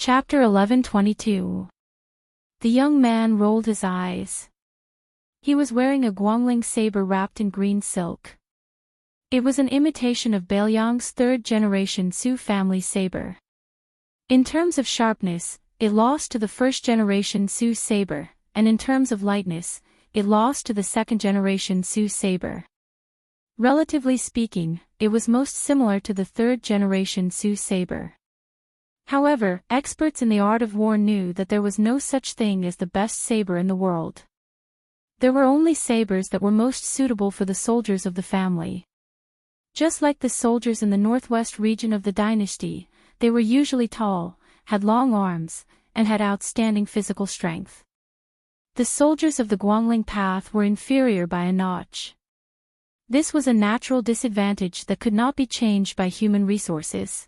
Chapter 1122. The young man rolled his eyes. He was wearing a Guangling saber wrapped in green silk. It was an imitation of Bailiang's third-generation Su family saber. In terms of sharpness, it lost to the first-generation Su saber, and in terms of lightness, it lost to the second-generation Su saber. Relatively speaking, it was most similar to the third-generation Su saber. However, experts in the art of war knew that there was no such thing as the best saber in the world. There were only sabers that were most suitable for the soldiers of the family. Just like the soldiers in the northwest region of the dynasty, they were usually tall, had long arms, and had outstanding physical strength. The soldiers of the Guangling path were inferior by a notch. This was a natural disadvantage that could not be changed by human resources.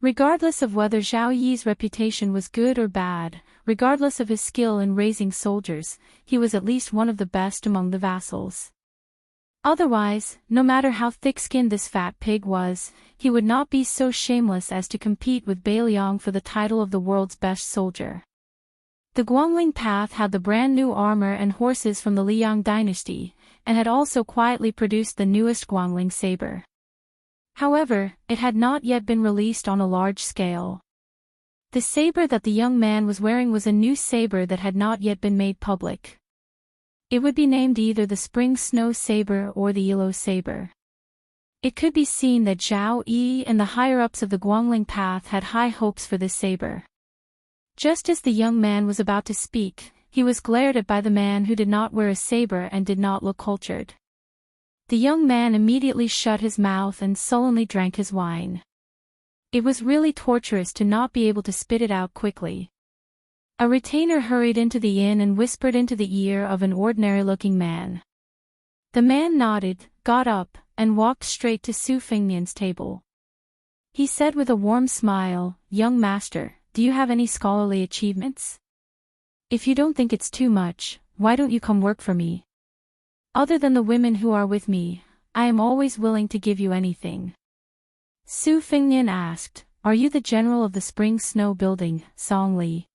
Regardless of whether Zhao Yi's reputation was good or bad, regardless of his skill in raising soldiers, he was at least one of the best among the vassals. Otherwise, no matter how thick-skinned this fat pig was, he would not be so shameless as to compete with Bailiang for the title of the world's best soldier. The Guangling path had the brand-new armor and horses from the Liang dynasty, and had also quietly produced the newest Guangling saber. However, it had not yet been released on a large scale. The saber that the young man was wearing was a new saber that had not yet been made public. It would be named either the Spring Snow Saber or the Yellow Saber. It could be seen that Zhao Yi and the higher-ups of the Guangling path had high hopes for this saber. Just as the young man was about to speak, he was glared at by the man who did not wear a saber and did not look cultured. The young man immediately shut his mouth and sullenly drank his wine. It was really torturous to not be able to spit it out quickly. A retainer hurried into the inn and whispered into the ear of an ordinary-looking man. The man nodded, got up, and walked straight to Su Fengnian's table. He said with a warm smile, "Young master, do you have any scholarly achievements? If you don't think it's too much, why don't you come work for me? Other than the women who are with me, I am always willing to give you anything." Su Fengnian asked, "Are you the general of the Spring Snow Building, Song Li?"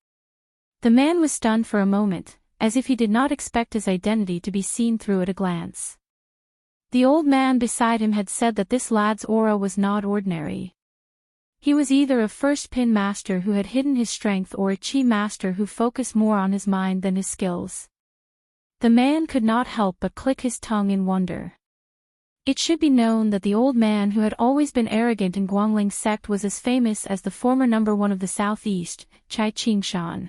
The man was stunned for a moment, as if he did not expect his identity to be seen through at a glance. The old man beside him had said that this lad's aura was not ordinary. He was either a first pin master who had hidden his strength or a chi master who focused more on his mind than his skills. The man could not help but click his tongue in wonder. It should be known that the old man who had always been arrogant in Guangling sect was as famous as the former number one of the southeast, Chai Qingshan.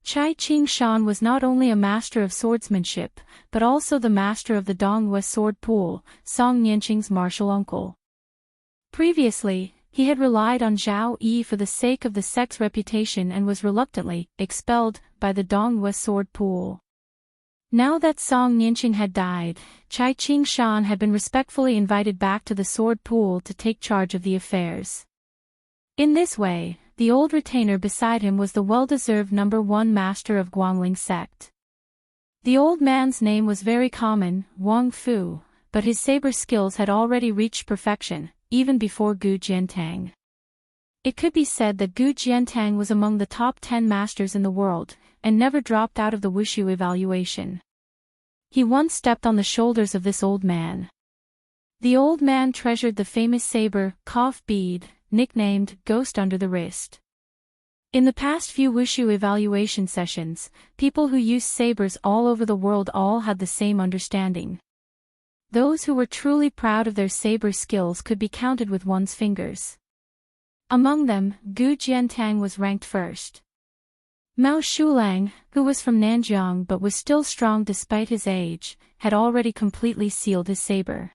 Chai Qingshan was not only a master of swordsmanship, but also the master of the Donghua sword pool, Song Nianqing's martial uncle. Previously, he had relied on Zhao Yi for the sake of the sect's reputation and was reluctantly expelled by the Donghua sword pool. Now that Song Nianqing had died, Chai Qingshan had been respectfully invited back to the sword pool to take charge of the affairs. In this way, the old retainer beside him was the well-deserved number one master of Guangling sect. The old man's name was very common, Wang Fu, but his saber skills had already reached perfection, even before Gu Jiantang. It could be said that Gu Jiantang was among the top 10 masters in the world, and never dropped out of the wushu evaluation. He once stepped on the shoulders of this old man. The old man treasured the famous saber, Cough Bead, nicknamed Ghost Under the Wrist. In the past few wushu evaluation sessions, people who used sabers all over the world all had the same understanding. Those who were truly proud of their saber skills could be counted with one's fingers. Among them, Gu Jiantang was ranked first. Mao Shulang, who was from Nanjiang but was still strong despite his age, had already completely sealed his saber.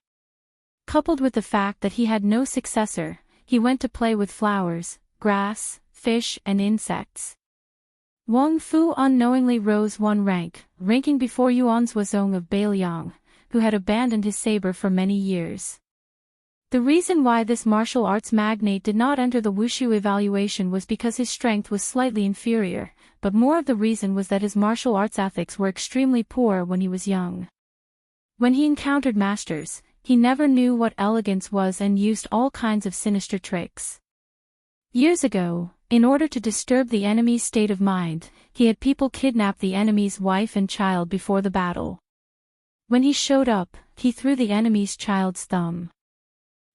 Coupled with the fact that he had no successor, he went to play with flowers, grass, fish and insects. Wang Fu unknowingly rose one rank, ranking before Yuan Zuozong of Bailiang, who had abandoned his saber for many years. The reason why this martial arts magnate did not enter the wushu evaluation was because his strength was slightly inferior, but more of the reason was that his martial arts ethics were extremely poor when he was young. When he encountered masters, he never knew what elegance was and used all kinds of sinister tricks. Years ago, in order to disturb the enemy's state of mind, he had people kidnap the enemy's wife and child before the battle. When he showed up, he threw the enemy's child's thumb.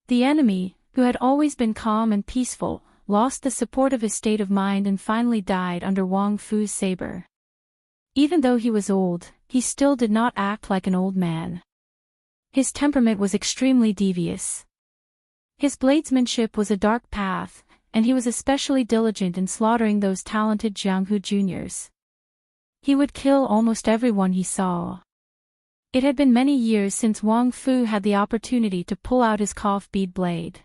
The enemy, who had always been calm and peaceful, lost the support of his state of mind and finally died under Wang Fu's saber. Even though he was old, he still did not act like an old man. His temperament was extremely devious. His bladesmanship was a dark path, and he was especially diligent in slaughtering those talented Jianghu juniors. He would kill almost everyone he saw. It had been many years since Wang Fu had the opportunity to pull out his cough bead blade.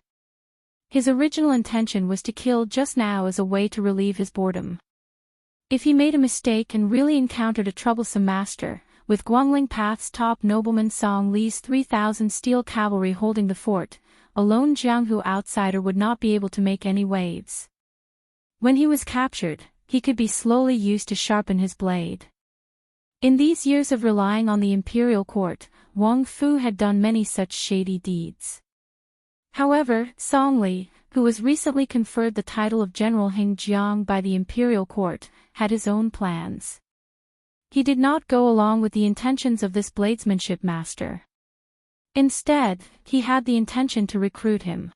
His original intention was to kill just now as a way to relieve his boredom. If he made a mistake and really encountered a troublesome master, with Guangling Path's top nobleman Song Li's 3,000 steel cavalry holding the fort, a lone Jianghu outsider would not be able to make any waves. When he was captured, he could be slowly used to sharpen his blade. In these years of relying on the imperial court, Wang Fu had done many such shady deeds. However, Song Li, who was recently conferred the title of General Hingjiang by the imperial court, had his own plans. He did not go along with the intentions of this bladesmanship master. Instead, he had the intention to recruit him.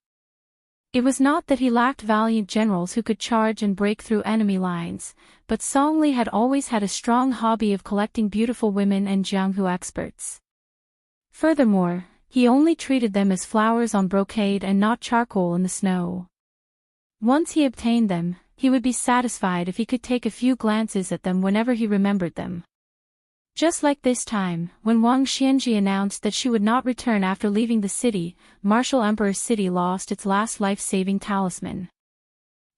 It was not that he lacked valiant generals who could charge and break through enemy lines, but Song Li had always had a strong hobby of collecting beautiful women and Jianghu experts. Furthermore, he only treated them as flowers on brocade and not charcoal in the snow. Once he obtained them, he would be satisfied if he could take a few glances at them whenever he remembered them. Just like this time, when Wang Xianji announced that she would not return after leaving the city, Martial Emperor's city lost its last life-saving talisman.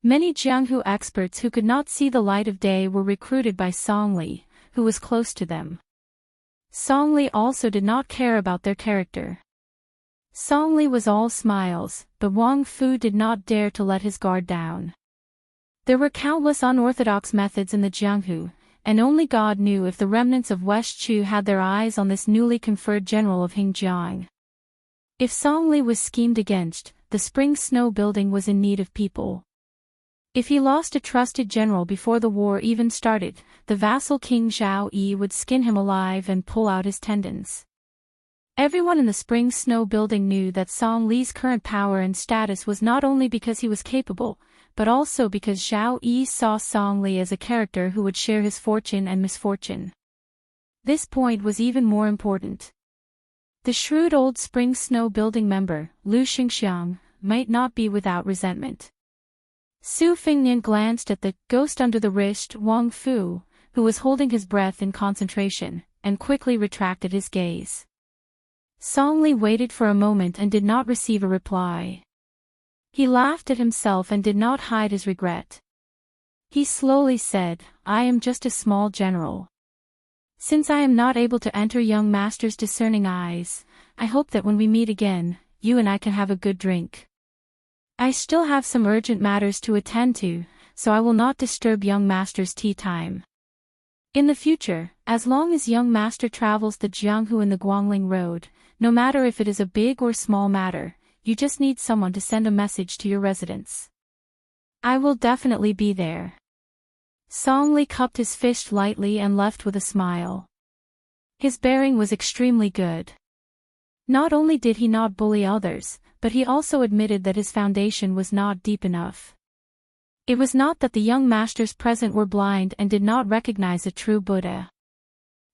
Many Jianghu experts who could not see the light of day were recruited by Song Li, who was close to them. Song Li also did not care about their character. Song Li was all smiles, but Wang Fu did not dare to let his guard down. There were countless unorthodox methods in the Jianghu, and only God knew if the remnants of West Chu had their eyes on this newly conferred general of Hingjiang. If Song Li was schemed against, the spring snow building was in need of people. If he lost a trusted general before the war even started, the vassal King Zhao Yi would skin him alive and pull out his tendons. Everyone in the spring snow building knew that Song Li's current power and status was not only because he was capable, but also because Zhao Yi saw Song Li as a character who would share his fortune and misfortune. This point was even more important. The shrewd old spring snow building member, Lu Xingxiang, might not be without resentment. Su Fengnian glanced at the ghost under the wrist Wang Fu, who was holding his breath in concentration, and quickly retracted his gaze. Song Li waited for a moment and did not receive a reply. He laughed at himself and did not hide his regret. He slowly said, "I am just a small general. Since I am not able to enter young master's discerning eyes, I hope that when we meet again, you and I can have a good drink. I still have some urgent matters to attend to, so I will not disturb young master's tea time. In the future, as long as young master travels the Jianghu and the Guangling Road, no matter if it is a big or small matter, you just need someone to send a message to your residence. I will definitely be there." Song Li cupped his fist lightly and left with a smile. His bearing was extremely good. Not only did he not bully others, but he also admitted that his foundation was not deep enough. It was not that the young masters present were blind and did not recognize a true Buddha.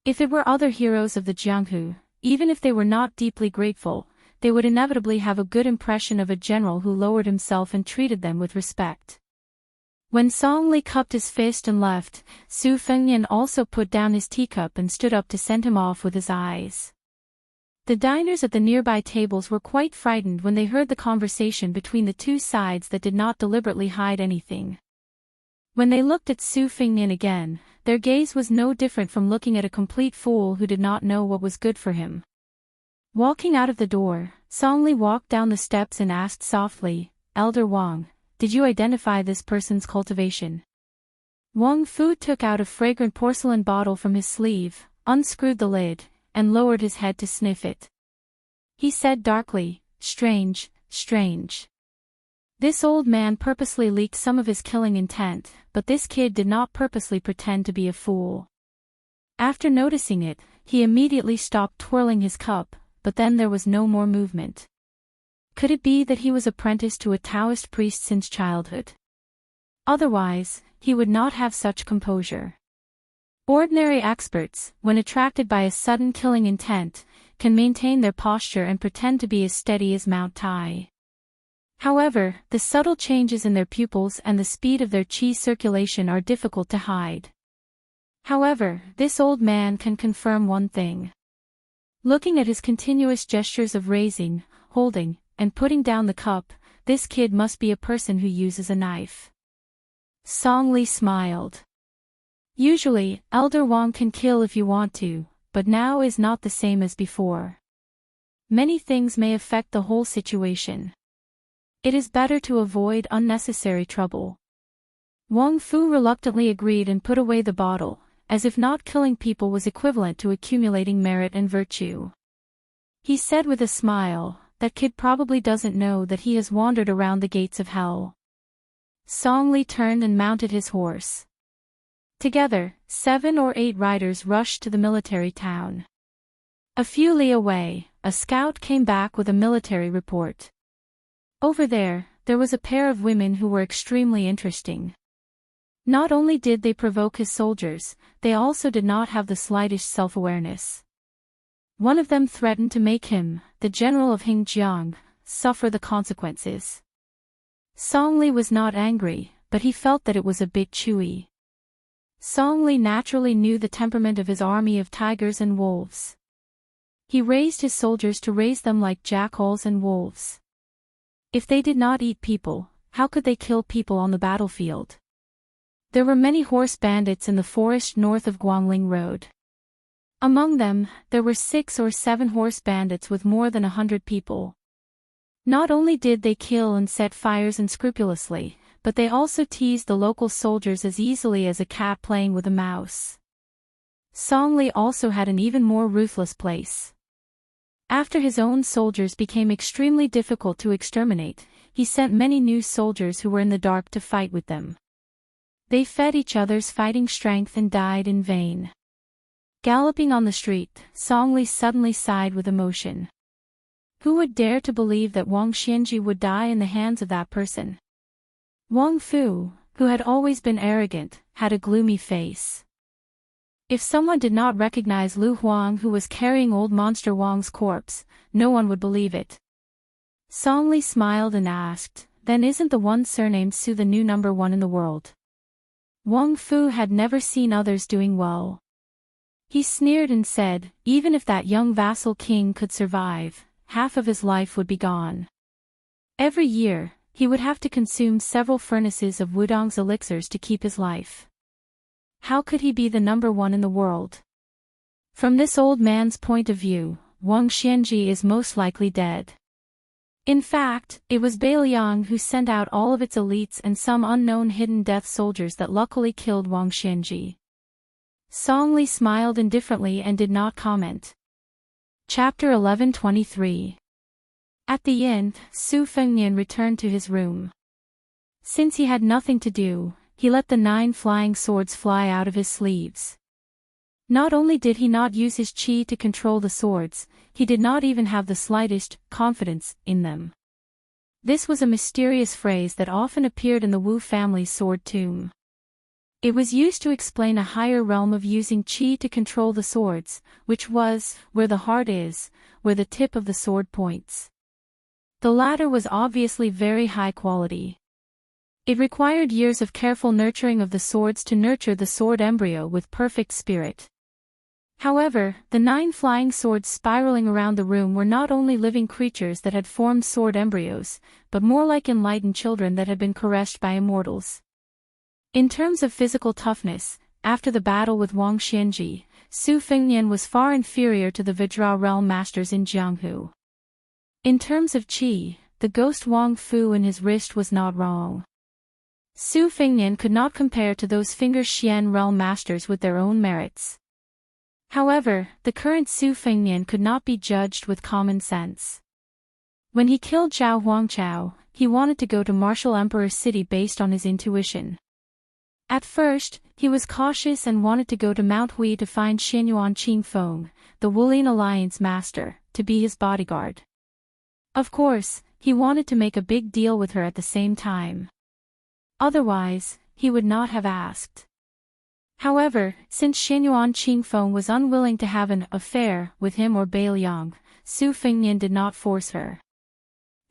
If it were other heroes of the Jianghu, even if they were not deeply grateful, they would inevitably have a good impression of a general who lowered himself and treated them with respect. When Song Li cupped his fist and left, Su Fengnian also put down his teacup and stood up to send him off with his eyes. The diners at the nearby tables were quite frightened when they heard the conversation between the two sides that did not deliberately hide anything. When they looked at Su Fengnian again, their gaze was no different from looking at a complete fool who did not know what was good for him. Walking out of the door, Song Li walked down the steps and asked softly, "Elder Wang, did you identify this person's cultivation?" Wang Fu took out a fragrant porcelain bottle from his sleeve, unscrewed the lid, and lowered his head to sniff it. He said darkly, "Strange, strange. This old man purposely leaked some of his killing intent, but this kid did not purposely pretend to be a fool. After noticing it, he immediately stopped twirling his cup, but then there was no more movement. Could it be that he was apprenticed to a Taoist priest since childhood? Otherwise, he would not have such composure. Ordinary experts, when attracted by a sudden killing intent, can maintain their posture and pretend to be as steady as Mount Tai. However, the subtle changes in their pupils and the speed of their qi circulation are difficult to hide. However, this old man can confirm one thing. Looking at his continuous gestures of raising, holding, and putting down the cup, this kid must be a person who uses a knife. Song Li smiled. Usually, Elder Wang can kill if you want to, but now is not the same as before. Many things may affect the whole situation. It is better to avoid unnecessary trouble. Wang Fu reluctantly agreed and put away the bottle, as if not killing people was equivalent to accumulating merit and virtue. He said with a smile, "That kid probably doesn't know that he has wandered around the gates of hell." Song Li turned and mounted his horse. Together, 7 or 8 riders rushed to the military town. A few li away, a scout came back with a military report. Over there was a pair of women who were extremely interesting. Not only did they provoke his soldiers, they also did not have the slightest self-awareness. One of them threatened to make him, the general of Hingjiang, suffer the consequences. Song Li was not angry, but he felt that it was a bit chewy. Song Li naturally knew the temperament of his army of tigers and wolves. He raised his soldiers to raise them like jackals and wolves. If they did not eat people, how could they kill people on the battlefield? There were many horse bandits in the forest north of Guangling Road. Among them, there were 6 or 7 horse bandits with more than 100 people. Not only did they kill and set fires unscrupulously, but they also teased the local soldiers as easily as a cat playing with a mouse. Song Li also had an even more ruthless place. After his own soldiers became extremely difficult to exterminate, he sent many new soldiers who were in the dark to fight with them. They fed each other's fighting strength and died in vain. Galloping on the street, Song Li suddenly sighed with emotion. Who would dare to believe that Wang Xianji would die in the hands of that person? Wang Fu, who had always been arrogant, had a gloomy face. If someone did not recognize Lu Huang who was carrying old monster Wang's corpse, no one would believe it. Song Li smiled and asked, "Then isn't the one surnamed Su the new number 1 in the world?" Wang Fu had never seen others doing well. He sneered and said, "Even if that young vassal king could survive, half of his life would be gone. Every year, he would have to consume several furnaces of Wudong's elixirs to keep his life. How could he be the number 1 in the world?" From this old man's point of view, Wang Xianji is most likely dead. In fact, it was Bailiang who sent out all of its elites and some unknown hidden death soldiers that luckily killed Wang Xianji. Song Li smiled indifferently and did not comment. Chapter 11:23. At the inn, Su Fengnian returned to his room. Since he had nothing to do, he let the 9 flying swords fly out of his sleeves. Not only did he not use his qi to control the swords, he did not even have the slightest confidence in them. This was a mysterious phrase that often appeared in the Wu family's sword tomb. It was used to explain a higher realm of using qi to control the swords, which was, where the heart is, where the tip of the sword points. The latter was obviously very high quality. It required years of careful nurturing of the swords to nurture the sword embryo with perfect spirit. However, the 9 flying swords spiraling around the room were not only living creatures that had formed sword embryos, but more like enlightened children that had been caressed by immortals. In terms of physical toughness, after the battle with Wang Xianji, Su Fengnian was far inferior to the Vajra realm masters in Jianghu. In terms of qi, the ghost Wang Fu in his wrist was not wrong. Su Fengnian could not compare to those finger Xian realm masters with their own merits. However, the current Su Fengnian could not be judged with common sense. When he killed Zhao Huangchao, he wanted to go to Martial Emperor City based on his intuition. At first, he was cautious and wanted to go to Mount Hui to find Xianyuan Qingfeng, the Wulian Alliance master, to be his bodyguard. Of course, he wanted to make a big deal with her at the same time. Otherwise, he would not have asked. However, since Xianyuan Qingfeng was unwilling to have an affair with him or Bailiang, Su Fengnian did not force her.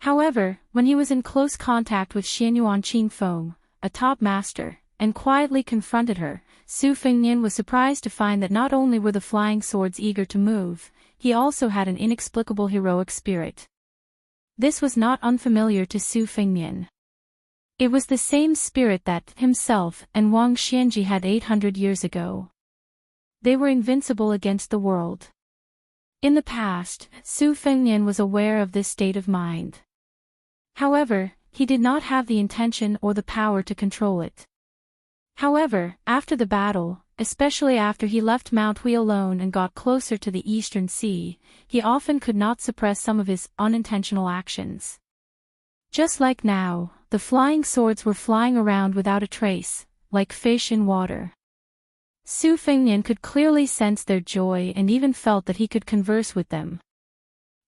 However, when he was in close contact with Xianyuan Qingfeng, a top master, and quietly confronted her, Su Fengnian was surprised to find that not only were the flying swords eager to move, he also had an inexplicable heroic spirit. This was not unfamiliar to Su Fengnian. It was the same spirit that himself and Wang Xianji had 800 years ago. They were invincible against the world. In the past, Su Fengnian was aware of this state of mind. However, he did not have the intention or the power to control it. However, after the battle, especially after he left Mount Hui alone and got closer to the Eastern Sea, he often could not suppress some of his unintentional actions. Just like now, the flying swords were flying around without a trace, like fish in water. Su Fengnian could clearly sense their joy and even felt that he could converse with them.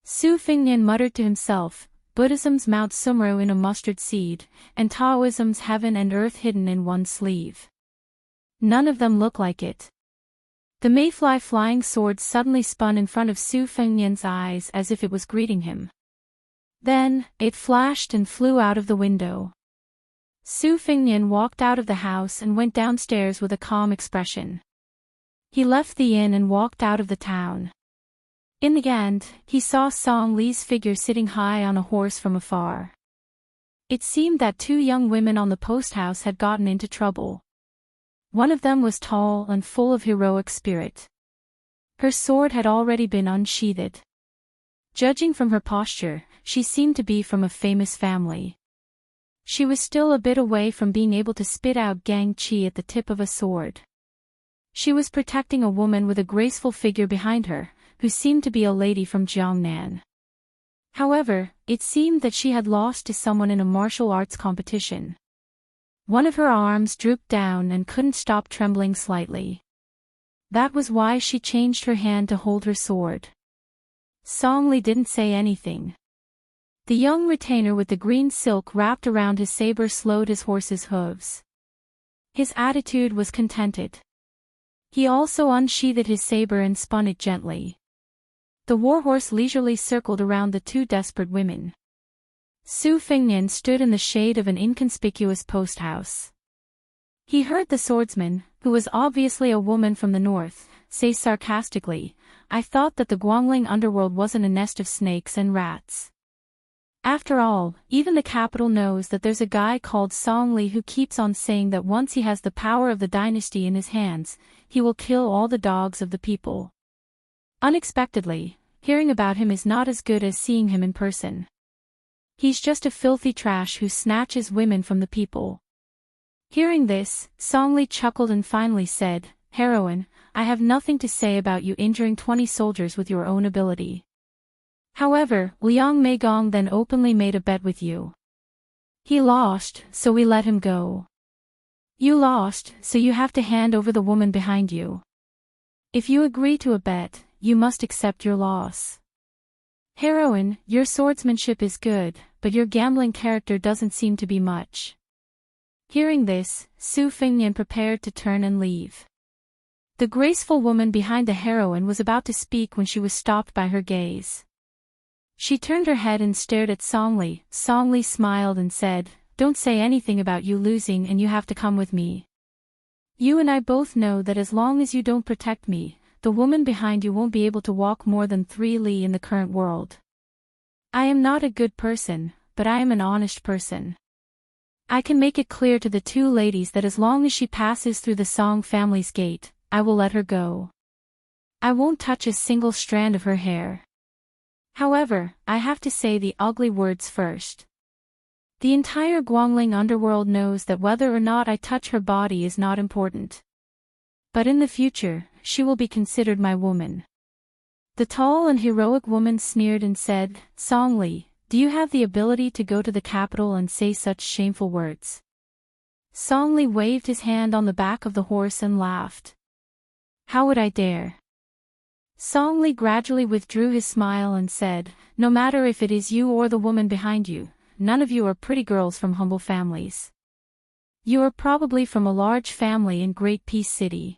Su Fengnian muttered to himself, Buddhism's Mount Sumro in a mustard seed, and Taoism's heaven and earth hidden in one sleeve. None of them look like it. The mayfly flying sword suddenly spun in front of Su Fengnian's eyes as if it was greeting him. Then, it flashed and flew out of the window. Su Fengnian walked out of the house and went downstairs with a calm expression. He left the inn and walked out of the town. In the end, he saw Song Li's figure sitting high on a horse from afar. It seemed that two young women on the post house had gotten into trouble. One of them was tall and full of heroic spirit. Her sword had already been unsheathed. Judging from her posture, she seemed to be from a famous family. She was still a bit away from being able to spit out Gang Qi at the tip of a sword. She was protecting a woman with a graceful figure behind her, who seemed to be a lady from Jiangnan. However, it seemed that she had lost to someone in a martial arts competition. One of her arms drooped down and couldn't stop trembling slightly. That was why she changed her hand to hold her sword. Song Li didn't say anything. The young retainer with the green silk wrapped around his saber slowed his horse's hooves. His attitude was contented. He also unsheathed his saber and spun it gently. The warhorse leisurely circled around the two desperate women. Su Fengnian stood in the shade of an inconspicuous post house. He heard the swordsman, who was obviously a woman from the north, say sarcastically, I thought that the Guangling underworld wasn't a nest of snakes and rats. After all, even the capital knows that there's a guy called Song Li who keeps on saying that once he has the power of the dynasty in his hands, he will kill all the dogs of the people. Unexpectedly, hearing about him is not as good as seeing him in person. He's just a filthy trash who snatches women from the people. Hearing this, Song Li chuckled and finally said, Heroine, I have nothing to say about you injuring 20 soldiers with your own ability. However, Liang Meigong then openly made a bet with you. He lost, so we let him go. You lost, so you have to hand over the woman behind you. If you agree to a bet, you must accept your loss. Heroine, your swordsmanship is good, but your gambling character doesn't seem to be much. Hearing this, Su Fengnian prepared to turn and leave. The graceful woman behind the heroine was about to speak when she was stopped by her gaze. She turned her head and stared at Song Li. Song Li smiled and said, Don't say anything about you losing and you have to come with me. You and I both know that as long as you don't protect me, the woman behind you won't be able to walk more than 3 li in the current world. I am not a good person, but I am an honest person. I can make it clear to the two ladies that as long as she passes through the Song family's gate, I will let her go. I won't touch a single strand of her hair. However, I have to say the ugly words first. The entire Guangling underworld knows that whether or not I touch her body is not important. But in the future, she will be considered my woman. The tall and heroic woman sneered and said, Song Li, Do you have the ability to go to the capital and say such shameful words? Song Li waved his hand on the back of the horse and laughed. How would I dare? Song Li gradually withdrew his smile and said, no matter if it is you or the woman behind you, none of you are pretty girls from humble families. You are probably from a large family in Great Peace City.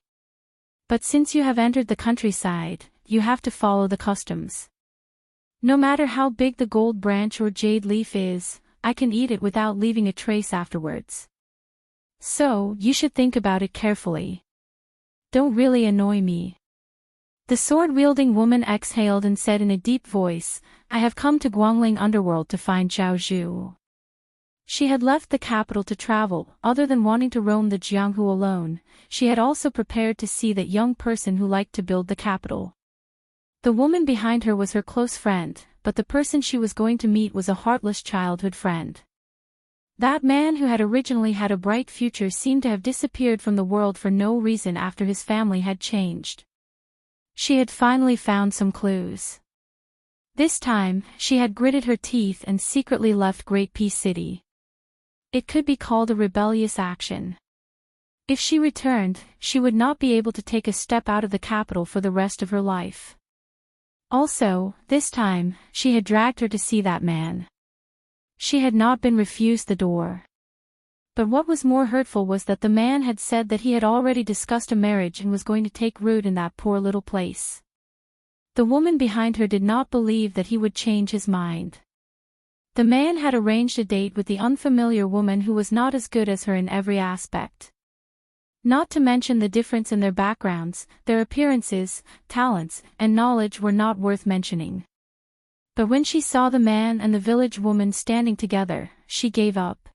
But since you have entered the countryside, you have to follow the customs. No matter how big the gold branch or jade leaf is, I can eat it without leaving a trace afterwards. So, you should think about it carefully. Don't really annoy me. The sword-wielding woman exhaled and said in a deep voice, I have come to Guangling Underworld to find Zhao Zhu. She had left the capital to travel, other than wanting to roam the Jianghu alone, she had also prepared to see that young person who liked to build the capital. The woman behind her was her close friend, but the person she was going to meet was a heartless childhood friend. That man who had originally had a bright future seemed to have disappeared from the world for no reason after his family had changed. She had finally found some clues. This time, she had gritted her teeth and secretly left Great Peace City. It could be called a rebellious action. If she returned, she would not be able to take a step out of the capital for the rest of her life. Also, this time, she had dragged her to see that man. She had not been refused the door. But what was more hurtful was that the man had said that he had already discussed a marriage and was going to take root in that poor little place. The woman behind her did not believe that he would change his mind. The man had arranged a date with the unfamiliar woman who was not as good as her in every aspect. Not to mention the difference in their backgrounds, their appearances, talents, and knowledge were not worth mentioning. But when she saw the man and the village woman standing together, she gave up.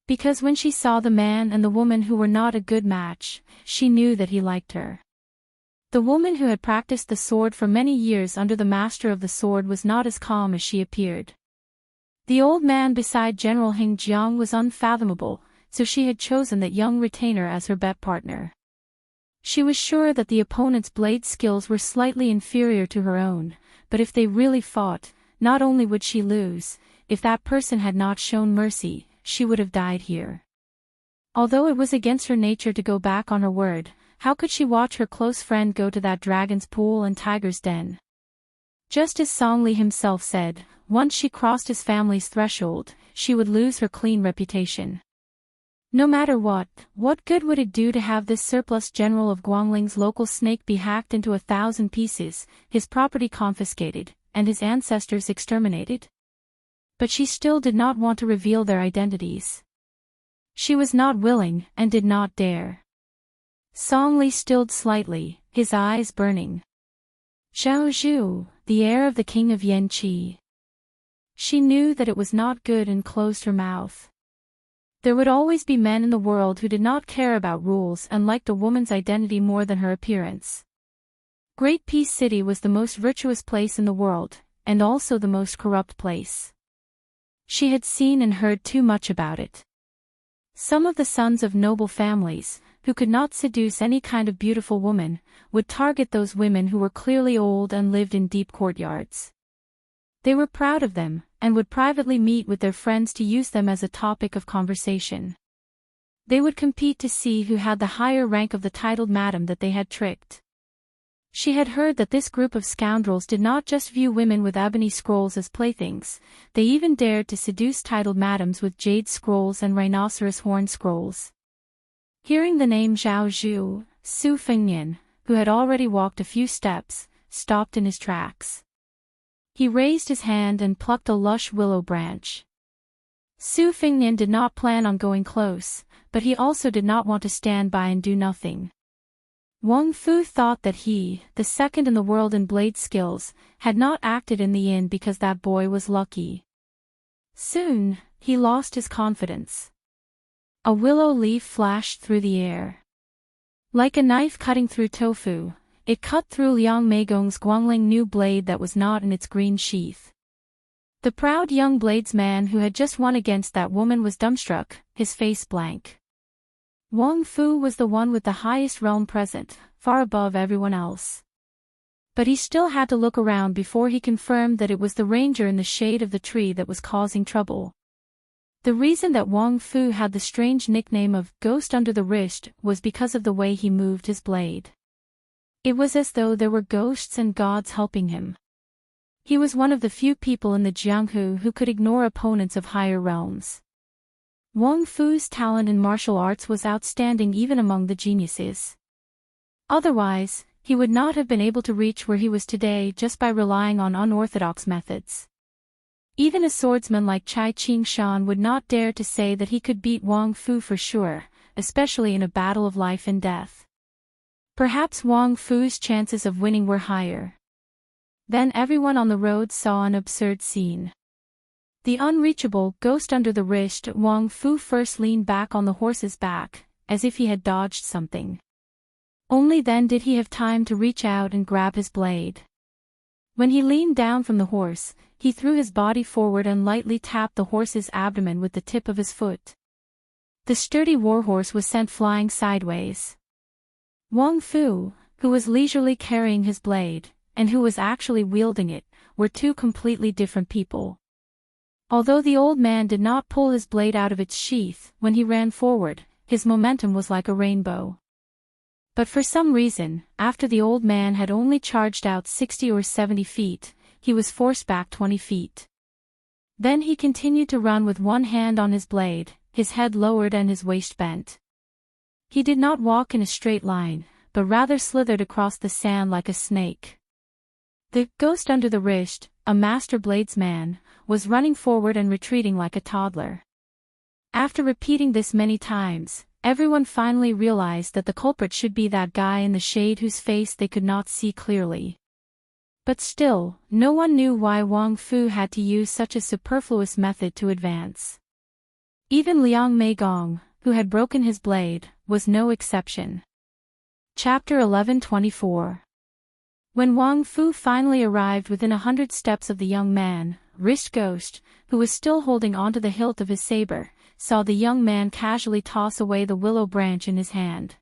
Because when she saw the man and the woman who were not a good match, she knew that he liked her. The woman who had practiced the sword for many years under the master of the sword was not as calm as she appeared. The old man beside General Hing Jiang was unfathomable, so she had chosen that young retainer as her bet partner. She was sure that the opponent's blade skills were slightly inferior to her own, but if they really fought, not only would she lose, if that person had not shown mercy, she would have died here. Although it was against her nature to go back on her word, how could she watch her close friend go to that dragon's pool and tiger's den? Just as Song Li himself said, once she crossed his family's threshold, she would lose her clean reputation. No matter what good would it do to have this surplus general of Guangling's local snake be hacked into 1,000 pieces, his property confiscated, and his ancestors exterminated? But she still did not want to reveal their identities. She was not willing, and did not dare. Song Li stilled slightly, his eyes burning. Zhao Zhu, the heir of the king of Yanqi. She knew that it was not good and closed her mouth. There would always be men in the world who did not care about rules and liked a woman's identity more than her appearance. Great Peace City was the most virtuous place in the world, and also the most corrupt place. She had seen and heard too much about it. Some of the sons of noble families, who could not seduce any kind of beautiful woman, would target those women who were clearly old and lived in deep courtyards. They were proud of them, and would privately meet with their friends to use them as a topic of conversation. They would compete to see who had the higher rank of the titled madam that they had tricked. She had heard that this group of scoundrels did not just view women with ebony scrolls as playthings, they even dared to seduce titled madams with jade scrolls and rhinoceros horn scrolls. Hearing the name Zhao Zhu, Su Fengnian, who had already walked a few steps, stopped in his tracks. He raised his hand and plucked a lush willow branch. Su Fengnian did not plan on going close, but he also did not want to stand by and do nothing. Wang Fu thought that he, the second in the world in blade skills, had not acted in the end because that boy was lucky. Soon, he lost his confidence. A willow leaf flashed through the air. Like a knife cutting through tofu, it cut through Liang Meigong's Guangling new blade that was not in its green sheath. The proud young bladesman who had just won against that woman was dumbstruck, his face blank. Wang Fu was the one with the highest realm present, far above everyone else. But he still had to look around before he confirmed that it was the ranger in the shade of the tree that was causing trouble. The reason that Wang Fu had the strange nickname of Ghost Under the Wrist was because of the way he moved his blade. It was as though there were ghosts and gods helping him. He was one of the few people in the Jianghu who could ignore opponents of higher realms. Wang Fu's talent in martial arts was outstanding even among the geniuses. Otherwise, he would not have been able to reach where he was today just by relying on unorthodox methods. Even a swordsman like Chai Ching-shan would not dare to say that he could beat Wang Fu for sure, especially in a battle of life and death. Perhaps Wang Fu's chances of winning were higher. Then everyone on the road saw an absurd scene. The unreachable ghost under the wrist. Wang Fu first leaned back on the horse's back, as if he had dodged something. Only then did he have time to reach out and grab his blade. When he leaned down from the horse, he threw his body forward and lightly tapped the horse's abdomen with the tip of his foot. The sturdy warhorse was sent flying sideways. Wang Fu, who was leisurely carrying his blade, and who was actually wielding it, were two completely different people. Although the old man did not pull his blade out of its sheath when he ran forward, his momentum was like a rainbow. But for some reason, after the old man had only charged out 60 or 70 feet, he was forced back 20 feet. Then he continued to run with one hand on his blade, his head lowered and his waist bent. He did not walk in a straight line, but rather slithered across the sand like a snake. The ghost under the wrist, a master bladesman, was running forward and retreating like a toddler. After repeating this many times, everyone finally realized that the culprit should be that guy in the shade whose face they could not see clearly. But still, no one knew why Wang Fu had to use such a superfluous method to advance. Even Liang Meigong, who had broken his blade, was no exception. Chapter 11:24. When Wang Fu finally arrived within 100 steps of the young man, Wrist Ghost, who was still holding onto the hilt of his saber, saw the young man casually toss away the willow branch in his hand.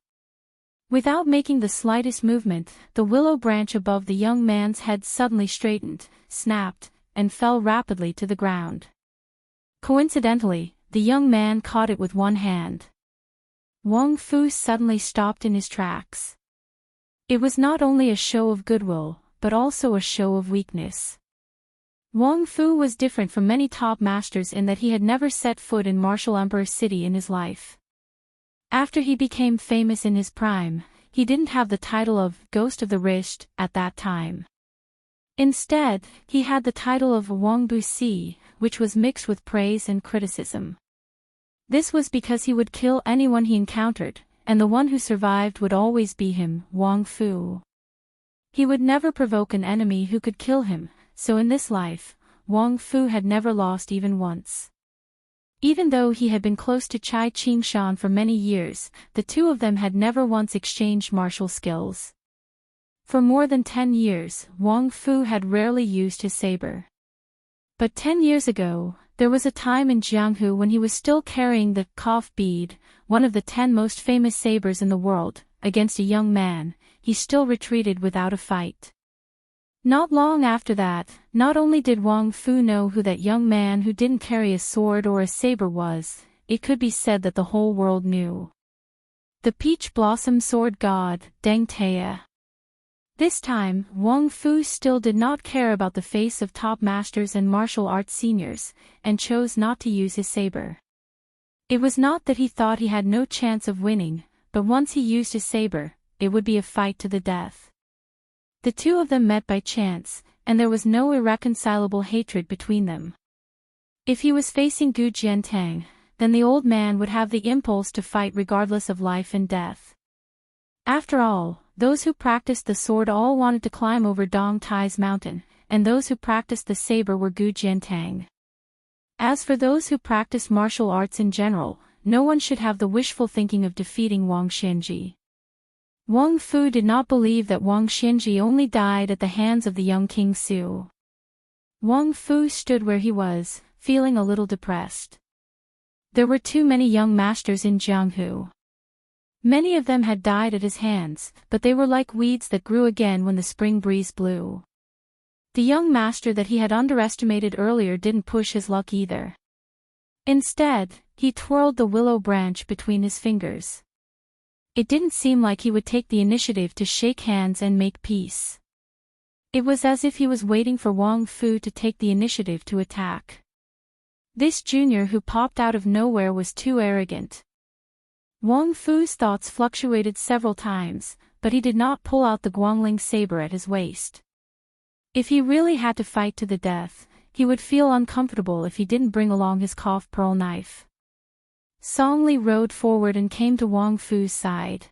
Without making the slightest movement, the willow branch above the young man's head suddenly straightened, snapped, and fell rapidly to the ground. Coincidentally, the young man caught it with one hand. Wang Fu suddenly stopped in his tracks. It was not only a show of goodwill, but also a show of weakness. Wang Fu was different from many top masters in that he had never set foot in Martial Emperor City in his life. After he became famous in his prime, he didn't have the title of Ghost of the Wrist at that time. Instead, he had the title of Wang Busi, which was mixed with praise and criticism. This was because he would kill anyone he encountered, and the one who survived would always be him, Wang Fu. He would never provoke an enemy who could kill him, so in this life, Wang Fu had never lost even once. Even though he had been close to Chai Ching-shan for many years, the two of them had never once exchanged martial skills. For more than 10 years, Wang Fu had rarely used his saber. But 10 years ago, there was a time in Jianghu when he was still carrying the cough bead, one of the 10 most famous sabers in the world, against a young man. He still retreated without a fight. Not long after that, not only did Wang Fu know who that young man who didn't carry a sword or a saber was, it could be said that the whole world knew. The peach blossom sword god, Deng Taya. This time, Wang Fu still did not care about the face of top masters and martial arts seniors, and chose not to use his saber. It was not that he thought he had no chance of winning, but once he used his saber, it would be a fight to the death. The two of them met by chance, and there was no irreconcilable hatred between them. If he was facing Gu Jiantang, then the old man would have the impulse to fight regardless of life and death. After all, those who practiced the sword all wanted to climb over Dong Tai's mountain, and those who practiced the saber were Gu Jiantang. As for those who practiced martial arts in general, no one should have the wishful thinking of defeating Wang Xianji. Wang Fu did not believe that Wang Xianji only died at the hands of the young King Su. Wang Fu stood where he was, feeling a little depressed. There were too many young masters in Jianghu. Many of them had died at his hands, but they were like weeds that grew again when the spring breeze blew. The young master that he had underestimated earlier didn't push his luck either. Instead, he twirled the willow branch between his fingers. It didn't seem like he would take the initiative to shake hands and make peace. It was as if he was waiting for Wang Fu to take the initiative to attack. This junior who popped out of nowhere was too arrogant. Wang Fu's thoughts fluctuated several times, but he did not pull out the Guangling saber at his waist. If he really had to fight to the death, he would feel uncomfortable if he didn't bring along his cough pearl knife. Song Li rode forward and came to Wang Fu's side.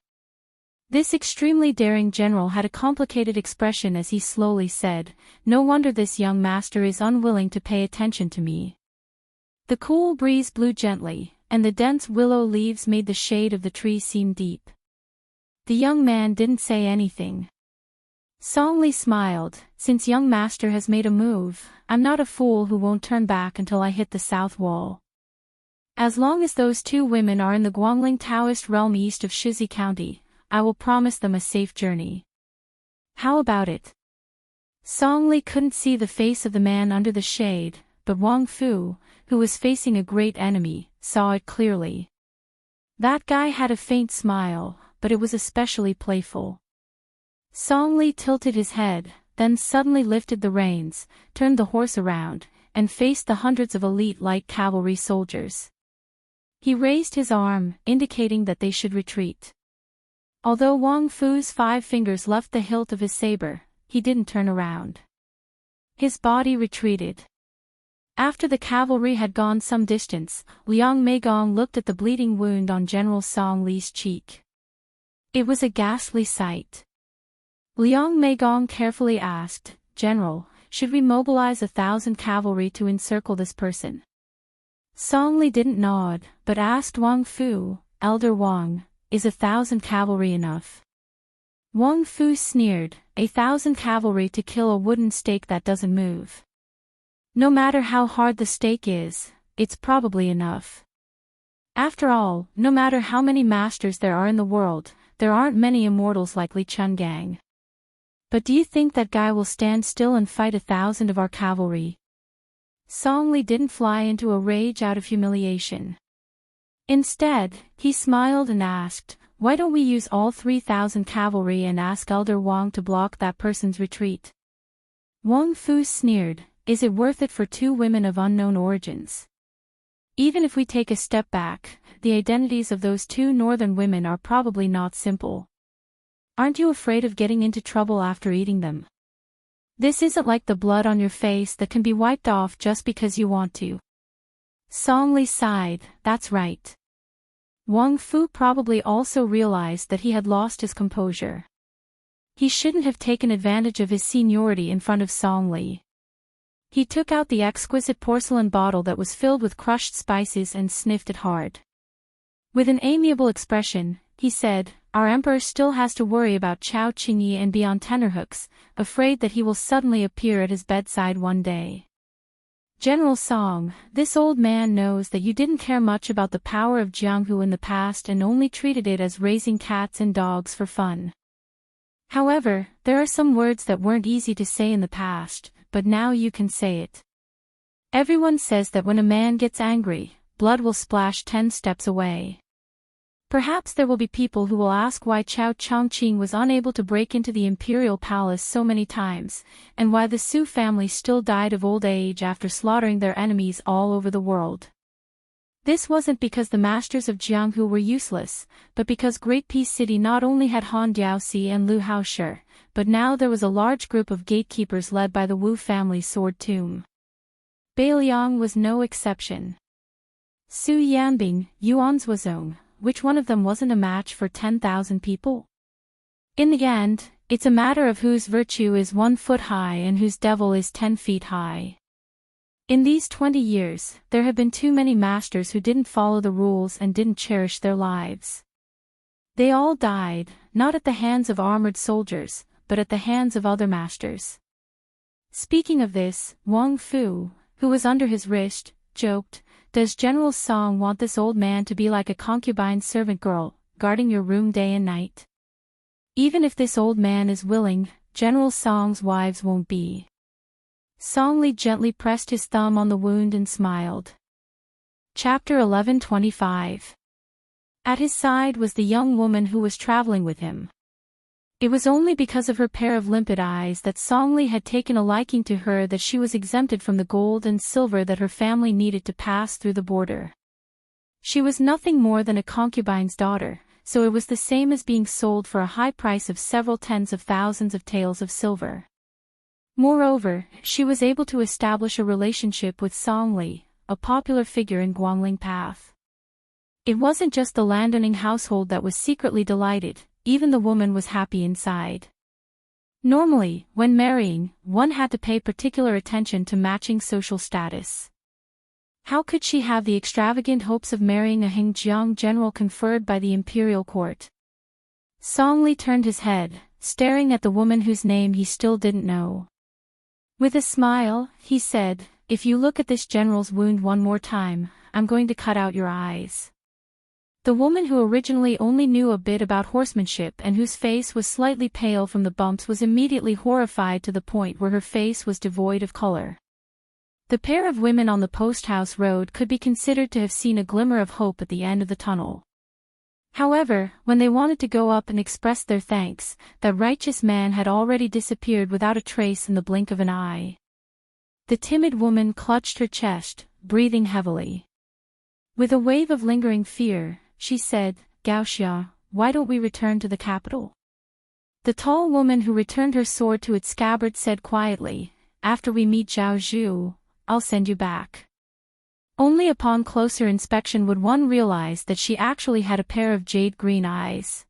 This extremely daring general had a complicated expression as he slowly said, "No wonder this young master is unwilling to pay attention to me." The cool breeze blew gently, and the dense willow leaves made the shade of the tree seem deep. The young man didn't say anything. Song Li smiled, "Since young master has made a move, I'm not a fool who won't turn back until I hit the south wall. As long as those two women are in the Guangling Taoist realm east of Shizi County, I will promise them a safe journey. How about it?" Song Li couldn't see the face of the man under the shade, but Wang Fu, who was facing a great enemy, saw it clearly. That guy had a faint smile, but it was especially playful. Song Li tilted his head, then suddenly lifted the reins, turned the horse around, and faced the hundreds of elite light cavalry soldiers. He raised his arm, indicating that they should retreat. Although Wang Fu's 5 fingers left the hilt of his saber, he didn't turn around. His body retreated. After the cavalry had gone some distance, Liang Meigong looked at the bleeding wound on General Song Li's cheek. It was a ghastly sight. Liang Meigong carefully asked, "General, should we mobilize 1,000 cavalry to encircle this person?" Song Li didn't nod, but asked Wang Fu, "Elder Wang, is 1,000 cavalry enough?" Wang Fu sneered, 1,000 cavalry to kill a wooden stake that doesn't move. No matter how hard the stake is, it's probably enough. After all, no matter how many masters there are in the world, there aren't many immortals like Li Chungang. But do you think that guy will stand still and fight 1,000 of our cavalry? Song Li didn't fly into a rage out of humiliation. Instead, he smiled and asked, "Why don't we use all 3,000 cavalry and ask Elder Wang to block that person's retreat?" Wang Fu sneered, "Is it worth it for 2 women of unknown origins? Even if we take a step back, the identities of those 2 northern women are probably not simple. Aren't you afraid of getting into trouble after eating them? This isn't like the blood on your face that can be wiped off just because you want to." Song Li sighed, "That's right." Wang Fu probably also realized that he had lost his composure. He shouldn't have taken advantage of his seniority in front of Song Li. He took out the exquisite porcelain bottle that was filled with crushed spices and sniffed it hard. With an amiable expression, he said, "Our emperor still has to worry about Chao Qingyi and be on tenterhooks, afraid that he will suddenly appear at his bedside one day. General Song, this old man knows that you didn't care much about the power of Jianghu in the past and only treated it as raising cats and dogs for fun. However, there are some words that weren't easy to say in the past, but now you can say it. Everyone says that when a man gets angry, blood will splash 10 steps away. Perhaps there will be people who will ask why Chao Chongqing was unable to break into the imperial palace so many times, and why the Su family still died of old age after slaughtering their enemies all over the world. This wasn't because the masters of Jianghu were useless, but because Great Peace City not only had Han Diaoxi and Lu Haoshi, but now there was a large group of gatekeepers led by the Wu family sword tomb. Beiliang was no exception. Su Yanbing, Yuan Zuozong, which one of them wasn't a match for 10,000 people? In the end, it's a matter of whose virtue is 1 foot high and whose devil is 10 feet high. In these 20 years, there have been too many masters who didn't follow the rules and didn't cherish their lives. They all died, not at the hands of armored soldiers, but at the hands of other masters. Speaking of this, Wang Fu, who was under his wrist, joked, "Does General Song want this old man to be like a concubine servant girl, guarding your room day and night. Even if this old man is willing, General Song's wives won't be. Song Li gently pressed his thumb on the wound and smiled. Chapter 11:25. At his side was the young woman who was traveling with him. It was only because of her pair of limpid eyes that Song Li had taken a liking to her that she was exempted from the gold and silver that her family needed to pass through the border. She was nothing more than a concubine's daughter, so it was the same as being sold for a high price of several tens of thousands of taels of silver. Moreover, she was able to establish a relationship with Song Li, a popular figure in Guangling Path. It wasn't just the landowning household that was secretly delighted, even the woman was happy inside. Normally, when marrying, one had to pay particular attention to matching social status. How could she have the extravagant hopes of marrying a Hengjiang general conferred by the imperial court? Song Li turned his head, staring at the woman whose name he still didn't know. With a smile, he said, "If you look at this general's wound one more time, I'm going to cut out your eyes." The woman who originally only knew a bit about horsemanship and whose face was slightly pale from the bumps was immediately horrified to the point where her face was devoid of color. The pair of women on the post-house road could be considered to have seen a glimmer of hope at the end of the tunnel. However, when they wanted to go up and express their thanks, that righteous man had already disappeared without a trace in the blink of an eye. The timid woman clutched her chest, breathing heavily. With a wave of lingering fear, she said, "Gaoxia, why don't we return to the capital?" The tall woman who returned her sword to its scabbard said quietly, "After we meet Zhao Zhu, I'll send you back." Only upon closer inspection would one realize that she actually had a pair of jade-green eyes.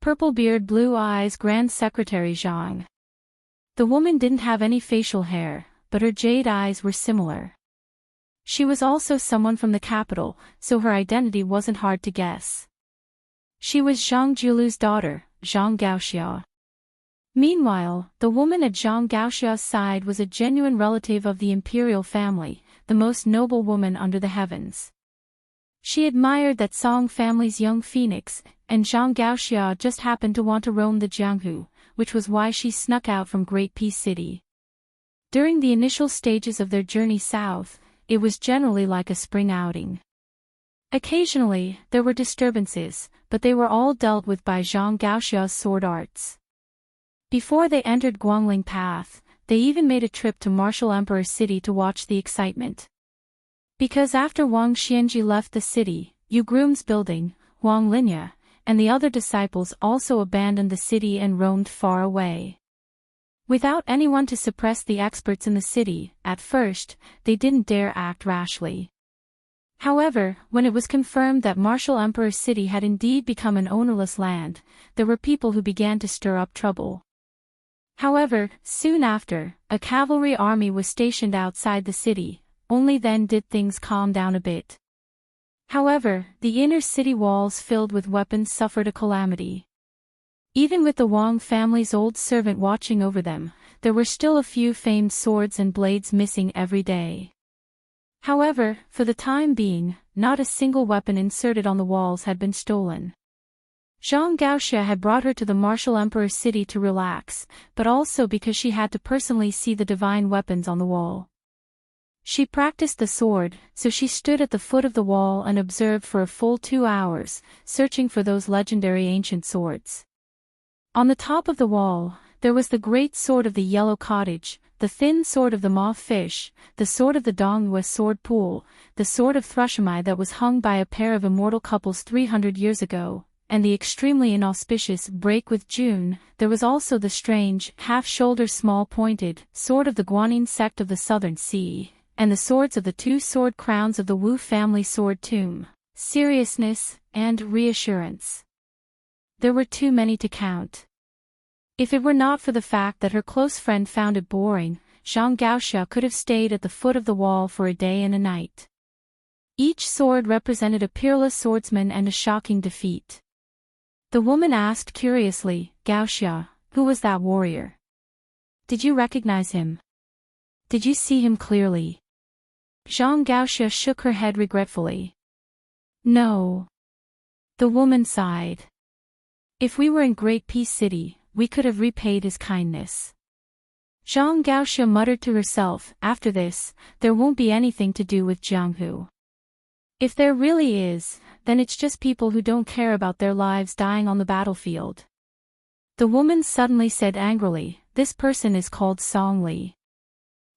Purple beard, blue eyes, Grand Secretary Zhang. The woman didn't have any facial hair, but her jade eyes were similar. She was also someone from the capital, so her identity wasn't hard to guess. She was Zhang Julu's daughter, Zhang Gaoxia. Meanwhile, the woman at Zhang Gaoxia's side was a genuine relative of the imperial family, the most noble woman under the heavens. She admired that Song family's young phoenix, and Zhang Gaoxia just happened to want to roam the Jianghu, which was why she snuck out from Great Peace City. During the initial stages of their journey south, it was generally like a spring outing. Occasionally, there were disturbances, but they were all dealt with by Zhang Gaoxia's sword arts. Before they entered Guangling Path, they even made a trip to Martial Emperor City to watch the excitement. Because after Wang Xianji left the city, Yu Groom's building, Wang Linya, and the other disciples also abandoned the city and roamed far away. Without anyone to suppress the experts in the city, at first, they didn't dare act rashly. However, when it was confirmed that Martial Emperor City had indeed become an ownerless land, there were people who began to stir up trouble. However, soon after, a cavalry army was stationed outside the city, only then did things calm down a bit. However, the inner city walls filled with weapons suffered a calamity. Even with the Wang family's old servant watching over them, there were still a few famed swords and blades missing every day. However, for the time being, not a single weapon inserted on the walls had been stolen. Zhang Gaoxia had brought her to the Martial Emperor City to relax, but also because she had to personally see the divine weapons on the wall. She practiced the sword, so she stood at the foot of the wall and observed for a full 2 hours, searching for those legendary ancient swords. On the top of the wall, there was the great sword of the Yellow Cottage, the thin sword of the Moth Fish, the sword of the Dongyue Sword Pool, the sword of Thrushimai that was hung by a pair of immortal couples 300 years ago, and the extremely inauspicious Break with June. There was also the strange, half-shoulder small-pointed, sword of the Guanyin sect of the Southern Sea, and the swords of the 2 sword crowns of the Wu family sword tomb, seriousness, and reassurance. There were too many to count. If it were not for the fact that her close friend found it boring, Zhang Gaoxia could have stayed at the foot of the wall for a day and a night. Each sword represented a peerless swordsman and a shocking defeat. The woman asked curiously, "Gaoxia, who was that warrior? Did you recognize him? Did you see him clearly?" Zhang Gaoxia shook her head regretfully. "No. The woman sighed. If we were in Great Peace City, we could have repaid his kindness. Zhang Gaoxia muttered to herself, after this, there won't be anything to do with Jianghu. If there really is, then it's just people who don't care about their lives dying on the battlefield. The woman suddenly said angrily, this person is called Song Li.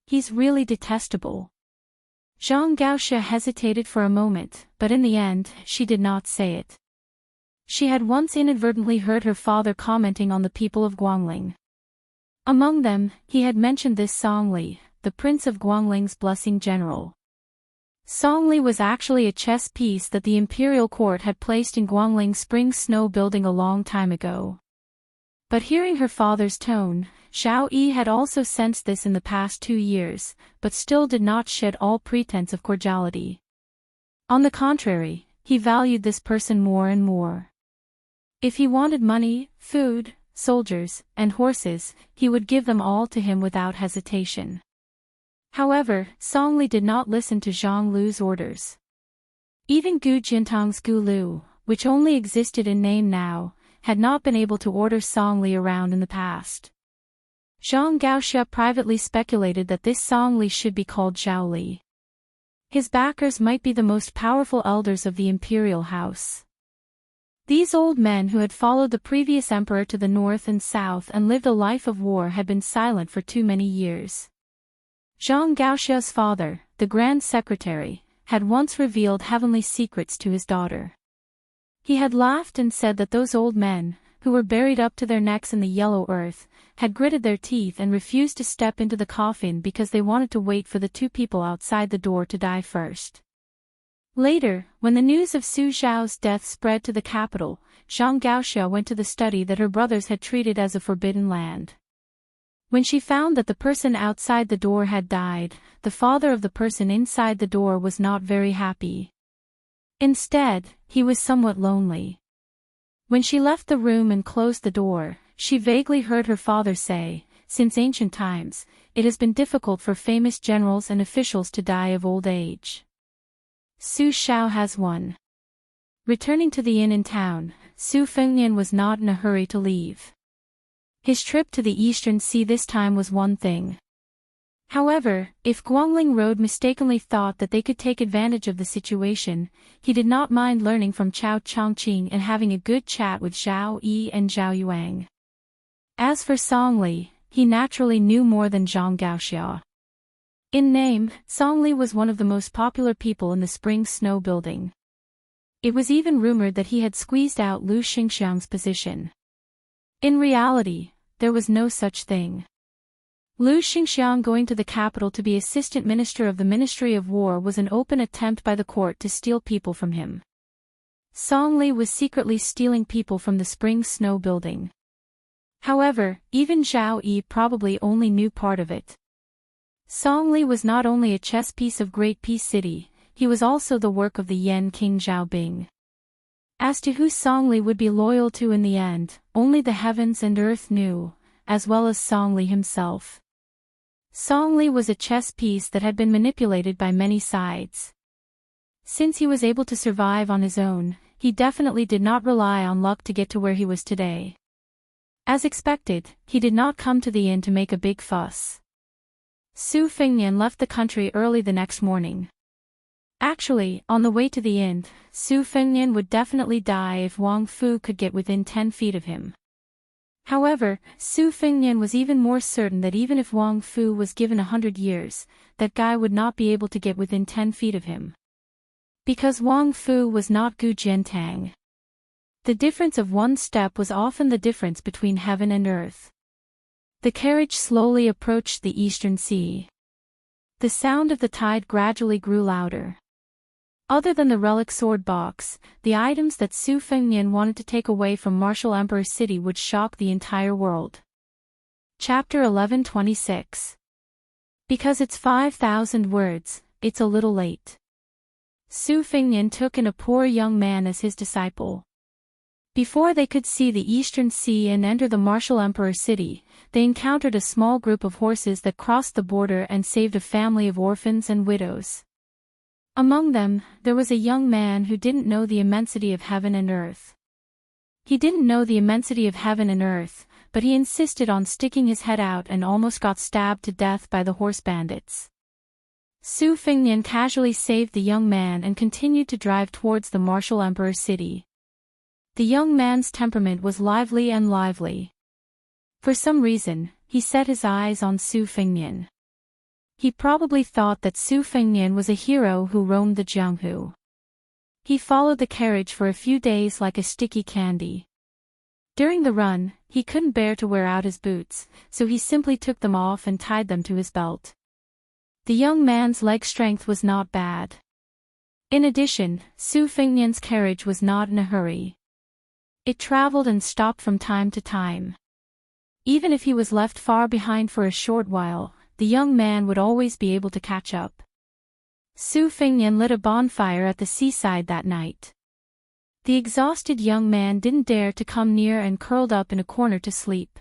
He's really detestable. Zhang Gaoxia hesitated for a moment, but in the end, she did not say it. She had once inadvertently heard her father commenting on the people of Guangling. Among them, he had mentioned this Song Li, the prince of Guangling's blessing general. Song Li was actually a chess piece that the imperial court had placed in Guangling's spring snow building a long time ago. But hearing her father's tone, Xiao Yi had also sensed this in the past 2 years, but still did not shed all pretense of cordiality. On the contrary, he valued this person more and more. If he wanted money, food, soldiers, and horses, he would give them all to him without hesitation. However, Song Li did not listen to Zhang Lu's orders. Even Gu Jintang's Gu Lu, which only existed in name now, had not been able to order Song Li around in the past. Zhang Gaoxia privately speculated that this Song Li should be called Zhao Li. His backers might be the most powerful elders of the imperial house. These old men who had followed the previous emperor to the north and south and lived a life of war had been silent for too many years. Zhang Gaoxia's father, the Grand Secretary, had once revealed heavenly secrets to his daughter. He had laughed and said that those old men, who were buried up to their necks in the yellow earth, had gritted their teeth and refused to step into the coffin because they wanted to wait for the 2 people outside the door to die first. Later, when the news of Su Zhao's death spread to the capital, Zhang Gaoxia went to the study that her brothers had treated as a forbidden land. When she found that the person outside the door had died, the father of the person inside the door was not very happy. Instead, he was somewhat lonely. When she left the room and closed the door, she vaguely heard her father say, since ancient times, it has been difficult for famous generals and officials to die of old age. Su Xiao has one. Returning to the inn in town, Su Fengnian was not in a hurry to leave. His trip to the Eastern Sea this time was one thing. However, if Guangling Road mistakenly thought that they could take advantage of the situation, he did not mind learning from Chao Chongqing and having a good chat with Zhao Yi and Zhao Yuang. As for Song Li, he naturally knew more than Zhang Gaoxia. In name, Song Li was one of the most popular people in the spring snow building. It was even rumored that he had squeezed out Lu Xingxiang's position. In reality, there was no such thing. Lu Xingxiang going to the capital to be assistant minister of the Ministry of War was an open attempt by the court to steal people from him. Song Li was secretly stealing people from the spring snow building. However, even Zhao Yi probably only knew part of it. Song Li was not only a chess piece of Great Peace City, he was also the work of the Yan King Zhao Bing. As to who Song Li would be loyal to in the end, only the heavens and earth knew, as well as Song Li himself. Song Li was a chess piece that had been manipulated by many sides. Since he was able to survive on his own, he definitely did not rely on luck to get to where he was today. As expected, he did not come to the inn to make a big fuss. Su Fengnian left the country early the next morning. Actually, on the way to the inn, Su Fengnian would definitely die if Wang Fu could get within 10 feet of him. However, Su Fengnian was even more certain that even if Wang Fu was given 100 years, that guy would not be able to get within 10 feet of him. Because Wang Fu was not Gu Jintang. The difference of 1 step was often the difference between heaven and earth. The carriage slowly approached the Eastern Sea. The sound of the tide gradually grew louder. Other than the relic sword box, the items that Su Fengnian wanted to take away from Martial Emperor City would shock the entire world. Chapter 1126. Because it's 5,000 words, it's a little late. Su Fengnian took in a poor young man as his disciple. Before they could see the Eastern Sea and enter the Martial Emperor City, they encountered a small group of horses that crossed the border and saved a family of orphans and widows. Among them, there was a young man who didn't know the immensity of heaven and earth. He didn't know the immensity of heaven and earth, but he insisted on sticking his head out and almost got stabbed to death by the horse bandits. Su Fengnian casually saved the young man and continued to drive towards the martial emperor's city. The young man's temperament was lively and lively. For some reason, he set his eyes on Su Fengnian. He probably thought that Su Fengnian was a hero who roamed the Jianghu. He followed the carriage for a few days like a sticky candy. During the run, he couldn't bear to wear out his boots, so he simply took them off and tied them to his belt. The young man's leg strength was not bad. In addition, Su Fengnian's carriage was not in a hurry. It traveled and stopped from time to time. Even if he was left far behind for a short while, the young man would always be able to catch up. Su Fengnian lit a bonfire at the seaside that night. The exhausted young man didn't dare to come near and curled up in a corner to sleep.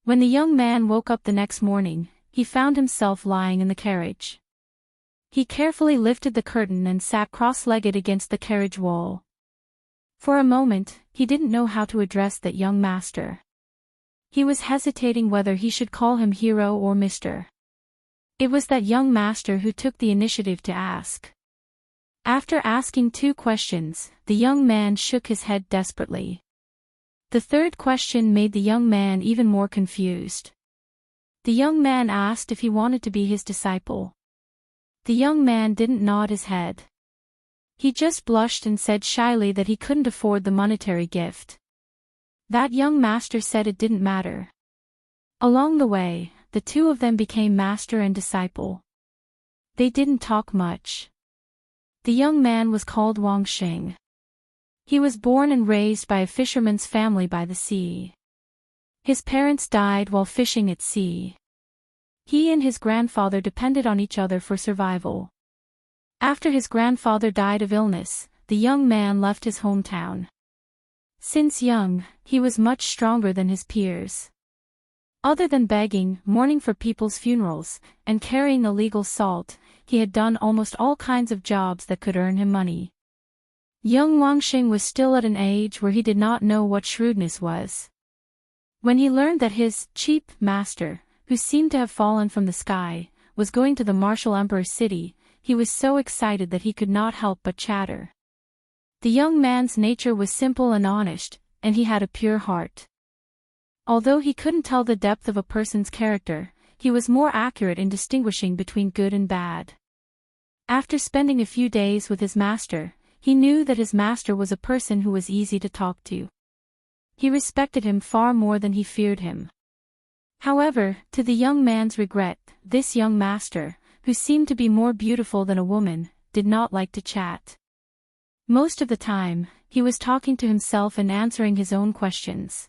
When the young man woke up the next morning, he found himself lying in the carriage. He carefully lifted the curtain and sat cross-legged against the carriage wall. For a moment, he didn't know how to address that young master. He was hesitating whether he should call him hero or mister. It was that young master who took the initiative to ask. After asking 2 questions, the young man shook his head desperately. The third question made the young man even more confused. The young man asked if he wanted to be his disciple. The young man didn't nod his head. He just blushed and said shyly that he couldn't afford the monetary gift. That young master said it didn't matter. Along the way, the two of them became master and disciple. They didn't talk much. The young man was called Wang Xing. He was born and raised by a fisherman's family by the sea. His parents died while fishing at sea. He and his grandfather depended on each other for survival. After his grandfather died of illness, the young man left his hometown. Since young, he was much stronger than his peers. Other than begging, mourning for people's funerals, and carrying illegal salt, he had done almost all kinds of jobs that could earn him money. Young Wang Xing was still at an age where he did not know what shrewdness was. When he learned that his cheap master, who seemed to have fallen from the sky, was going to the martial emperor's city, he was so excited that he could not help but chatter. The young man's nature was simple and honest, and he had a pure heart. Although he couldn't tell the depth of a person's character, he was more accurate in distinguishing between good and bad. After spending a few days with his master, he knew that his master was a person who was easy to talk to. He respected him far more than he feared him. However, to the young man's regret, this young master, who seemed to be more beautiful than a woman, did not like to chat. Most of the time, he was talking to himself and answering his own questions.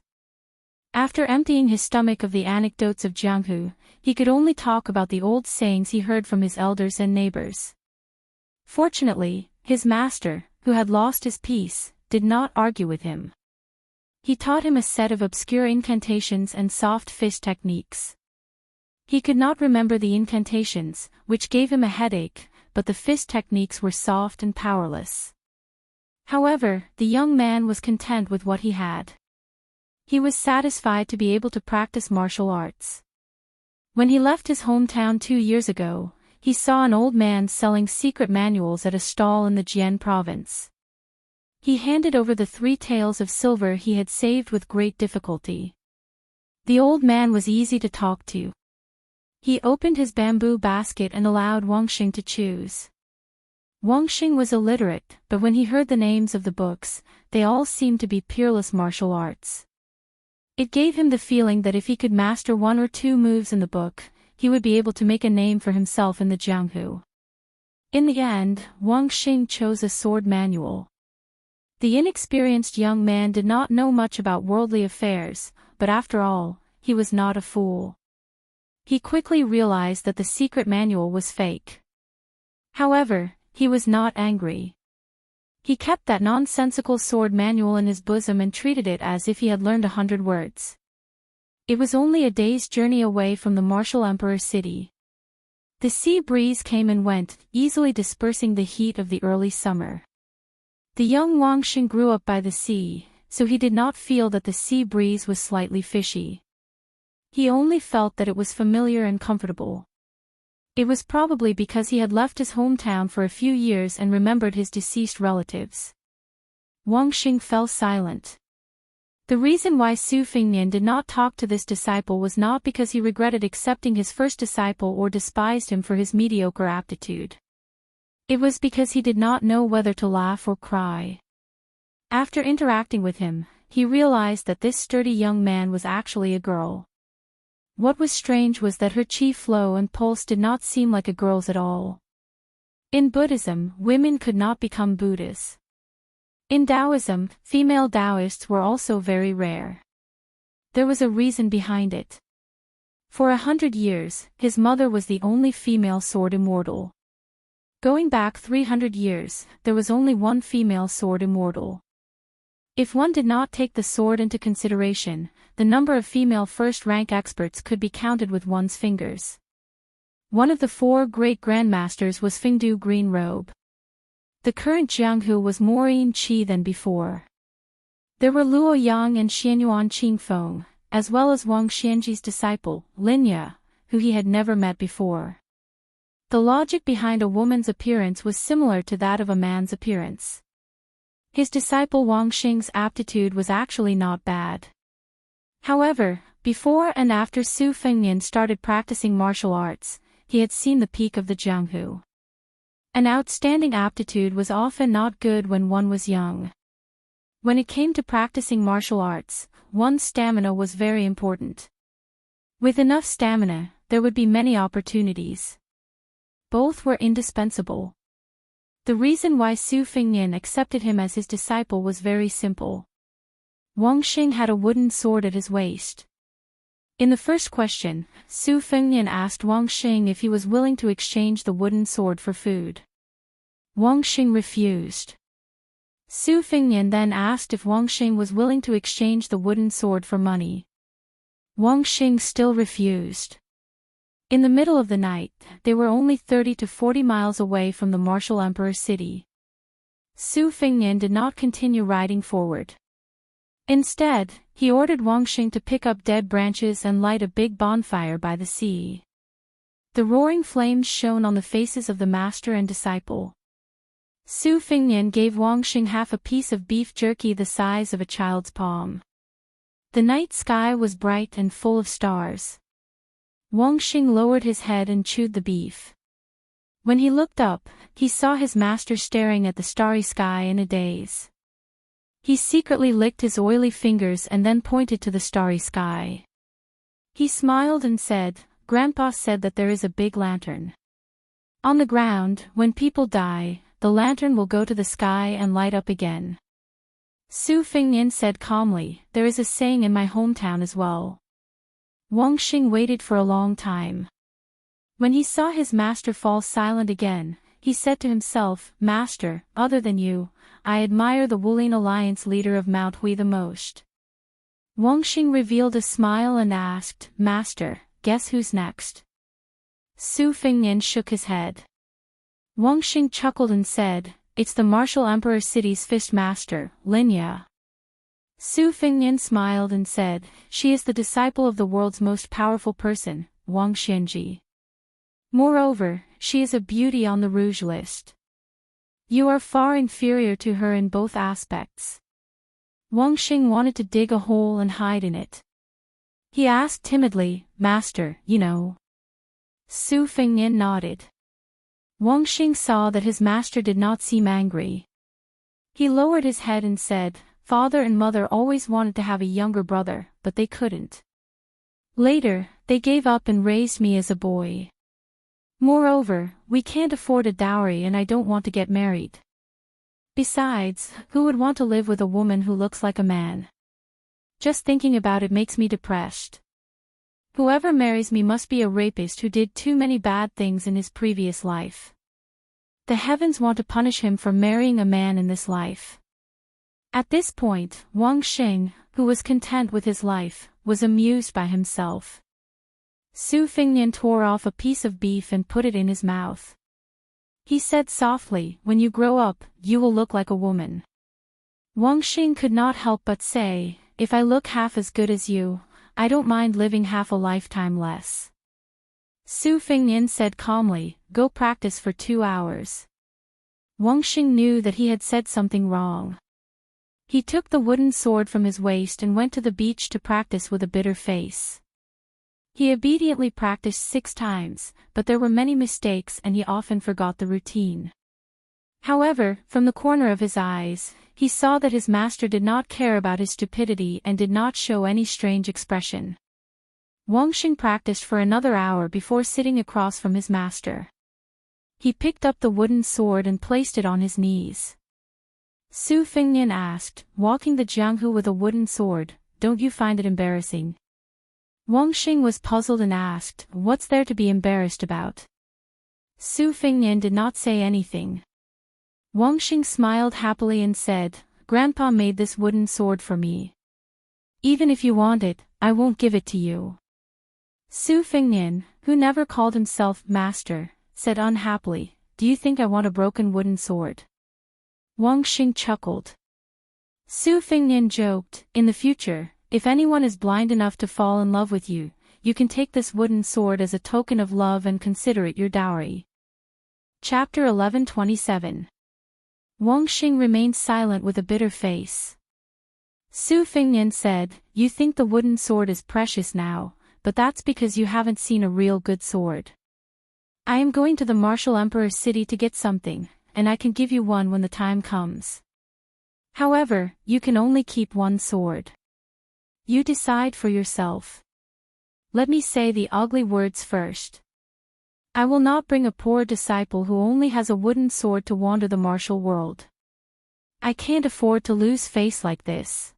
After emptying his stomach of the anecdotes of Jianghu, he could only talk about the old sayings he heard from his elders and neighbors. Fortunately, his master, who had lost his peace, did not argue with him. He taught him a set of obscure incantations and soft fist techniques. He could not remember the incantations, which gave him a headache, but the fist techniques were soft and powerless. However, the young man was content with what he had. He was satisfied to be able to practice martial arts. When he left his hometown 2 years ago, he saw an old man selling secret manuals at a stall in the Jian province. He handed over the 3 taels of silver he had saved with great difficulty. The old man was easy to talk to. He opened his bamboo basket and allowed Wang Xing to choose. Wang Xing was illiterate, but when he heard the names of the books, they all seemed to be peerless martial arts. It gave him the feeling that if he could master 1 or 2 moves in the book, he would be able to make a name for himself in the Jianghu. In the end, Wang Xing chose a sword manual. The inexperienced young man did not know much about worldly affairs, but after all, he was not a fool. He quickly realized that the secret manual was fake. However, he was not angry. He kept that nonsensical sword manual in his bosom and treated it as if he had learned 100 words. It was only a day's journey away from the martial emperor's city. The sea breeze came and went, easily dispersing the heat of the early summer. The young Wangxing grew up by the sea, so he did not feel that the sea breeze was slightly fishy. He only felt that it was familiar and comfortable. It was probably because he had left his hometown for a few years and remembered his deceased relatives. Wangxing fell silent. The reason why Su Fengnian did not talk to this disciple was not because he regretted accepting his first disciple or despised him for his mediocre aptitude. It was because he did not know whether to laugh or cry. After interacting with him, he realized that this sturdy young man was actually a girl. What was strange was that her chi flow and pulse did not seem like a girl's at all. In Buddhism, women could not become Buddhas. In Taoism, female Taoists were also very rare. There was a reason behind it. For 100 years, his mother was the only female sword immortal. Going back 300 years, there was only one female sword immortal. If one did not take the sword into consideration, the number of female first-rank experts could be counted with one's fingers. One of the 4 great grandmasters was Fengdu Green Robe. The current Jianghu was more Yin Qi than before. There were Luo Yang and Xianyuan Qingfeng, as well as Wang Xianji's disciple, Linya, who he had never met before. The logic behind a woman's appearance was similar to that of a man's appearance. His disciple Wangxing's aptitude was actually not bad. However, before and after Su Fengnian started practicing martial arts, he had seen the peak of the Jianghu. An outstanding aptitude was often not good when one was young. When it came to practicing martial arts, one's stamina was very important. With enough stamina, there would be many opportunities. Both were indispensable. The reason why Su Fengnian accepted him as his disciple was very simple. Wangxing had a wooden sword at his waist. In the first question, Su Fengnian asked Wangxing if he was willing to exchange the wooden sword for food. Wangxing refused. Su Fengnian then asked if Wangxing was willing to exchange the wooden sword for money. Wangxing still refused. In the middle of the night, they were only 30 to 40 miles away from the martial emperor city. Su Fengnian did not continue riding forward. Instead, he ordered Wangxing to pick up dead branches and light a big bonfire by the sea. The roaring flames shone on the faces of the master and disciple. Su Fengnian gave Wangxing half a piece of beef jerky the size of a child's palm. The night sky was bright and full of stars. Wangxing lowered his head and chewed the beef. When he looked up, he saw his master staring at the starry sky in a daze. He secretly licked his oily fingers and then pointed to the starry sky. He smiled and said, "Grandpa said that there is a big lantern. On the ground, when people die, the lantern will go to the sky and light up again." Su Fengnian said calmly, "There is a saying in my hometown as well." Wangxing waited for a long time. When he saw his master fall silent again, he said to himself, "Master, other than you, I admire the Wulin Alliance leader of Mount Hui the most." Wangxing revealed a smile and asked, "Master, guess who's next?" Su Fengnian shook his head. Wangxing chuckled and said, "It's the martial emperor city's fist master, Linya." Su Fengnian smiled and said, "She is the disciple of the world's most powerful person, Wang Xianji. Moreover, she is a beauty on the rouge list. You are far inferior to her in both aspects." Wangxing wanted to dig a hole and hide in it. He asked timidly, "Master, you know?" Su Fengnian nodded. Wangxing saw that his master did not seem angry. He lowered his head and said, "Father and mother always wanted to have a younger brother, but they couldn't. Later, they gave up and raised me as a boy. Moreover, we can't afford a dowry and I don't want to get married. Besides, who would want to live with a woman who looks like a man? Just thinking about it makes me depressed. Whoever marries me must be a rapist who did too many bad things in his previous life. The heavens want to punish him for marrying a man in this life." At this point, Wangxing, who was content with his life, was amused by himself. Su Fingnian tore off a piece of beef and put it in his mouth. He said softly, "When you grow up, you will look like a woman." Wang Xing could not help but say, "If I look half as good as you, I don't mind living half a lifetime less." Su Fingnian said calmly, "Go practice for 2 hours." Wang Xing knew that he had said something wrong. He took the wooden sword from his waist and went to the beach to practice with a bitter face. He obediently practiced 6 times, but there were many mistakes and he often forgot the routine. However, from the corner of his eyes, he saw that his master did not care about his stupidity and did not show any strange expression. Wang Xing practiced for another hour before sitting across from his master. He picked up the wooden sword and placed it on his knees. Su Fingnian asked, "Walking the Jianghu with a wooden sword, don't you find it embarrassing?" Wang Xing was puzzled and asked, "What's there to be embarrassed about?" Su Fingnian did not say anything. Wang Xing smiled happily and said, "Grandpa made this wooden sword for me. Even if you want it, I won't give it to you." Su Fingnian, who never called himself master, said unhappily, "Do you think I want a broken wooden sword?" Wang Xing chuckled. Su Fingnian joked, "In the future, if anyone is blind enough to fall in love with you, you can take this wooden sword as a token of love and consider it your dowry." Chapter 11:27. Wang Xing remained silent with a bitter face. Su Fingnian said, "You think the wooden sword is precious now, but that's because you haven't seen a real good sword. I am going to the Martial Emperor's city to get something, and I can give you one when the time comes. However, you can only keep one sword. You decide for yourself. Let me say the ugly words first. I will not bring a poor disciple who only has a wooden sword to wander the martial world. I can't afford to lose face like this.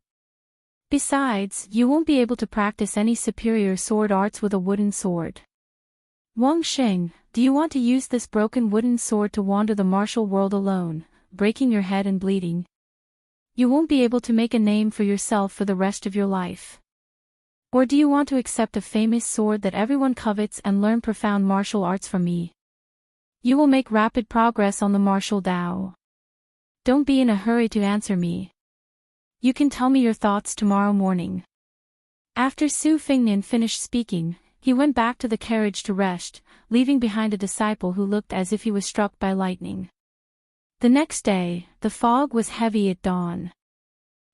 Besides, you won't be able to practice any superior sword arts with a wooden sword. Wang Xing, do you want to use this broken wooden sword to wander the martial world alone, breaking your head and bleeding? You won't be able to make a name for yourself for the rest of your life. Or do you want to accept a famous sword that everyone covets and learn profound martial arts from me? You will make rapid progress on the martial Tao. Don't be in a hurry to answer me. You can tell me your thoughts tomorrow morning." After Su Fingnian finished speaking, he went back to the carriage to rest, leaving behind a disciple who looked as if he was struck by lightning. The next day, the fog was heavy at dawn.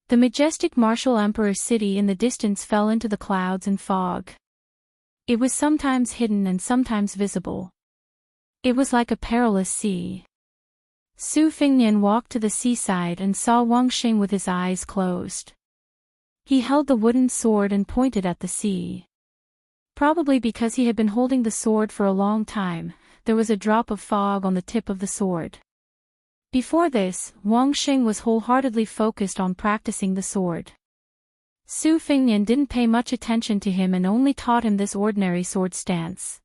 The majestic martial emperor's city in the distance fell into the clouds and fog. It was sometimes hidden and sometimes visible. It was like a perilous sea. Su Fingnian walked to the seaside and saw Wang Xing with his eyes closed. He held the wooden sword and pointed at the sea. Probably because he had been holding the sword for a long time, there was a drop of fog on the tip of the sword. Before this, Wang Xing was wholeheartedly focused on practicing the sword. Su Fingnian didn't pay much attention to him and only taught him this ordinary sword stance.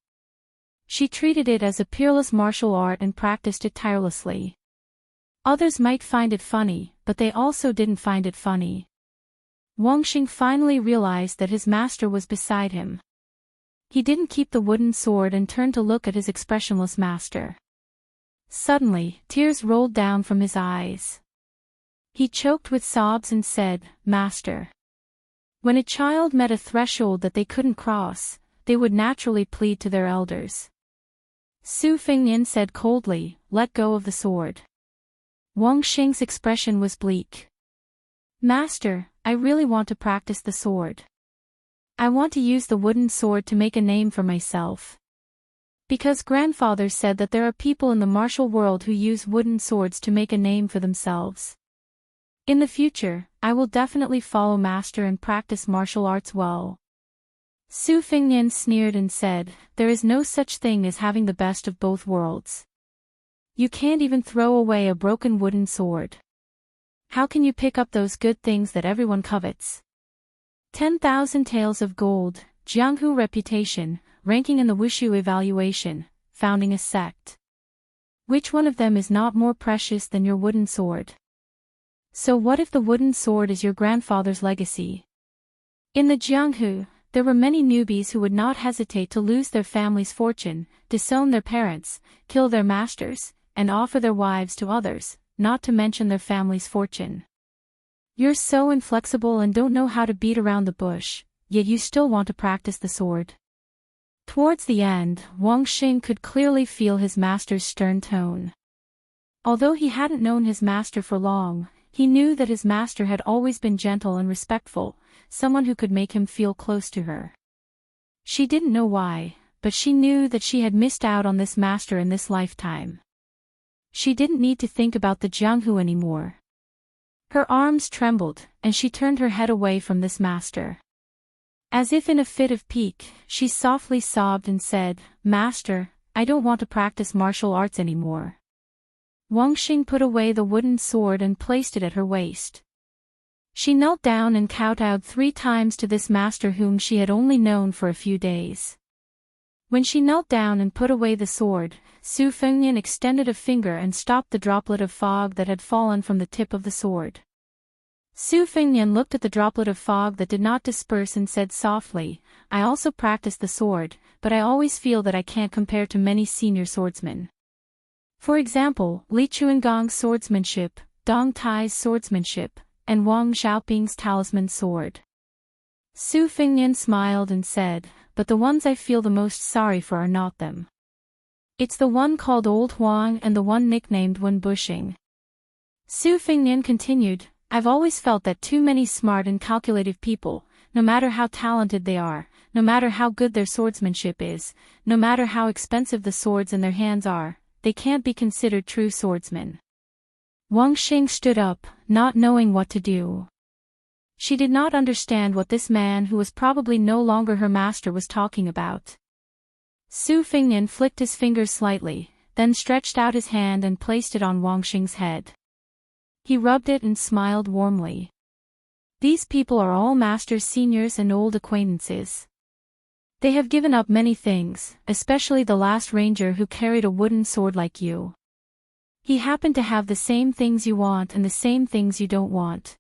She treated it as a peerless martial art and practiced it tirelessly. Others might find it funny, but they also didn't find it funny. Wang Xing finally realized that his master was beside him. He didn't keep the wooden sword and turned to look at his expressionless master. Suddenly, tears rolled down from his eyes. He choked with sobs and said, "Master." When a child met a threshold that they couldn't cross, they would naturally plead to their elders. Su Fingnian said coldly, "Let go of the sword." Wang Xing's expression was bleak. "Master, I really want to practice the sword. I want to use the wooden sword to make a name for myself. Because grandfather said that there are people in the martial world who use wooden swords to make a name for themselves. In the future, I will definitely follow master and practice martial arts well." Su Fingnian sneered and said, "There is no such thing as having the best of both worlds. You can't even throw away a broken wooden sword. How can you pick up those good things that everyone covets? 10,000 taels of gold, Jianghu reputation, ranking in the Wushu evaluation, founding a sect. Which one of them is not more precious than your wooden sword? So what if the wooden sword is your grandfather's legacy? In the Jianghu, there were many newbies who would not hesitate to lose their family's fortune, disown their parents, kill their masters, and offer their wives to others, not to mention their family's fortune. You're so inflexible and don't know how to beat around the bush, yet you still want to practice the sword. Towards the end, Wang Xing could clearly feel his master's stern tone. Although he hadn't known his master for long, he knew that his master had always been gentle and respectful, someone who could make him feel close to her. She didn't know why, but she knew that she had missed out on this master in this lifetime. She didn't need to think about the Jianghu anymore. Her arms trembled, and she turned her head away from this master. As if in a fit of pique, she softly sobbed and said, "Master, I don't want to practice martial arts anymore." Wang Xing put away the wooden sword and placed it at her waist. She knelt down and kowtowed 3 times to this master whom she had only known for a few days. When she knelt down and put away the sword, Su Fengnian extended a finger and stopped the droplet of fog that had fallen from the tip of the sword. Su Fengnian looked at the droplet of fog that did not disperse and said softly, "I also practice the sword, but I always feel that I can't compare to many senior swordsmen. For example, Li Chuangong's swordsmanship, Dong Tai's swordsmanship, and Wang Xiaoping's talisman sword." Su Fengnian smiled and said, "But the ones I feel the most sorry for are not them. It's the one called Old Huang and the one nicknamed Wen Bushing." Su Fengnian continued, "I've always felt that too many smart and calculative people, no matter how talented they are, no matter how good their swordsmanship is, no matter how expensive the swords in their hands are, they can't be considered true swordsmen." Wang Xing stood up, not knowing what to do. She did not understand what this man who was probably no longer her master was talking about. Su Fengnian flicked his fingers slightly, then stretched out his hand and placed it on Wang Xing's head. He rubbed it and smiled warmly. "These people are all masters, seniors and old acquaintances. They have given up many things, especially the last ranger who carried a wooden sword like you. He happened to have the same things you want and the same things you don't want."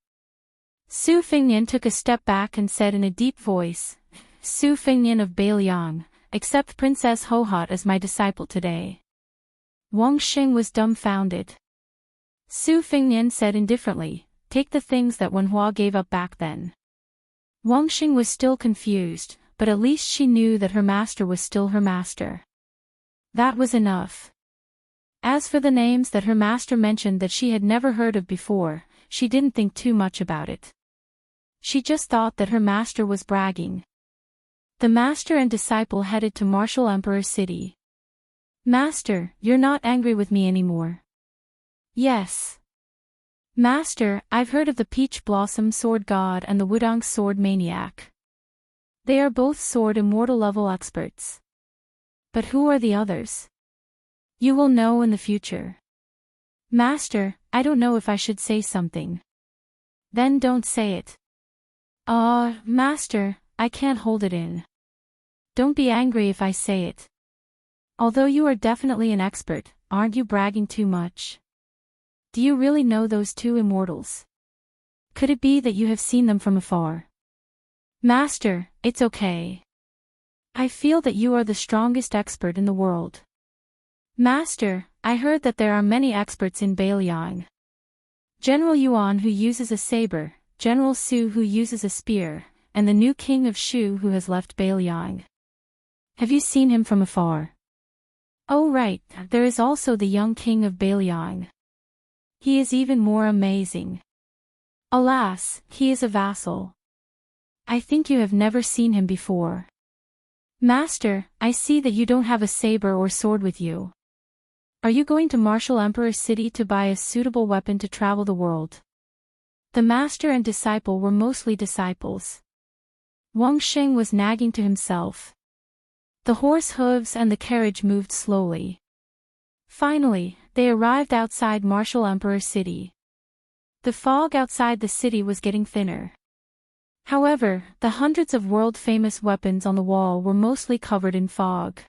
Su Fengnian took a step back and said in a deep voice, "Su Fengnian of Bailiang, accept Princess Hohot as my disciple today." Wang Xing was dumbfounded. Su Fengnian said indifferently, "Take the things that Wenhua gave up back then." Wang Xing was still confused, but at least she knew that her master was still her master. That was enough. As for the names that her master mentioned that she had never heard of before, she didn't think too much about it. She just thought that her master was bragging. The master and disciple headed to Martial Emperor City. "Master, you're not angry with me anymore?" "Yes. Master, I've heard of the Peach Blossom Sword God and the Wudong Sword Maniac. They are both sword immortal level experts. But who are the others? You will know in the future." "Master, I don't know if I should say something." "Then don't say it." Master, I can't hold it in." "Don't be angry if I say it. Although you are definitely an expert, aren't you bragging too much? Do you really know those 2 immortals? Could it be that you have seen them from afar?" "Master, it's okay. I feel that you are the strongest expert in the world." "Master, I heard that there are many experts in Bailiang. General Yuan who uses a saber, General Su who uses a spear, and the new king of Shu who has left Bailiang. Have you seen him from afar?" "Oh right, there is also the young king of Bailiang. He is even more amazing. Alas, he is a vassal. I think you have never seen him before." "Master, I see that you don't have a saber or sword with you. Are you going to Martial Emperor City to buy a suitable weapon to travel the world?" The master and disciple were mostly disciples. Wang Xing was nagging to himself. The horse hooves and the carriage moved slowly. Finally, they arrived outside Martial Emperor City. The fog outside the city was getting thinner. However, the hundreds of world-famous weapons on the wall were mostly covered in fog.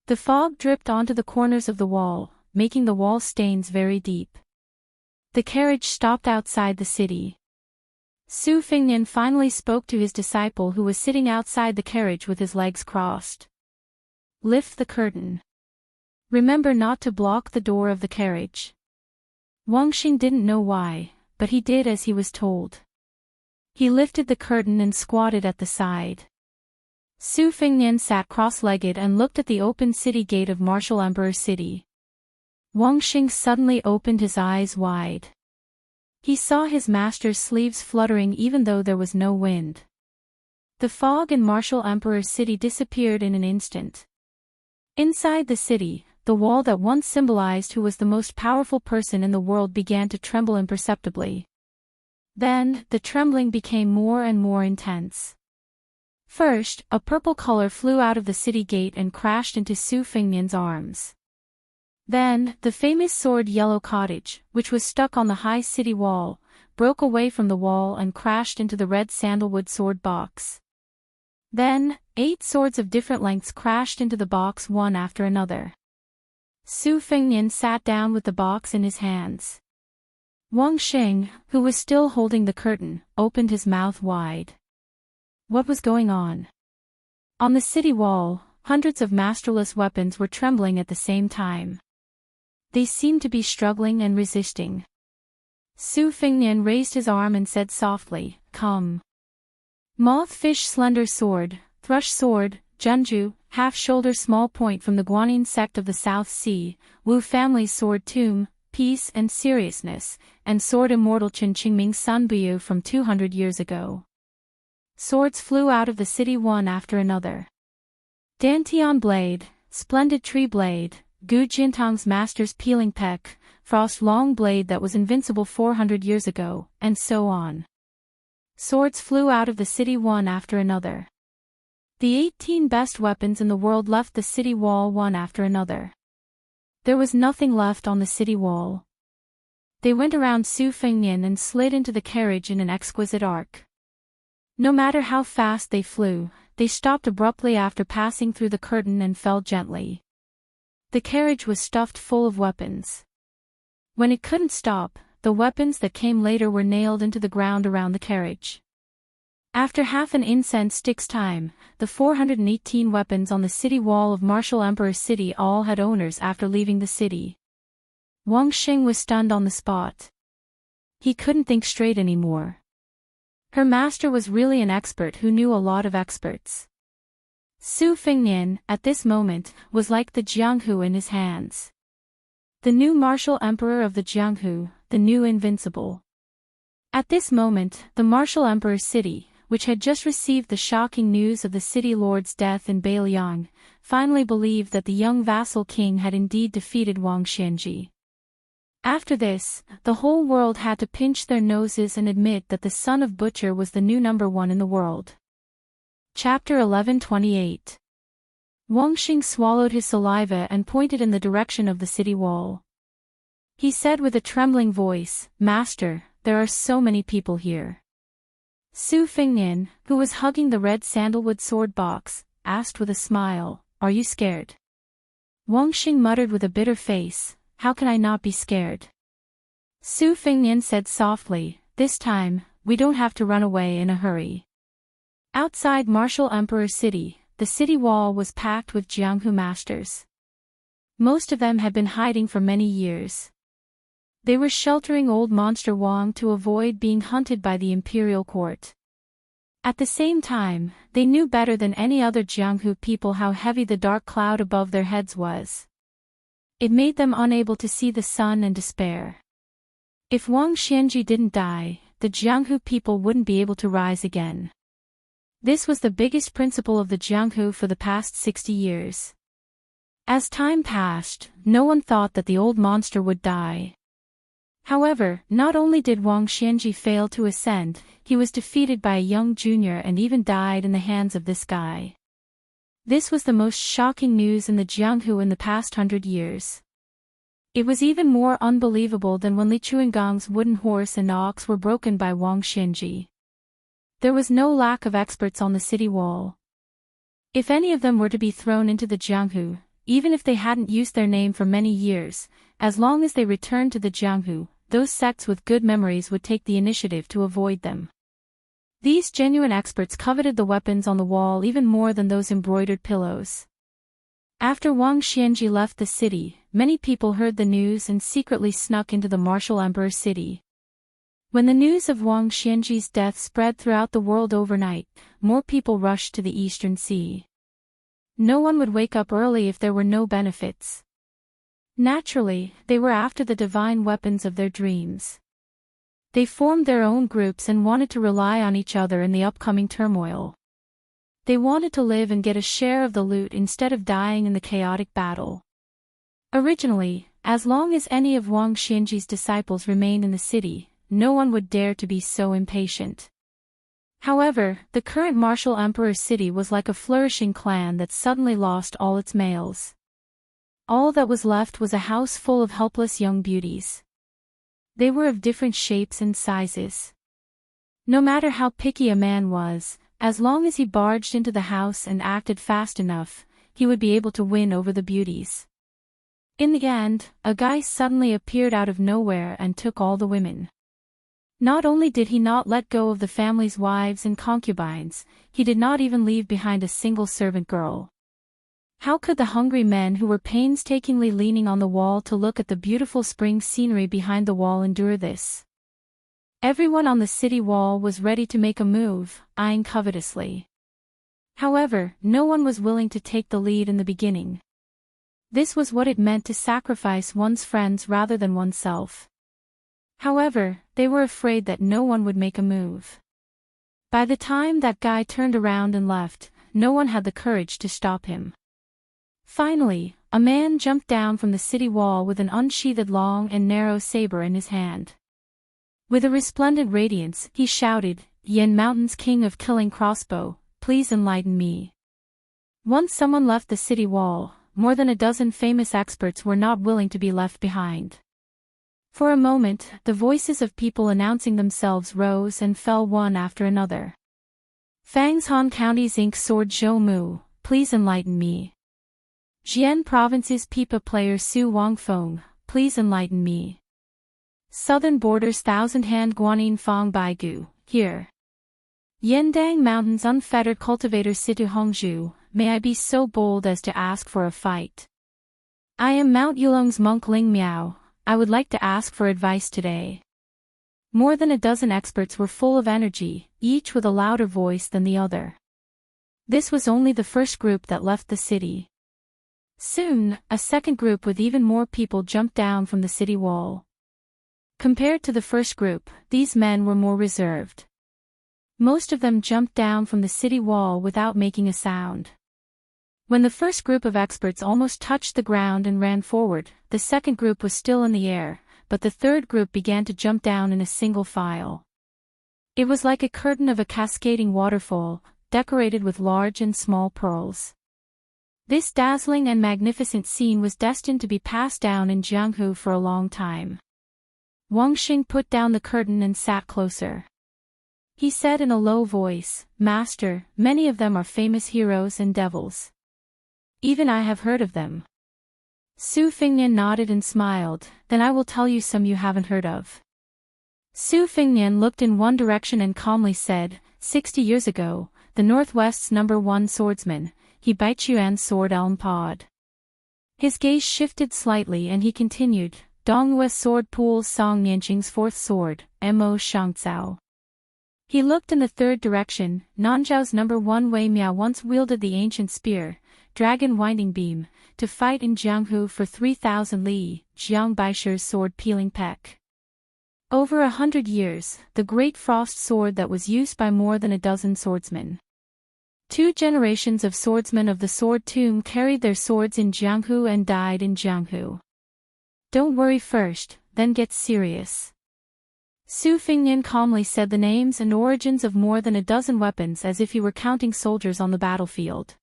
The fog dripped onto the corners of the wall, making the wall stains very deep. The carriage stopped outside the city. Su Fengnian finally spoke to his disciple who was sitting outside the carriage with his legs crossed. Lift the curtain. Remember not to block the door of the carriage. Wang Xing didn't know why, but he did as he was told. He lifted the curtain and squatted at the side. Su Fengnian sat cross-legged and looked at the open city gate of Martial Emperor City. Wang Xing suddenly opened his eyes wide. He saw his master's sleeves fluttering even though there was no wind. The fog in Martial Emperor City disappeared in an instant. Inside the city, the wall that once symbolized who was the most powerful person in the world began to tremble imperceptibly. Then, the trembling became more and more intense. First, a purple color flew out of the city gate and crashed into Su Fengnian's arms. Then, the famous sword Yellow Cottage, which was stuck on the high city wall, broke away from the wall and crashed into the red sandalwood sword box. Then, 8 swords of different lengths crashed into the box one after another. Su Fengnian sat down with the box in his hands. Wang Xing, who was still holding the curtain, opened his mouth wide. What was going on? On the city wall, hundreds of masterless weapons were trembling at the same time. They seemed to be struggling and resisting. Su Fengnian raised his arm and said softly, "Come." Moth-fish slender sword, thrush sword, Junju, half-shoulder small point from the Guanyin sect of the South Sea, Wu family's sword tomb, peace and seriousness, and sword immortal Chen Qingming Sunbuyu from 200 years ago. Swords flew out of the city one after another. Dantian blade, splendid tree blade, Gu Jintang's master's peeling peck, frost long blade that was invincible 400 years ago, and so on. Swords flew out of the city one after another. The 18 best weapons in the world left the city wall one after another. There was nothing left on the city wall. They went around Su Fengnian and slid into the carriage in an exquisite arc. No matter how fast they flew, they stopped abruptly after passing through the curtain and fell gently. The carriage was stuffed full of weapons. When it couldn't stop, the weapons that came later were nailed into the ground around the carriage. After half an incense stick's time, the 418 weapons on the city wall of Martial Emperor City all had owners after leaving the city. Wang Xing was stunned on the spot. He couldn't think straight anymore. Her master was really an expert who knew a lot of experts. Su Fengnian, at this moment, was like the Jianghu in his hands. The new martial emperor of the Jianghu, the new invincible. At this moment, the martial emperor city, which had just received the shocking news of the city lord's death in Bailiang, finally believed that the young vassal king had indeed defeated Wang Xianji. After this, the whole world had to pinch their noses and admit that the son of Butcher was the new number one in the world. Chapter 1128. Wang Xing swallowed his saliva and pointed in the direction of the city wall. He said with a trembling voice, "Master, there are so many people here." Su Fengnian, who was hugging the red sandalwood sword box, asked with a smile, "Are you scared?" Wang Xing muttered with a bitter face, "How can I not be scared?" Su Fengnian said softly, "This time, we don't have to run away in a hurry." Outside Martial Emperor City, the city wall was packed with Jianghu masters. Most of them had been hiding for many years. They were sheltering old monster Wang to avoid being hunted by the imperial court. At the same time, they knew better than any other Jianghu people how heavy the dark cloud above their heads was. It made them unable to see the sun and despair. If Wang Xianji didn't die, the Jianghu people wouldn't be able to rise again. This was the biggest principle of the Jianghu for the past 60 years. As time passed, no one thought that the old monster would die. However, not only did Wang Xianji fail to ascend, he was defeated by a young junior and even died in the hands of this guy. This was the most shocking news in the Jianghu in the past 100 years. It was even more unbelievable than when Li Chuangong's wooden horse and ox were broken by Wang Xianji. There was no lack of experts on the city wall. If any of them were to be thrown into the Jianghu, even if they hadn't used their name for many years, as long as they returned to the Jianghu, those sects with good memories would take the initiative to avoid them. These genuine experts coveted the weapons on the wall even more than those embroidered pillows. After Wang Xianji left the city, many people heard the news and secretly snuck into the martial emperor's city. When the news of Wang Xianji's death spread throughout the world overnight, more people rushed to the Eastern Sea. No one would wake up early if there were no benefits. Naturally, they were after the divine weapons of their dreams. They formed their own groups and wanted to rely on each other in the upcoming turmoil. They wanted to live and get a share of the loot instead of dying in the chaotic battle. Originally, as long as any of Wang Xianji's disciples remained in the city, no one would dare to be so impatient. However, the current martial emperor's city was like a flourishing clan that suddenly lost all its males. All that was left was a house full of helpless young beauties. They were of different shapes and sizes. No matter how picky a man was, as long as he barged into the house and acted fast enough, he would be able to win over the beauties. In the end, a guy suddenly appeared out of nowhere and took all the women. Not only did he not let go of the family's wives and concubines, he did not even leave behind a single servant girl. How could the hungry men who were painstakingly leaning on the wall to look at the beautiful spring scenery behind the wall endure this? Everyone on the city wall was ready to make a move, eyeing covetously. However, no one was willing to take the lead in the beginning. This was what it meant to sacrifice one's friends rather than oneself. However, they were afraid that no one would make a move. By the time that guy turned around and left, no one had the courage to stop him. Finally, a man jumped down from the city wall with an unsheathed long and narrow saber in his hand. With a resplendent radiance, he shouted, "Yen Mountain's king of killing crossbow, please enlighten me." Once someone left the city wall, more than a dozen famous experts were not willing to be left behind. For a moment, the voices of people announcing themselves rose and fell one after another. Fangshan County's Inc. Sword Zhou Mu, please enlighten me. Jian Province's pipa player Su Wangfeng, please enlighten me. Southern Borders Thousand Hand Guanyin Fong Baigu, here. Yendang Mountain's unfettered cultivator Situ Hongzhu, may I be so bold as to ask for a fight. I am Mount Yulong's monk Ling Miao, I would like to ask for advice today. More than a dozen experts were full of energy, each with a louder voice than the other. This was only the first group that left the city. Soon, a second group with even more people jumped down from the city wall. Compared to the first group, these men were more reserved. Most of them jumped down from the city wall without making a sound. When the first group of experts almost touched the ground and ran forward, the second group was still in the air, but the third group began to jump down in a single file. It was like a curtain of a cascading waterfall, decorated with large and small pearls. This dazzling and magnificent scene was destined to be passed down in Jianghu for a long time. Wang Xing put down the curtain and sat closer. He said in a low voice, "Master, many of them are famous heroes and devils. Even I have heard of them." Su Fingnian nodded and smiled, "Then I will tell you some you haven't heard of." Su Fingnian looked in one direction and calmly said, 60 years ago, the Northwest's #1 swordsman, he Baichuan's sword Elm Pod. His gaze shifted slightly and he continued, Donghua's sword Pool's Song Nianqing's fourth sword, Mo Shangcao. He looked in the third direction, Nanzhao's #1 Wei Miao once wielded the ancient spear, Dragon Winding Beam, to fight in Jianghu for 3,000 li, Jiang Baishi's sword Peeling Peck. Over 100 years, the great frost sword that was used by more than a dozen swordsmen. 2 generations of swordsmen of the Sword Tomb carried their swords in Jianghu and died in Jianghu. Don't worry first, then get serious. Su Fingnian calmly said the names and origins of more than a dozen weapons as if he were counting soldiers on the battlefield.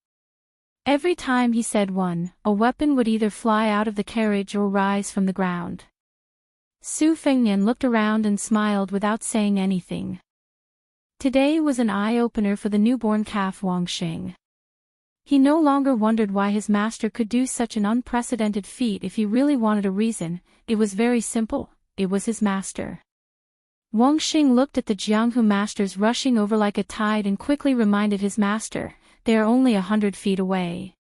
Every time he said one, a weapon would either fly out of the carriage or rise from the ground. Su Fingnian looked around and smiled without saying anything. Today was an eye-opener for the newborn calf Wang Xing. He no longer wondered why his master could do such an unprecedented feat if he really wanted a reason. It was very simple, it was his master. Wang Xing looked at the Jianghu masters rushing over like a tide and quickly reminded his master, they are only 100 feet away.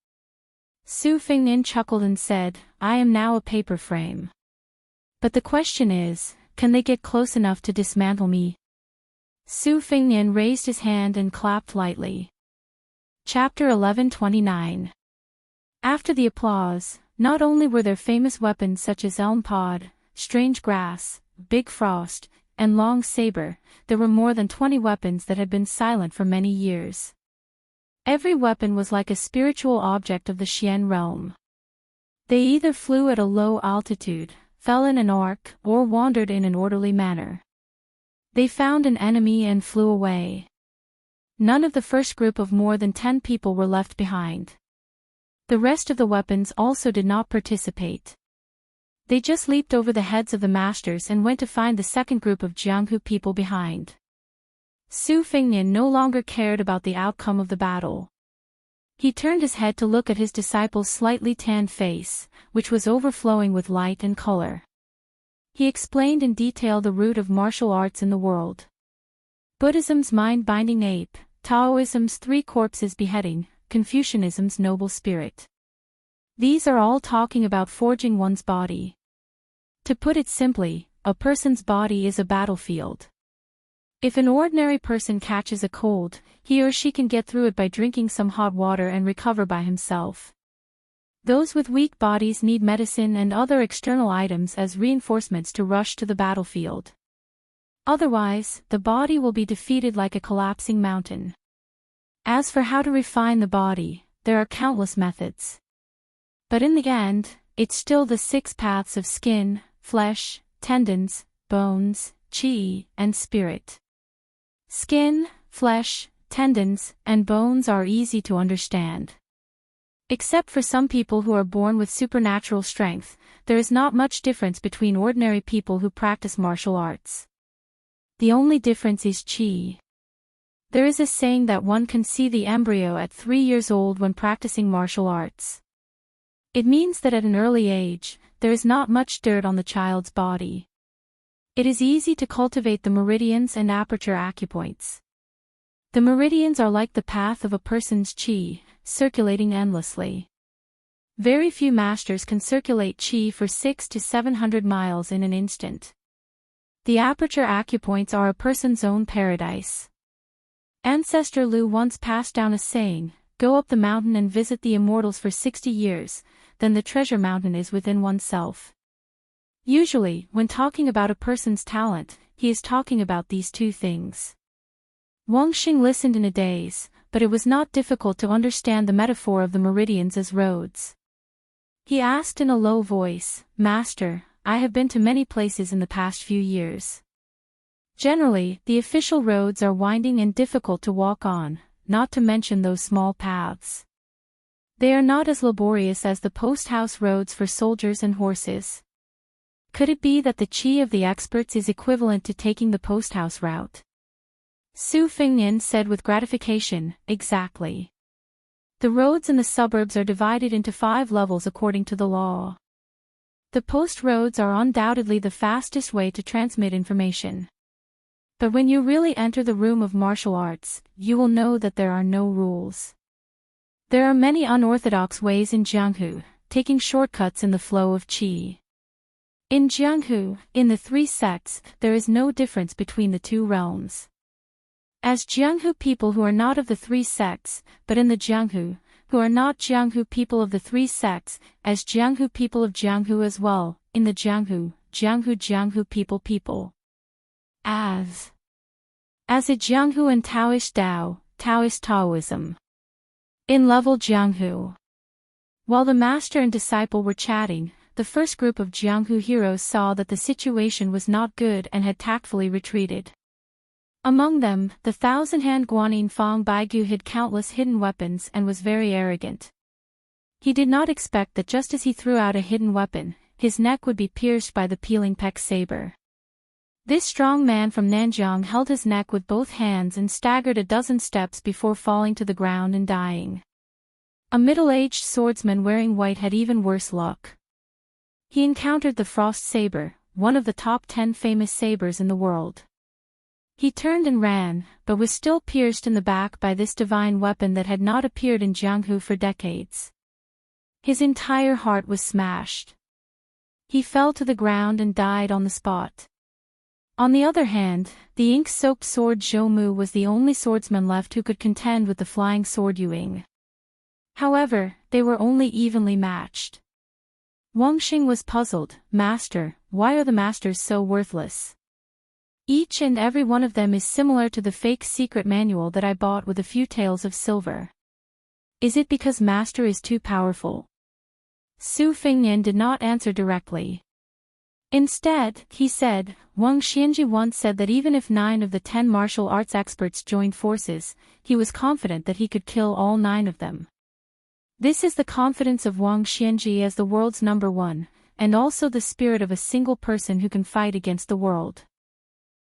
Su Fengnian chuckled and said, I am now a paper frame. But the question is, can they get close enough to dismantle me? Su Fengnian raised his hand and clapped lightly. Chapter 1129. After the applause, not only were there famous weapons such as elm pod, strange grass, big frost, and long saber, there were more than 20 weapons that had been silent for many years. Every weapon was like a spiritual object of the Xian realm. They either flew at a low altitude, fell in an arc, or wandered in an orderly manner. They found an enemy and flew away. None of the first group of more than 10 people were left behind. The rest of the weapons also did not participate. They just leaped over the heads of the masters and went to find the second group of Jianghu people behind. Su Fengnian no longer cared about the outcome of the battle. He turned his head to look at his disciple's slightly tanned face, which was overflowing with light and color. He explained in detail the root of martial arts in the world. Buddhism's mind-binding ape, Taoism's 3 corpses beheading, Confucianism's noble spirit. These are all talking about forging one's body. To put it simply, a person's body is a battlefield. If an ordinary person catches a cold, he or she can get through it by drinking some hot water and recover by himself. Those with weak bodies need medicine and other external items as reinforcements to rush to the battlefield. Otherwise, the body will be defeated like a collapsing mountain. As for how to refine the body, there are countless methods. But in the end, it's still the 6 paths of skin, flesh, tendons, bones, qi, and spirit. Skin, flesh, tendons, and bones are easy to understand. Except for some people who are born with supernatural strength, there is not much difference between ordinary people who practice martial arts. The only difference is qi. There is a saying that one can see the embryo at 3 years old when practicing martial arts. It means that at an early age, there is not much dirt on the child's body. It is easy to cultivate the meridians and aperture acupoints. The meridians are like the path of a person's qi, circulating endlessly. Very few masters can circulate qi for 600 to 700 miles in an instant. The aperture acupoints are a person's own paradise. Ancestor Lu once passed down a saying, go up the mountain and visit the immortals for 60 years, then the treasure mountain is within oneself. Usually, when talking about a person's talent, he is talking about these 2 things. Wang Xing listened in a daze, but it was not difficult to understand the metaphor of the meridians as roads. He asked in a low voice, Master, I have been to many places in the past few years. Generally, the official roads are winding and difficult to walk on, not to mention those small paths. They are not as laborious as the post-house roads for soldiers and horses. Could it be that the qi of the experts is equivalent to taking the post-house route? Su Fengnian said with gratification, exactly. The roads in the suburbs are divided into 5 levels according to the law. The post roads are undoubtedly the fastest way to transmit information. But when you really enter the room of martial arts, you will know that there are no rules. There are many unorthodox ways in Jianghu, taking shortcuts in the flow of qi. In Jianghu, in the 3 sects, there is no difference between the 2 realms. As Jianghu people who are not of the 3 sects, but in the Jianghu, who are not Jianghu people of the 3 sects, as Jianghu people of Jianghu as well, in the Jianghu people. As a Jianghu and Taoist Tao, Taoist Taoism. In level Jianghu. While the master and disciple were chatting, the first group of Jianghu heroes saw that the situation was not good and had tactfully retreated. Among them, the 1,000-hand Guanyin Fang Baigu hid countless hidden weapons and was very arrogant. He did not expect that just as he threw out a hidden weapon, his neck would be pierced by the peeling peck saber. This strong man from Nanjiang held his neck with both hands and staggered a dozen steps before falling to the ground and dying. A middle-aged swordsman wearing white had even worse luck. He encountered the frost saber, one of the top 10 famous sabers in the world. He turned and ran, but was still pierced in the back by this divine weapon that had not appeared in Jianghu for decades. His entire heart was smashed. He fell to the ground and died on the spot. On the other hand, the ink-soaked sword Zhou Mu was the only swordsman left who could contend with the flying sword Yuing. However, they were only evenly matched. Wang Xing was puzzled. Master, why are the masters so worthless? Each and every one of them is similar to the fake secret manual that I bought with a few taels of silver. Is it because master is too powerful? Su Fengnian did not answer directly. Instead, he said, Wang Xianji once said that even if 9 of the 10 martial arts experts joined forces, he was confident that he could kill all 9 of them. This is the confidence of Wang Xianji as the world's number one, and also the spirit of a single person who can fight against the world.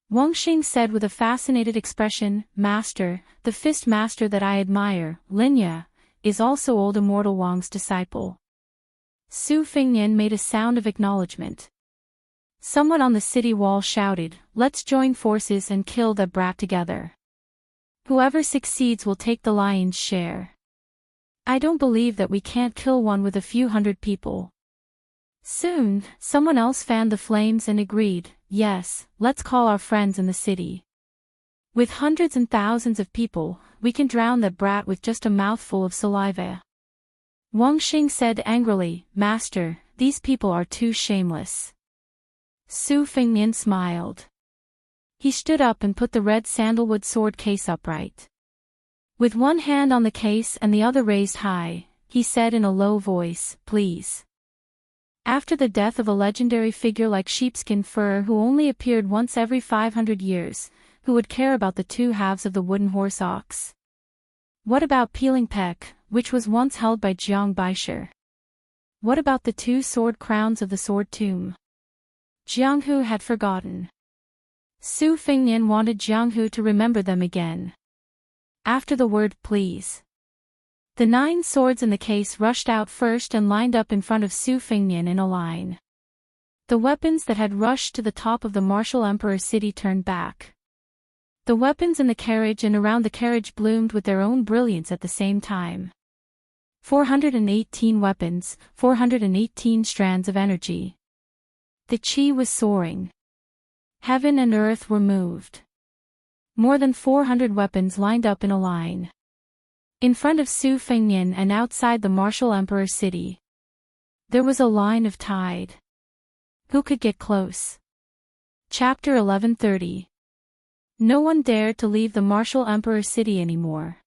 Wang Xing said with a fascinated expression, Master, the fist master that I admire, Linya, is also old immortal Wang's disciple. Su Fengnian made a sound of acknowledgement. Someone on the city wall shouted, Let's join forces and kill that brat together. Whoever succeeds will take the lion's share. I don't believe that we can't kill one with a few hundred people. Soon, someone else fanned the flames and agreed, Yes, let's call our friends in the city. With hundreds and thousands of people, we can drown that brat with just a mouthful of saliva. Wang Xing said angrily, Master, these people are too shameless. Su Fengnian smiled. He stood up and put the red sandalwood sword case upright. With one hand on the case and the other raised high, he said in a low voice, Please. After the death of a legendary figure like Sheepskin Fur who only appeared once every 500 years, who would care about the 2 halves of the wooden horse ox? What about Peeling Peck, which was once held by Jiang Baisher? What about the 2 sword crowns of the sword tomb? Jianghu had forgotten. Su Fengnian wanted Jianghu to remember them again. After the word please. The 9 swords in the case rushed out first and lined up in front of Su Fengnian in a line. The weapons that had rushed to the top of the martial emperor city turned back. The weapons in the carriage and around the carriage bloomed with their own brilliance at the same time. 418 weapons, 418 strands of energy. The chi was soaring. Heaven and earth were moved. More than 400 weapons lined up in a line. In front of Su Fengnian and outside the martial emperor city. There was a line of tide. Who could get close? Chapter 1130. No one dared to leave the martial emperor city anymore.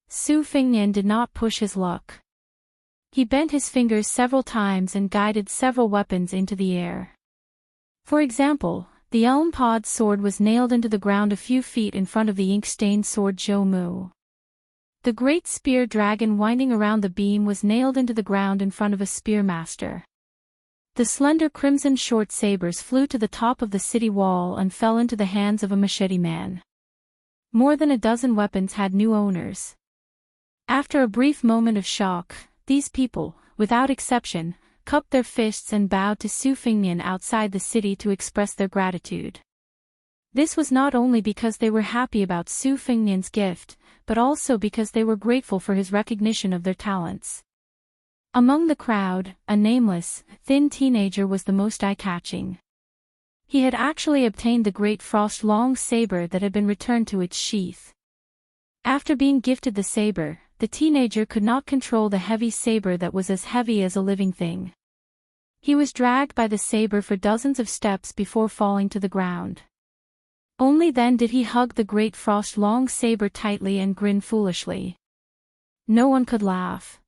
Su Fengnian did not push his luck. He bent his fingers several times and guided several weapons into the air. For example, the elm pod sword was nailed into the ground a few feet in front of the ink-stained sword Zhou Mu. The great spear dragon winding around the beam was nailed into the ground in front of a spearmaster. The slender crimson short sabers flew to the top of the city wall and fell into the hands of a machete man. More than a dozen weapons had new owners. After a brief moment of shock, these people, without exception, cupped their fists and bowed to Su Fengnian outside the city to express their gratitude. This was not only because they were happy about Su Fengnian's gift, but also because they were grateful for his recognition of their talents. Among the crowd, a nameless, thin teenager was the most eye-catching. He had actually obtained the Great Frost long saber that had been returned to its sheath. After being gifted the saber, the teenager could not control the heavy saber that was as heavy as a living thing. He was dragged by the saber for dozens of steps before falling to the ground. Only then did he hug the Great Frost long saber tightly and grin foolishly. No one could laugh.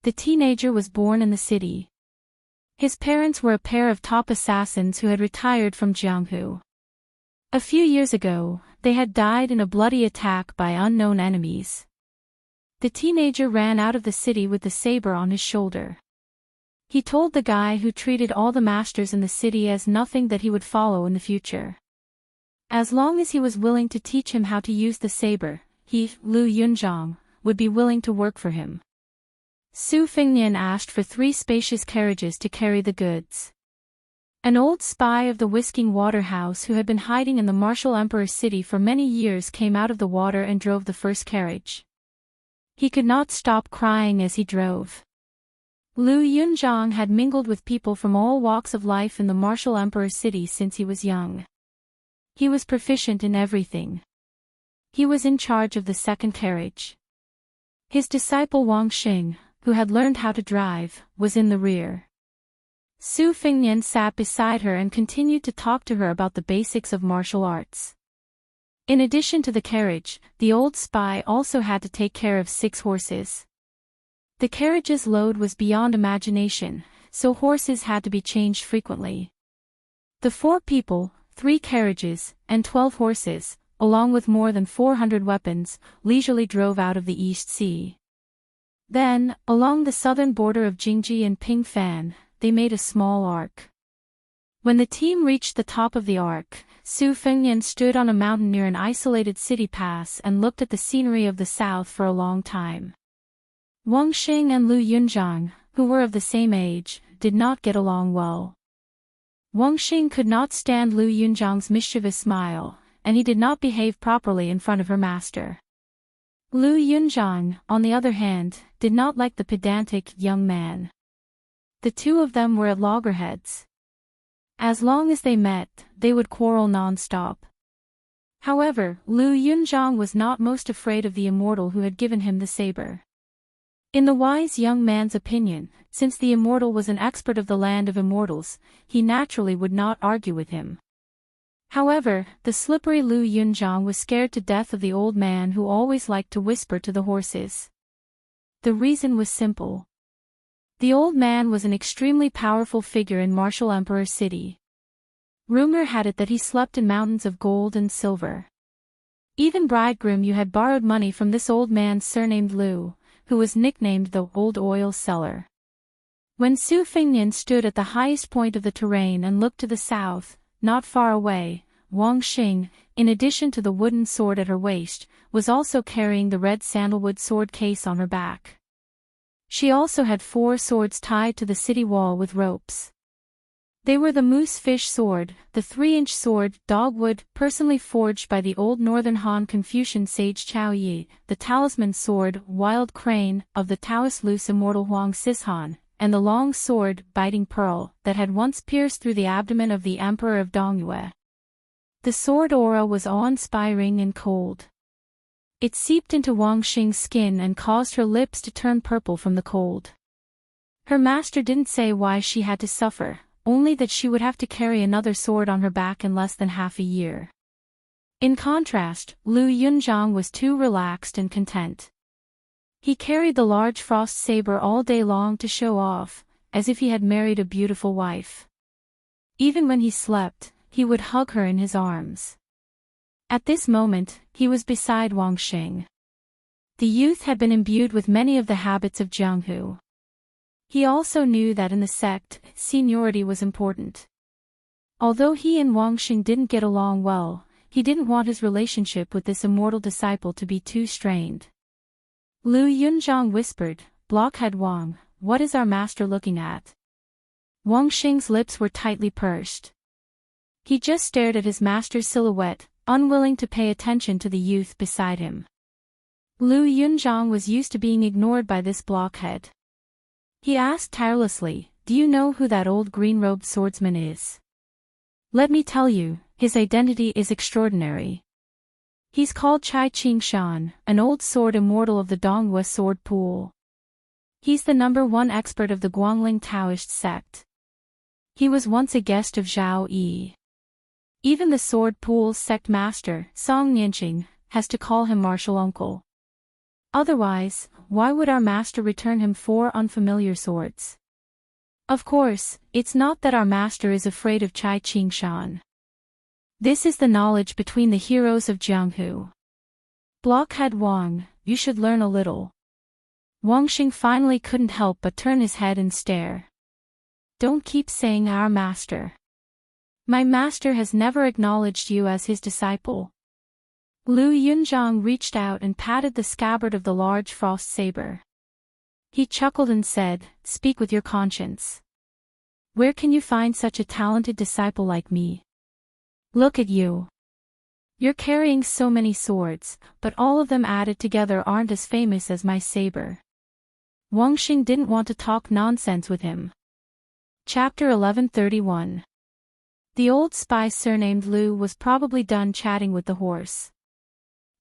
The teenager was born in the city. His parents were a pair of top assassins who had retired from Jianghu. A few years ago, they had died in a bloody attack by unknown enemies. The teenager ran out of the city with the saber on his shoulder. He told the guy who treated all the masters in the city as nothing that he would follow in the future. As long as he was willing to teach him how to use the saber, he, Lu Yunzhang, would be willing to work for him. Su Fengnian asked for 3 spacious carriages to carry the goods. An old spy of the Whisking Water House who had been hiding in the martial emperor's city for many years came out of the water and drove the first carriage. He could not stop crying as he drove. Lu Yunzhang had mingled with people from all walks of life in the martial emperor's city since he was young. He was proficient in everything. He was in charge of the second carriage. His disciple Wang Xing, who had learned how to drive, was in the rear. Su Fengnian sat beside her and continued to talk to her about the basics of martial arts. In addition to the carriage, the old spy also had to take care of 6 horses. The carriage's load was beyond imagination, so horses had to be changed frequently. The 4 people, 3 carriages, and 12 horses, along with more than 400 weapons, leisurely drove out of the East Sea. Then, along the southern border of Jingji and Pingfan, they made a small arc. When the team reached the top of the arc, Su Fengnian stood on a mountain near an isolated city pass and looked at the scenery of the south for a long time. Wang Xing and Lu Yunzhang, who were of the same age, did not get along well. Wang Xing could not stand Lu Yunzhang's mischievous smile, and he did not behave properly in front of her master. Lu Yunzhang, on the other hand, did not like the pedantic young man. The 2 of them were at loggerheads. As long as they met, they would quarrel non-stop. However, Lu Yunzhang was not most afraid of the immortal who had given him the saber. In the wise young man's opinion, since the immortal was an expert of the land of immortals, he naturally would not argue with him. However, the slippery Lu Yunzhang was scared to death of the old man who always liked to whisper to the horses. The reason was simple. The old man was an extremely powerful figure in Martial Emperor City. Rumor had it that he slept in mountains of gold and silver. Even bridegroom Yu had borrowed money from this old man surnamed Lu, who was nicknamed the Old Oil Seller. When Su Fengnian stood at the highest point of the terrain and looked to the south, not far away, Wang Xing, in addition to the wooden sword at her waist, was also carrying the red sandalwood sword case on her back. She also had 4 swords tied to the city wall with ropes. They were the moose fish sword, the 3-inch sword, dogwood, personally forged by the old northern Han Confucian sage Chao Yi, the talisman sword, wild crane, of the Taoist loose immortal Huang Sishan, and the long sword, biting pearl, that had once pierced through the abdomen of the emperor of Dongyue. The sword aura was awe-inspiring and cold. It seeped into Wang Xing's skin and caused her lips to turn purple from the cold. Her master didn't say why she had to suffer, only that she would have to carry another sword on her back in less than half a year. In contrast, Lu Yunzhang was too relaxed and content. He carried the large frost saber all day long to show off, as if he had married a beautiful wife. Even when he slept, he would hug her in his arms. At this moment, he was beside Wang Xing. The youth had been imbued with many of the habits of Jianghu. He also knew that in the sect, seniority was important. Although he and Wang Xing didn't get along well, he didn't want his relationship with this immortal disciple to be too strained. Lu Yunzhang whispered, "Blockhead Wang, what is our master looking at?" Wang Xing's lips were tightly pursed. He just stared at his master's silhouette, unwilling to pay attention to the youth beside him. Lu Yunzhang was used to being ignored by this blockhead. He asked tirelessly, "Do you know who that old green-robed swordsman is?" "Let me tell you, his identity is extraordinary. He's called Chai Qingshan, an old sword immortal of the Donghua sword pool. He's the #1 expert of the Guangling Taoist sect. He was once a guest of Zhao Yi. Even the sword pool's sect master, Song Nianqing, has to call him martial uncle. Otherwise, why would our master return him 4 unfamiliar swords? Of course, it's not that our master is afraid of Chai Qingshan. This is the knowledge between the heroes of Jianghu. Blockhead Wang, you should learn a little." Wang Xing finally couldn't help but turn his head and stare. "Don't keep saying our master. My master has never acknowledged you as his disciple." Lu Yunzhang reached out and patted the scabbard of the large frost saber. He chuckled and said, "Speak with your conscience." Where can you find such a talented disciple like me? Look at you. You're carrying so many swords, but all of them added together aren't as famous as my saber. Wang Xing didn't want to talk nonsense with him. Chapter 1131. The old spy surnamed Lu was probably done chatting with the horse.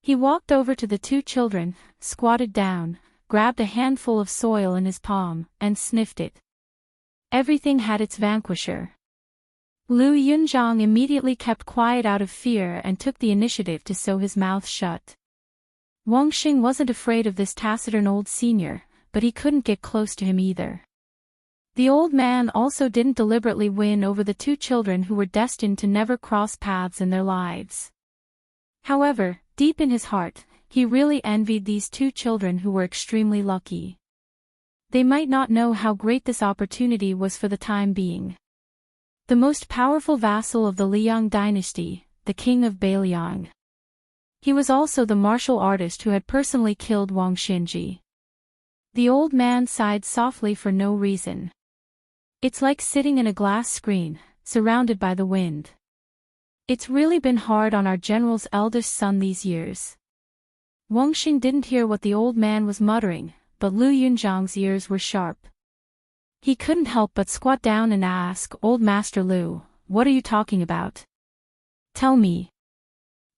He walked over to the two children, squatted down, grabbed a handful of soil in his palm, and sniffed it. Everything had its vanquisher. Lu Yunzhang immediately kept quiet out of fear and took the initiative to sew his mouth shut. Wang Xing wasn't afraid of this taciturn old senior, but he couldn't get close to him either. The old man also didn't deliberately win over the two children who were destined to never cross paths in their lives. However, deep in his heart, he really envied these two children who were extremely lucky. They might not know how great this opportunity was for the time being. The most powerful vassal of the Liang dynasty, the king of Bailiang. He was also the martial artist who had personally killed Wang Xinji. The old man sighed softly for no reason. It's like sitting in a glass screen, surrounded by the wind. It's really been hard on our general's eldest son these years. Wang Xing didn't hear what the old man was muttering, but Lu Yunzhang's ears were sharp. He couldn't help but squat down and ask, "Old Master Lu, what are you talking about? Tell me."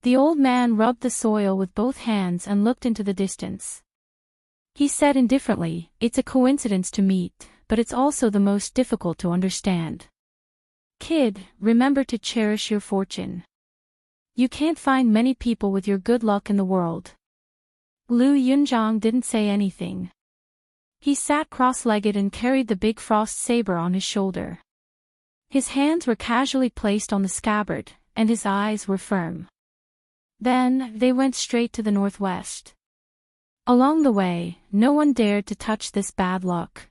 The old man rubbed the soil with both hands and looked into the distance. He said indifferently, "It's a coincidence to meet, but it's also the most difficult to understand. Kid, remember to cherish your fortune. You can't find many people with your good luck in the world." Lu Yunzhang didn't say anything. He sat cross-legged and carried the big frost saber on his shoulder. His hands were casually placed on the scabbard, and his eyes were firm. Then, they went straight to the northwest. Along the way, no one dared to touch this bad luck.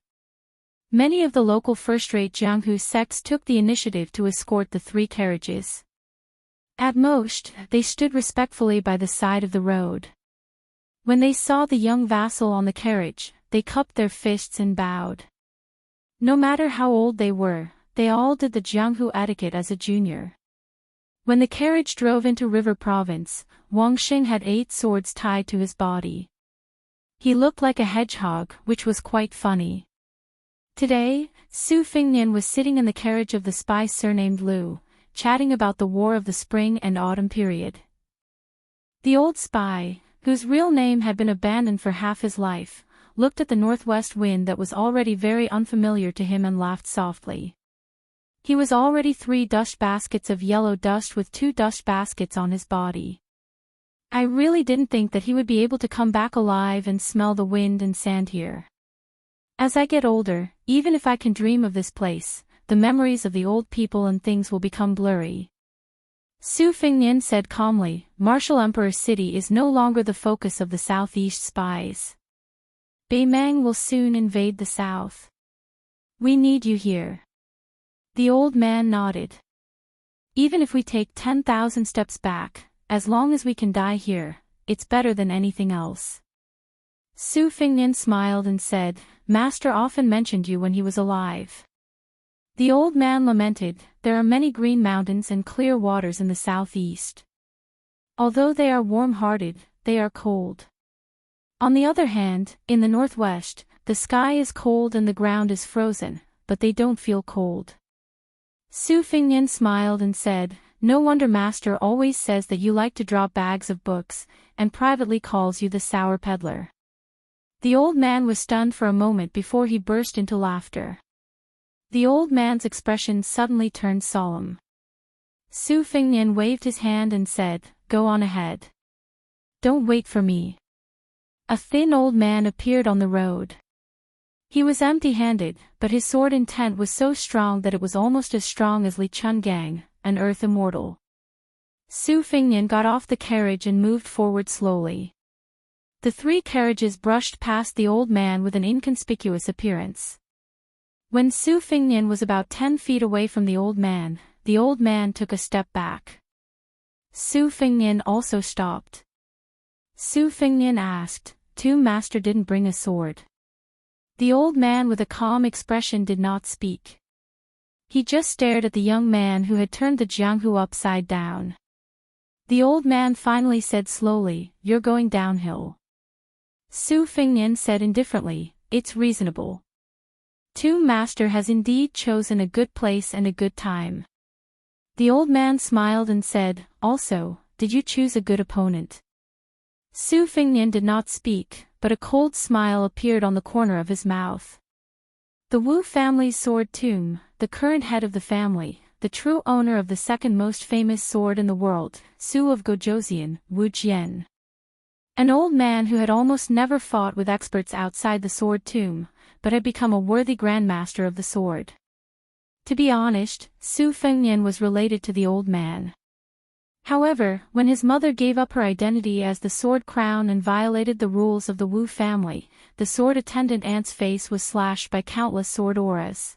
Many of the local first-rate Jianghu sects took the initiative to escort the three carriages. At most, they stood respectfully by the side of the road. When they saw the young vassal on the carriage, they cupped their fists and bowed. No matter how old they were, they all did the Jianghu etiquette as a junior. When the carriage drove into River Province, Wang Xing had 8 swords tied to his body. He looked like a hedgehog, which was quite funny. Today, Su Fingnian was sitting in the carriage of the spy surnamed Lu, chatting about the war of the spring and autumn period. The old spy, whose real name had been abandoned for half his life, looked at the northwest wind that was already very unfamiliar to him and laughed softly. He was already 3 dust baskets of yellow dust with 2 dust baskets on his body. I really didn't think that he would be able to come back alive and smell the wind and sand here. As I get older, even if I can dream of this place, the memories of the old people and things will become blurry. Su Fingnian said calmly, "Martial Emperor City is no longer the focus of the southeast spies. Beimang will soon invade the south. We need you here." The old man nodded. "Even if we take 10,000 steps back, as long as we can die here, it's better than anything else." Su Fingnian smiled and said, "Master often mentioned you when he was alive." The old man lamented, "There are many green mountains and clear waters in the southeast. Although they are warm-hearted, they are cold. On the other hand, in the northwest, the sky is cold and the ground is frozen, but they don't feel cold." Su Fingnian smiled and said, "No wonder Master always says that you like to drop bags of books, and privately calls you the sour peddler." The old man was stunned for a moment before he burst into laughter. The old man's expression suddenly turned solemn. Su Fingnian waved his hand and said, "Go on ahead. Don't wait for me." A thin old man appeared on the road. He was empty-handed, but his sword intent was so strong that it was almost as strong as Li Chungang, an earth immortal. Su Fingnian got off the carriage and moved forward slowly. The 3 carriages brushed past the old man with an inconspicuous appearance. When Su Fingnian was about 10 feet away from the old man took a step back. Su Fingnian also stopped. Su Fingnian asked, Master didn't bring a sword?" The old man with a calm expression did not speak. He just stared at the young man who had turned the jianghu upside down. The old man finally said slowly, "You're going downhill." Su Fengnian said indifferently, "It's reasonable. Tomb Master has indeed chosen a good place and a good time." The old man smiled and said, "Also, did you choose a good opponent?" Su Fengnian did not speak, but a cold smile appeared on the corner of his mouth. The Wu family's sword tomb, the current head of the family, the true owner of the second most famous sword in the world, Su of Gojoseon, Wu Jian. An old man who had almost never fought with experts outside the sword tomb, but had become a worthy grandmaster of the sword. To be honest, Su Fengnian was related to the old man. However, when his mother gave up her identity as the Sword Crown and violated the rules of the Wu family, the sword attendant aunt's face was slashed by countless sword auras.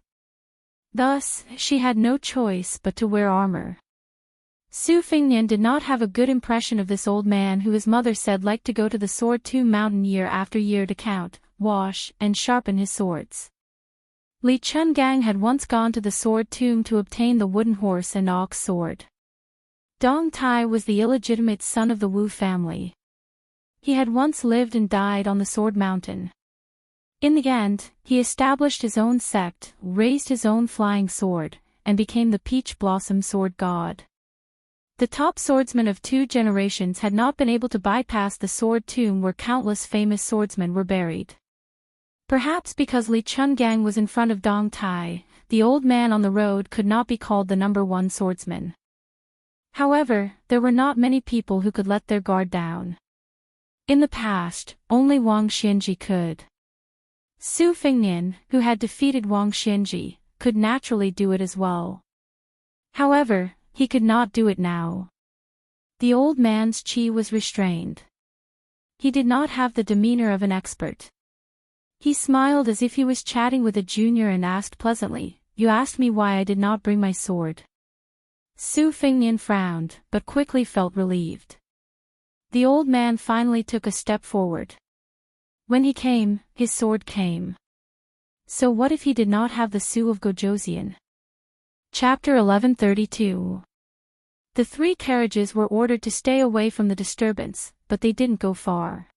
Thus, she had no choice but to wear armor. Su Fengnian did not have a good impression of this old man who his mother said liked to go to the Sword Tomb Mountain year after year to count, wash, and sharpen his swords. Li Chungang had once gone to the Sword Tomb to obtain the wooden horse and ox sword. Dong Tai was the illegitimate son of the Wu family. He had once lived and died on the Sword Mountain. In the end, he established his own sect, raised his own flying sword, and became the Peach Blossom Sword God. The top swordsmen of 2 generations had not been able to bypass the sword tomb where countless famous swordsmen were buried. Perhaps because Li Chungang was in front of Dong Tai, the old man on the road could not be called the #1 swordsman. However, there were not many people who could let their guard down. In the past, only Wang Xianji could. Su Fengnian, who had defeated Wang Xianji, could naturally do it as well. However, he could not do it now. The old man's qi was restrained. He did not have the demeanor of an expert. He smiled as if he was chatting with a junior and asked pleasantly, "You asked me why I did not bring my sword." Su Fengnian frowned, but quickly felt relieved. The old man finally took a step forward. When he came, his sword came. So what if he did not have the Su of Gojoseon? Chapter 1132. The 3 carriages were ordered to stay away from the disturbance, but they didn't go far.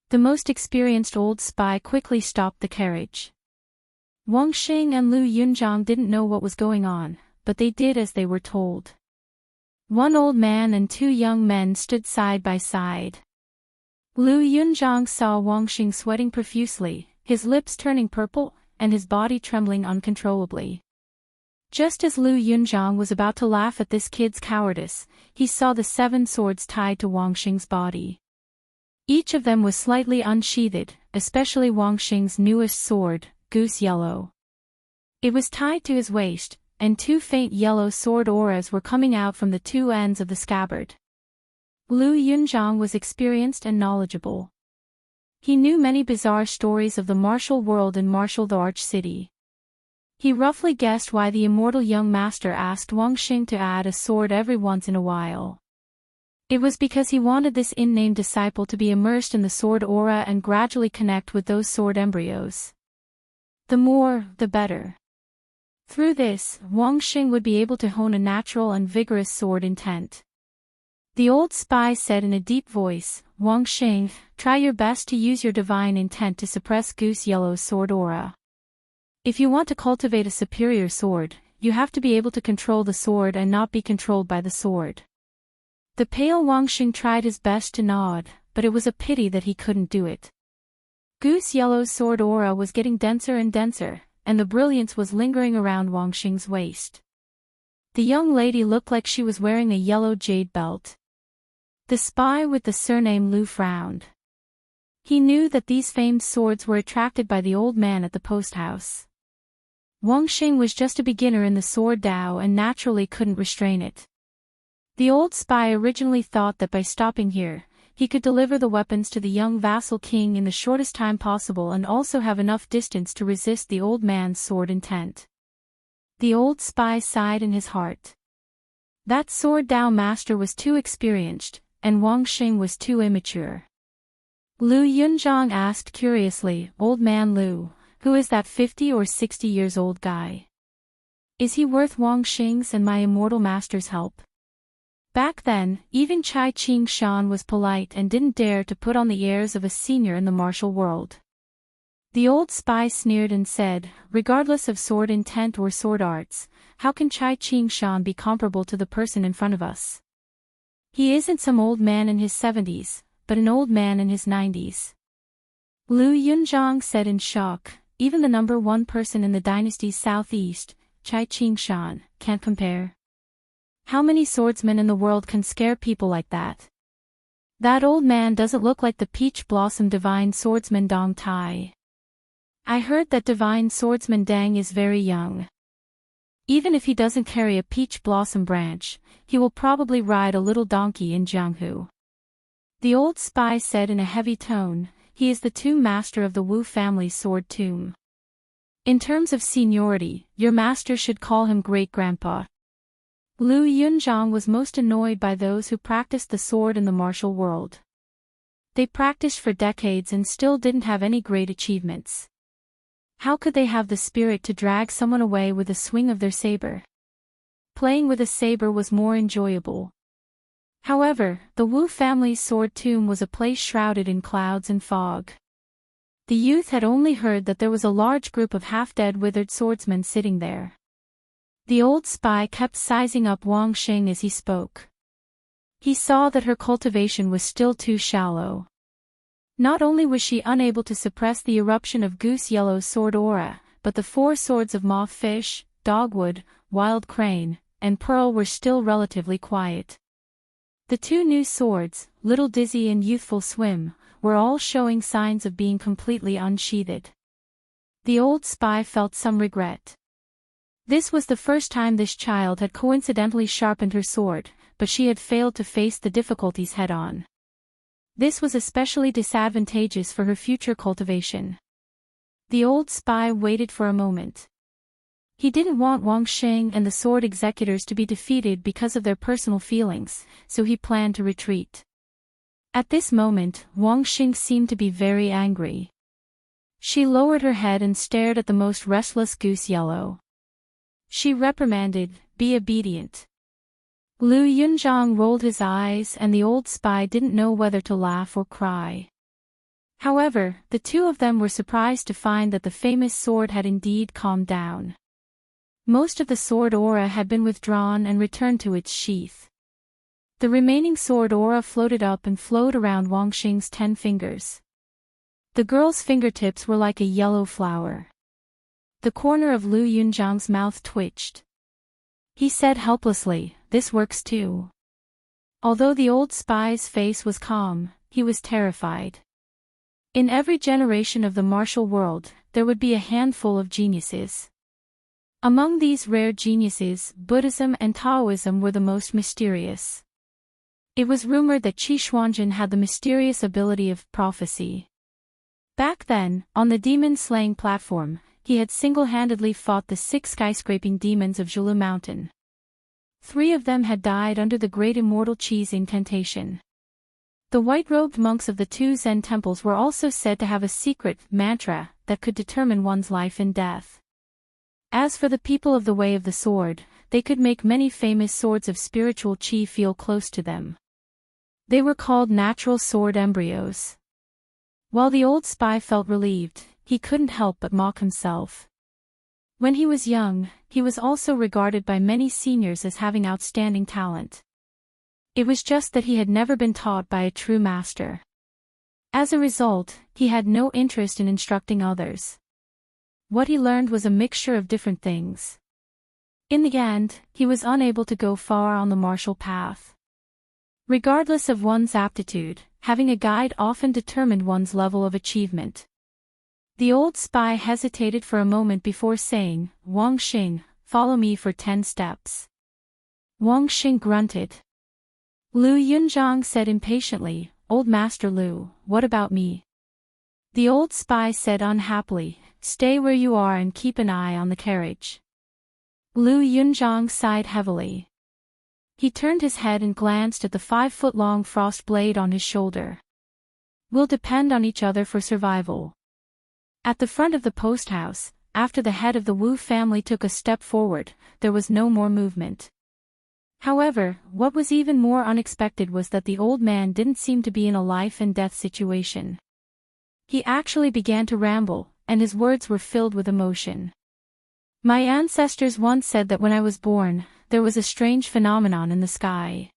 The most experienced old spy quickly stopped the carriage. Wang Xing and Lu Yunzhang didn't know what was going on, but they did as they were told. 1 old man and 2 young men stood side by side. Lu Yunzhang saw Wang Xing sweating profusely, his lips turning purple, and his body trembling uncontrollably. Just as Lu Yunzhang was about to laugh at this kid's cowardice, he saw the 7 swords tied to Wang Xing's body. Each of them was slightly unsheathed, especially Wang Xing's newest sword, Goose Yellow. It was tied to his waist, and 2 faint yellow sword auras were coming out from the 2 ends of the scabbard. Lu Yunzhang was experienced and knowledgeable. He knew many bizarre stories of the martial world and martial the Arch City. He roughly guessed why the immortal young master asked Wang Xing to add a sword every once in a while. It was because he wanted this unnamed disciple to be immersed in the sword aura and gradually connect with those sword embryos. The more, the better. Through this, Wang Xing would be able to hone a natural and vigorous sword intent. The old spy said in a deep voice, "Wang Xing, try your best to use your divine intent to suppress Goose Yellow's sword aura. If you want to cultivate a superior sword, you have to be able to control the sword and not be controlled by the sword." The pale Wang Xing tried his best to nod, but it was a pity that he couldn't do it. Goose Yellow's sword aura was getting denser and denser, and the brilliance was lingering around Wang Xing's waist. The young lady looked like she was wearing a yellow jade belt. The spy with the surname Lu frowned. He knew that these famed swords were attracted by the old man at the post house. Wang Xing was just a beginner in the sword Dao and naturally couldn't restrain it. The old spy originally thought that by stopping here, he could deliver the weapons to the young vassal king in the shortest time possible and also have enough distance to resist the old man's sword intent. The old spy sighed in his heart. That sword Dao master was too experienced, and Wang Xing was too immature. Lu Yunzhang asked curiously, "Old man Lu, who is that 50 or 60 years old guy?" Is he worth Wang Xing's and my immortal master's help? Back then, even Chai Ching Shan was polite and didn't dare to put on the airs of a senior in the martial world. The old spy sneered and said, regardless of sword intent or sword arts, how can Chai Ching Shan be comparable to the person in front of us? He isn't some old man in his 70s, but an old man in his 90s. Lu Yunzhang said in shock, even the number one person in the dynasty's southeast, Chai Ching Shan, can't compare. How many swordsmen in the world can scare people like that? That old man doesn't look like the peach blossom divine swordsman Dong Tai. I heard that divine swordsman Dang is very young. Even if he doesn't carry a peach blossom branch, he will probably ride a little donkey in Jianghu. The old spy said in a heavy tone, he is the tomb master of the Wu family's sword tomb. In terms of seniority, your master should call him great-grandpa. Lu Yunzhang was most annoyed by those who practiced the sword in the martial world. They practiced for decades and still didn't have any great achievements. How could they have the spirit to drag someone away with a swing of their saber? Playing with a saber was more enjoyable. However, the Wu family's sword tomb was a place shrouded in clouds and fog. The youth had only heard that there was a large group of half-dead withered swordsmen sitting there. The old spy kept sizing up Wang Xing as he spoke. He saw that her cultivation was still too shallow. Not only was she unable to suppress the eruption of Goose Yellow's sword aura, but the four swords of Moth Fish, Dogwood, Wild Crane, and Pearl were still relatively quiet. The two new swords, Little Dizzy and Youthful Swim, were all showing signs of being completely unsheathed. The old spy felt some regret. This was the first time this child had coincidentally sharpened her sword, but she had failed to face the difficulties head-on. This was especially disadvantageous for her future cultivation. The old spy waited for a moment. He didn't want Wang Xing and the sword executors to be defeated because of their personal feelings, so he planned to retreat. At this moment, Wang Xing seemed to be very angry. She lowered her head and stared at the most restless Goose Yellow. She reprimanded, "Be obedient." Lu Yunzhang rolled his eyes and the old spy didn't know whether to laugh or cry. However, the two of them were surprised to find that the famous sword had indeed calmed down. Most of the sword aura had been withdrawn and returned to its sheath. The remaining sword aura floated up and flowed around Wang Xing's 10 fingers. The girl's fingertips were like a yellow flower. The corner of Lu Yunzhang's mouth twitched. He said helplessly, "This works too." Although the old spy's face was calm, he was terrified. In every generation of the martial world, there would be a handful of geniuses. Among these rare geniuses, Buddhism and Taoism were the most mysterious. It was rumored that Qi Xuanjun had the mysterious ability of prophecy. Back then, on the demon-slaying platform, he had single-handedly fought the 6 skyscraping demons of Zhulu Mountain. 3 of them had died under the great immortal Qi's incantation. The white-robed monks of the 2 Zen temples were also said to have a secret mantra that could determine one's life and death. As for the people of the Way of the Sword, they could make many famous swords of spiritual Qi feel close to them. They were called natural sword embryos. While the old spy felt relieved, he couldn't help but mock himself. When he was young, he was also regarded by many seniors as having outstanding talent. It was just that he had never been taught by a true master. As a result, he had no interest in instructing others. What he learned was a mixture of different things. In the end, he was unable to go far on the martial path. Regardless of one's aptitude, having a guide often determined one's level of achievement. The old spy hesitated for a moment before saying, "Wang Xing, follow me for 10 steps." Wang Xing grunted. Lu Yunzhang said impatiently, "Old Master Lu, what about me?" The old spy said unhappily, "Stay where you are and keep an eye on the carriage." Lu Yunzhang sighed heavily. He turned his head and glanced at the 5-foot-long frost blade on his shoulder. "We'll depend on each other for survival." At the front of the post house, after the head of the Wu family took a step forward, there was no more movement. However, what was even more unexpected was that the old man didn't seem to be in a life-and-death situation. He actually began to ramble, and his words were filled with emotion. My ancestors once said that when I was born, there was a strange phenomenon in the sky.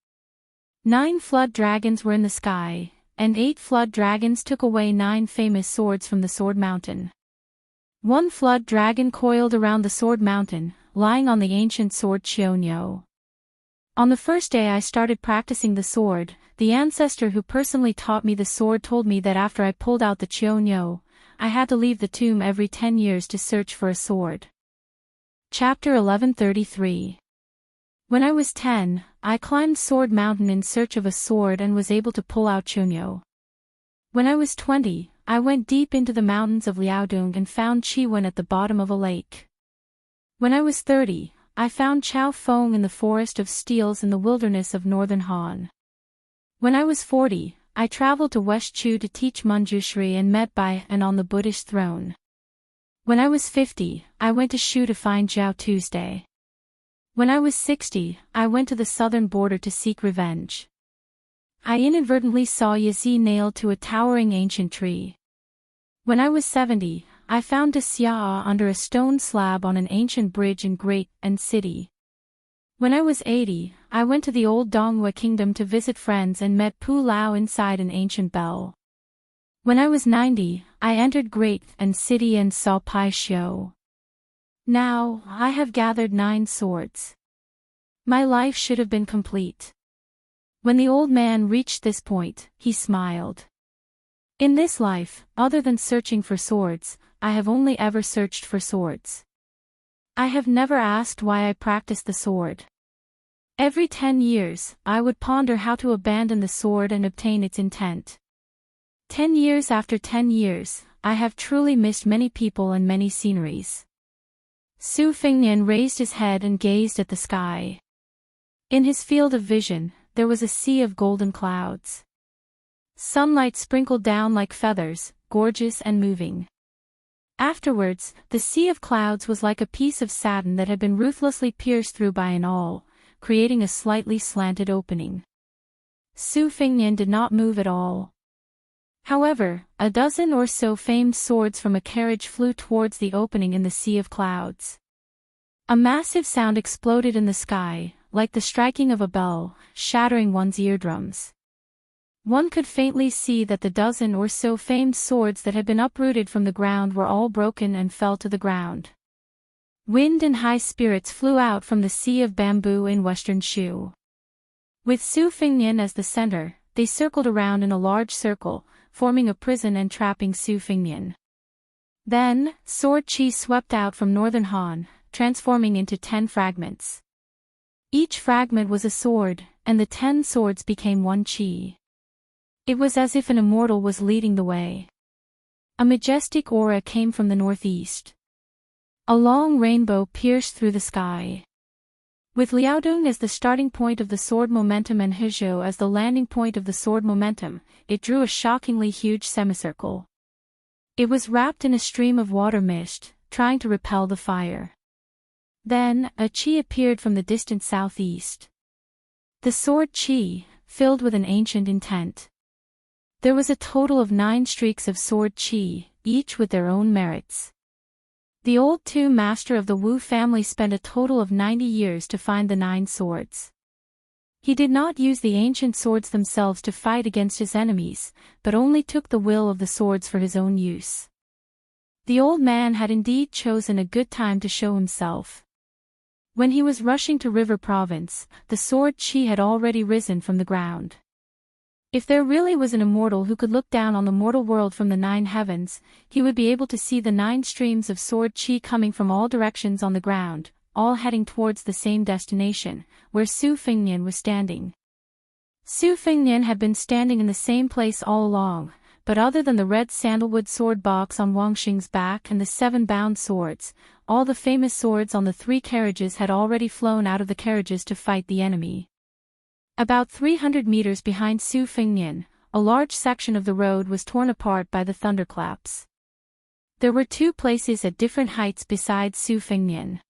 9 flood dragons were in the sky, and 8 flood dragons took away 9 famous swords from the Sword Mountain. 1 flood dragon coiled around the Sword Mountain, lying on the ancient sword Chionyo. On the first day I started practicing the sword, the ancestor who personally taught me the sword told me that after I pulled out the Chionyo, I had to leave the tomb every 10 years to search for a sword. Chapter 1133. When I was 10, I climbed Sword Mountain in search of a sword and was able to pull out Chionyo. When I was 20, I went deep into the mountains of Liaodong and found Chiwen at the bottom of a lake. When I was 30, I found Chao Feng in the forest of steels in the wilderness of northern Han. When I was 40, I traveled to West Chu to teach Manjushri and met Bai and on the Buddhist throne. When I was 50, I went to Shu to find Jiao Tuesday. When I was 60, I went to the southern border to seek revenge. I inadvertently saw Yazi nailed to a towering ancient tree. When I was 70, I found De Xia'a under a stone slab on an ancient bridge in Great An City. When I was 80, I went to the old Donghua kingdom to visit friends and met Pu Lao inside an ancient bell. When I was 90, I entered Great An City and saw Pai Xiu. Now, I have gathered 9 swords. My life should have been complete. When the old man reached this point, he smiled. In this life, other than searching for swords, I have only ever searched for swords. I have never asked why I practiced the sword. Every 10 years, I would ponder how to abandon the sword and obtain its intent. 10 years after 10 years, I have truly missed many people and many sceneries. Su Fengnian raised his head and gazed at the sky. In his field of vision, there was a sea of golden clouds. Sunlight sprinkled down like feathers, gorgeous and moving. Afterwards, the sea of clouds was like a piece of satin that had been ruthlessly pierced through by an awl, creating a slightly slanted opening. Su Fengnian did not move at all. However, a dozen or so famed swords from a carriage flew towards the opening in the sea of clouds. A massive sound exploded in the sky, like the striking of a bell, shattering one's eardrums. One could faintly see that the dozen or so famed swords that had been uprooted from the ground were all broken and fell to the ground. Wind and high spirits flew out from the sea of bamboo in western Shu. With Su Fengnian as the center, they circled around in a large circle, forming a prison and trapping Su Fengnian. Then, sword qi swept out from northern Han, transforming into 10 fragments. Each fragment was a sword, and the 10 swords became 1 qi. It was as if an immortal was leading the way. A majestic aura came from the northeast. A long rainbow pierced through the sky. With Liaodong as the starting point of the sword momentum and Hezhou as the landing point of the sword momentum, it drew a shockingly huge semicircle. It was wrapped in a stream of water mist, trying to repel the fire. Then, a qi appeared from the distant southeast. The sword qi, filled with an ancient intent. There was a total of 9 streaks of sword qi, each with their own merits. The old tomb master of the Wu family spent a total of 90 years to find the 9 swords. He did not use the ancient swords themselves to fight against his enemies, but only took the will of the swords for his own use. The old man had indeed chosen a good time to show himself. When he was rushing to River Province, the sword qi had already risen from the ground. If there really was an immortal who could look down on the mortal world from the 9 heavens, he would be able to see the 9 streams of sword qi coming from all directions on the ground, all heading towards the same destination, where Su Fengnian was standing. Su Fengnian had been standing in the same place all along, but other than the red sandalwood sword box on Wang Xing's back and the 7 bound swords, all the famous swords on the 3 carriages had already flown out of the carriages to fight the enemy. About 300 meters behind Su Fengnian, a large section of the road was torn apart by the thunderclaps. There were two places at different heights besides Su Fengnian.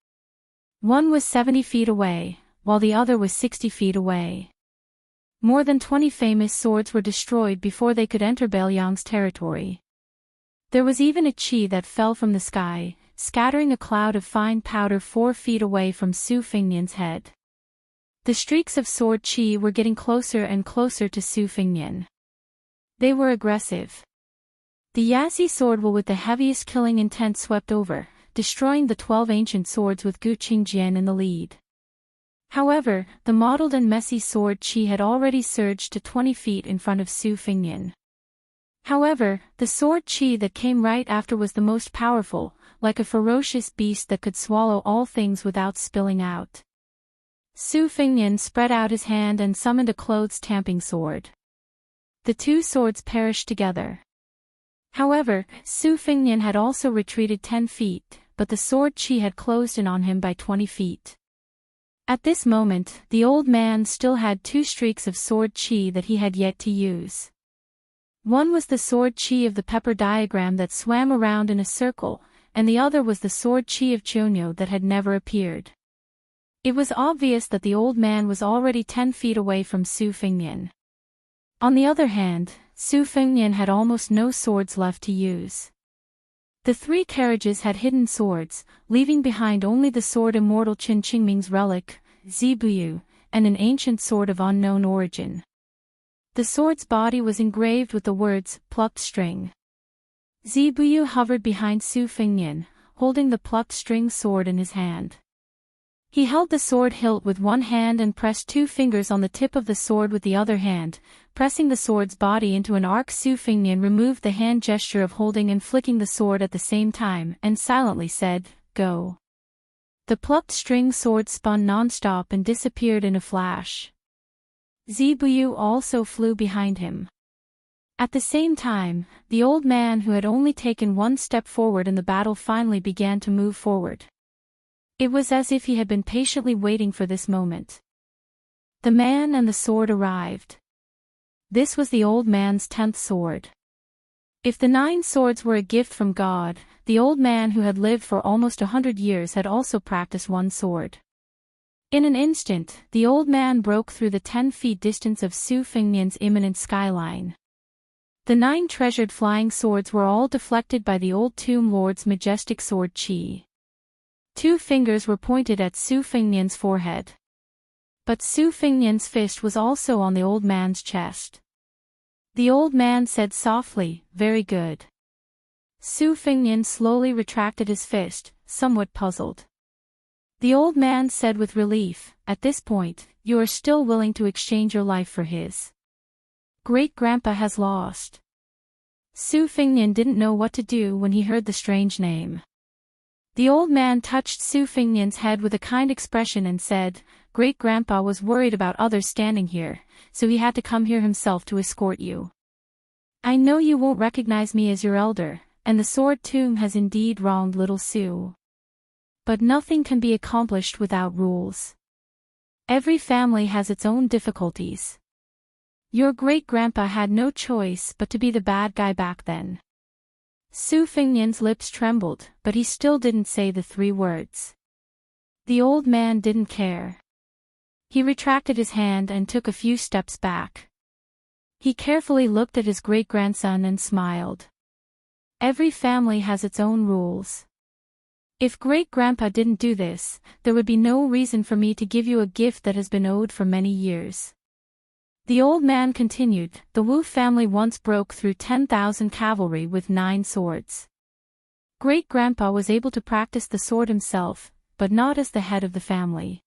One was 70 feet away, while the other was 60 feet away. More than 20 famous swords were destroyed before they could enter Bailiang's territory. There was even a chi that fell from the sky, scattering a cloud of fine powder 4 feet away from Su Fengnian's head. The streaks of sword chi were getting closer and closer to Su Fengnian. They were aggressive. The Yazi sword will with the heaviest killing intent swept over, destroying the 12 ancient swords with Gu Qingjian in the lead. However, the mottled and messy sword chi had already surged to 20 feet in front of Su Fengnian. However, the sword chi that came right after was the most powerful, like a ferocious beast that could swallow all things without spilling out. Su Fengnian spread out his hand and summoned a clothes-tamping sword. The two swords perished together. However, Su Fengnian had also retreated 10 feet, but the sword chi had closed in on him by 20 feet. At this moment, the old man still had 2 streaks of sword chi that he had yet to use. One was the sword chi of the pepper diagram that swam around in a circle, and the other was the sword chi of Chonyo that had never appeared. It was obvious that the old man was already 10 feet away from Su Fengnian. On the other hand, Su Fengnian had almost no swords left to use. The 3 carriages had hidden swords, leaving behind only the sword immortal Qin Qingming's relic, Zibuyu, and an ancient sword of unknown origin. The sword's body was engraved with the words, plucked string. Zibuyu hovered behind Su Fengnian, holding the plucked string sword in his hand. He held the sword hilt with one hand and pressed 2 fingers on the tip of the sword with the other hand, pressing the sword's body into an arc. Su Fengnian removed the hand gesture of holding and flicking the sword at the same time and silently said, "Go." The plucked string sword spun non-stop and disappeared in a flash. Zibuyu also flew behind him. At the same time, the old man who had only taken 1 step forward in the battle finally began to move forward. It was as if he had been patiently waiting for this moment. The man and the sword arrived. This was the old man's 10th sword. If the 9 swords were a gift from God, the old man who had lived for almost 100 years had also practiced 1 sword. In an instant, the old man broke through the 10 feet distance of Su Fengnian's imminent skyline. The 9 treasured flying swords were all deflected by the old tomb lord's majestic sword chi. 2 fingers were pointed at Su Fengnian's forehead. But Su Fengnian's fist was also on the old man's chest. The old man said softly, "Very good." Su Fengnian slowly retracted his fist, somewhat puzzled. The old man said with relief, "At this point, you are still willing to exchange your life for his. Great-grandpa has lost." Su Fengnian didn't know what to do when he heard the strange name. The old man touched Su Fengnian's head with a kind expression and said, "Great-grandpa was worried about others standing here, so he had to come here himself to escort you. I know you won't recognize me as your elder, and the sword tomb has indeed wronged little Su. But nothing can be accomplished without rules. Every family has its own difficulties. Your great-grandpa had no choice but to be the bad guy back then." Su Fengnian's lips trembled, but he still didn't say the 3 words. The old man didn't care. He retracted his hand and took a few steps back. He carefully looked at his great-grandson and smiled. Every family has its own rules. If great-grandpa didn't do this, there would be no reason for me to give you a gift that has been owed for many years. The old man continued, "The Wu family once broke through 10,000 cavalry with 9 swords. Great-grandpa was able to practice the sword himself, but not as the head of the family.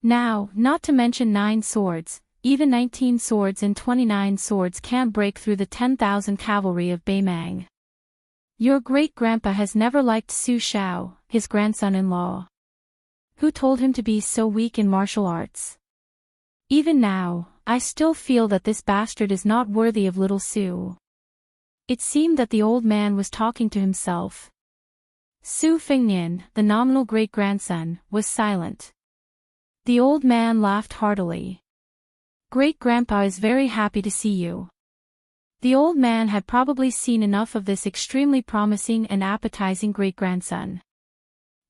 Now, not to mention 9 swords, even 19 swords and 29 swords can't break through the 10,000 cavalry of Beimang. Your great-grandpa has never liked Su Shao, his grandson-in-law. Who told him to be so weak in martial arts? Even now, I still feel that this bastard is not worthy of little Su." It seemed that the old man was talking to himself. Su Fengnian, the nominal great-grandson, was silent. The old man laughed heartily. "Great-grandpa is very happy to see you. The old man had probably seen enough of this extremely promising and appetizing great-grandson.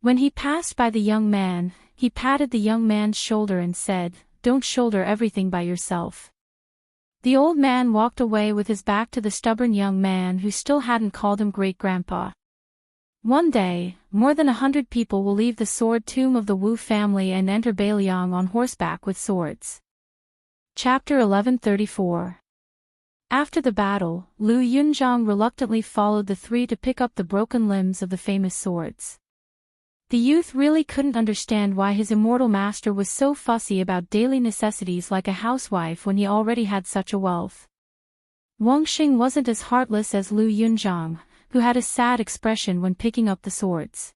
When he passed by the young man, he patted the young man's shoulder and said, "Don't shoulder everything by yourself." The old man walked away with his back to the stubborn young man who still hadn't called him great-grandpa. One day, more than 100 people will leave the sword tomb of the Wu family and enter Bailiang on horseback with swords. Chapter 1134. After the battle, Lu Yunzhang reluctantly followed the three to pick up the broken limbs of the famous swords. The youth really couldn't understand why his immortal master was so fussy about daily necessities like a housewife when he already had such a wealth. Wang Xing wasn't as heartless as Lu Yunzhang, who had a sad expression when picking up the swords.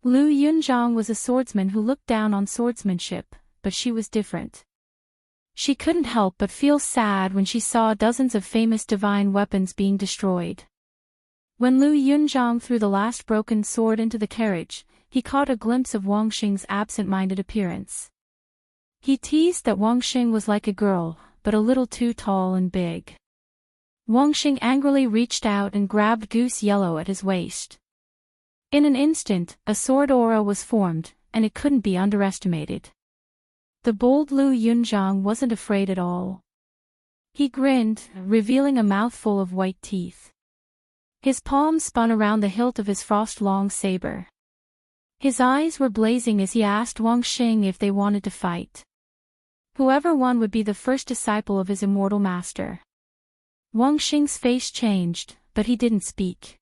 Lu Yunzhang was a swordsman who looked down on swordsmanship, but she was different. She couldn't help but feel sad when she saw dozens of famous divine weapons being destroyed. When Lu Yunzhang threw the last broken sword into the carriage, he caught a glimpse of Wang Xing's absent-minded appearance. He teased that Wang Xing was like a girl, but a little too tall and big. Wang Xing angrily reached out and grabbed Goose Yellow at his waist. In an instant, a sword aura was formed, and it couldn't be underestimated. The bold Lu Yunzhang wasn't afraid at all. He grinned, revealing a mouthful of white teeth. His palm spun around the hilt of his frost-long saber. His eyes were blazing as he asked Wang Xing if they wanted to fight. Whoever won would be the first disciple of his immortal master. Wang Xing's face changed, but he didn't speak.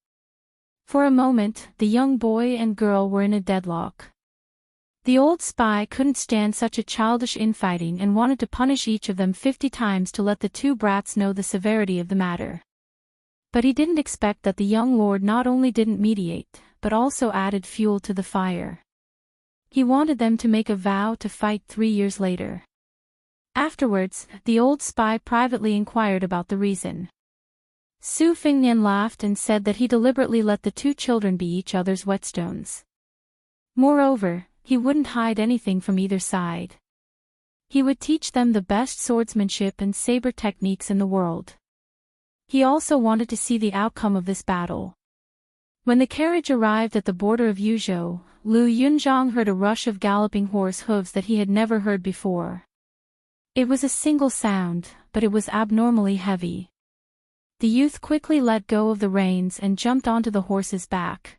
For a moment, the young boy and girl were in a deadlock. The old spy couldn't stand such a childish infighting and wanted to punish each of them 50 times to let the two brats know the severity of the matter. But he didn't expect that the young lord not only didn't mediate, but also added fuel to the fire. He wanted them to make a vow to fight 3 years later. Afterwards, the old spy privately inquired about the reason. Su Fingnian laughed and said that he deliberately let the two children be each other's whetstones. Moreover, he wouldn't hide anything from either side. He would teach them the best swordsmanship and saber techniques in the world. He also wanted to see the outcome of this battle. When the carriage arrived at the border of Yuzhou, Lu Yunzhang heard a rush of galloping horse hooves that he had never heard before. It was a single sound, but it was abnormally heavy. The youth quickly let go of the reins and jumped onto the horse's back.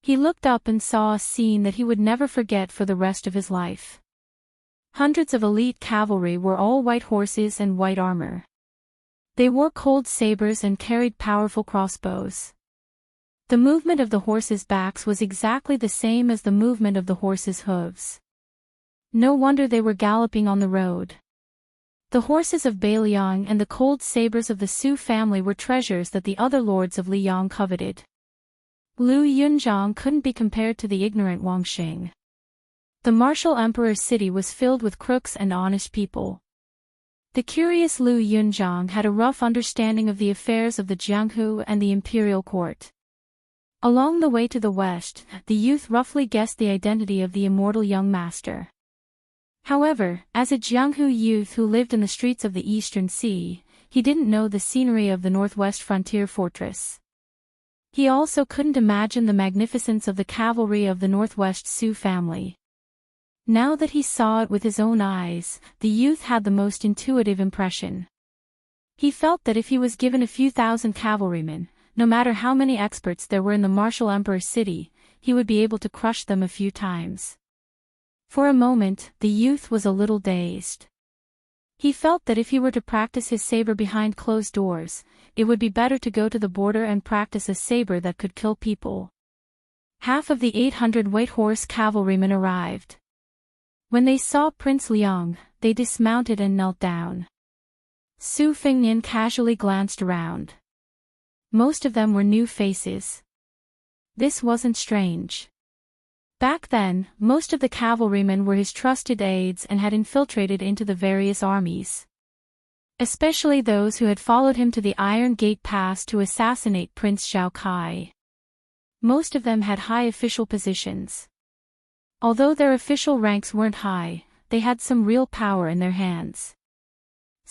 He looked up and saw a scene that he would never forget for the rest of his life. Hundreds of elite cavalry were all white horses and white armor. They wore cold sabers and carried powerful crossbows. The movement of the horses' backs was exactly the same as the movement of the horses' hooves. No wonder they were galloping on the road. The horses of Bailiang and the cold sabers of the Su family were treasures that the other lords of Liyang coveted. Lu Yunzhang couldn't be compared to the ignorant Wang Xing. The martial emperor's city was filled with crooks and honest people. The curious Lu Yunzhang had a rough understanding of the affairs of the Jianghu and the imperial court. Along the way to the west, the youth roughly guessed the identity of the immortal young master. However, as a Jianghu youth who lived in the streets of the Eastern Sea, he didn't know the scenery of the northwest frontier fortress. He also couldn't imagine the magnificence of the cavalry of the Northwest Su family. Now that he saw it with his own eyes, the youth had the most intuitive impression. He felt that if he was given a few thousand cavalrymen, no matter how many experts there were in the martial emperor's city, he would be able to crush them a few times. For a moment, the youth was a little dazed. He felt that if he were to practice his saber behind closed doors, it would be better to go to the border and practice a saber that could kill people. Half of the 800 white horse cavalrymen arrived. When they saw Prince Liang, they dismounted and knelt down. Su Fingnian casually glanced around. Most of them were new faces. This wasn't strange. Back then, most of the cavalrymen were his trusted aides and had infiltrated into the various armies. Especially those who had followed him to the Iron Gate Pass to assassinate Prince Zhao Kai. Most of them had high official positions. Although their official ranks weren't high, they had some real power in their hands.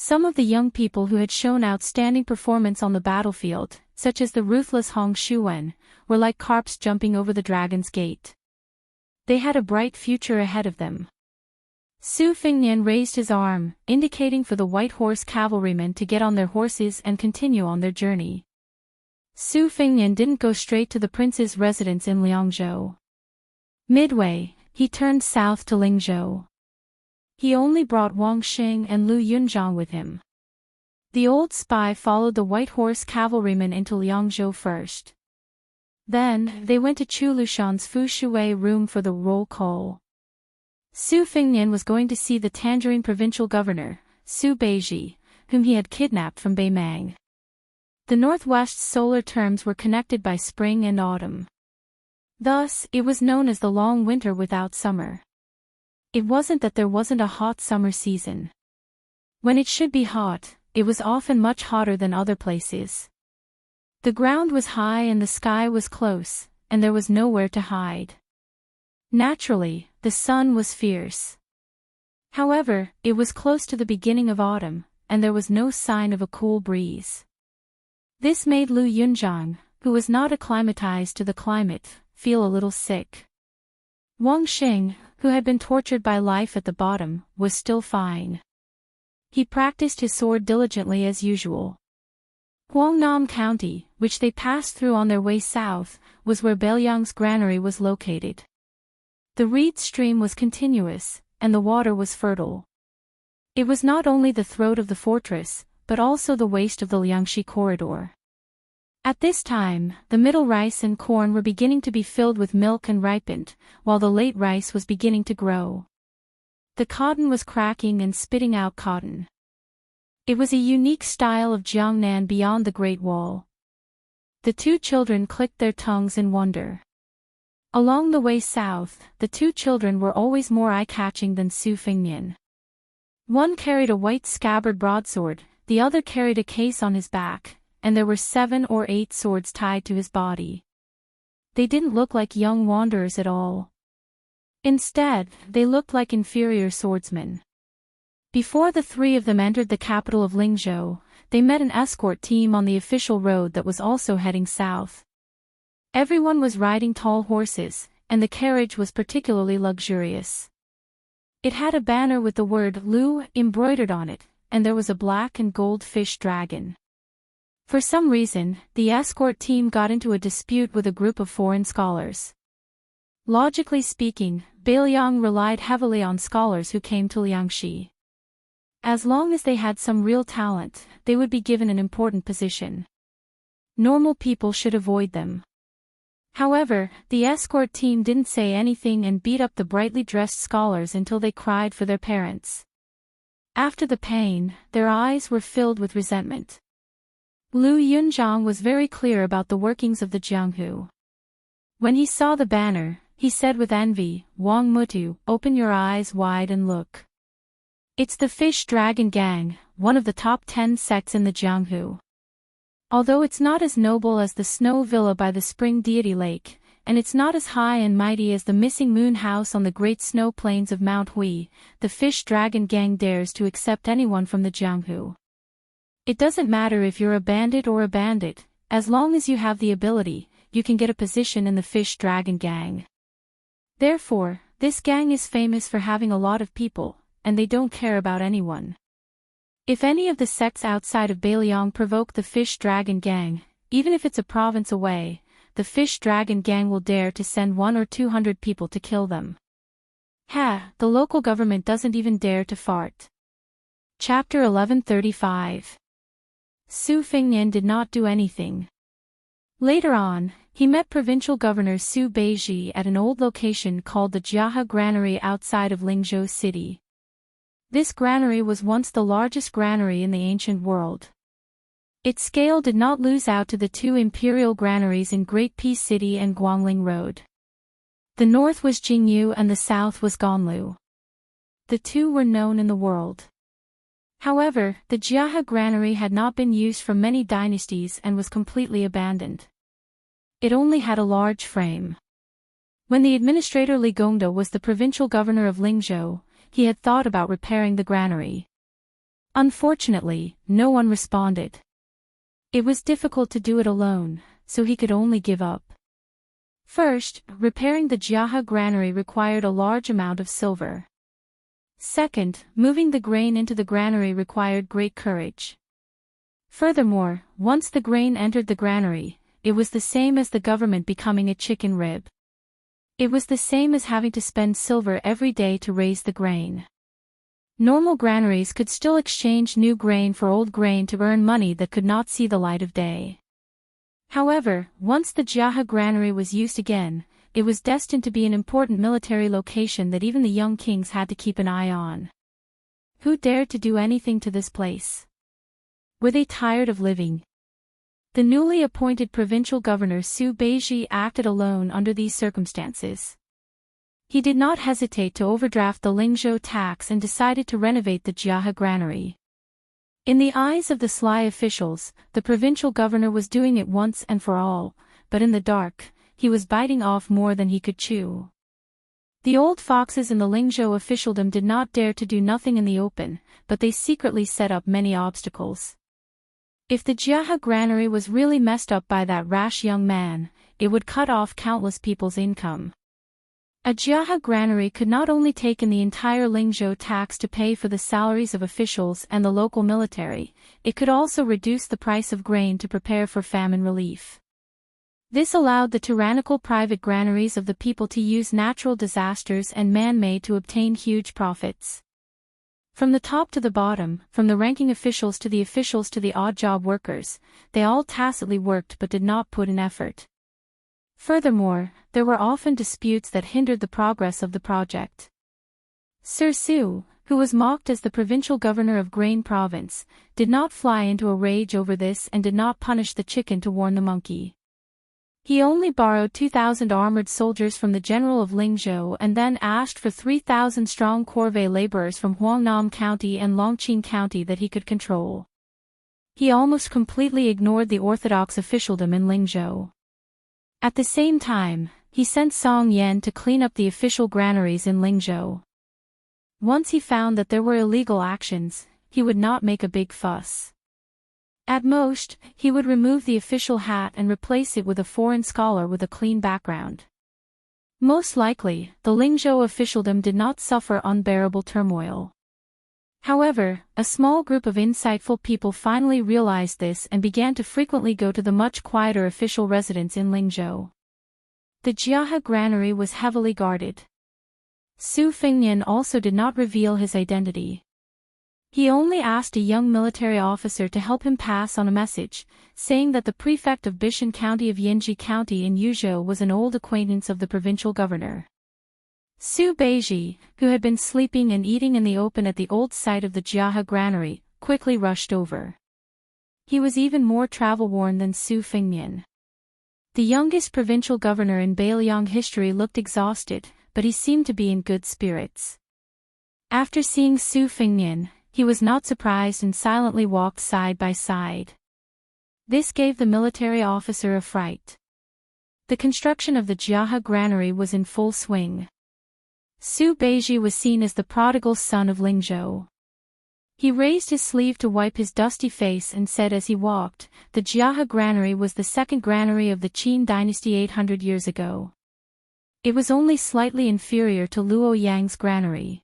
Some of the young people who had shown outstanding performance on the battlefield, such as the ruthless Hong Shuwen, were like carps jumping over the dragon's gate. They had a bright future ahead of them. Su Fengnian raised his arm, indicating for the white horse cavalrymen to get on their horses and continue on their journey. Su Fengnian didn't go straight to the prince's residence in Liangzhou. Midway, he turned south to Lingzhou. He only brought Wang Xing and Lu Yunzhang with him. The old spy followed the white horse cavalrymen into Liangzhou first. Then, they went to Chu Lushan's Fu Shui room for the roll call. Su Fengnian was going to see the Tangerine provincial governor, Su Beiji, whom he had kidnapped from Beimang. The Northwest's solar terms were connected by spring and autumn. Thus, it was known as the long winter without summer. It wasn't that there wasn't a hot summer season. When it should be hot, it was often much hotter than other places. The ground was high and the sky was close, and there was nowhere to hide. Naturally, the sun was fierce. However, it was close to the beginning of autumn, and there was no sign of a cool breeze. This made Lu Yunzhang, who was not acclimatized to the climate, feel a little sick. Wang Xing, who had been tortured by life at the bottom, was still fine. He practiced his sword diligently as usual. Guangnam County, which they passed through on their way south, was where Bailiang's granary was located. The reed stream was continuous, and the water was fertile. It was not only the throat of the fortress, but also the waist of the Liangxi corridor. At this time, the middle rice and corn were beginning to be filled with milk and ripened, while the late rice was beginning to grow. The cotton was cracking and spitting out cotton. It was a unique style of Jiangnan beyond the Great Wall. The two children clicked their tongues in wonder. Along the way south, the two children were always more eye-catching than Su Fengnian. One carried a white scabbard broadsword, the other carried a case on his back, and there were 7 or 8 swords tied to his body. They didn't look like young wanderers at all. Instead, they looked like inferior swordsmen. Before the three of them entered the capital of Lingzhou, they met an escort team on the official road that was also heading south. Everyone was riding tall horses, and the carriage was particularly luxurious. It had a banner with the word Lu embroidered on it, and there was a black and gold fish dragon. For some reason, the escort team got into a dispute with a group of foreign scholars. Logically speaking, Bailiang relied heavily on scholars who came to Liangxi. As long as they had some real talent, they would be given an important position. Normal people should avoid them. However, the escort team didn't say anything and beat up the brightly dressed scholars until they cried for their parents. After the pain, their eyes were filled with resentment. Lu Yunzhang was very clear about the workings of the Jianghu. When he saw the banner, he said with envy, "Wang Mutu, open your eyes wide and look. It's the Fish Dragon Gang, one of the top 10 sects in the Jianghu. Although it's not as noble as the snow villa by the spring deity lake, and it's not as high and mighty as the missing moon house on the great snow plains of Mount Hui, the Fish Dragon Gang dares to accept anyone from the Jianghu. It doesn't matter if you're a bandit or a bandit, as long as you have the ability, you can get a position in the Fish Dragon Gang. Therefore, this gang is famous for having a lot of people, and they don't care about anyone. If any of the sects outside of Bailiang provoke the Fish Dragon Gang, even if it's a province away, the Fish Dragon Gang will dare to send 100 or 200 people to kill them. The local government doesn't even dare to fart." Chapter 1135. Su Fengnian did not do anything. Later on, he met Provincial Governor Su Beiji at an old location called the Jiahe Granary outside of Lingzhou City. This granary was once the largest granary in the ancient world. Its scale did not lose out to the 2 imperial granaries in Great Peace City and Guangling Road. The north was Jingyu and the south was Ganlu. The two were known in the world. However, the Jiahe granary had not been used for many dynasties and was completely abandoned. It only had a large frame. When the administrator Li Gongda was the provincial governor of Lingzhou, he had thought about repairing the granary. Unfortunately, no one responded. It was difficult to do it alone, so he could only give up. First, repairing the Jiaha granary required a large amount of silver. Second, moving the grain into the granary required great courage. Furthermore, once the grain entered the granary, it was the same as the government becoming a chicken rib. It was the same as having to spend silver every day to raise the grain. Normal granaries could still exchange new grain for old grain to earn money that could not see the light of day. However, once the Jiaha granary was used again, it was destined to be an important military location that even the young kings had to keep an eye on. Who dared to do anything to this place? Were they tired of living? The newly appointed provincial governor Su Beiji acted alone under these circumstances. He did not hesitate to overdraft the Lingzhou tax and decided to renovate the Jiaha granary. In the eyes of the sly officials, the provincial governor was doing it once and for all, but in the dark, he was biting off more than he could chew. The old foxes in the Lingzhou officialdom did not dare to do nothing in the open, but they secretly set up many obstacles. If the Jiaha granary was really messed up by that rash young man, it would cut off countless people's income. A Jiaha granary could not only take in the entire Lingzhou tax to pay for the salaries of officials and the local military, it could also reduce the price of grain to prepare for famine relief. This allowed the tyrannical private granaries of the people to use natural disasters and man-made to obtain huge profits. From the top to the bottom, from the ranking officials to the odd-job workers, they all tacitly worked but did not put in effort. Furthermore, there were often disputes that hindered the progress of the project. Sir Su, who was mocked as the provincial governor of Grain Province, did not fly into a rage over this and did not punish the chicken to warn the monkey. He only borrowed 2,000 armored soldiers from the general of Lingzhou and then asked for 3,000 strong corvée laborers from Huangnam County and Longqing County that he could control. He almost completely ignored the orthodox officialdom in Lingzhou. At the same time, he sent Song Yan to clean up the official granaries in Lingzhou. Once he found that there were illegal actions, he would not make a big fuss. At most, he would remove the official hat and replace it with a foreign scholar with a clean background. Most likely, the Lingzhou officialdom did not suffer unbearable turmoil. However, a small group of insightful people finally realized this and began to frequently go to the much quieter official residence in Lingzhou. The Jiaha granary was heavily guarded. Su Fengnian also did not reveal his identity. He only asked a young military officer to help him pass on a message, saying that the prefect of Bishan County of Yanji County in Yuzhou was an old acquaintance of the provincial governor. Su Beiji, who had been sleeping and eating in the open at the old site of the Jiaha granary, quickly rushed over. He was even more travel-worn than Su Fengnian. The youngest provincial governor in Beiliang history looked exhausted, but he seemed to be in good spirits. After seeing Su Fengnian, he was not surprised and silently walked side by side. This gave the military officer a fright. The construction of the Jiaha granary was in full swing. Su Beiji was seen as the prodigal son of Lingzhou. He raised his sleeve to wipe his dusty face and said as he walked, the Jiaha granary was the second granary of the Qin dynasty 800 years ago. It was only slightly inferior to Luo Yang's granary.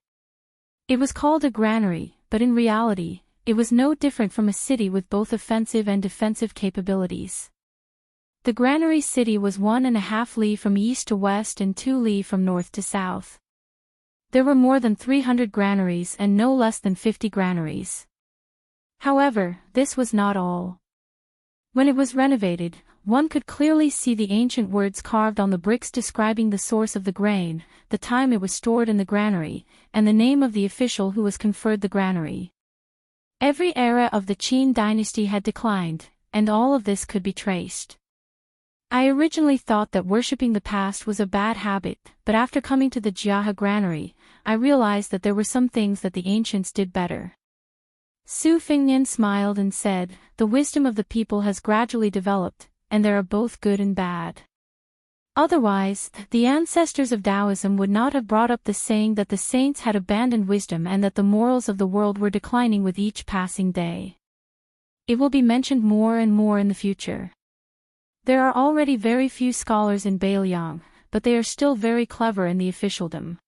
It was called a granary, but in reality, it was no different from a city with both offensive and defensive capabilities. The granary city was 1.5 li from east to west and 2 li from north to south. There were more than 300 granaries and no less than 50 granaries. However, this was not all. When it was renovated, one could clearly see the ancient words carved on the bricks describing the source of the grain, the time it was stored in the granary, and the name of the official who was conferred the granary. Every era of the Qin dynasty had declined, and all of this could be traced. I originally thought that worshipping the past was a bad habit, but after coming to the Jiaha granary, I realized that there were some things that the ancients did better. Su Fengnian smiled and said, the wisdom of the people has gradually developed, and there are both good and bad. Otherwise, the ancestors of Taoism would not have brought up the saying that the saints had abandoned wisdom and that the morals of the world were declining with each passing day. It will be mentioned more and more in the future. There are already very few scholars in Bailiang, but they are still very clever in the officialdom.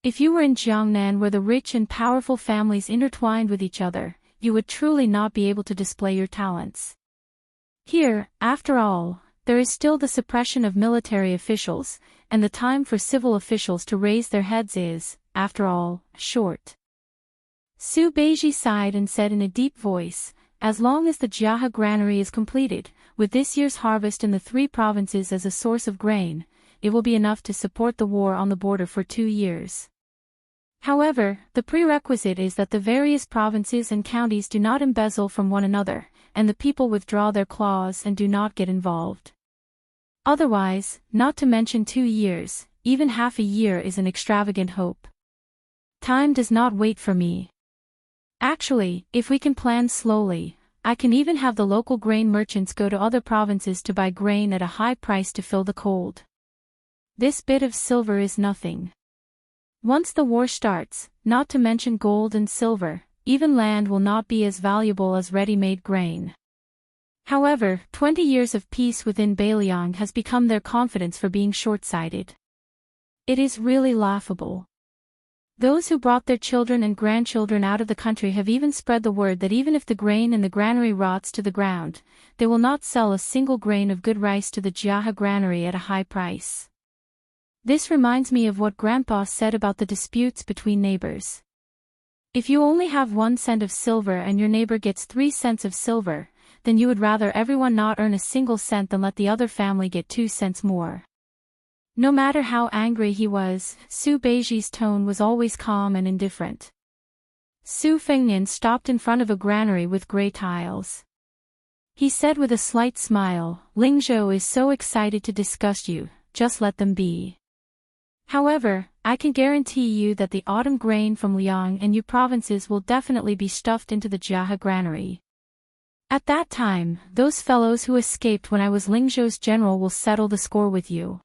If you were in Jiangnan where the rich and powerful families intertwined with each other, you would truly not be able to display your talents. Here, after all, there is still the suppression of military officials, and the time for civil officials to raise their heads is, after all, short. Su Beiji sighed and said in a deep voice, as long as the Jiahe granary is completed, with this year's harvest in the 3 provinces as a source of grain, it will be enough to support the war on the border for 2 years. However, the prerequisite is that the various provinces and counties do not embezzle from one another, and the people withdraw their claws and do not get involved. Otherwise, not to mention 2 years, even half a year is an extravagant hope. Time does not wait for me. Actually, if we can plan slowly, I can even have the local grain merchants go to other provinces to buy grain at a high price to fill the cold. This bit of silver is nothing. Once the war starts, not to mention gold and silver, even land will not be as valuable as ready-made grain. However, 20 years of peace within Bailiang has become their confidence for being short-sighted. It is really laughable. Those who brought their children and grandchildren out of the country have even spread the word that even if the grain in the granary rots to the ground, they will not sell a single grain of good rice to the Jiahe granary at a high price. This reminds me of what Grandpa said about the disputes between neighbors. If you only have 1 cent of silver and your neighbor gets 3 cents of silver, then you would rather everyone not earn a single cent than let the other family get 2 cents more. No matter how angry he was, Su Beiji's tone was always calm and indifferent. Su Fengnian stopped in front of a granary with gray tiles. He said with a slight smile, "Lingzhou is so excited to discuss you, just let them be. However, I can guarantee you that the autumn grain from Liang and Yu provinces will definitely be stuffed into the Jiahe granary. At that time, those fellows who escaped when I was Lingzhou's general will settle the score with you.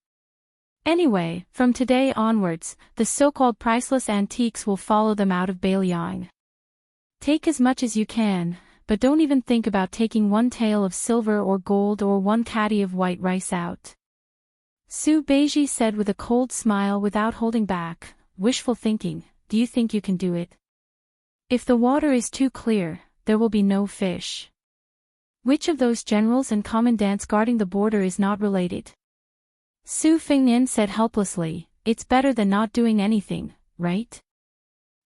Anyway, from today onwards, the so-called priceless antiques will follow them out of Bailiang. Take as much as you can, but don't even think about taking 1 tael of silver or gold or 1 caddy of white rice out." Su Beiji said with a cold smile without holding back, "Wishful thinking, do you think you can do it? If the water is too clear, there will be no fish. Which of those generals and commandants guarding the border is not related?" Su Fengnian said helplessly, "It's better than not doing anything, right?"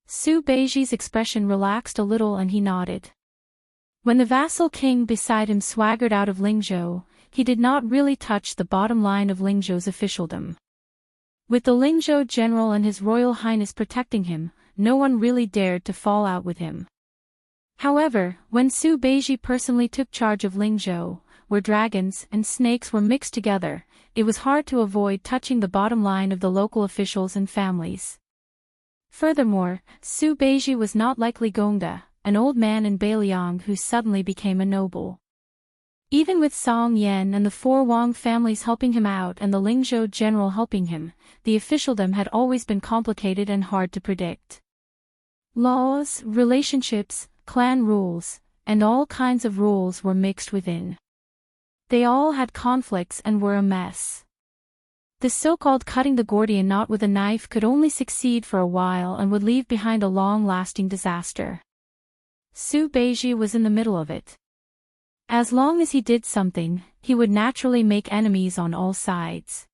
Su Beiji's expression relaxed a little and he nodded. When the vassal king beside him swaggered out of Lingzhou, he did not really touch the bottom line of Lingzhou's officialdom. With the Lingzhou general and his royal highness protecting him, no one really dared to fall out with him. However, when Su Beiji personally took charge of Lingzhou, where dragons and snakes were mixed together, it was hard to avoid touching the bottom line of the local officials and families. Furthermore, Su Beiji was not like Li Gongda, an old man in Bailiang who suddenly became a noble. Even with Song Yan and the 4 Wang families helping him out and the Lingzhou general helping him, the officialdom had always been complicated and hard to predict. Laws, relationships, clan rules, and all kinds of rules were mixed within. They all had conflicts and were a mess. The so-called cutting the Gordian knot with a knife could only succeed for a while and would leave behind a long-lasting disaster. Su Beiji was in the middle of it. As long as he did something, he would naturally make enemies on all sides.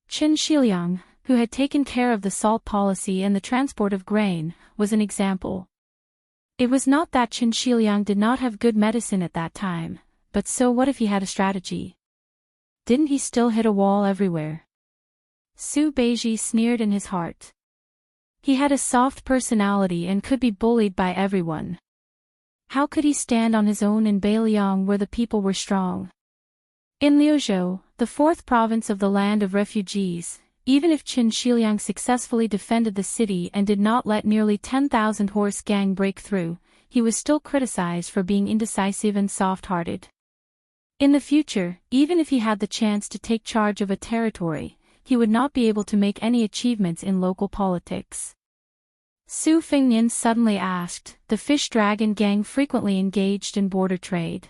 Qin Shiliang, who had taken care of the salt policy and the transport of grain, was an example. It was not that Qin Shiliang did not have good medicine at that time, but so what if he had a strategy? Didn't he still hit a wall everywhere? Su Beiji sneered in his heart. He had a soft personality and could be bullied by everyone. How could he stand on his own in Bailiang where the people were strong? In Liuzhou, the 4th province of the land of refugees, even if Qin Shiliang successfully defended the city and did not let nearly 10,000 horse gang break through, he was still criticized for being indecisive and soft-hearted. In the future, even if he had the chance to take charge of a territory, he would not be able to make any achievements in local politics. Su Fengnian suddenly asked, the fish dragon gang frequently engaged in border trade.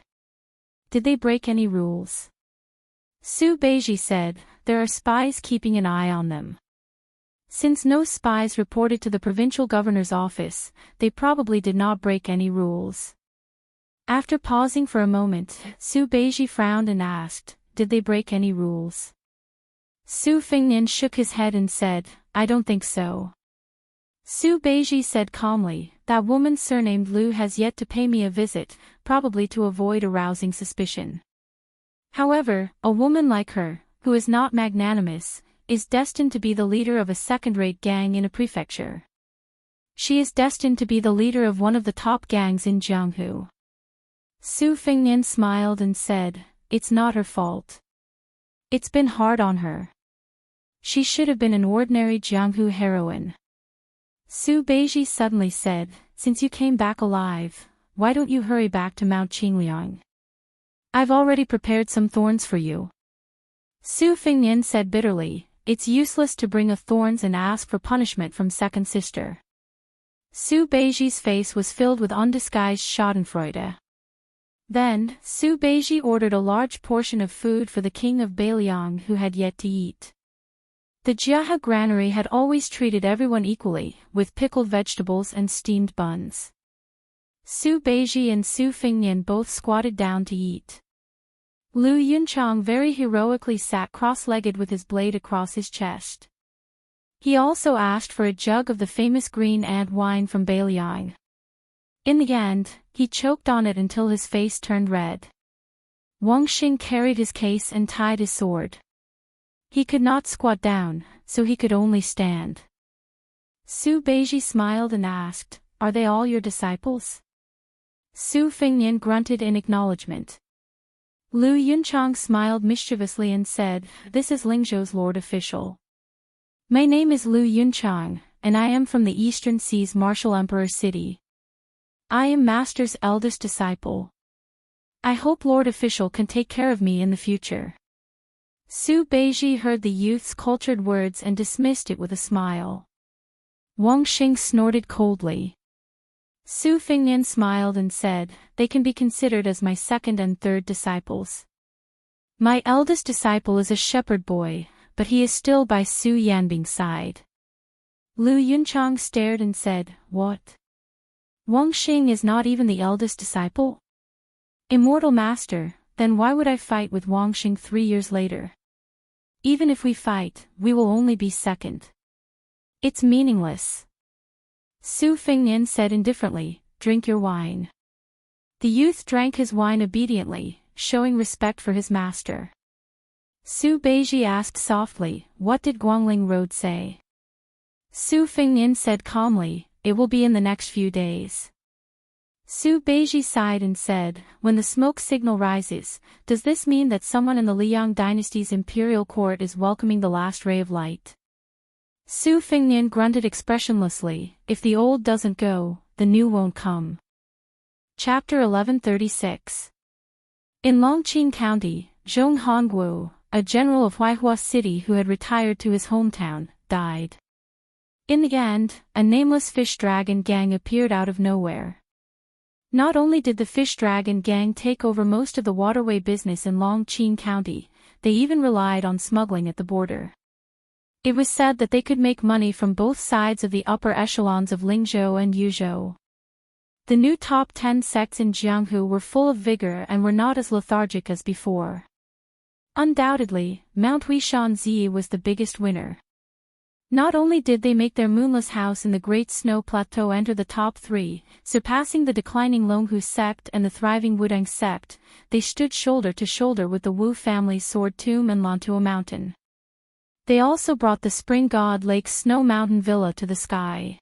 Did they break any rules? Su Beiji said, there are spies keeping an eye on them. Since no spies reported to the provincial governor's office, they probably did not break any rules. After pausing for a moment, Su Beiji frowned and asked, did they break any rules? Su Fengnian shook his head and said, I don't think so. Su Beiji said calmly, that woman surnamed Lu has yet to pay me a visit, probably to avoid arousing suspicion. However, a woman like her, who is not magnanimous, is destined to be the leader of a second-rate gang in a prefecture. She is destined to be the leader of one of the top gangs in Jianghu. Su Fengnian smiled and said, it's not her fault. It's been hard on her. She should have been an ordinary Jianghu heroine. Su Beiji suddenly said, since you came back alive, why don't you hurry back to Mount Qingliang? I've already prepared some thorns for you. Su Fengnian said bitterly, it's useless to bring a thorns and ask for punishment from second sister. Su Beiji's face was filled with undisguised schadenfreude. Then, Su Beiji ordered a large portion of food for the king of Beiliang who had yet to eat. The Jiahe granary had always treated everyone equally, with pickled vegetables and steamed buns. Su Beiji and Su Fengnian both squatted down to eat. Lu Yunchang very heroically sat cross-legged with his blade across his chest. He also asked for a jug of the famous green ant wine from Beiliang. In the end, he choked on it until his face turned red. Wang Xing carried his case and tied his sword. He could not squat down, so he could only stand. Su Beiji smiled and asked, are they all your disciples? Su Fengnian grunted in acknowledgement. Lu Yunchang smiled mischievously and said, this is Lingzhou's lord official. My name is Lu Yunchang, and I am from the Eastern Sea's martial emperor city. I am master's eldest disciple. I hope lord official can take care of me in the future. Su Beiji heard the youth's cultured words and dismissed it with a smile. Wang Xing snorted coldly. Su Fengnian smiled and said, they can be considered as my second and third disciples. My eldest disciple is a shepherd boy, but he is still by Su Yanbing's side. Lu Yunchang stared and said, what? Wang Xing is not even the eldest disciple? Immortal master, then why would I fight with Wang Xing 3 years later? Even if we fight, we will only be second. It's meaningless. Su Fengnian said indifferently, drink your wine. The youth drank his wine obediently, showing respect for his master. Su Beiji asked softly, what did Guangling Road say? Su Fengnian said calmly, it will be in the next few days. Su Beiji sighed and said, when the smoke signal rises, does this mean that someone in the Liang dynasty's imperial court is welcoming the last ray of light? Su Fengnian grunted expressionlessly, if the old doesn't go, the new won't come. Chapter 1136. In Longqing County, Zhong Hongguo, a general of Huaihua City who had retired to his hometown, died. In the end, a nameless fish dragon gang appeared out of nowhere. Not only did the fish dragon gang take over most of the waterway business in Longqing County, they even relied on smuggling at the border. It was said that they could make money from both sides of the upper echelons of Lingzhou and Yuzhou. The new top 10 sects in Jianghu were full of vigor and were not as lethargic as before. Undoubtedly, Mount Huishanzi was the biggest winner. Not only did they make their moonless house in the Great Snow Plateau enter the top 3, surpassing the declining Longhu sect and the thriving Wudang sect, they stood shoulder to shoulder with the Wu family's Sword Tomb and Lantua Mountain. They also brought the Spring God Lake's Snow Mountain Villa to the sky.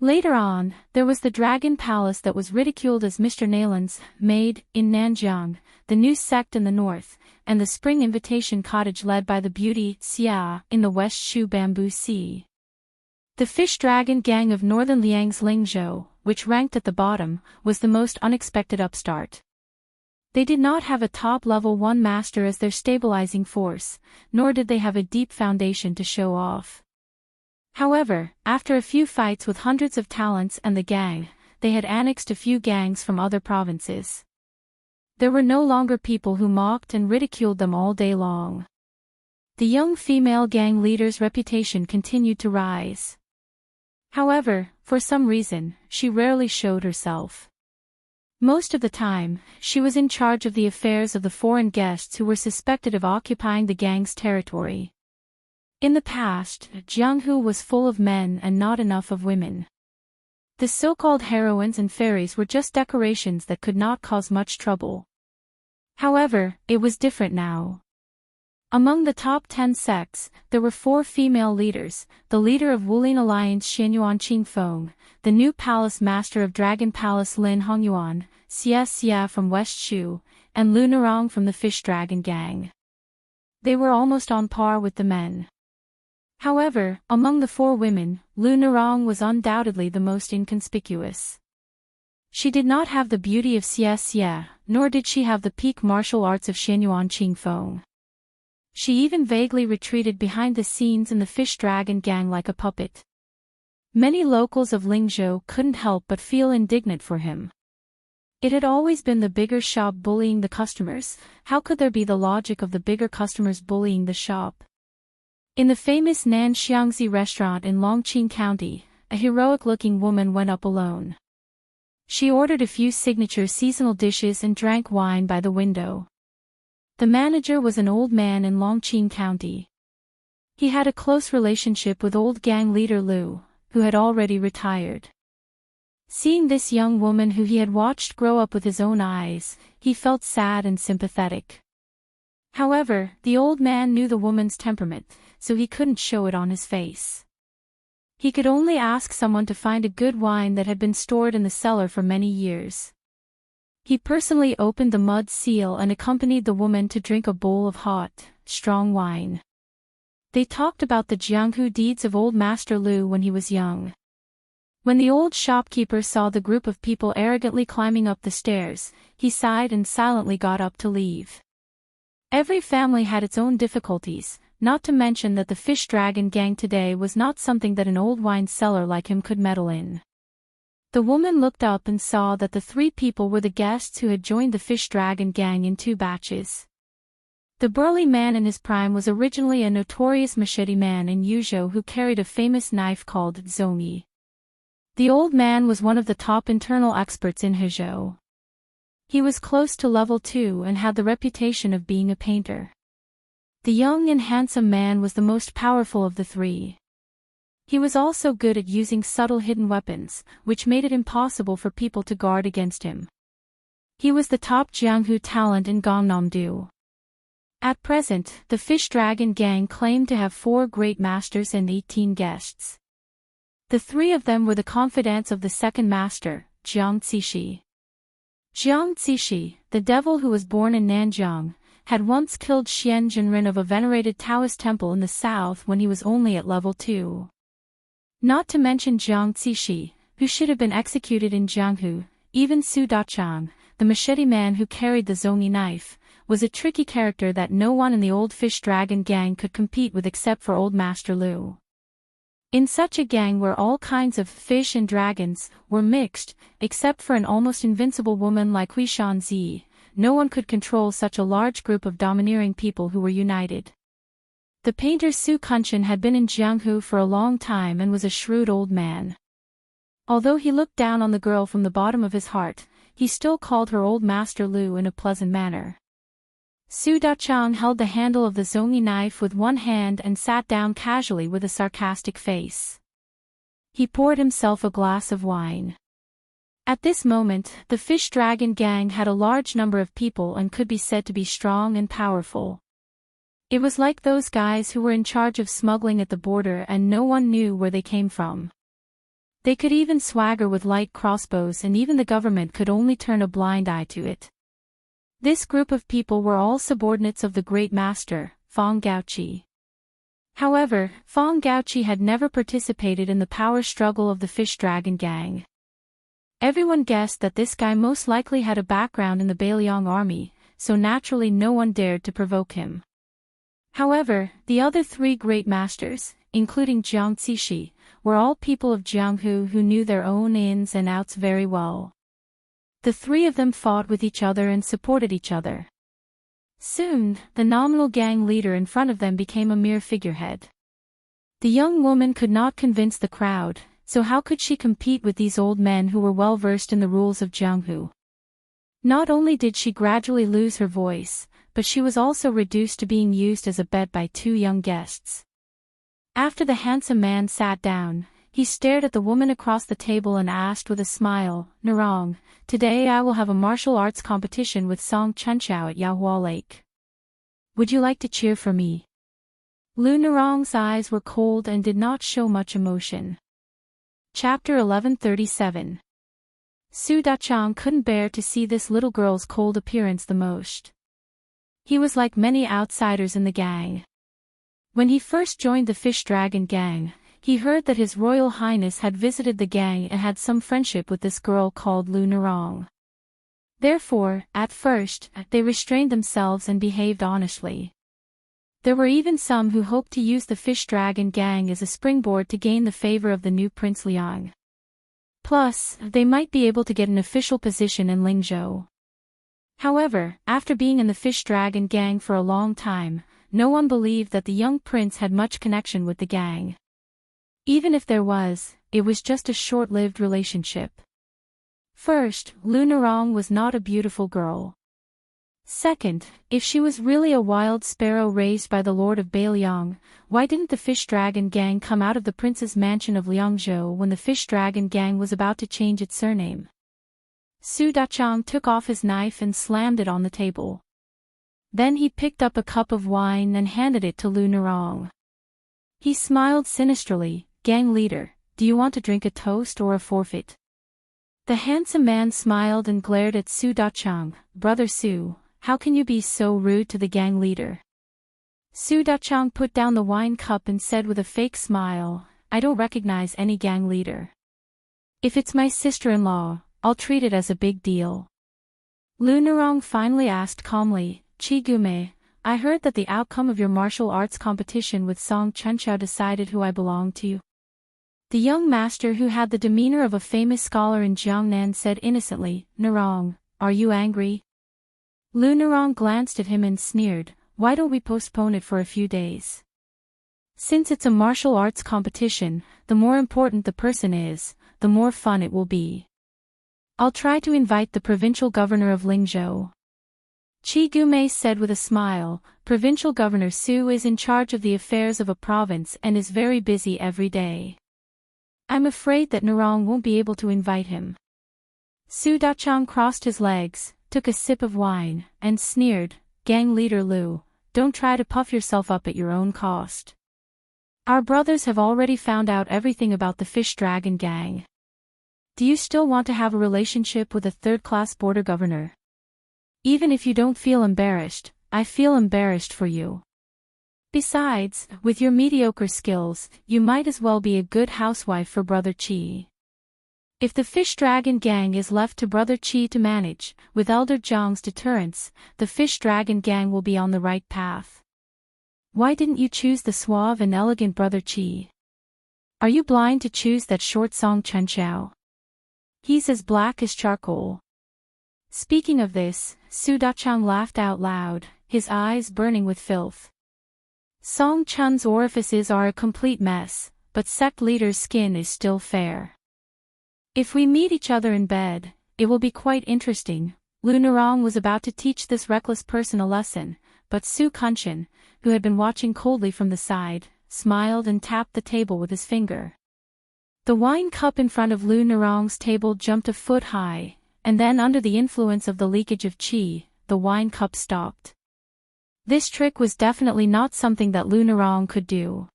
Later on, there was the Dragon Palace that was ridiculed as Mr. Nalin's maid in Nanjiang, the new sect in the north, and the Spring Invitation Cottage led by the beauty Xia in the West Shu Bamboo Sea. The fish dragon gang of northern Liang's Lingzhou, which ranked at the bottom, was the most unexpected upstart. They did not have a top-level 1 master as their stabilizing force, nor did they have a deep foundation to show off. However, after a few fights with hundreds of talents and the gang, they had annexed a few gangs from other provinces. There were no longer people who mocked and ridiculed them all day long. The young female gang leader's reputation continued to rise. However, for some reason, she rarely showed herself. Most of the time, she was in charge of the affairs of the foreign guests who were suspected of occupying the gang's territory. In the past, Jianghu was full of men and not enough of women. The so-called heroines and fairies were just decorations that could not cause much trouble. However, it was different now. Among the top 10 sects, there were 4 female leaders, the leader of Wulin Alliance Xianyuan Qingfeng, the new palace master of Dragon Palace Lin Hongyuan, Xia Xia from West Shu, and Lu Narong from the Fish Dragon Gang. They were almost on par with the men. However, among the 4 women, Lu Narong was undoubtedly the most inconspicuous. She did not have the beauty of Xia Xia, nor did she have the peak martial arts of Xianyuan Qingfeng. She even vaguely retreated behind the scenes in the Fish Dragon Gang like a puppet. Many locals of Lingzhou couldn't help but feel indignant for him. It had always been the bigger shop bullying the customers. How could there be the logic of the bigger customers bullying the shop? In the famous Nan Xiangzi restaurant in Longqing County, a heroic-looking woman went up alone. She ordered a few signature seasonal dishes and drank wine by the window. The manager was an old man in Longqing County. He had a close relationship with old gang leader Lu, who had already retired. Seeing this young woman who he had watched grow up with his own eyes, he felt sad and sympathetic. However, the old man knew the woman's temperament, so he couldn't show it on his face. He could only ask someone to find a good wine that had been stored in the cellar for many years. He personally opened the mud seal and accompanied the woman to drink a bowl of hot, strong wine. They talked about the Jianghu deeds of old Master Lu when he was young. When the old shopkeeper saw the group of people arrogantly climbing up the stairs, he sighed and silently got up to leave. Every family had its own difficulties, not to mention that the Fish Dragon Gang today was not something that an old wine cellar like him could meddle in. The woman looked up and saw that the 3 people were the guests who had joined the Fish Dragon Gang in 2 batches. The burly man in his prime was originally a notorious machete man in Yuzhou who carried a famous knife called zongi. The old man was one of the top internal experts in Hezhou. He was close to level 2 and had the reputation of being a painter. The young and handsome man was the most powerful of the 3. He was also good at using subtle hidden weapons, which made it impossible for people to guard against him. He was the top Jianghu talent in Gangnam-do. At present, the Fish Dragon Gang claimed to have 4 great masters and 18 guests. The 3 of them were the confidants of the second master, Jiang Zishi. Jiang Zishi, the devil who was born in Nanjiang, had once killed Xian Jinren of a venerated Taoist temple in the south when he was only at level 2. Not to mention Jiang Zishi, who should have been executed in Jianghu. Even Su Dachang, the machete man who carried the zongi knife, was a tricky character that no one in the old Fish Dragon Gang could compete with except for old Master Lu. In such a gang where all kinds of fish and dragons were mixed, except for an almost invincible woman like Hui Shanzi, no one could control such a large group of domineering people who were united. The painter Su Kunshan had been in Jianghu for a long time and was a shrewd old man. Although he looked down on the girl from the bottom of his heart, he still called her old Master Lu in a pleasant manner. Su Dachang held the handle of the zongi knife with one hand and sat down casually with a sarcastic face. He poured himself a glass of wine. At this moment, the Fish Dragon Gang had a large number of people and could be said to be strong and powerful. It was like those guys who were in charge of smuggling at the border and no one knew where they came from. They could even swagger with light crossbows and even the government could only turn a blind eye to it. This group of people were all subordinates of the Great Master, Feng Gaoqi. However, Feng Gaoqi had never participated in the power struggle of the Fish Dragon Gang. Everyone guessed that this guy most likely had a background in the Bailiang army, so naturally no one dared to provoke him. However, the other three great masters, including Jiang Zishi, were all people of Jianghu who knew their own ins and outs very well. The three of them fought with each other and supported each other. Soon, the nominal gang leader in front of them became a mere figurehead. The young woman could not convince the crowd, so how could she compete with these old men who were well versed in the rules of Jianghu? Not only did she gradually lose her voice, but she was also reduced to being used as a bed by two young guests. After the handsome man sat down, he stared at the woman across the table and asked with a smile, "Narong, today I will have a martial arts competition with Song Chunchao at Yahua Lake. Would you like to cheer for me?" Lu Narong's eyes were cold and did not show much emotion. Chapter 1137. Su Dachang couldn't bear to see this little girl's cold appearance the most. He was like many outsiders in the gang. When he first joined the Fish Dragon gang, he heard that His Royal Highness had visited the gang and had some friendship with this girl called Lu Narong. Therefore, at first, they restrained themselves and behaved honestly. There were even some who hoped to use the Fish Dragon gang as a springboard to gain the favor of the new Prince Liang. Plus, they might be able to get an official position in Lingzhou. However, after being in the Fish Dragon gang for a long time, no one believed that the young prince had much connection with the gang. Even if there was, it was just a short-lived relationship. First, Lu Narong was not a beautiful girl. Second, if she was really a wild sparrow raised by the Lord of Bailiang, why didn't the Fish Dragon gang come out of the prince's mansion of Liangzhou when the Fish Dragon gang was about to change its surname? Su Dachang took off his knife and slammed it on the table. Then he picked up a cup of wine and handed it to Lu Narong. He smiled sinisterly, "Gang leader, do you want to drink a toast or a forfeit?" The handsome man smiled and glared at Su Dachang. "Brother Su, how can you be so rude to the gang leader?" Su Dachang put down the wine cup and said with a fake smile, "I don't recognize any gang leader. If it's my sister-in-law, I'll treat it as a big deal." Lu Narong finally asked calmly, "Chi Gume, I heard that the outcome of your martial arts competition with Song Chunchao decided who I belong to." The young master who had the demeanor of a famous scholar in Jiangnan said innocently, "Narong, are you angry?" Lu Narong glanced at him and sneered, "Why don't we postpone it for a few days? Since it's a martial arts competition, the more important the person is, the more fun it will be. I'll try to invite the provincial governor of Lingzhou." Chi Gume said with a smile, "Provincial Governor Su is in charge of the affairs of a province and is very busy every day. I'm afraid that Narong won't be able to invite him." Su Dachang crossed his legs, took a sip of wine, and sneered, "Gang leader Lu, don't try to puff yourself up at your own cost. Our brothers have already found out everything about the Fish Dragon gang. Do you still want to have a relationship with a third-class border governor? Even if you don't feel embarrassed, I feel embarrassed for you. Besides, with your mediocre skills, you might as well be a good housewife for Brother Qi. If the Fish Dragon gang is left to Brother Qi to manage, with Elder Zhang's deterrence, the Fish Dragon gang will be on the right path. Why didn't you choose the suave and elegant Brother Qi? Are you blind to choose that short Song Chunchao? He's as black as charcoal." Speaking of this, Su Dachang laughed out loud, his eyes burning with filth. Song Chun's orifices are a complete mess, but sect leader's skin is still fair. If we meet each other in bed, it will be quite interesting. Lu Narong was about to teach this reckless person a lesson, but Su Kunshan, who had been watching coldly from the side, smiled and tapped the table with his finger. The wine cup in front of Lu Narong's table jumped a foot high, and then under the influence of the leakage of qi, the wine cup stopped. This trick was definitely not something that Lu Narong could do.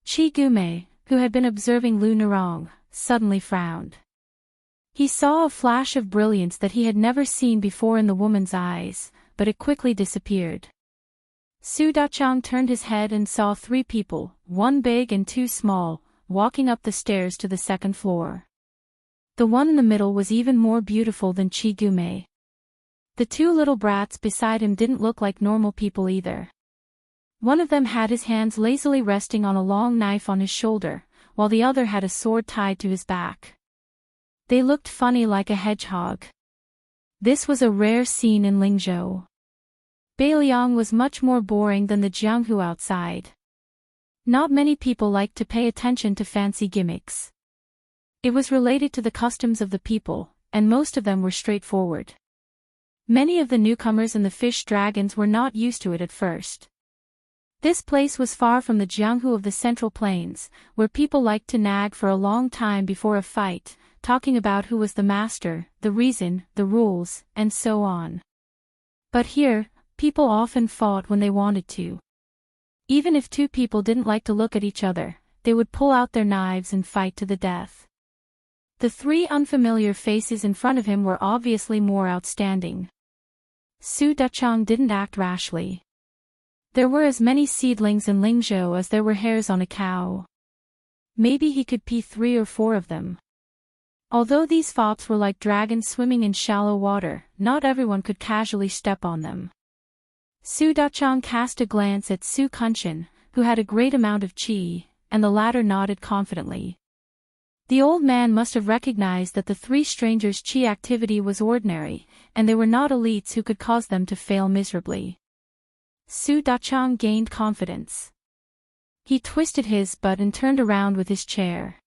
Chi Gume, who had been observing Lu Narong, suddenly frowned. He saw a flash of brilliance that he had never seen before in the woman's eyes, but it quickly disappeared. Su Dachang turned his head and saw three people, one big and two small, walking up the stairs to the second floor. The one in the middle was even more beautiful than Chigume. The two little brats beside him didn't look like normal people either. One of them had his hands lazily resting on a long knife on his shoulder, while the other had a sword tied to his back. They looked funny like a hedgehog. This was a rare scene in Lingzhou. Beiliang was much more boring than the Jianghu outside. Not many people liked to pay attention to fancy gimmicks. It was related to the customs of the people, and most of them were straightforward. Many of the newcomers and the fish dragons were not used to it at first. This place was far from the Jianghu of the Central Plains, where people liked to nag for a long time before a fight, talking about who was the master, the reason, the rules, and so on. But here, people often fought when they wanted to. Even if two people didn't like to look at each other, they would pull out their knives and fight to the death. The three unfamiliar faces in front of him were obviously more outstanding. Su Dachang didn't act rashly. There were as many seedlings in Lingzhou as there were hairs on a cow. Maybe he could pee 3 or 4 of them. Although these fops were like dragons swimming in shallow water, not everyone could casually step on them. Su Dachang cast a glance at Su Kunshan, who had a great amount of qi, and the latter nodded confidently. The old man must have recognized that the three strangers' qi activity was ordinary, and they were not elites who could cause them to fail miserably. Su Dachang gained confidence. He twisted his butt and turned around with his chair.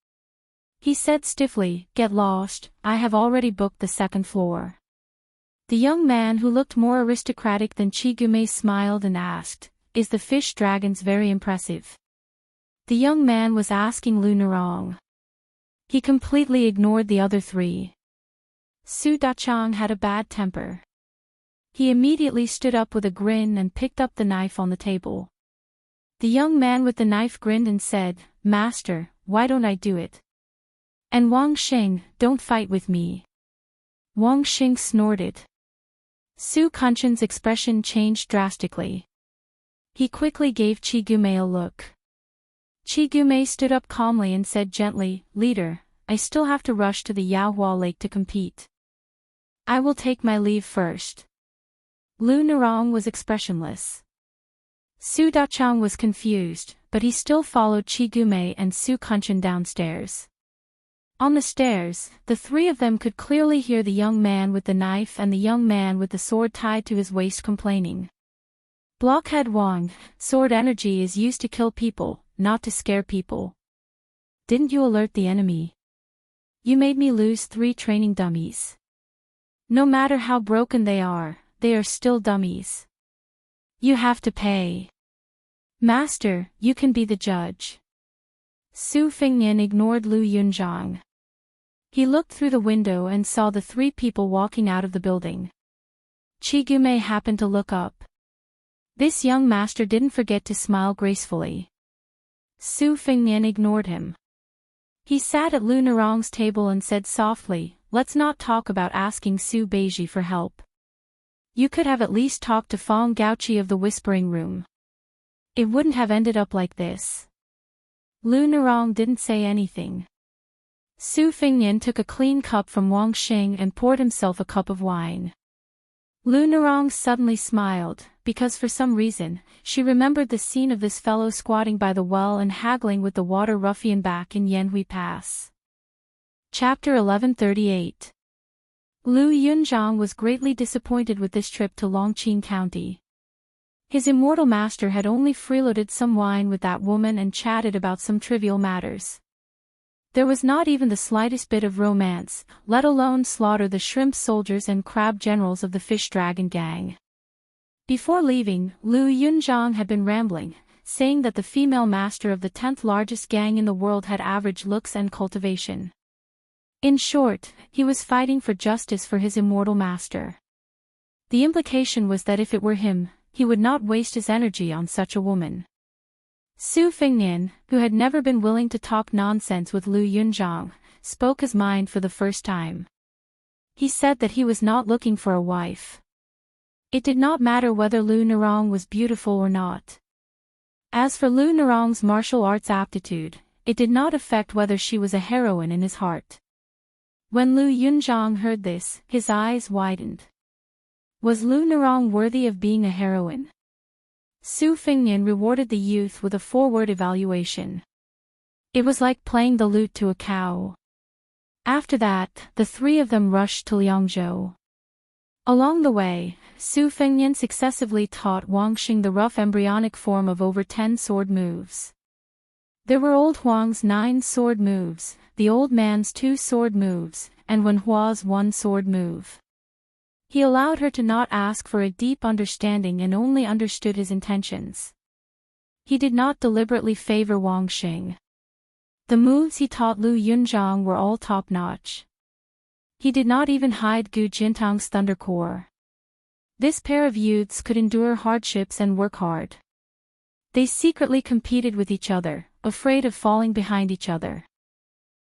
He said stiffly, "Get lost, I have already booked the 2nd floor." The young man who looked more aristocratic than Chigume smiled and asked, "Is the fish dragons very impressive?" The young man was asking Lu Nerong. He completely ignored the other three. Su Dachang had a bad temper. He immediately stood up with a grin and picked up the knife on the table. The young man with the knife grinned and said, "Master, why don't I do it? And Wang Xing, don't fight with me." Wang Xing snorted. Su Kunshan's expression changed drastically. He quickly gave Chigume a look. Chigume stood up calmly and said gently, "Leader, I still have to rush to the Yaohua Lake to compete. I will take my leave first." Lu Nerong was expressionless. Su Dachang was confused, but he still followed Chigume and Su Kunshan downstairs. On the stairs, the three of them could clearly hear the young man with the knife and the young man with the sword tied to his waist complaining. "Blockhead Wang, sword energy is used to kill people, not to scare people. Didn't you alert the enemy? You made me lose 3 training dummies. No matter how broken they are still dummies. You have to pay. Master, you can be the judge." Su Fengnian ignored Lu Yunzhang. He looked through the window and saw the 3 people walking out of the building. Chigume happened to look up. This young master didn't forget to smile gracefully. Su Fengnian ignored him. He sat at Lu Nerong's table and said softly, "Let's not talk about asking Su Beiji for help. You could have at least talked to Fong Gaoqi of the Whispering Room. It wouldn't have ended up like this." Lu Nerong didn't say anything. Su Fengnian took a clean cup from Wang Xing and poured himself a cup of wine. Lu Nerong suddenly smiled, because for some reason, she remembered the scene of this fellow squatting by the well and haggling with the water ruffian back in Yanhui Pass. Chapter 1138. Lu Yunzhang was greatly disappointed with this trip to Longqing County. His immortal master had only freeloaded some wine with that woman and chatted about some trivial matters. There was not even the slightest bit of romance, let alone slaughter the shrimp soldiers and crab generals of the fish dragon gang. Before leaving, Lu Yunzhang had been rambling, saying that the female master of the 10th largest gang in the world had average looks and cultivation. In short, he was fighting for justice for his immortal master. The implication was that if it were him, he would not waste his energy on such a woman. Su Fengnian, who had never been willing to talk nonsense with Lu Yunzhang, spoke his mind for the first time. He said that he was not looking for a wife. It did not matter whether Lu Nerong was beautiful or not. As for Lu Nerong's martial arts aptitude, it did not affect whether she was a heroine in his heart. When Lu Yunzhang heard this, his eyes widened. Was Lu Nerong worthy of being a heroine? Su Fengnian rewarded the youth with a 4-word evaluation. It was like playing the lute to a cow. After that, the three of them rushed to Liangzhou. Along the way, Su Fengnian successively taught Wang Xing the rough embryonic form of over 10 sword moves. There were old Huang's 9 sword moves, the old man's 2 sword moves, and Wen Hua's 1 sword move. He allowed her to not ask for a deep understanding and only understood his intentions. He did not deliberately favor Wang Xing. The moves he taught Lu Yunzhang were all top-notch. He did not even hide Gu Jintang's thundercore. This pair of youths could endure hardships and work hard. They secretly competed with each other, afraid of falling behind each other.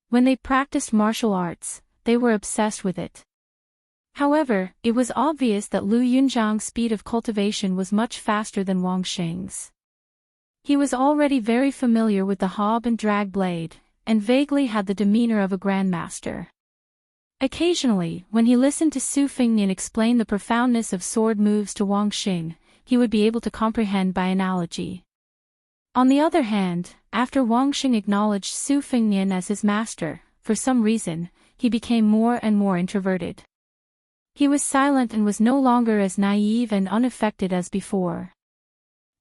When they practiced martial arts, they were obsessed with it. However, it was obvious that Lu Yunzhang's speed of cultivation was much faster than Wang Xing's. He was already very familiar with the hob and drag blade, and vaguely had the demeanor of a grandmaster. Occasionally, when he listened to Su Fengnian explain the profoundness of sword moves to Wang Xing, he would be able to comprehend by analogy. On the other hand, after Wang Xing acknowledged Su Fengnian as his master, for some reason, he became more and more introverted. He was silent and was no longer as naive and unaffected as before.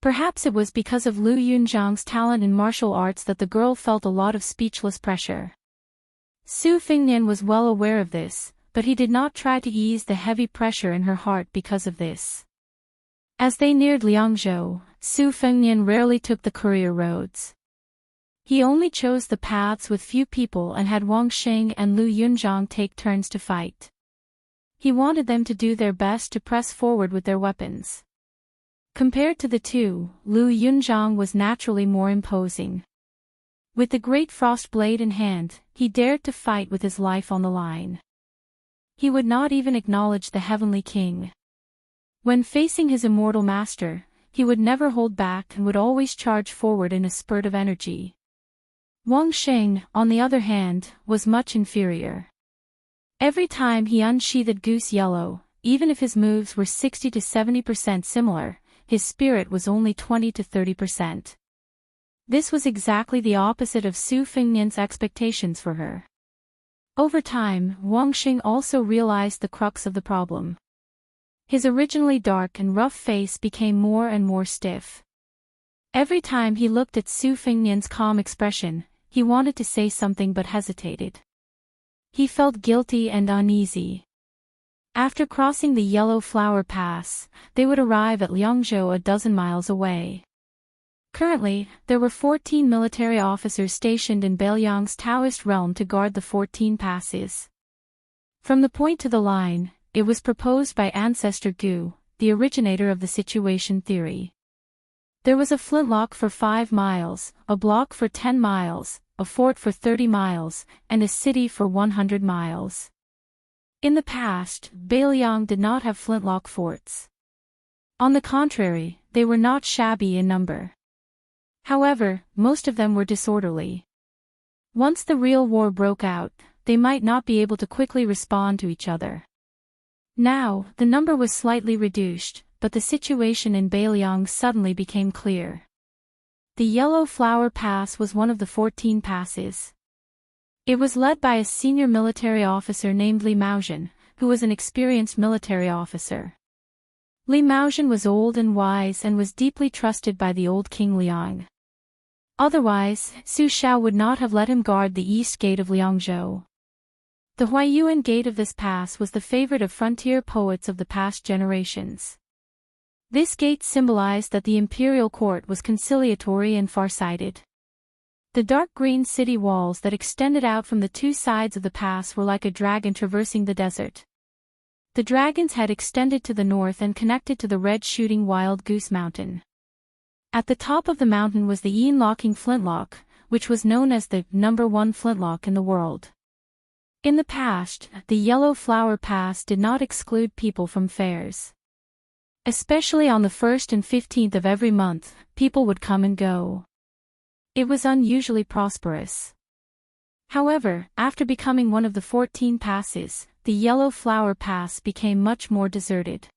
Perhaps it was because of Lu Yunzhang's talent in martial arts that the girl felt a lot of speechless pressure. Su Fengnian was well aware of this, but he did not try to ease the heavy pressure in her heart because of this. As they neared Liangzhou, Su Fengnian rarely took the courier roads. He only chose the paths with few people and had Wang Xing and Lu Yunzhang take turns to fight. He wanted them to do their best to press forward with their weapons. Compared to the two, Lu Yunzhang was naturally more imposing. With the great frost blade in hand, he dared to fight with his life on the line. He would not even acknowledge the Heavenly King. When facing his immortal master, he would never hold back and would always charge forward in a spurt of energy. Wang Xing, on the other hand, was much inferior. Every time he unsheathed Goose Yellow, even if his moves were 60 to 70% similar, his spirit was only 20 to 30%. This was exactly the opposite of Su Fengnian's expectations for her. Over time, Wang Xing also realized the crux of the problem. His originally dark and rough face became more and more stiff. Every time he looked at Su Fengnian's calm expression, he wanted to say something but hesitated. He felt guilty and uneasy. After crossing the Yellow Flower Pass, they would arrive at Liangzhou a dozen miles away. Currently, there were 14 military officers stationed in Bailiang's Taoist realm to guard the 14 passes. From the point to the line, it was proposed by Ancestor Gu, the originator of the situation theory. There was a flintlock for 5 miles, a block for 10 miles, a fort for 30 miles, and a city for 100 miles. In the past, Bailiang did not have flintlock forts. On the contrary, they were not shabby in number. However, most of them were disorderly. Once the real war broke out, they might not be able to quickly respond to each other. Now, the number was slightly reduced, but the situation in Bailiang suddenly became clear. The Yellow Flower Pass was one of the 14 passes. It was led by a senior military officer named Li Maozhen, who was an experienced military officer. Li Maozhen was old and wise and was deeply trusted by the old King Liang. Otherwise, Su Xiao would not have let him guard the east gate of Liangzhou. The Huaiyuan gate of this pass was the favorite of frontier poets of the past generations. This gate symbolized that the imperial court was conciliatory and far-sighted. The dark green city walls that extended out from the two sides of the pass were like a dragon traversing the desert. The dragon's head extended to the north and connected to the red shooting wild goose mountain. At the top of the mountain was the Yin-locking flintlock, which was known as the #1 flintlock in the world. In the past, the Yellow Flower Pass did not exclude people from fairs. Especially on the 1st and 15th of every month, people would come and go. It was unusually prosperous. However, after becoming one of the 14 passes, the Yellow Flower Pass became much more deserted.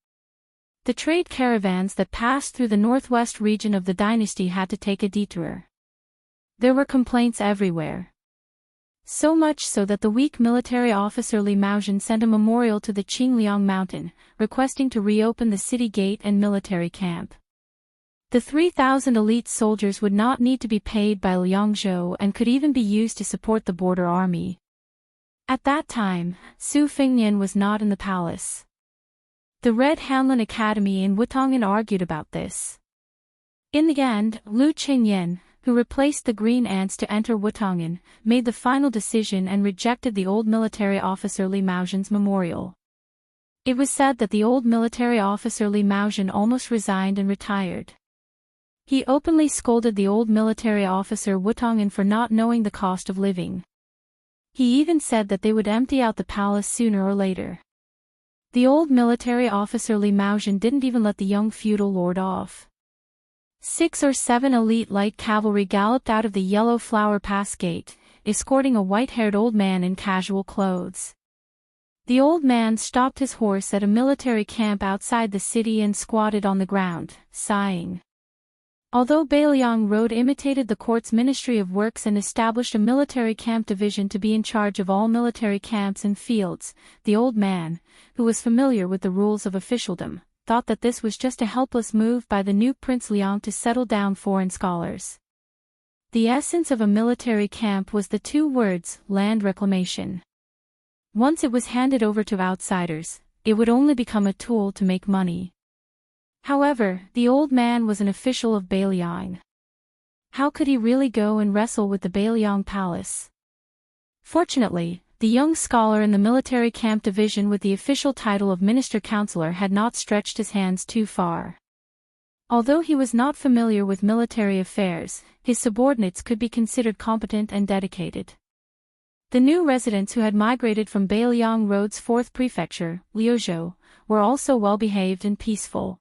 The trade caravans that passed through the northwest region of the dynasty had to take a detour. There were complaints everywhere. So much so that the weak military officer Li Maozhen sent a memorial to the Qingliang mountain, requesting to reopen the city gate and military camp. The 3,000 elite soldiers would not need to be paid by Liangzhou and could even be used to support the border army. At that time, Su Fengnian was not in the palace. The Red Hanlin Academy in Wutong'an argued about this. In the end, Lu Qingyan, who replaced the Green Ants to enter Wutong'an, made the final decision and rejected the old military officer Li Maozhen's memorial. It was said that the old military officer Li Maozhen almost resigned and retired. He openly scolded the old military officer Wutong'an for not knowing the cost of living. He even said that they would empty out the palace sooner or later. The old military officer Li Maozhen didn't even let the young feudal lord off. 6 or 7 elite light cavalry galloped out of the Yellow Flower Pass gate, escorting a white-haired old man in casual clothes. The old man stopped his horse at a military camp outside the city and squatted on the ground, sighing. Although Bailiang Road imitated the court's Ministry of Works and established a military camp division to be in charge of all military camps and fields, the old man, who was familiar with the rules of officialdom, thought that this was just a helpless move by the new Prince Liang to settle down foreign scholars. The essence of a military camp was the 2 words, land reclamation. Once it was handed over to outsiders, it would only become a tool to make money. However, the old man was an official of Bailiang. How could he really go and wrestle with the Bailiang palace? Fortunately, the young scholar in the military camp division with the official title of minister-counselor had not stretched his hands too far. Although he was not familiar with military affairs, his subordinates could be considered competent and dedicated. The new residents who had migrated from Bailiang Road's 4th prefecture, Liuzhou, were also well-behaved and peaceful.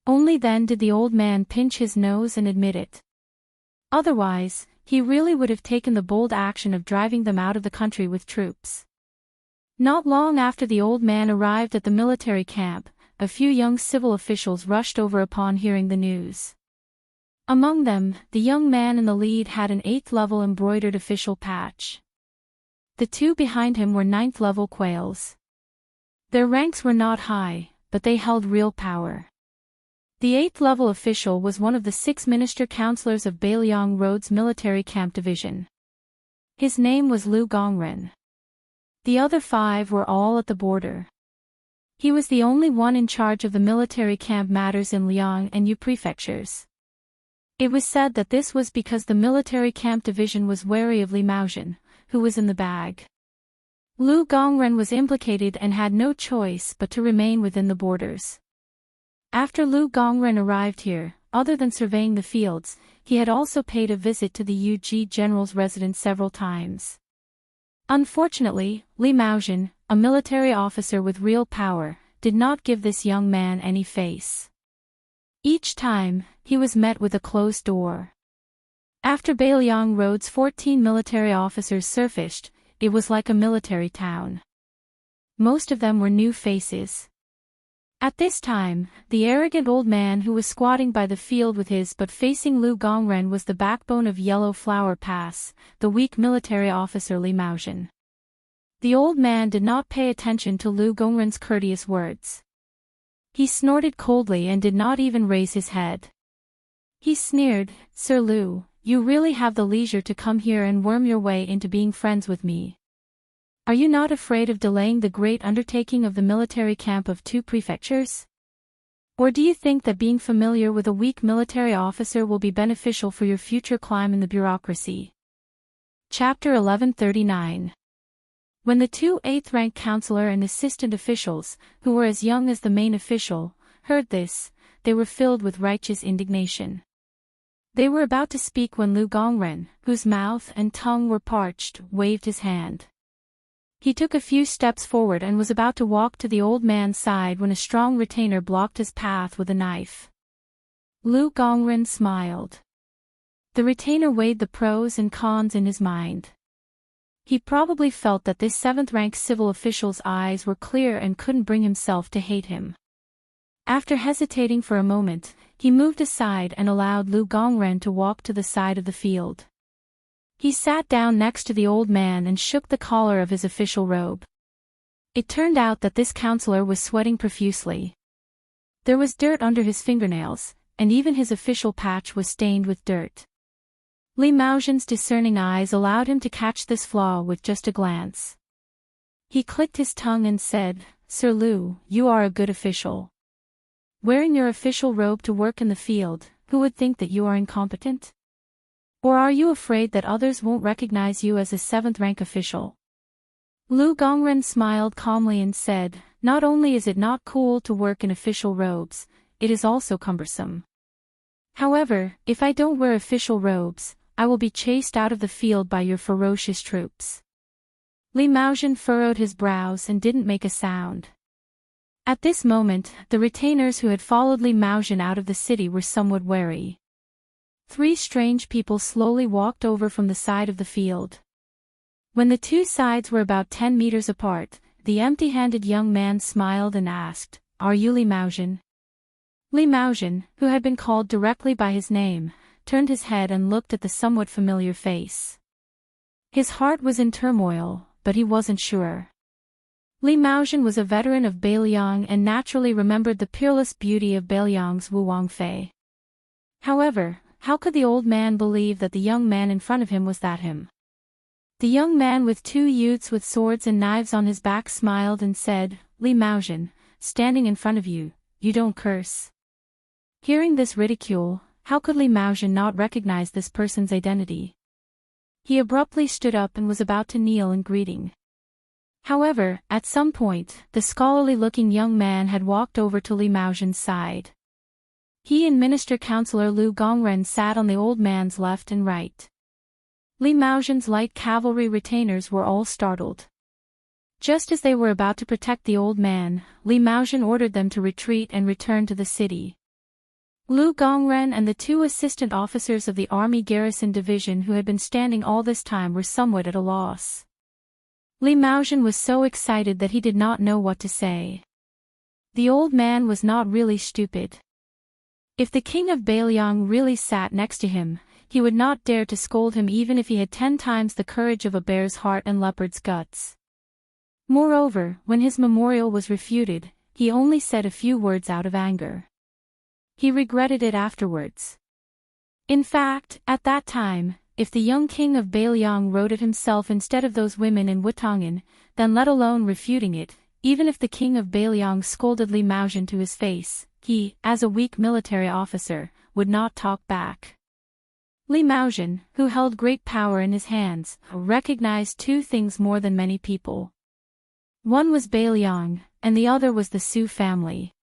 Only then did the old man pinch his nose and admit it. Otherwise, he really would have taken the bold action of driving them out of the country with troops. Not long after the old man arrived at the military camp, a few young civil officials rushed over upon hearing the news. Among them, the young man in the lead had an 8th-level embroidered official patch. The 2 behind him were 9th-level quails. Their ranks were not high, but they held real power. The 8th-level official was one of the 6 minister-counselors of Bailiang Road's military camp division. His name was Lu Gongren. The other 5 were all at the border. He was the only one in charge of the military camp matters in Liang and Yu prefectures. It was said that this was because the military camp division was wary of Li Maozhen, who was in the bag. Lu Gongren was implicated and had no choice but to remain within the borders. After Lu Gongren arrived here, other than surveying the fields, he had also paid a visit to the Yuji general's residence several times. Unfortunately, Li Maozhen, a military officer with real power, did not give this young man any face. Each time, he was met with a closed door. After Bailiang Road's 14 military officers surfaced, it was like a military town. Most of them were new faces. At this time, the arrogant old man who was squatting by the field with his but facing Lu Gongren was the backbone of Yellow Flower Pass, the weak military officer Li Maozhen. The old man did not pay attention to Lu Gongren's courteous words. He snorted coldly and did not even raise his head. He sneered, "Sir Lu, you really have the leisure to come here and worm your way into being friends with me. Are you not afraid of delaying the great undertaking of the military camp of 2 prefectures? Or do you think that being familiar with a weak military officer will be beneficial for your future climb in the bureaucracy?" Chapter 1139. When the 2 8th-rank counselor and assistant officials, who were as young as the main official, heard this, they were filled with righteous indignation. They were about to speak when Lu Gongren, whose mouth and tongue were parched, waved his hand. He took a few steps forward and was about to walk to the old man's side when a strong retainer blocked his path with a knife. Lu Gongren smiled. The retainer weighed the pros and cons in his mind. He probably felt that this 7th-rank civil official's eyes were clear and couldn't bring himself to hate him. After hesitating for a moment, he moved aside and allowed Lu Gongren to walk to the side of the field. He sat down next to the old man and shook the collar of his official robe. It turned out that this counselor was sweating profusely. There was dirt under his fingernails, and even his official patch was stained with dirt. Li Maozhen's discerning eyes allowed him to catch this flaw with just a glance. He clicked his tongue and said, "Sir Lu, you are a good official. Wearing your official robe to work in the field, who would think that you are incompetent? Or are you afraid that others won't recognize you as a 7th-rank official?" Lu Gongren smiled calmly and said, "Not only is it not cool to work in official robes, it is also cumbersome. However, if I don't wear official robes, I will be chased out of the field by your ferocious troops." Li Maozhen furrowed his brows and didn't make a sound. At this moment, the retainers who had followed Li Maozhen out of the city were somewhat wary. 3 strange people slowly walked over from the side of the field. When the 2 sides were about 10 meters apart, the empty-handed young man smiled and asked, "Are you Li Maozhen?" Li Maozhen, who had been called directly by his name, turned his head and looked at the somewhat familiar face. His heart was in turmoil, but he wasn't sure. Li Maozhen was a veteran of Bailiang and naturally remembered the peerless beauty of Bailiang's Wuwang Fei. However, how could the old man believe that the young man in front of him was that him? The young man with 2 youths with swords and knives on his back smiled and said, "Li Maozhen, standing in front of you, you don't curse." Hearing this ridicule, how could Li Maozhen not recognize this person's identity? He abruptly stood up and was about to kneel in greeting. However, at some point, the scholarly-looking young man had walked over to Li Maozhen's side. He and Minister Counselor Lu Gongren sat on the old man's left and right. Li Maozhen's light cavalry retainers were all startled. Just as they were about to protect the old man, Li Maozhen ordered them to retreat and return to the city. Lu Gongren and the 2 assistant officers of the Army Garrison Division who had been standing all this time were somewhat at a loss. Li Maozhen was so excited that he did not know what to say. The old man was not really stupid. If the king of Bailiang really sat next to him, he would not dare to scold him even if he had 10 times the courage of a bear's heart and leopard's guts. Moreover, when his memorial was refuted, he only said a few words out of anger. He regretted it afterwards. In fact, at that time, if the young king of Bailiang wrote it himself instead of those women in Wutangan, then let alone refuting it, even if the king of Bailiang scolded Li Maozhen to his face, he, as a weak military officer, would not talk back. Li Maozhen, who held great power in his hands, recognized 2 things more than many people. One was Bailiang, and the other was the Su family.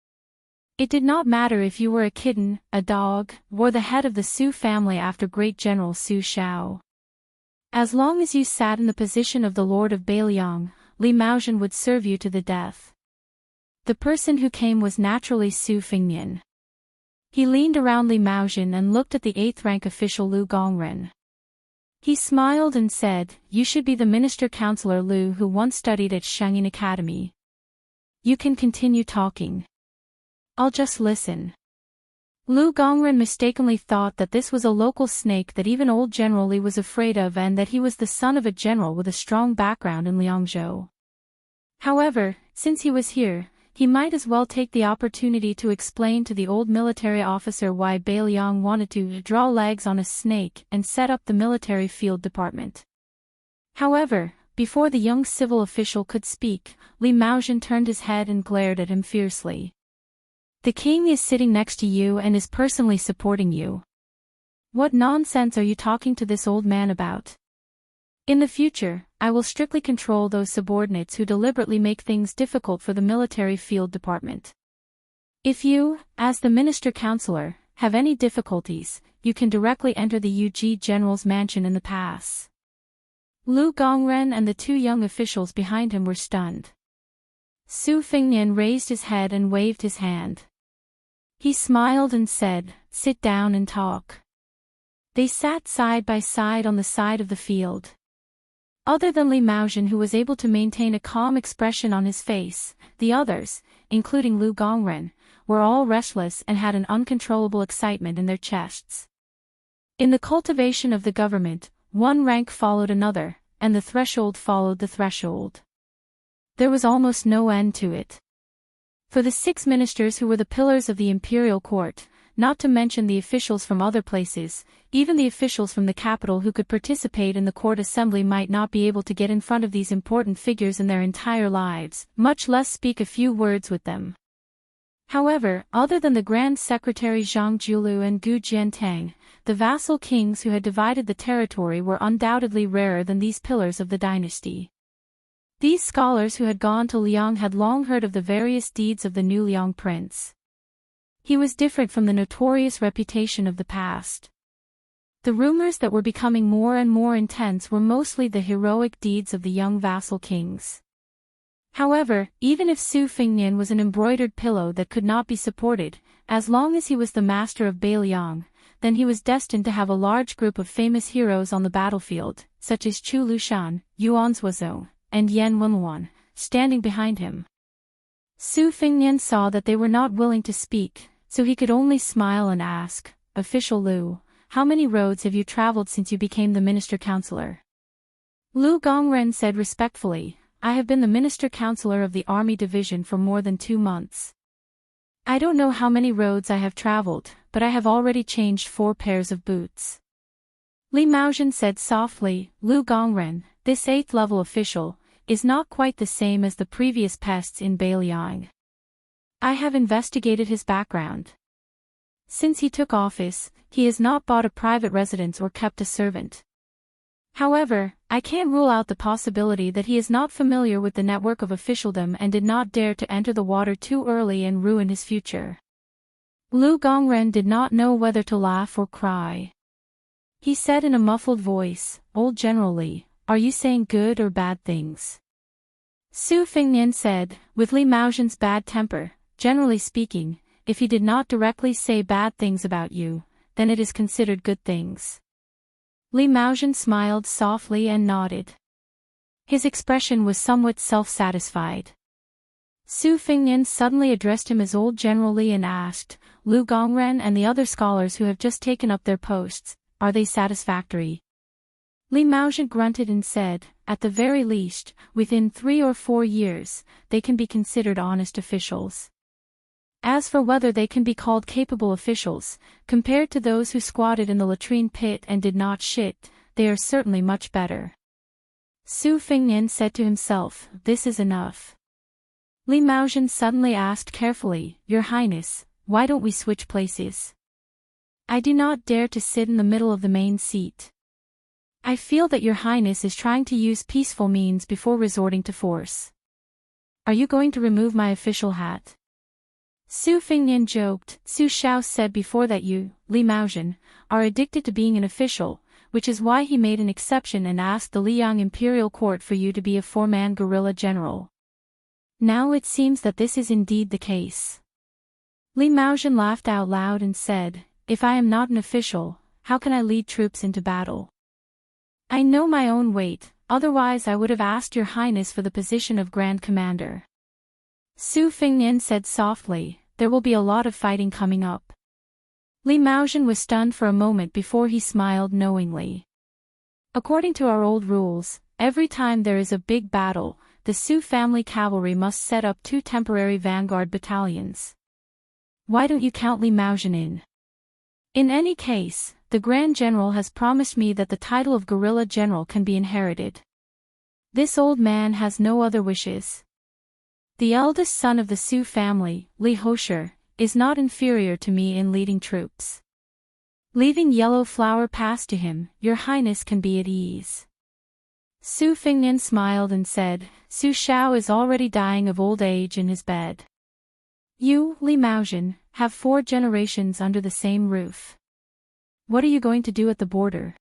It did not matter if you were a kitten, a dog, or the head of the Su family after great General Su Shao. As long as you sat in the position of the Lord of Bailiang, Li Maozhen would serve you to the death. The person who came was naturally Su Fengnian. He leaned around Li Maozhen and looked at the 8th-rank official Lu Gongren. He smiled and said, "You should be the Minister Counselor Lu who once studied at Shangyin Academy. You can continue talking. I'll just listen." Lu Gongren mistakenly thought that this was a local snake that even old General Li was afraid of and that he was the son of a general with a strong background in Liangzhou. However, since he was here, he might as well take the opportunity to explain to the old military officer why Bailiang wanted to draw legs on a snake and set up the military field department. However, before the young civil official could speak, Li Maozhen turned his head and glared at him fiercely. "The king is sitting next to you and is personally supporting you. What nonsense are you talking to this old man about? In the future, I will strictly control those subordinates who deliberately make things difficult for the military field department. If you, as the minister counselor, have any difficulties, you can directly enter the UG General's mansion in the pass." Lu Gongren and the 2 young officials behind him were stunned. Su Fengnian raised his head and waved his hand. He smiled and said, "Sit down and talk." They sat side by side on the side of the field. Other than Li Maozhen, who was able to maintain a calm expression on his face, the others, including Lu Gongren, were all restless and had an uncontrollable excitement in their chests. In the cultivation of the government, one rank followed another, and the threshold followed the threshold. There was almost no end to it. For the 6 ministers who were the pillars of the imperial court, not to mention the officials from other places, even the officials from the capital who could participate in the court assembly might not be able to get in front of these important figures in their entire lives, much less speak a few words with them. However, other than the Grand Secretary Zhang Julu and Gu Jiantang, the vassal kings who had divided the territory were undoubtedly rarer than these pillars of the dynasty. These scholars who had gone to Liang had long heard of the various deeds of the new Liang prince. He was different from the notorious reputation of the past. The rumors that were becoming more and more intense were mostly the heroic deeds of the young vassal kings. However, even if Su Fengnian was an embroidered pillow that could not be supported, as long as he was the master of Beiliang, then he was destined to have a large group of famous heroes on the battlefield, such as Chu Lushan, Yuan Zuozong, and Yan Wenluan, standing behind him. Su Fengnian saw that they were not willing to speak, so he could only smile and ask, "Official Lu, how many roads have you traveled since you became the minister-counselor?" Lu Gongren said respectfully, "I have been the minister-counselor of the army division for more than 2 months. I don't know how many roads I have traveled, but I have already changed 4 pairs of boots." Li Maozhen said softly, "Lu Gongren, this 8th-level official, is not quite the same as the previous pests in Beiliang. I have investigated his background. Since he took office, he has not bought a private residence or kept a servant. However, I can't rule out the possibility that he is not familiar with the network of officialdom and did not dare to enter the water too early and ruin his future." Lu Gongren did not know whether to laugh or cry. He said in a muffled voice, "Old General Li, are you saying good or bad things?" Su Fengnian said, with Li Maozhen's bad temper, "Generally speaking, if he did not directly say bad things about you, then it is considered good things." Li Maozhen smiled softly and nodded. His expression was somewhat self-satisfied. Su Fengnian suddenly addressed him as Old General Li and asked, "Lu Gongren and the other scholars who have just taken up their posts, are they satisfactory?" Li Maozhen grunted and said, "At the very least, within 3 or 4 years, they can be considered honest officials. As for whether they can be called capable officials, compared to those who squatted in the latrine pit and did not shit, they are certainly much better." Su Fengnian said to himself, "This is enough." Li Maozhen suddenly asked carefully, "Your Highness, why don't we switch places? I do not dare to sit in the middle of the main seat. I feel that Your Highness is trying to use peaceful means before resorting to force. Are you going to remove my official hat?" Su Fengnian joked. "Su Shao said before that you, Li Maozhen, are addicted to being an official, which is why he made an exception and asked the Liang Imperial Court for you to be a 4-man guerrilla general. Now it seems that this is indeed the case." Li Maozhen laughed out loud and said, "If I am not an official, how can I lead troops into battle? I know my own weight, otherwise I would have asked Your Highness for the position of Grand Commander." Su Fengnian said softly, "There will be a lot of fighting coming up." Li Maozhen was stunned for a moment before he smiled knowingly. According to our old rules, every time there is a big battle, the Su family cavalry must set up 2 temporary vanguard battalions. Why don't you count Li Maozhen in? In any case, the Grand General has promised me that the title of guerrilla general can be inherited. This old man has no other wishes. The eldest son of the Su family, Li Hosher, is not inferior to me in leading troops. Leaving Yellow Flower Pass to him, Your Highness can be at ease." Su Fengnian smiled and said, "Su Shao is already dying of old age in his bed. You, Li Maozhen, have 4 generations under the same roof. What are you going to do at the border?"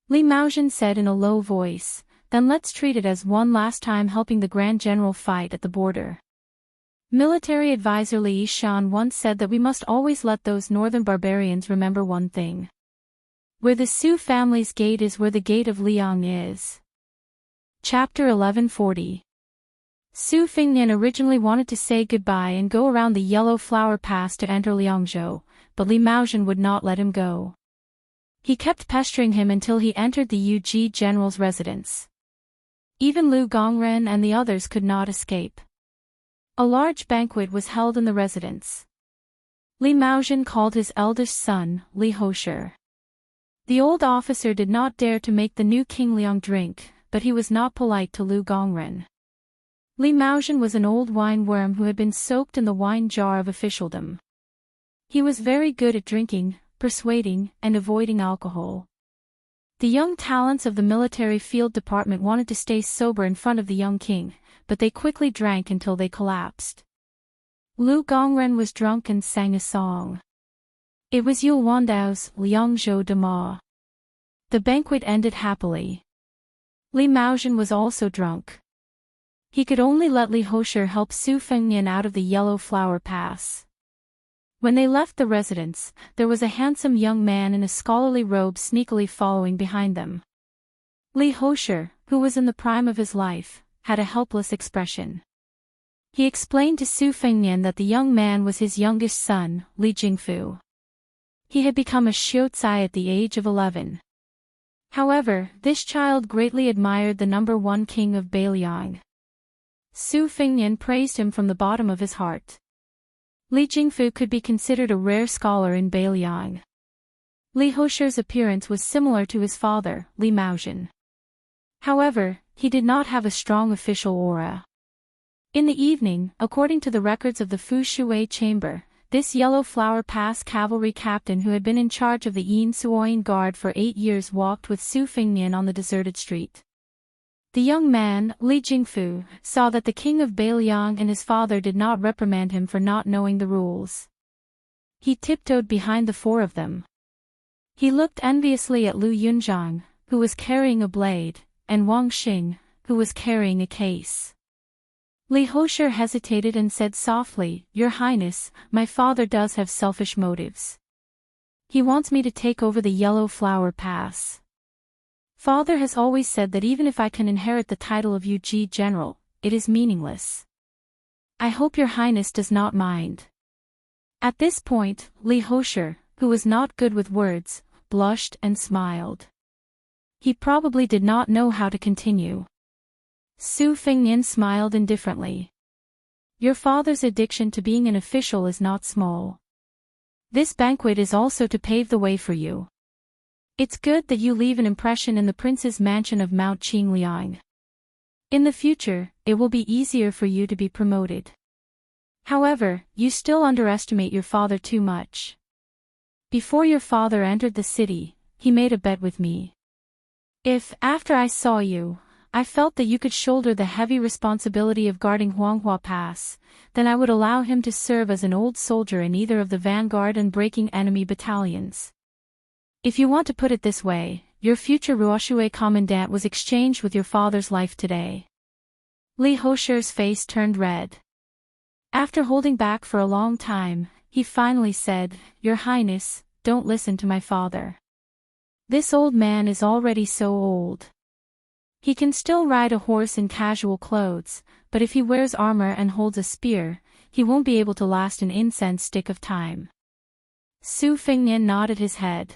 Li Maozhen said in a low voice, "Then let's treat it as one last time helping the Grand General fight at the border. Military advisor Li Yishan once said that we must always let those northern barbarians remember one thing. Where the Su family's gate is where the gate of Liang is." Chapter 1140. Su Fingnian originally wanted to say goodbye and go around the yellow flower pass to enter Liangzhou, but Li Maozhen would not let him go. He kept pestering him until he entered the Yu general's residence. Even Lu Gongren and the others could not escape. A large banquet was held in the residence. Li Maozhen called his eldest son, Li Hosher. The old officer did not dare to make the new King Liang drink, but he was not polite to Lu Gongren. Li Maozhen was an old wine worm who had been soaked in the wine jar of officialdom. He was very good at drinking, persuading, and avoiding alcohol. The young talents of the military field department wanted to stay sober in front of the young king, but they quickly drank until they collapsed. Lu Gongren was drunk and sang a song. It was Yule Wandao's Liangzhou de Ma. The banquet ended happily. Li Maozhen was also drunk. He could only let Li Hosher help Su Fengnian out of the yellow flower pass. When they left the residence, there was a handsome young man in a scholarly robe sneakily following behind them. Li Hosher, who was in the prime of his life, had a helpless expression. He explained to Su Fengnian that the young man was his youngest son, Li Jingfu. He had become a xiucai at the age of 11. However, this child greatly admired the #1 king of Beiliang. Su Fengnian praised him from the bottom of his heart. Li Jingfu could be considered a rare scholar in Beiliang. Li Hosher's appearance was similar to his father, Li Maozhen. However, he did not have a strong official aura. In the evening, according to the records of the Fu Shui chamber, this yellow flower pass cavalry captain who had been in charge of the Yin Suoyin guard for 8 years walked with Su Fengnian on the deserted street. The young man, Li Jingfu, saw that the king of Beiliang and his father did not reprimand him for not knowing the rules. He tiptoed behind the 4 of them. He looked enviously at Lu Yunzhang, who was carrying a blade, and Wang Xing, who was carrying a case. Li Hosher hesitated and said softly, "Your Highness, my father does have selfish motives. He wants me to take over the yellow flower pass. Father has always said that even if I can inherit the title of Yu general, it is meaningless. I hope your Highness does not mind." At this point, Li Hosher, who was not good with words, blushed and smiled. He probably did not know how to continue. Su Fengnian smiled indifferently. "Your father's addiction to being an official is not small. This banquet is also to pave the way for you. It's good that you leave an impression in the prince's mansion of Mount Qingliang. In the future, it will be easier for you to be promoted. However, you still underestimate your father too much. Before your father entered the city, he made a bet with me. If, after I saw you, I felt that you could shoulder the heavy responsibility of guarding Huanghua Pass, then I would allow him to serve as an old soldier in either of the vanguard and breaking enemy battalions. If you want to put it this way, your future Ruoshui commandant was exchanged with your father's life today." Li Hosher's face turned red. After holding back for a long time, he finally said, "Your Highness, don't listen to my father. This old man is already so old. He can still ride a horse in casual clothes, but if he wears armor and holds a spear, he won't be able to last an incense stick of time." Su Fengnian nodded his head.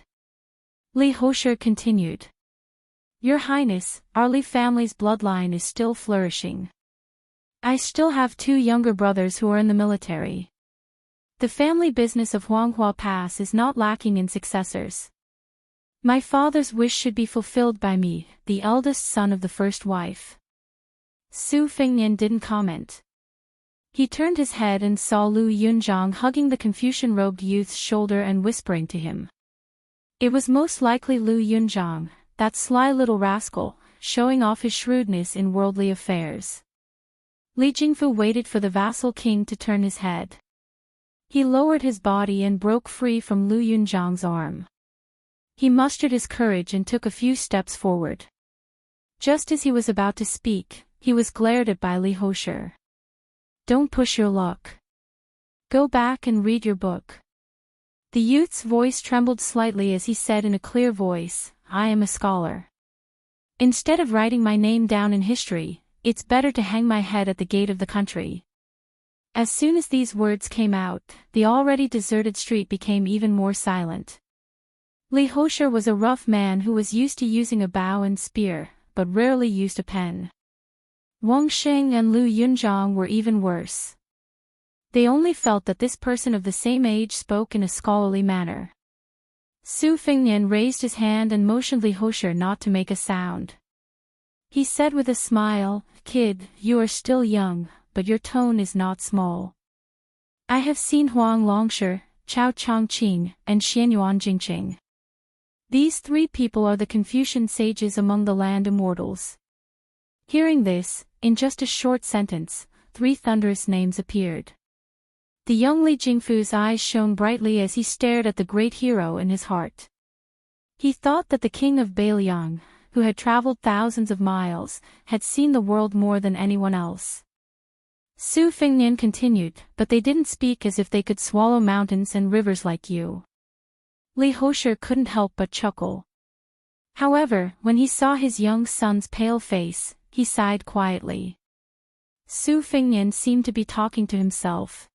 Li Hosher continued. "Your Highness, our Li family's bloodline is still flourishing. I still have 2 younger brothers who are in the military. The family business of Huanghua Pass is not lacking in successors. My father's wish should be fulfilled by me, the eldest son of the first wife." Su Fengnian didn't comment. He turned his head and saw Lu Yunzhang hugging the Confucian-robed youth's shoulder and whispering to him. It was most likely Lu Yunzhang, that sly little rascal, showing off his shrewdness in worldly affairs. Li Jingfu waited for the vassal king to turn his head. He lowered his body and broke free from Lu Yunzhang's arm. He mustered his courage and took a few steps forward. Just as he was about to speak, he was glared at by Li Hosher. "Don't push your luck. Go back and read your book." The youth's voice trembled slightly as he said in a clear voice, "I am a scholar." Instead of writing my name down in history, it's better to hang my head at the gate of the country." As soon as these words came out, the already deserted street became even more silent. Li Hosher was a rough man who was used to using a bow and spear, but rarely used a pen. Wang Xing and Lu Yunzhang were even worse. They only felt that this person of the same age spoke in a scholarly manner. Su Fengnian raised his hand and motioned Li Hosher not to make a sound. He said with a smile, "Kid, you are still young, but your tone is not small. I have seen Huang Longsher, Chao Chongqing, and Xianyuan Jingqing. These three people are the Confucian sages among the land immortals." Hearing this, in just a short sentence, three thunderous names appeared. The young Li Jingfu's eyes shone brightly as he stared at the great hero in his heart. He thought that the king of Bailiang, who had traveled thousands of miles, had seen the world more than anyone else. Su Fengnian continued, "But they didn't speak as if they could swallow mountains and rivers like you." Li Hosher couldn't help but chuckle. However, when he saw his young son's pale face, he sighed quietly. Su Fengnian seemed to be talking to himself.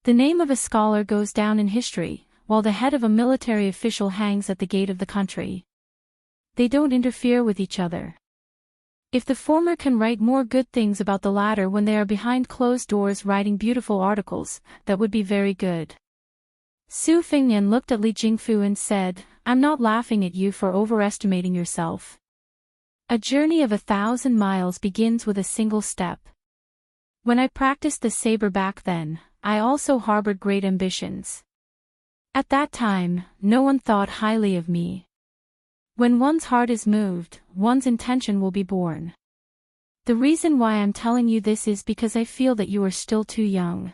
The name of a scholar goes down in history, while the head of a military official hangs at the gate of the country. They don't interfere with each other. If the former can write more good things about the latter when they are behind closed doors writing beautiful articles, that would be very good. Su Fengnian looked at Li Jingfu and said, "I'm not laughing at you for overestimating yourself. A journey of 1,000 miles begins with a single step. When I practiced the saber back then, I also harbored great ambitions. At that time, no one thought highly of me. When one's heart is moved, one's intention will be born. The reason why I'm telling you this is because I feel that you are still too young.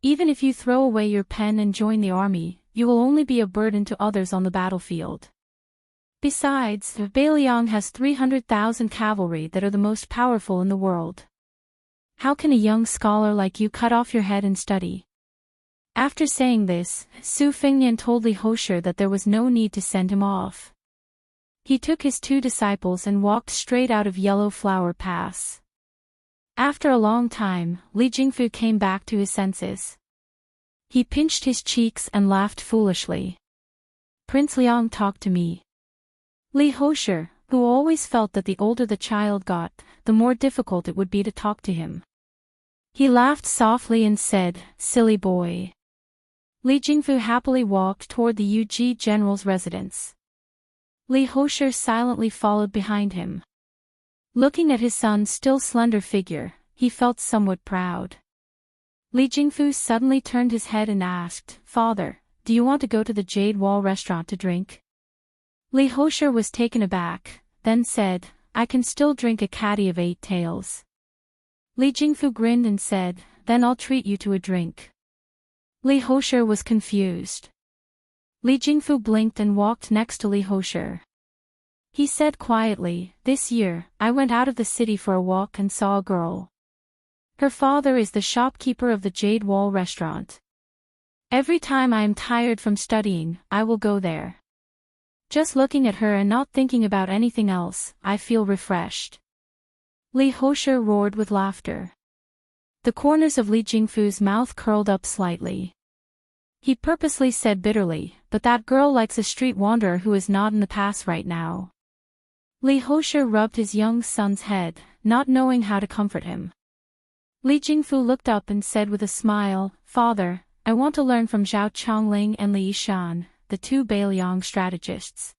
Even if you throw away your pen and join the army, you will only be a burden to others on the battlefield. Besides, Bailiang has 300,000 cavalry that are the most powerful in the world. How can a young scholar like you cut off your head and study?" After saying this, Su Fengnian told Li Hosher that there was no need to send him off. He took his two disciples and walked straight out of Yellow Flower Pass. After a long time, Li Jingfu came back to his senses. He pinched his cheeks and laughed foolishly. "Prince Liang talked to me." Li Hosher, who always felt that the older the child got, the more difficult it would be to talk to him. He laughed softly and said, "Silly boy." Li Jingfu happily walked toward the Yuji general's residence. Li Hosher silently followed behind him. Looking at his son's still slender figure, he felt somewhat proud. Li Jingfu suddenly turned his head and asked, "Father, do you want to go to the Jade Wall restaurant to drink?" Li Hosher was taken aback, then said, "I can still drink a caddy of 8 taels." Li Jingfu grinned and said, "Then I'll treat you to a drink." Li Hosher was confused. Li Jingfu blinked and walked next to Li Hosher. He said quietly, "This year, I went out of the city for a walk and saw a girl. Her father is the shopkeeper of the Jade Wall restaurant. Every time I am tired from studying, I will go there. Just looking at her and not thinking about anything else, I feel refreshed." Li Hosher roared with laughter. The corners of Li Jingfu's mouth curled up slightly. He purposely said bitterly, "But that girl likes a street wanderer who is not in the pass right now." Li Hosher rubbed his young son's head, not knowing how to comfort him. Li Jingfu looked up and said with a smile, "Father, I want to learn from Zhao Chongling and Li Yishan, the two Bailiang strategists.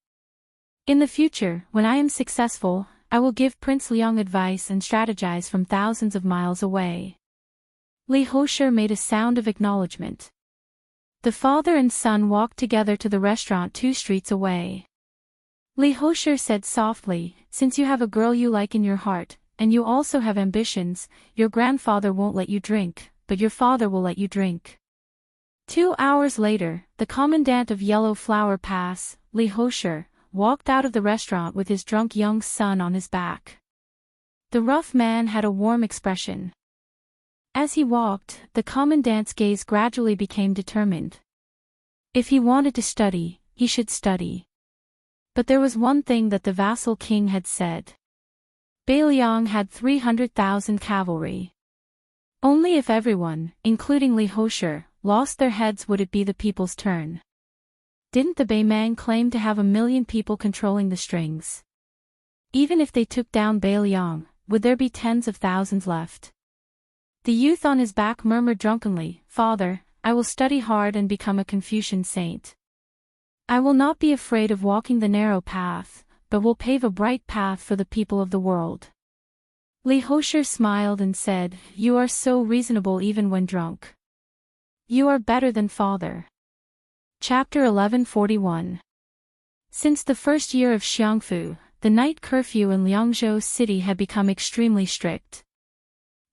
In the future, when I am successful, I will give Prince Liang advice and strategize from thousands of miles away." Li Hosher made a sound of acknowledgement. The father and son walked together to the restaurant 2 streets away. Li Hosher said softly, "Since you have a girl you like in your heart, and you also have ambitions, your grandfather won't let you drink, but your father will let you drink." 2 hours later, the commandant of Yellow Flower Pass, Li Hosher, walked out of the restaurant with his drunk young son on his back. The rough man had a warm expression. As he walked, the commandant's gaze gradually became determined. If he wanted to study, he should study. But there was one thing that the vassal king had said. Bailiang had 300,000 cavalry. Only if everyone, including Li Hosher, lost their heads would it be the people's turn. Didn't the Baimang claim to have 1,000,000 people controlling the strings? Even if they took down Bailiang, would there be tens of thousands left? The youth on his back murmured drunkenly, "Father, I will study hard and become a Confucian saint. I will not be afraid of walking the narrow path, but will pave a bright path for the people of the world." Li Hosher smiled and said, "You are so reasonable even when drunk. You are better than father." Chapter 1141. Since the first year of Xiangfu, the night curfew in Liangzhou city had become extremely strict.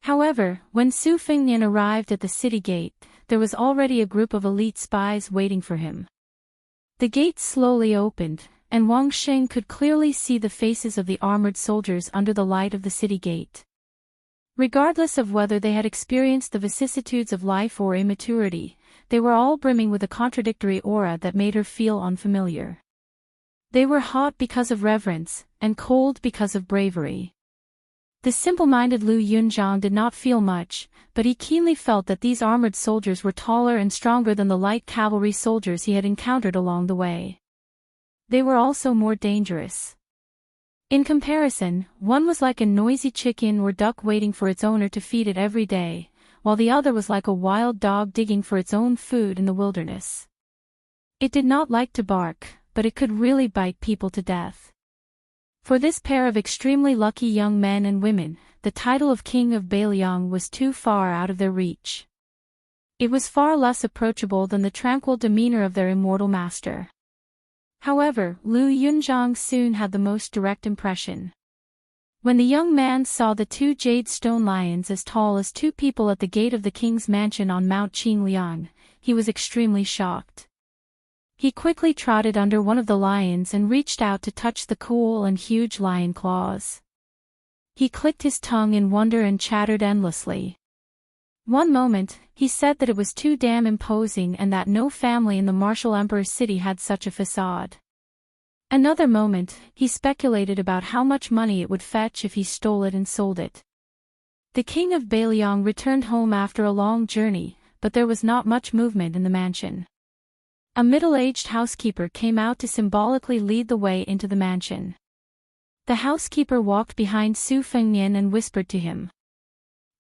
However, when Su Fengnian arrived at the city gate, there was already a group of elite spies waiting for him. The gates slowly opened, and Wang Sheng could clearly see the faces of the armored soldiers under the light of the city gate. Regardless of whether they had experienced the vicissitudes of life or immaturity, they were all brimming with a contradictory aura that made her feel unfamiliar. They were hot because of reverence, and cold because of bravery. The simple-minded Lu Yunzhang did not feel much, but he keenly felt that these armored soldiers were taller and stronger than the light cavalry soldiers he had encountered along the way. They were also more dangerous. In comparison, one was like a noisy chicken or duck waiting for its owner to feed it every day, while the other was like a wild dog digging for its own food in the wilderness. It did not like to bark, but it could really bite people to death. For this pair of extremely lucky young men and women, the title of King of Bailiang was too far out of their reach. It was far less approachable than the tranquil demeanor of their immortal master. However, Lu Yunzhang soon had the most direct impression. When the young man saw the two jade stone lions as tall as two people at the gate of the king's mansion on Mount Qingliang, he was extremely shocked. He quickly trotted under one of the lions and reached out to touch the cool and huge lion claws. He clicked his tongue in wonder and chattered endlessly. One moment, he said that it was too damn imposing and that no family in the martial emperor's city had such a facade. Another moment, he speculated about how much money it would fetch if he stole it and sold it. The king of Bailiang returned home after a long journey, but there was not much movement in the mansion. A middle-aged housekeeper came out to symbolically lead the way into the mansion. The housekeeper walked behind Su Fengnian and whispered to him.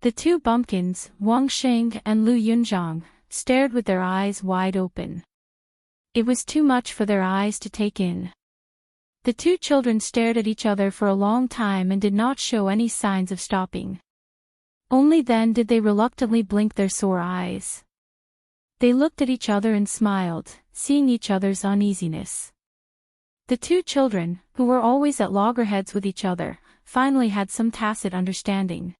The two bumpkins, Wang Sheng and Lu Yunzhang, stared with their eyes wide open. It was too much for their eyes to take in. The two children stared at each other for a long time and did not show any signs of stopping. Only then did they reluctantly blink their sore eyes. They looked at each other and smiled, seeing each other's uneasiness. The two children, who were always at loggerheads with each other, finally had some tacit understanding.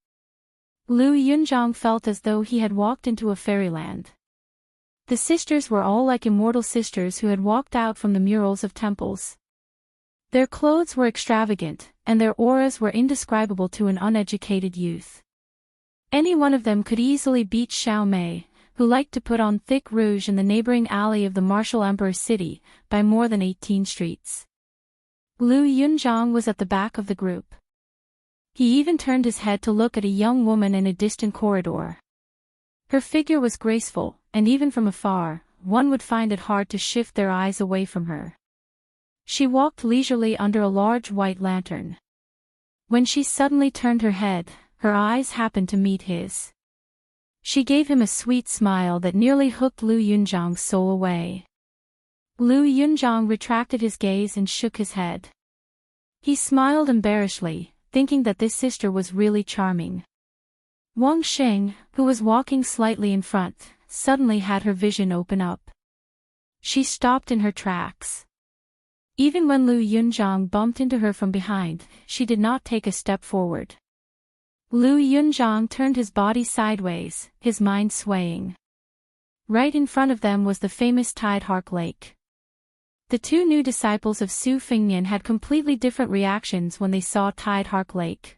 Lu Yunzhang felt as though he had walked into a fairyland. The sisters were all like immortal sisters who had walked out from the murals of temples. Their clothes were extravagant, and their auras were indescribable to an uneducated youth. Any one of them could easily beat Xiao Mei, who liked to put on thick rouge in the neighboring alley of the martial emperor's city, by more than 18 streets. Lu Yunzhang was at the back of the group. He even turned his head to look at a young woman in a distant corridor. Her figure was graceful, and even from afar, one would find it hard to shift their eyes away from her. She walked leisurely under a large white lantern. When she suddenly turned her head, her eyes happened to meet his. She gave him a sweet smile that nearly hooked Lu Yunzhang's soul away. Lu Yunzhang retracted his gaze and shook his head. He smiled embarrassedly, thinking that this sister was really charming. Wang Sheng, who was walking slightly in front, suddenly had her vision open up. She stopped in her tracks. Even when Lu Yunzhang bumped into her from behind, she did not take a step forward. Lu Yunzhang turned his body sideways, his mind swaying. Right in front of them was the famous Tidehark Lake. The two new disciples of Su Fengnian had completely different reactions when they saw Tidehark Lake.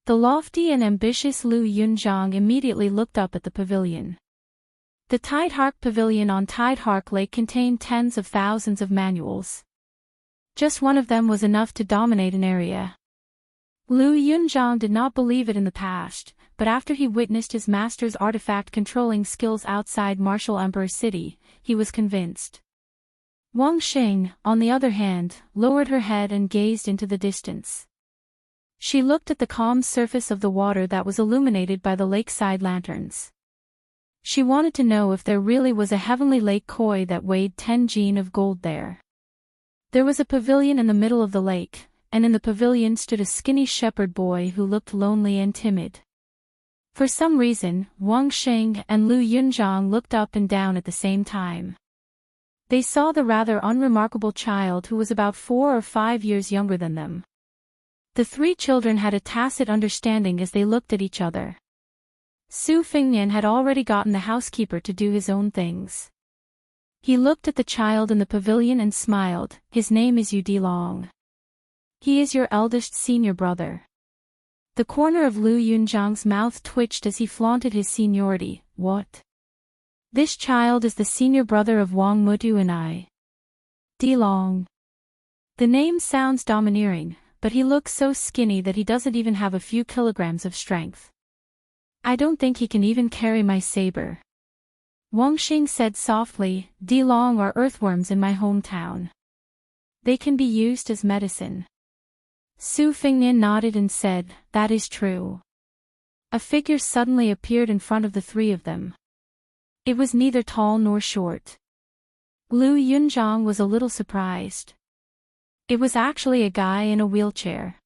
The lofty and ambitious Lu Yunzhang immediately looked up at the pavilion. The Tidehark Pavilion on Tidehark Lake contained tens of thousands of manuals. Just one of them was enough to dominate an area. Lu Yunzhang did not believe it in the past, but after he witnessed his master's artifact-controlling skills outside Martial Emperor City, he was convinced. Wang Xing, on the other hand, lowered her head and gazed into the distance. She looked at the calm surface of the water that was illuminated by the lakeside lanterns. She wanted to know if there really was a heavenly lake koi that weighed 10 jin of gold there. There was a pavilion in the middle of the lake, and in the pavilion stood a skinny shepherd boy who looked lonely and timid. For some reason, Wang Xing and Lu Yunzhang looked up and down at the same time. They saw the rather unremarkable child who was about 4 or 5 years younger than them. The three children had a tacit understanding as they looked at each other. Su Fingnian had already gotten the housekeeper to do his own things. He looked at the child in the pavilion and smiled. His name is Yu Dilong. He is your eldest senior brother. The corner of Lu Yunzhang's mouth twitched as he flaunted his seniority. What? This child is the senior brother of Wang Mutu and I. Dilong. The name sounds domineering, but he looks so skinny that he doesn't even have a few kilograms of strength. I don't think he can even carry my saber. Wang Xing said softly, Dilong are earthworms in my hometown. They can be used as medicine. Su Fingnian nodded and said, that is true. A figure suddenly appeared in front of the three of them. It was neither tall nor short. Lu Yunzhang was a little surprised. It was actually a guy in a wheelchair.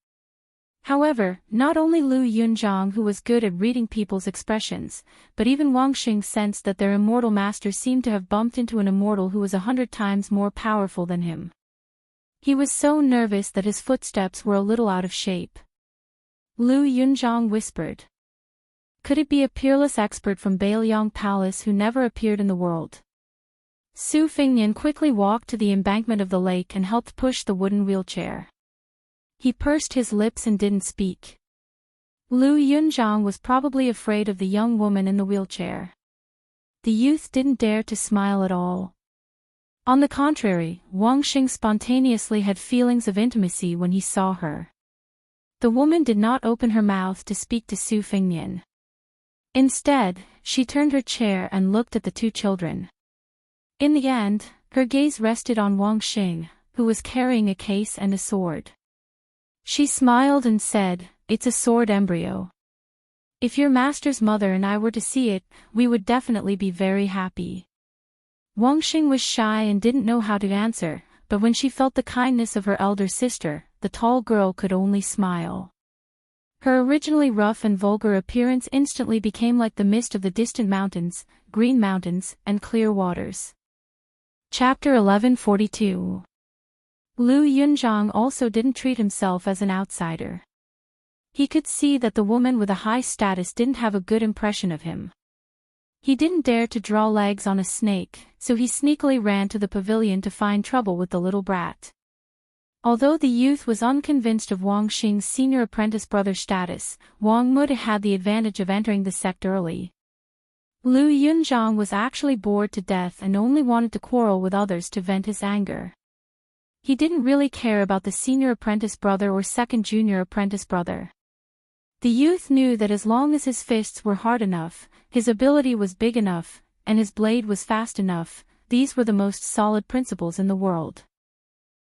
However, not only Lu Yunzhang who was good at reading people's expressions, but even Wang Xing sensed that their immortal master seemed to have bumped into an immortal who was 100 times more powerful than him. He was so nervous that his footsteps were a little out of shape. Lu Yunzhang whispered. Could it be a peerless expert from Bailiang Palace who never appeared in the world? Su Fingnian quickly walked to the embankment of the lake and helped push the wooden wheelchair. He pursed his lips and didn't speak. Lu Yunzhang was probably afraid of the young woman in the wheelchair. The youth didn't dare to smile at all. On the contrary, Wang Xing spontaneously had feelings of intimacy when he saw her. The woman did not open her mouth to speak to Su Fingnian. Instead, she turned her chair and looked at the two children. In the end, her gaze rested on Wang Xing, who was carrying a case and a sword. She smiled and said, it's a sword embryo. If your master's mother and I were to see it, we would definitely be very happy. Wang Xing was shy and didn't know how to answer, but when she felt the kindness of her elder sister, the tall girl could only smile. Her originally rough and vulgar appearance instantly became like the mist of the distant mountains, green mountains, and clear waters. Chapter 1142. Lu Yunzhang also didn't treat himself as an outsider. He could see that the woman with a high status didn't have a good impression of him. He didn't dare to draw legs on a snake, so he sneakily ran to the pavilion to find trouble with the little brat. Although the youth was unconvinced of Wang Xing's senior apprentice brother status, Wang Muda had the advantage of entering the sect early. Lu Yunzhang was actually bored to death and only wanted to quarrel with others to vent his anger. He didn't really care about the senior apprentice brother or second junior apprentice brother. The youth knew that as long as his fists were hard enough, his ability was big enough, and his blade was fast enough, these were the most solid principles in the world.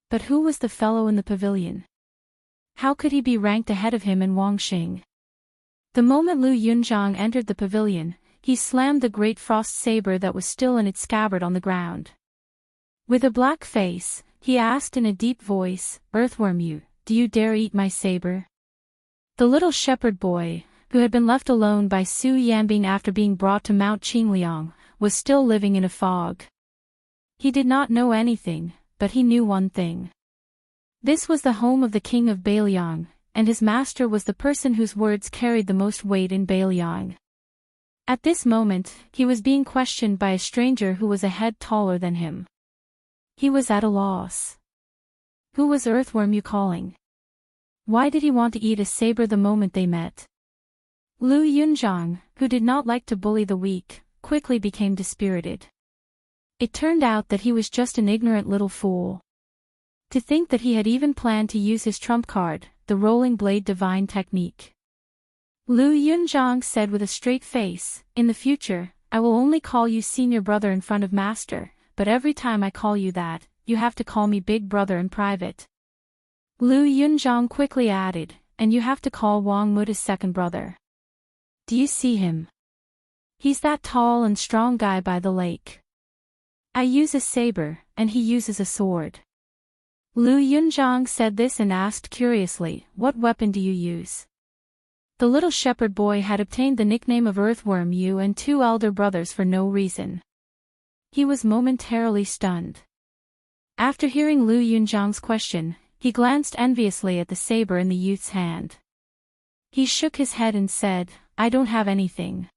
But who was the fellow in the pavilion? How could he be ranked ahead of him and Wang Xing? The moment Lu Yunzhang entered the pavilion, he slammed the great frost saber that was still in its scabbard on the ground. With a black face, he asked in a deep voice, Earthworm you, do you dare eat my saber? The little shepherd boy, who had been left alone by Su Yanbing after being brought to Mount Qingliang, was still living in a fog. He did not know anything, but he knew one thing. This was the home of the king of Bailiang, and his master was the person whose words carried the most weight in Bailiang. At this moment, he was being questioned by a stranger who was a head taller than him. He was at a loss. Who was Earthworm you calling? Why did he want to eat a saber the moment they met? Lu Yunzhang, who did not like to bully the weak, quickly became dispirited. It turned out that he was just an ignorant little fool. To think that he had even planned to use his trump card, the rolling blade divine technique. Lu Yunzhang said with a straight face, "In the future, I will only call you senior brother in front of master, but every time I call you that, you have to call me big brother in private." Lu Yunzhang quickly added, "And you have to call Wang Muta's second brother. Do you see him? He's that tall and strong guy by the lake. I use a saber, and he uses a sword." Lu Yunzhang said this and asked curiously, "What weapon do you use?" The little shepherd boy had obtained the nickname of Earthworm Yu and two elder brothers for no reason. He was momentarily stunned. After hearing Lu Yunzhang's question, he glanced enviously at the saber in the youth's hand. He shook his head and said, "I don't have anything."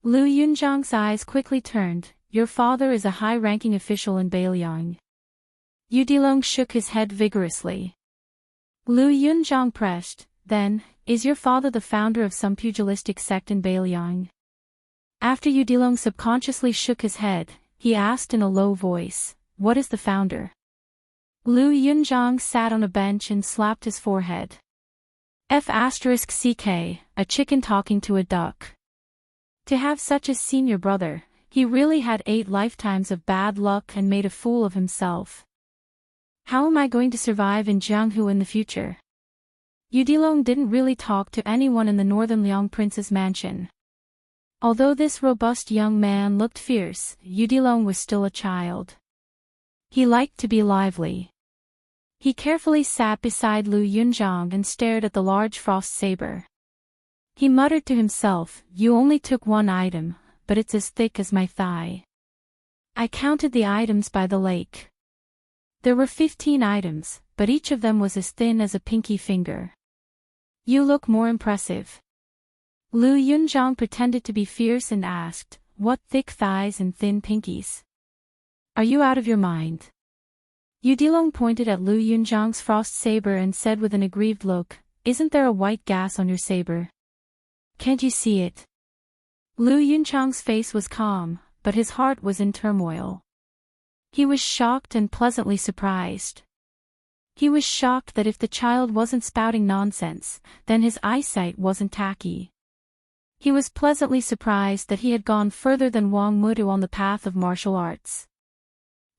Lu Yunzhang's eyes quickly turned. "Your father is a high-ranking official in Bailiang." Yu Dilong shook his head vigorously. Lu Yunzhang pressed, "Then, is your father the founder of some pugilistic sect in Bailiang?" After Yu Dilong subconsciously shook his head, he asked in a low voice, "What is the founder?" Lu Yunzhang sat on a bench and slapped his forehead. F***ck, a chicken talking to a duck. To have such a senior brother, he really had 8 lifetimes of bad luck and made a fool of himself. How am I going to survive in Jianghu in the future? Yu Dilong didn't really talk to anyone in the northern Liang Prince's mansion. Although this robust young man looked fierce, Yu Dilong was still a child. He liked to be lively. He carefully sat beside Lu Yunzhang and stared at the large frost saber. He muttered to himself, "You only took 1 item, but it's as thick as my thigh." I counted the items by the lake. There were 15 items, but each of them was as thin as a pinky finger. "You look more impressive." Lu Yunzhang pretended to be fierce and asked, "What thick thighs and thin pinkies? Are you out of your mind?" Yu Dilong pointed at Lu Yunzhang's frost saber and said with an aggrieved look, "Isn't there a white gas on your saber? Can't you see it?" Lu Yunzhang's face was calm, but his heart was in turmoil. He was shocked and pleasantly surprised. He was shocked that if the child wasn't spouting nonsense, then his eyesight wasn't tacky. He was pleasantly surprised that he had gone further than Wang Mutu on the path of martial arts.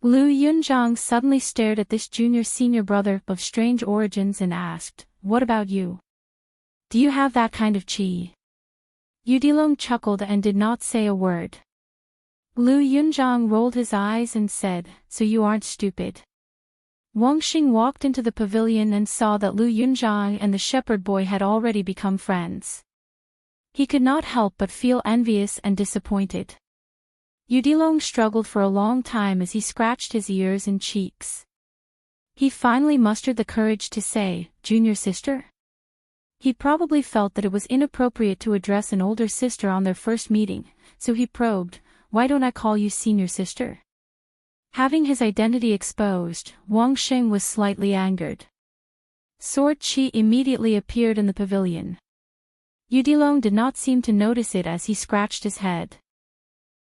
Lu Yunzhang suddenly stared at this junior-senior brother of strange origins and asked, "What about you? Do you have that kind of chi?" Yu Dilong chuckled and did not say a word. Lu Yunzhang rolled his eyes and said, "So you aren't stupid." Wang Xing walked into the pavilion and saw that Lu Yunzhang and the shepherd boy had already become friends. He could not help but feel envious and disappointed. Yu Dilong struggled for a long time as he scratched his ears and cheeks. He finally mustered the courage to say, "Junior sister?" He probably felt that it was inappropriate to address an older sister on their first meeting, so he probed, "Why don't I call you senior sister?" Having his identity exposed, Wang Xing was slightly angered. Sword Qi immediately appeared in the pavilion. Yu Dilong did not seem to notice it as he scratched his head.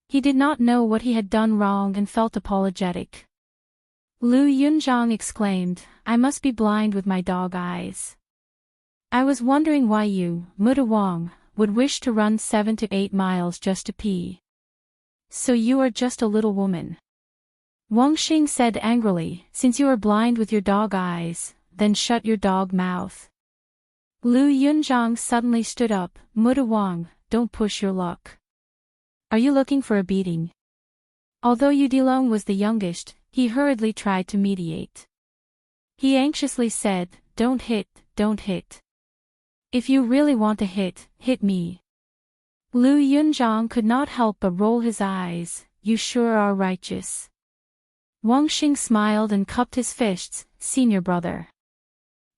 He did not know what he had done wrong and felt apologetic. Lu Yunzhang exclaimed, "I must be blind with my dog eyes. I was wondering why you, Muta Wang, would wish to run 7 to 8 miles just to pee. So you are just a little woman." Wang Xing said angrily, "Since you are blind with your dog eyes, then shut your dog mouth." Lu Yunzhang suddenly stood up, "Muta Wang, don't push your luck. Are you looking for a beating?" Although Yu Dilong was the youngest, he hurriedly tried to mediate. He anxiously said, don't hit. If you really want to hit, hit me." Lu Yunzhang could not help but roll his eyes, "You sure are righteous." Wang Xing smiled and cupped his fists, "Senior brother."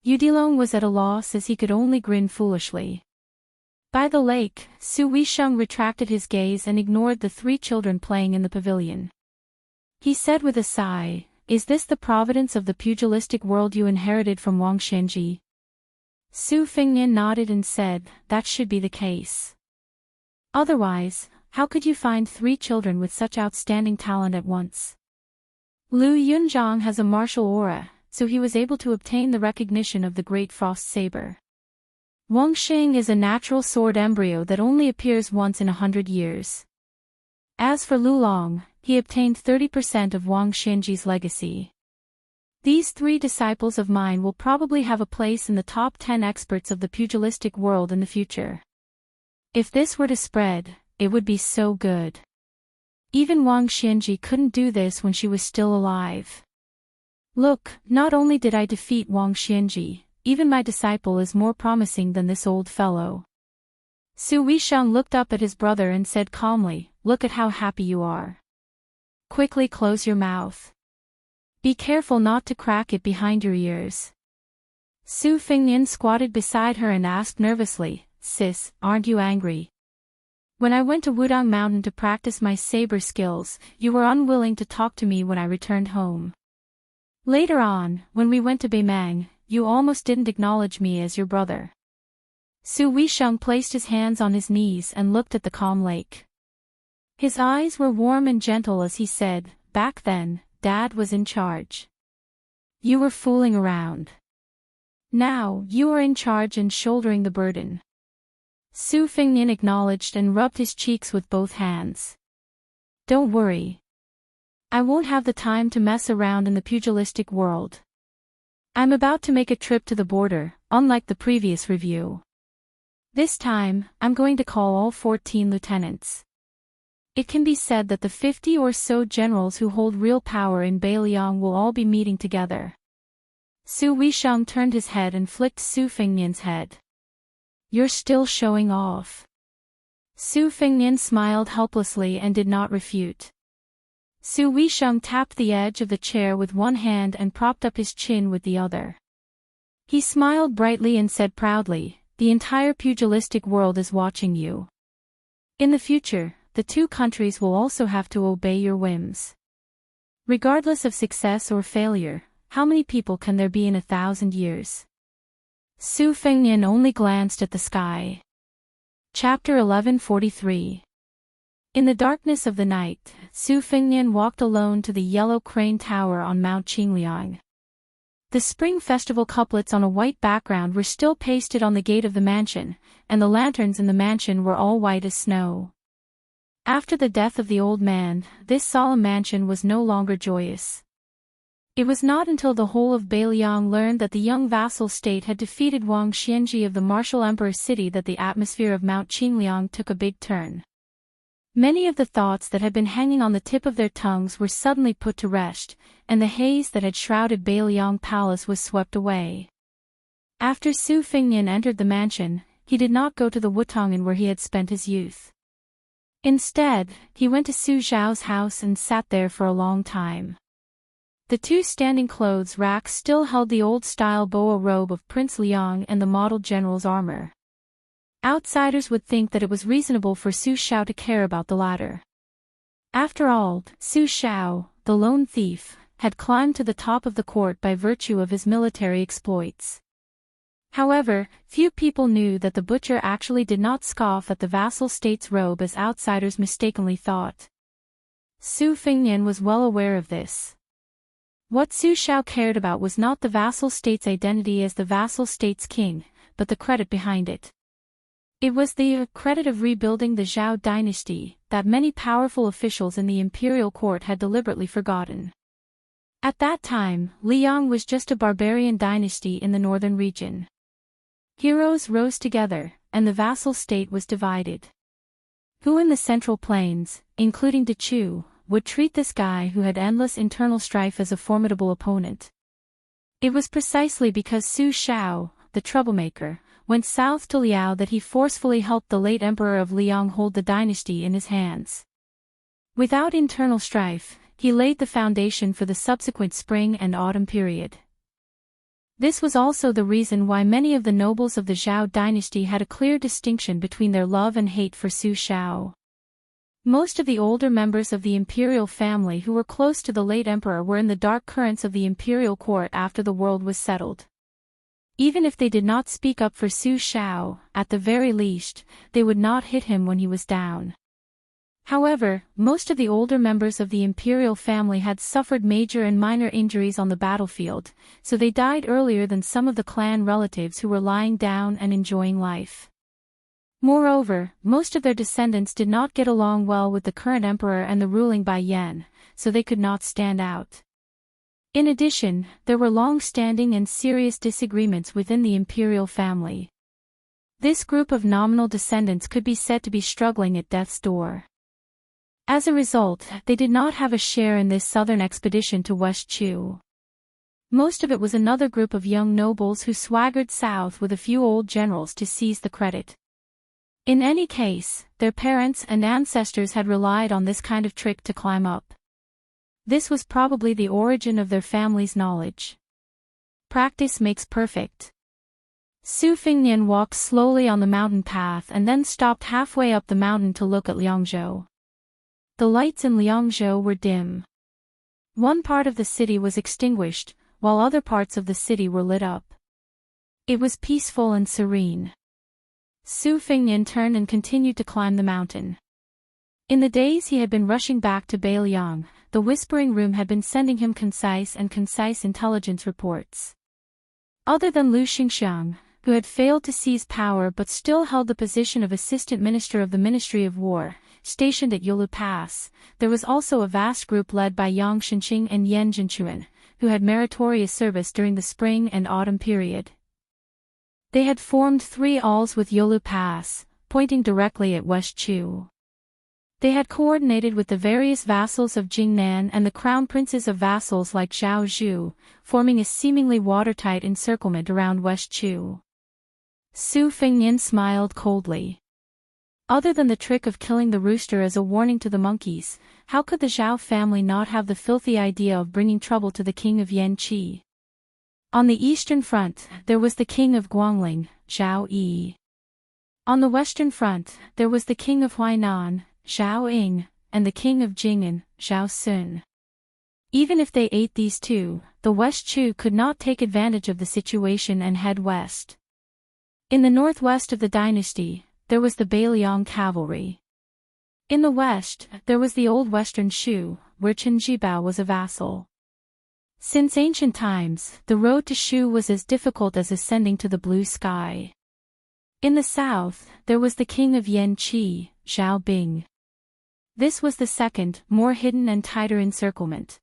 Yu Dilong was at a loss as he could only grin foolishly. By the lake, Su Weisheng retracted his gaze and ignored the 3 children playing in the pavilion. He said with a sigh, "Is this the providence of the pugilistic world you inherited from Wang Shenji?" Su Fengnian nodded and said, "That should be the case. Otherwise, how could you find 3 children with such outstanding talent at once?" Lu Yunzhang has a martial aura, so he was able to obtain the recognition of the Great Frost Saber. Wangxing is a natural sword embryo that only appears once in 100 years. As for Lulong, he obtained 30% of Wang Xianji's legacy. These three disciples of mine will probably have a place in the top 10 experts of the pugilistic world in the future. If this were to spread, it would be so good. Even Wang Xianji couldn't do this when she was still alive. Look, not only did I defeat Wang Xianji, even my disciple is more promising than this old fellow. Su Weisheng looked up at his brother and said calmly, "Look at how happy you are. Quickly close your mouth. Be careful not to crack it behind your ears." Su Fengnian squatted beside her and asked nervously, "Sis, aren't you angry? When I went to Wudang Mountain to practice my saber skills, you were unwilling to talk to me when I returned home. Later on, when we went to Beimang, you almost didn't acknowledge me as your brother." Su Weisheng placed his hands on his knees and looked at the calm lake. His eyes were warm and gentle as he said, "Back then, Dad was in charge. You were fooling around. Now, you are in charge and shouldering the burden." Su Fengnian acknowledged and rubbed his cheeks with both hands. "Don't worry. I won't have the time to mess around in the pugilistic world. I'm about to make a trip to the border, unlike the previous review. This time, I'm going to call all 14 lieutenants. It can be said that the 50 or so generals who hold real power in Beiliang will all be meeting together." Su Weisheng turned his head and flicked Su Fengnian's head. "You're still showing off." Su Fengnian smiled helplessly and did not refute. Su Weisheng tapped the edge of the chair with one hand and propped up his chin with the other. He smiled brightly and said proudly, "The entire pugilistic world is watching you. In the future, the two countries will also have to obey your whims. Regardless of success or failure, how many people can there be in 1,000 years?" Su Fengnian only glanced at the sky. Chapter 1143. In the darkness of the night, Su Fengnian walked alone to the yellow crane tower on Mount Qingliang. The spring festival couplets on a white background were still pasted on the gate of the mansion, and the lanterns in the mansion were all white as snow. After the death of the old man, this solemn mansion was no longer joyous. It was not until the whole of Beiliang learned that the young vassal state had defeated Wang Xianji of the martial emperor city that the atmosphere of Mount Qingliang took a big turn. Many of the thoughts that had been hanging on the tip of their tongues were suddenly put to rest, and the haze that had shrouded Beiliang Palace was swept away. After Su Fengnian entered the mansion, he did not go to the Wutongan where he had spent his youth. Instead, he went to Su Zhao's house and sat there for a long time. The two standing clothes racks still held the old-style boa robe of Prince Liang and the model general's armor. Outsiders would think that it was reasonable for Su Zhao to care about the latter. After all, Su Zhao, the lone thief, had climbed to the top of the court by virtue of his military exploits. However, few people knew that the butcher actually did not scoff at the vassal state's robe as outsiders mistakenly thought. Su Fengnian was well aware of this. What Su Zhao cared about was not the vassal state's identity as the vassal state's king, but the credit behind it. It was the credit of rebuilding the Zhao dynasty that many powerful officials in the imperial court had deliberately forgotten. At that time, Liang was just a barbarian dynasty in the northern region. Heroes rose together, and the vassal state was divided. Who in the central plains, including De Chu, would treat this guy who had endless internal strife as a formidable opponent? It was precisely because Su Zhao, the troublemaker, went south to Liao that he forcefully helped the late emperor of Liang hold the dynasty in his hands. Without internal strife, he laid the foundation for the subsequent spring and autumn period. This was also the reason why many of the nobles of the Zhao dynasty had a clear distinction between their love and hate for Su Zhao. Most of the older members of the imperial family who were close to the late emperor were in the dark currents of the imperial court after the world was settled. Even if they did not speak up for Su Zhao, at the very least, they would not hit him when he was down. However, most of the older members of the imperial family had suffered major and minor injuries on the battlefield, so they died earlier than some of the clan relatives who were lying down and enjoying life. Moreover, most of their descendants did not get along well with the current emperor and the ruling by Yan, so they could not stand out. In addition, there were long-standing and serious disagreements within the imperial family. This group of nominal descendants could be said to be struggling at death's door. As a result, they did not have a share in this southern expedition to West Chu. Most of it was another group of young nobles who swaggered south with a few old generals to seize the credit. In any case, their parents and ancestors had relied on this kind of trick to climb up. This was probably the origin of their family's knowledge. Practice makes perfect. Su Fingnian walked slowly on the mountain path and then stopped halfway up the mountain to look at Liangzhou. The lights in Liangzhou were dim. One part of the city was extinguished, while other parts of the city were lit up. It was peaceful and serene. Su Fingnian turned and continued to climb the mountain. In the days he had been rushing back to Beiliang, the Whispering Room had been sending him concise intelligence reports. Other than Lu Xingxiang, who had failed to seize power but still held the position of Assistant Minister of the Ministry of War, stationed at Yolu Pass, there was also a vast group led by Yang Shenqing and Yan Zhenchuan, who had meritorious service during the spring and autumn period. They had formed 3 alls with Yolu Pass, pointing directly at West Chu. They had coordinated with the various vassals of Jingnan and the crown princes of vassals like Zhao Zhu, forming a seemingly watertight encirclement around West Chu. Su Fingnian smiled coldly. Other than the trick of killing the rooster as a warning to the monkeys, how could the Zhao family not have the filthy idea of bringing trouble to the king of Yanqi? On the eastern front, there was the king of Guangling, Zhao Yi. On the western front, there was the king of Huainan, Zhao Ying, and the king of Jing'an, Zhao Sun. Even if they ate these two, the West Chu could not take advantage of the situation and head west. In the northwest of the dynasty, there was the Beiliang cavalry. In the west, there was the old western Shu, where Chen Jibao was a vassal. Since ancient times, the road to Shu was as difficult as ascending to the blue sky. In the south, there was the king of Yanqi, Zhao Bing. This was the second, more hidden and tighter encirclement.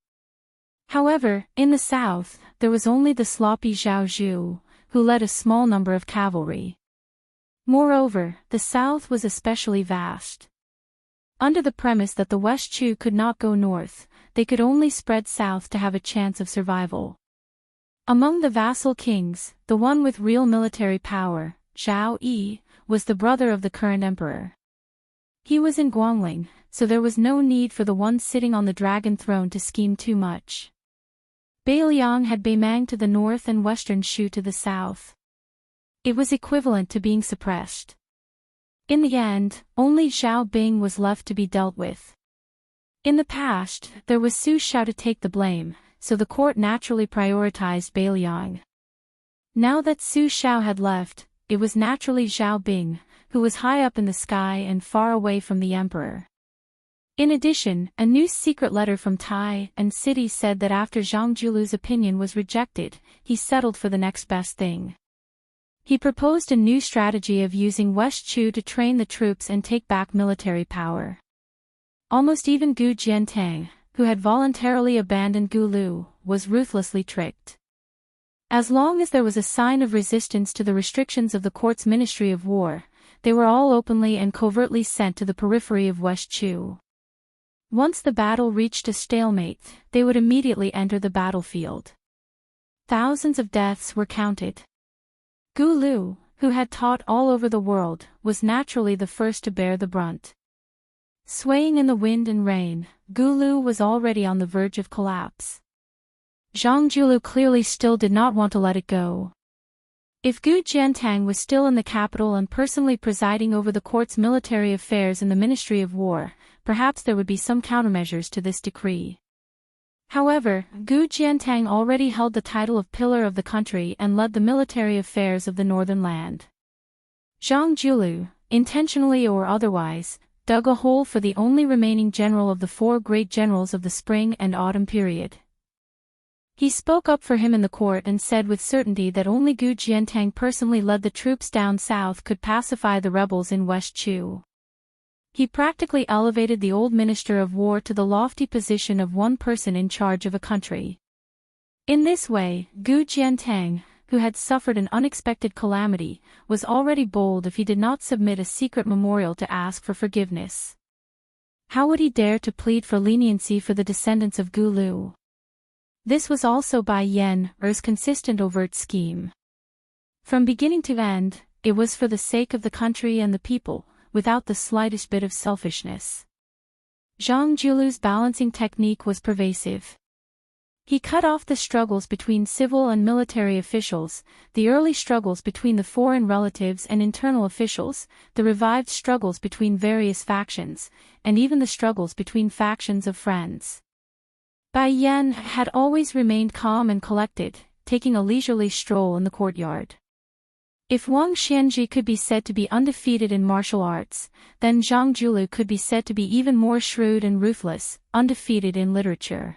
However, in the south, there was only the sloppy Zhao Zhu, who led a small number of cavalry. Moreover, the south was especially vast. Under the premise that the West Chu could not go north, they could only spread south to have a chance of survival. Among the vassal kings, the one with real military power, Zhao Yi, was the brother of the current emperor. He was in Guangling, so there was no need for the one sitting on the dragon throne to scheme too much. Beiliang had Beimang to the north and western Shu to the south. It was equivalent to being suppressed. In the end, only Zhao Bing was left to be dealt with. In the past, there was Su Shao to take the blame, so the court naturally prioritized Beiliang. Now that Su Shao had left, it was naturally Zhao Bing, who was high up in the sky and far away from the emperor. In addition, a new secret letter from Tai and City said that after Zhang Julu's opinion was rejected, he settled for the next best thing. He proposed a new strategy of using West Chu to train the troops and take back military power. Almost even Gu Jiantang, who had voluntarily abandoned Gu Lu, was ruthlessly tricked. As long as there was a sign of resistance to the restrictions of the court's Ministry of War, they were all openly and covertly sent to the periphery of West Chu. Once the battle reached a stalemate, they would immediately enter the battlefield. Thousands of deaths were counted. Gu Lu, who had taught all over the world, was naturally the first to bear the brunt. Swaying in the wind and rain, Gu Lu was already on the verge of collapse. Zhang Julu clearly still did not want to let it go. If Gu Jiantang was still in the capital and personally presiding over the court's military affairs in the Ministry of War, perhaps there would be some countermeasures to this decree. However, Gu Jiantang already held the title of pillar of the country and led the military affairs of the northern land. Zhang Julu, intentionally or otherwise, dug a hole for the only remaining general of the four great generals of the spring and autumn period. He spoke up for him in the court and said with certainty that only Gu Jiantang personally led the troops down south could pacify the rebels in West Chu. He practically elevated the old minister of war to the lofty position of one person in charge of a country. In this way, Gu Jiantang, who had suffered an unexpected calamity, was already bold if he did not submit a secret memorial to ask for forgiveness. How would he dare to plead for leniency for the descendants of Gu Lu? This was also Bai Yen's consistent overt scheme. From beginning to end, it was for the sake of the country and the people, without the slightest bit of selfishness. Zhang Julu's balancing technique was pervasive. He cut off the struggles between civil and military officials, the early struggles between the foreign relatives and internal officials, the revived struggles between various factions, and even the struggles between factions of friends. Bai Yan had always remained calm and collected, taking a leisurely stroll in the courtyard. If Wang Xianji could be said to be undefeated in martial arts, then Zhang Julu could be said to be even more shrewd and ruthless, undefeated in literature.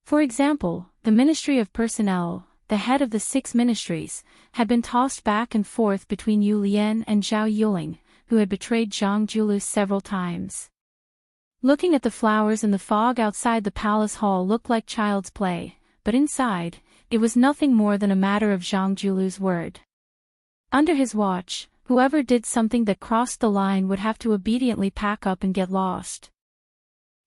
For example, the Ministry of Personnel, the head of the 6 ministries, had been tossed back and forth between Yu Lian and Zhao Yuling, who had betrayed Zhang Julu several times. Looking at the flowers in the fog outside the palace hall looked like child's play, but inside, it was nothing more than a matter of Zhang Julu's word. Under his watch, whoever did something that crossed the line would have to obediently pack up and get lost.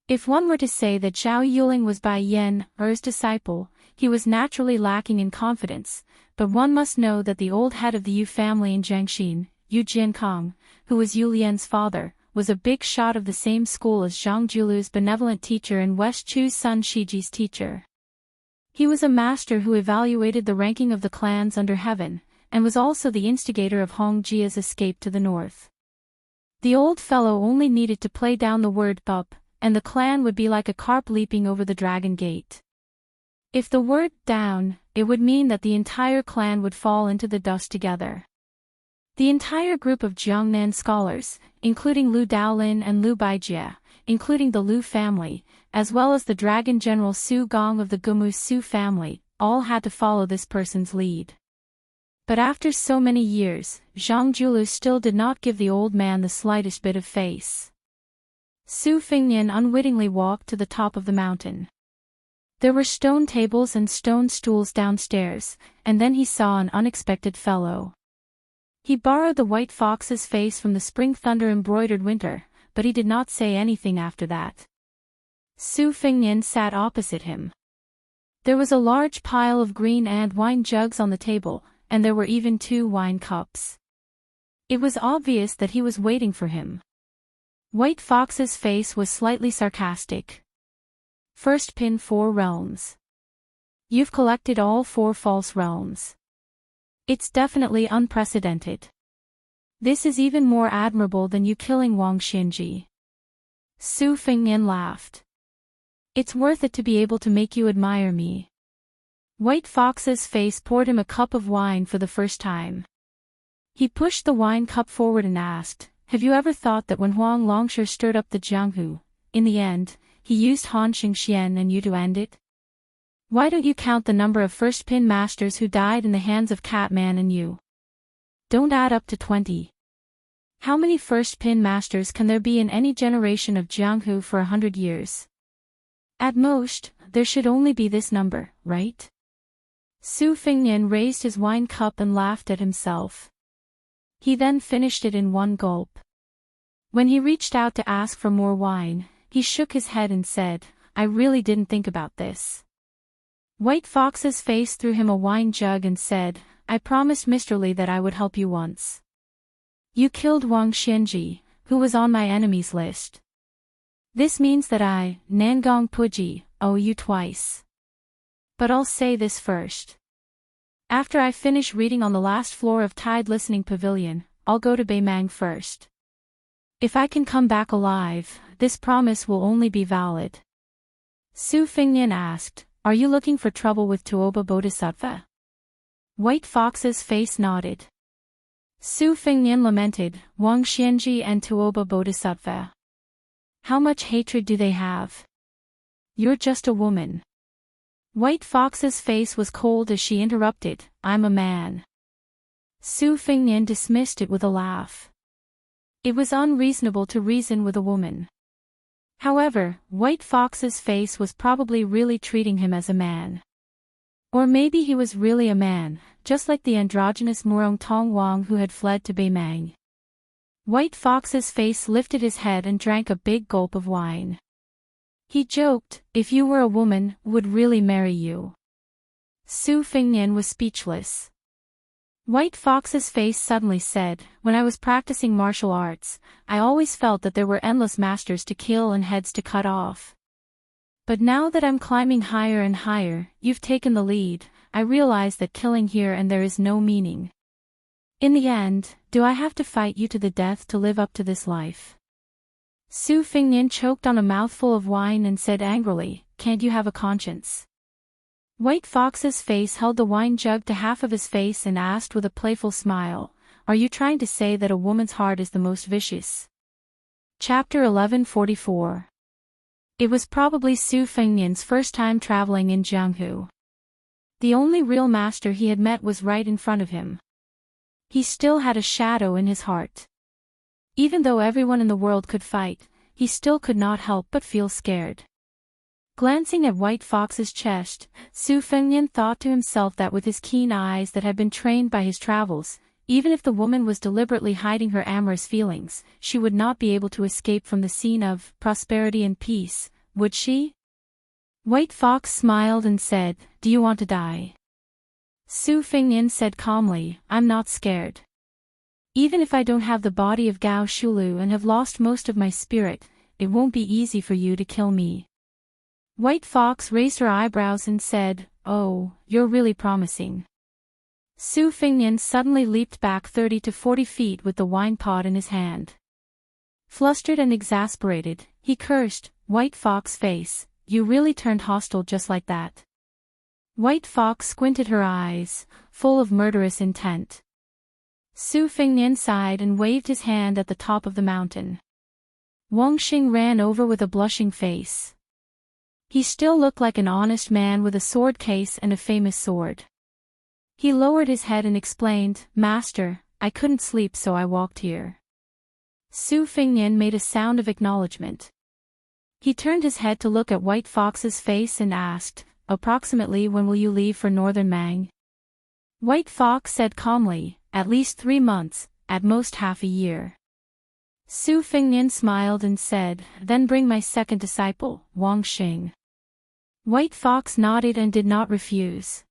If one were to say that Zhao Yuling was Bai Yen's disciple, he was naturally lacking in confidence, but one must know that the old head of the Yu family in Jiangxin, Yu Jiankong, who was Yu Lian's father, was a big shot of the same school as Zhang Julu's benevolent teacher and West Chu's son Shiji's teacher. He was a master who evaluated the ranking of the clans under heaven, and was also the instigator of Hong Jia's escape to the north. The old fellow only needed to play down the word up, and the clan would be like a carp leaping over the dragon gate. If the word down, it would mean that the entire clan would fall into the dust together. The entire group of Jiangnan scholars, including Lu Daolin and Lu Baijie, including the Lu family, as well as the dragon general Su Gong of the Gumu Su family, all had to follow this person's lead. But after so many years, Zhang Julu still did not give the old man the slightest bit of face. Su Fingnian unwittingly walked to the top of the mountain. There were stone tables and stone stools downstairs, and then he saw an unexpected fellow. He borrowed the white fox's face from the spring thunder-embroidered winter, but he did not say anything after that. Su Fingnian sat opposite him. There was a large pile of green and wine jugs on the table, and there were even 2 wine cups. It was obvious that he was waiting for him. White Fox's face was slightly sarcastic. First pin 4 realms. You've collected all 4 false realms. It's definitely unprecedented. This is even more admirable than you killing Wang Xianji. Su Fingnian laughed. It's worth it to be able to make you admire me. White Fox's face poured him a cup of wine for the first time. He pushed the wine cup forward and asked, have you ever thought that when Huang Longsher stirred up the Jianghu, in the end, he used Han Xingxian and you to end it? Why don't you count the number of first pin masters who died in the hands of Catman and you? Don't add up to 20. How many first pin masters can there be in any generation of Jianghu for 100 years? At most, there should only be this number, right? Su Fingnian raised his wine cup and laughed at himself. He then finished it in one gulp. When he reached out to ask for more wine, he shook his head and said, I really didn't think about this. White Fox's face threw him a wine jug and said, I promised Mr. Li that I would help you once. You killed Wang Xianji, who was on my enemies list. This means that I, Nangong Puji, owe you twice. But I'll say this first. After I finish reading on the last floor of Tide Listening Pavilion, I'll go to Beimang first. If I can come back alive, this promise will only be valid. Su Fingnian asked, are you looking for trouble with Tuoba Bodhisattva? White Fox's face nodded. Su Fengnian lamented, Wang Xianji and Tuoba Bodhisattva. How much hatred do they have? You're just a woman. White Fox's face was cold as she interrupted, I'm a man. Su Fengnian dismissed it with a laugh. It was unreasonable to reason with a woman. However, White Fox's face was probably really treating him as a man. Or maybe he was really a man, just like the androgynous Murong Tong Wang who had fled to Beimang. White Fox's face lifted his head and drank a big gulp of wine. He joked, if you were a woman, would really marry you. Su Fengnian was speechless. White Fox's face suddenly said, when I was practicing martial arts, I always felt that there were endless masters to kill and heads to cut off. But now that I'm climbing higher and higher, you've taken the lead, I realize that killing here and there is no meaning. In the end, do I have to fight you to the death to live up to this life? Su Fengnian choked on a mouthful of wine and said angrily, can't you have a conscience? White Fox's face held the wine jug to half of his face and asked with a playful smile, are you trying to say that a woman's heart is the most vicious? Chapter 1144. It was probably Su Fengnian's first time traveling in Jianghu. The only real master he had met was right in front of him. He still had a shadow in his heart. Even though everyone in the world could fight, he still could not help but feel scared. Glancing at White Fox's chest, Su Fengnian thought to himself that with his keen eyes that had been trained by his travels, even if the woman was deliberately hiding her amorous feelings, she would not be able to escape from the scene of prosperity and peace, would she? White Fox smiled and said, do you want to die? Su Fengnian said calmly, I'm not scared. Even if I don't have the body of Gao Shulu and have lost most of my spirit, it won't be easy for you to kill me. White Fox raised her eyebrows and said, oh, you're really promising. Su Fengnian suddenly leaped back 30 to 40 feet with the wine pot in his hand. Flustered and exasperated, he cursed, White Fox face, you really turned hostile just like that. White Fox squinted her eyes, full of murderous intent. Su Fengnian sighed and waved his hand at the top of the mountain. Wang Xing ran over with a blushing face. He still looked like an honest man with a sword case and a famous sword. He lowered his head and explained, Master, I couldn't sleep so I walked here. Su Fengnian made a sound of acknowledgement. He turned his head to look at White Fox's face and asked, approximately when will you leave for northern Mang? White Fox said calmly, at least 3 months, at most half a year. Su Fengnian smiled and said, then bring my second disciple, Wang Xing. White Fox nodded and did not refuse.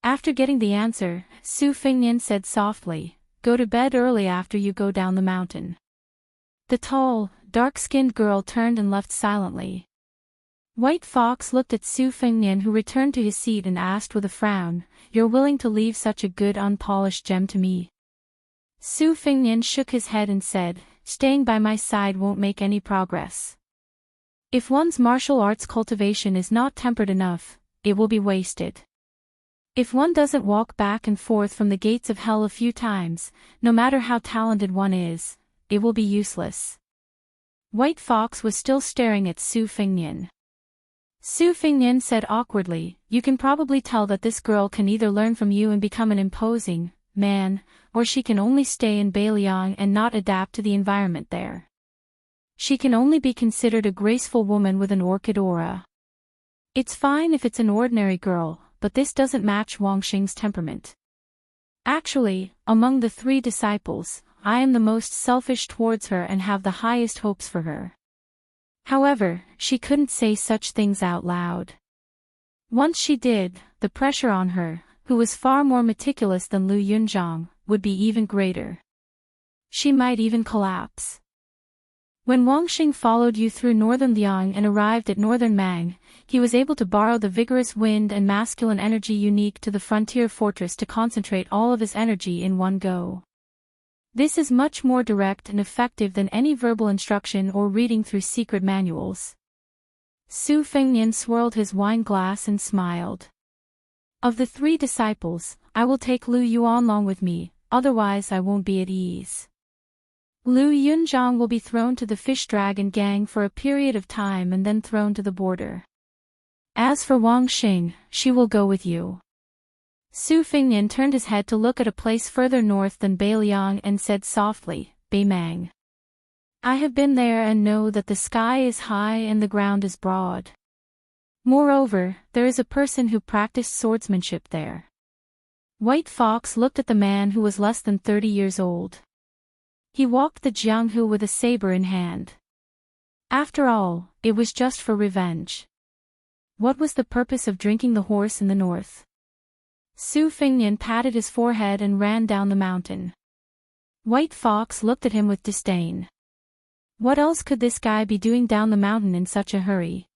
After getting the answer, Su Fengnian said softly, go to bed early after you go down the mountain. The tall, dark-skinned girl turned and left silently. White Fox looked at Su Fengnian who returned to his seat and asked with a frown, you're willing to leave such a good unpolished gem to me? Su Fengnian shook his head and said, staying by my side won't make any progress. If one's martial arts cultivation is not tempered enough, it will be wasted. If one doesn't walk back and forth from the gates of hell a few times, no matter how talented one is, it will be useless. White Fox was still staring at Su Fengnian. Su Fengnian said awkwardly, you can probably tell that this girl can either learn from you and become an imposing man, or she can only stay in Beiliang and not adapt to the environment there. She can only be considered a graceful woman with an orchid aura. It's fine if it's an ordinary girl, but this doesn't match Wang Xing's temperament. Actually, among the 3 disciples, I am the most selfish towards her and have the highest hopes for her. However, she couldn't say such things out loud. Once she did, the pressure on her, who was far more meticulous than Lu Yunzhang, would be even greater. She might even collapse. When Wang Xing followed you through northern Liang and arrived at northern Mang, he was able to borrow the vigorous wind and masculine energy unique to the frontier fortress to concentrate all of his energy in one go. This is much more direct and effective than any verbal instruction or reading through secret manuals. Su Fengnian swirled his wine glass and smiled. Of the 3 disciples, I will take Lu Yuanlong with me, otherwise I won't be at ease. Lu Yunzhang will be thrown to the fish dragon gang for a period of time and then thrown to the border. As for Wang Xing, she will go with you. Su Fingnian turned his head to look at a place further north than Beiliang and said softly, Beimang. I have been there and know that the sky is high and the ground is broad. Moreover, there is a person who practiced swordsmanship there. White Fox looked at the man who was less than 30 years old. He walked the Jianghu with a saber in hand. After all, it was just for revenge. What was the purpose of drinking the horse in the north? Su Fingnian patted his forehead and ran down the mountain. White Fox looked at him with disdain. What else could this guy be doing down the mountain in such a hurry?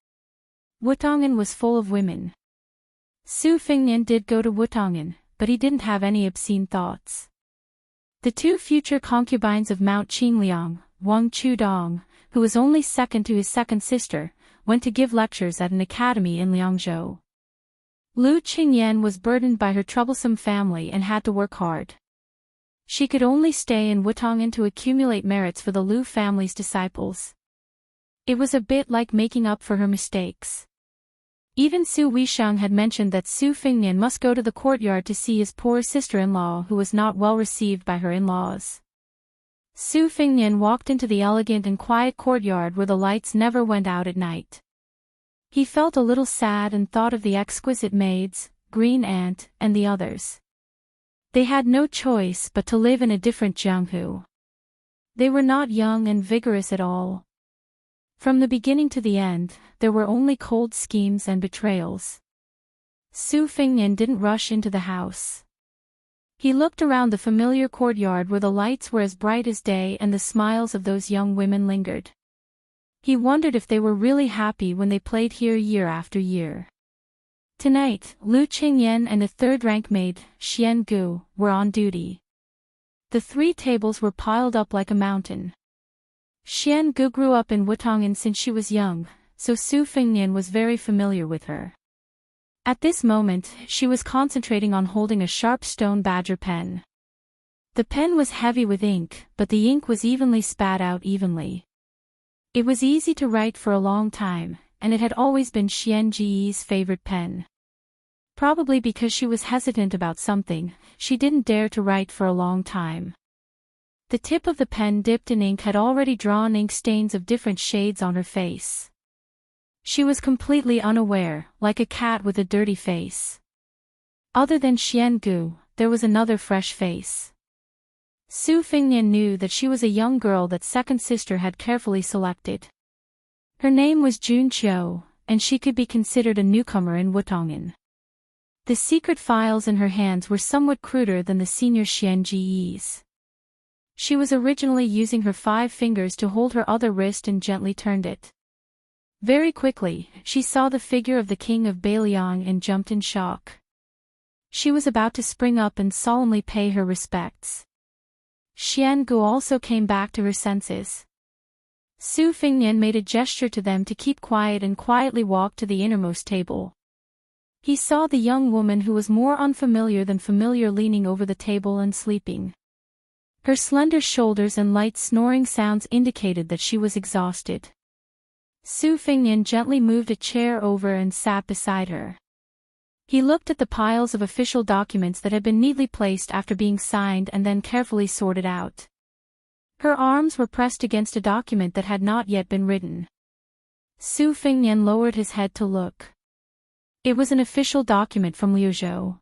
Wutongan was full of women. Su Fingnian did go to Wutongan, but he didn't have any obscene thoughts. The two future concubines of Mount Qingliang, Wang Chudong, who was only second to his second sister, went to give lectures at an academy in Liangzhou. Lu Qingyan was burdened by her troublesome family and had to work hard. She could only stay in Wutongan to accumulate merits for the Lu family's disciples. It was a bit like making up for her mistakes. Even Su Weisheng had mentioned that Su Fingnian must go to the courtyard to see his poor sister-in-law who was not well received by her in-laws. Su Fingnian walked into the elegant and quiet courtyard where the lights never went out at night. He felt a little sad and thought of the exquisite maids, Green Ant, and the others. They had no choice but to live in a different Jianghu. They were not young and vigorous at all. From the beginning to the end, there were only cold schemes and betrayals. Su Fingnian didn't rush into the house. He looked around the familiar courtyard where the lights were as bright as day and the smiles of those young women lingered. He wondered if they were really happy when they played here year after year. Tonight, Lu Qingyan and a third-rank maid, Xian Gu, were on duty. The 3 tables were piled up like a mountain. Xian Gu grew up in Wutongan since she was young, so Su Fingnian was very familiar with her. At this moment, she was concentrating on holding a sharp stone badger pen. The pen was heavy with ink, but the ink was evenly spat out evenly. It was easy to write for a long time, and it had always been Xian Ji's favorite pen. Probably because she was hesitant about something, she didn't dare to write for a long time. The tip of the pen dipped in ink had already drawn ink stains of different shades on her face. She was completely unaware, like a cat with a dirty face. Other than Xian Gu, there was another fresh face. Su Fingnian knew that she was a young girl that second sister had carefully selected. Her name was Jun Qiu, and she could be considered a newcomer in Wutongan. The secret files in her hands were somewhat cruder than the senior Xian Ji's. She was originally using her 5 fingers to hold her other wrist and gently turned it. Very quickly, she saw the figure of the king of Beiliang and jumped in shock. She was about to spring up and solemnly pay her respects. Xian Gu also came back to her senses. Su Fingnian made a gesture to them to keep quiet and quietly walked to the innermost table. He saw the young woman who was more unfamiliar than familiar leaning over the table and sleeping. Her slender shoulders and light snoring sounds indicated that she was exhausted. Su Fingnian gently moved a chair over and sat beside her. He looked at the piles of official documents that had been neatly placed after being signed and then carefully sorted out. Her arms were pressed against a document that had not yet been written. Su Fingnian lowered his head to look. It was an official document from Liuzhou.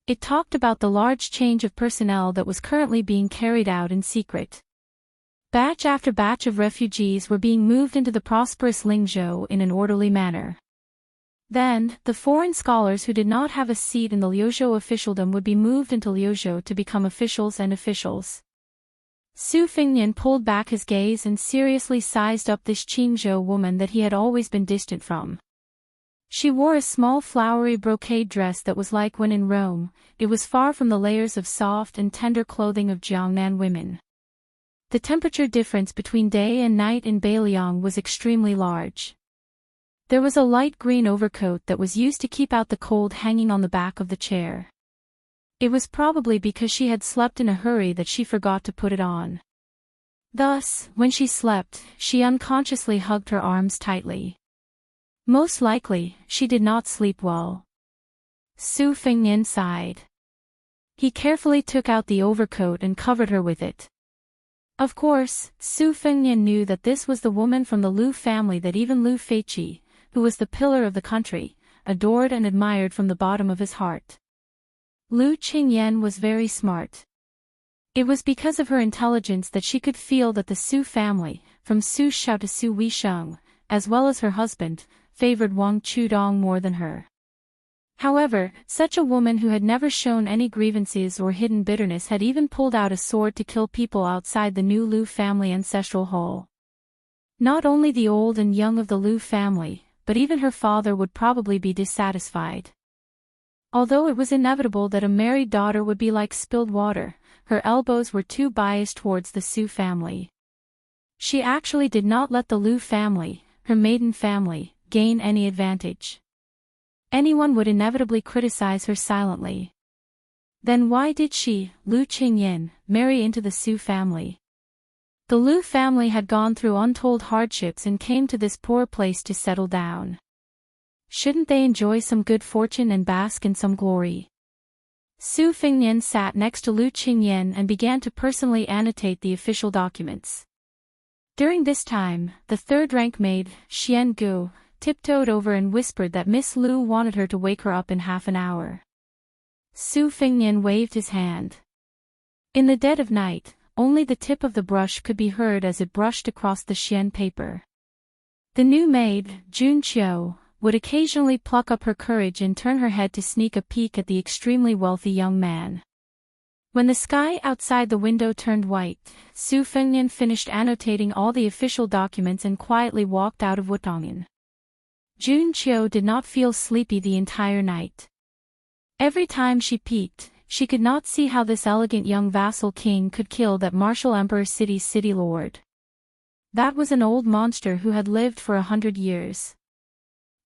It talked about the large change of personnel that was currently being carried out in secret. Batch after batch of refugees were being moved into the prosperous Lingzhou in an orderly manner. Then, the foreign scholars who did not have a seat in the Liuzhou officialdom would be moved into Liuzhou to become officials and officials. Su Fingnian pulled back his gaze and seriously sized up this Qingzhou woman that he had always been distant from. She wore a small flowery brocade dress that was like when in Rome, it was far from the layers of soft and tender clothing of Jiangnan women. The temperature difference between day and night in Beiliang was extremely large. There was a light green overcoat that was used to keep out the cold hanging on the back of the chair. It was probably because she had slept in a hurry that she forgot to put it on. Thus, when she slept, she unconsciously hugged her arms tightly. Most likely, she did not sleep well. Su Fengnian sighed. He carefully took out the overcoat and covered her with it. Of course, Su Fengnian knew that this was the woman from the Lu family that even Lu Feiqi, who was the pillar of the country, adored and admired from the bottom of his heart. Lu Qingyan was very smart. It was because of her intelligence that she could feel that the Su family, from Su Xiao to Su Weisheng, as well as her husband, favored Wang Chudong more than her. However, such a woman who had never shown any grievances or hidden bitterness had even pulled out a sword to kill people outside the new Lu family ancestral hall. Not only the old and young of the Lu family, but even her father would probably be dissatisfied. Although it was inevitable that a married daughter would be like spilled water, her elbows were too biased towards the Su family. She actually did not let the Lu family, her maiden family, gain any advantage. Anyone would inevitably criticize her silently. Then why did she, Lu Qingyan, marry into the Su family? The Lu family had gone through untold hardships and came to this poor place to settle down. Shouldn't they enjoy some good fortune and bask in some glory? Su Fengnian sat next to Lu Qingyan and began to personally annotate the official documents. During this time, the third-rank maid, Xian Gu, tiptoed over and whispered that Miss Lu wanted her to wake her up in half an hour. Su Fengnian waved his hand. In the dead of night, only the tip of the brush could be heard as it brushed across the Xian paper. The new maid, Jun Qiu, would occasionally pluck up her courage and turn her head to sneak a peek at the extremely wealthy young man. When the sky outside the window turned white, Su Fengnian finished annotating all the official documents and quietly walked out of Wutongan. Jun Qiu did not feel sleepy the entire night. Every time she peeked, she could not see how this elegant young vassal king could kill that martial emperor city's city lord. That was an old monster who had lived for 100 years.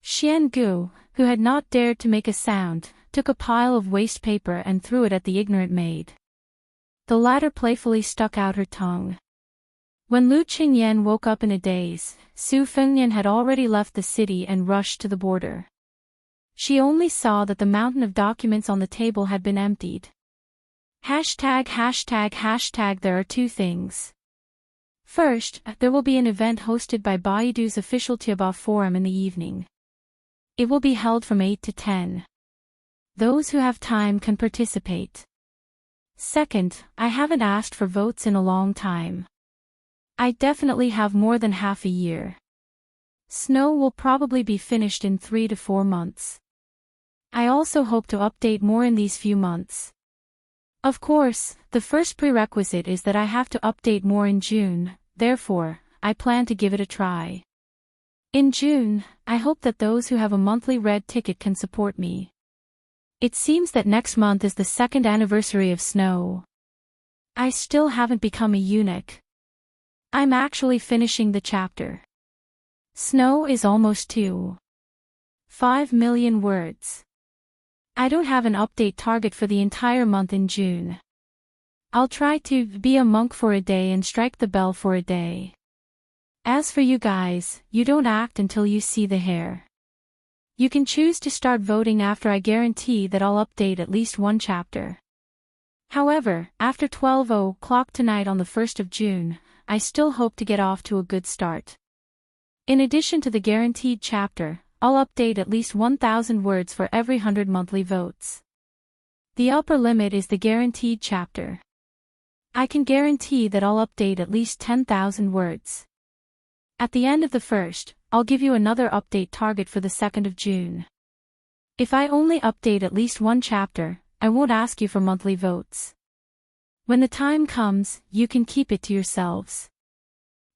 Xian Gu, who had not dared to make a sound, took a pile of waste paper and threw it at the ignorant maid. The latter playfully stuck out her tongue. When Lu Qingyan woke up in a daze, Su Fengnian had already left the city and rushed to the border. She only saw that the mountain of documents on the table had been emptied. There are two things. First, there will be an event hosted by Baidu's official Tiaba forum in the evening. It will be held from 8 to 10. Those who have time can participate. Second, I haven't asked for votes in a long time. I definitely have more than half a year. Snow will probably be finished in 3 to 4 months. I also hope to update more in these few months. Of course, the first prerequisite is that I have to update more in June, therefore, I plan to give it a try. In June, I hope that those who have a monthly red ticket can support me. It seems that next month is the 2nd anniversary of Snow. I still haven't become a eunuch. I'm actually finishing the chapter. Snow is almost 2.5 million words. I don't have an update target for the entire month in June. I'll try to be a monk for a day and strike the bell for a day. As for you guys, you don't act until you see the hair. You can choose to start voting after I guarantee that I'll update at least one chapter. However, after 12 o'clock tonight on the 1st of June, I still hope to get off to a good start. In addition to the guaranteed chapter, I'll update at least 1,000 words for every 100 monthly votes. The upper limit is the guaranteed chapter. I can guarantee that I'll update at least 10,000 words. At the end of the 1st, I'll give you another update target for the 2nd of June. If I only update at least one chapter, I won't ask you for monthly votes. When the time comes, you can keep it to yourselves.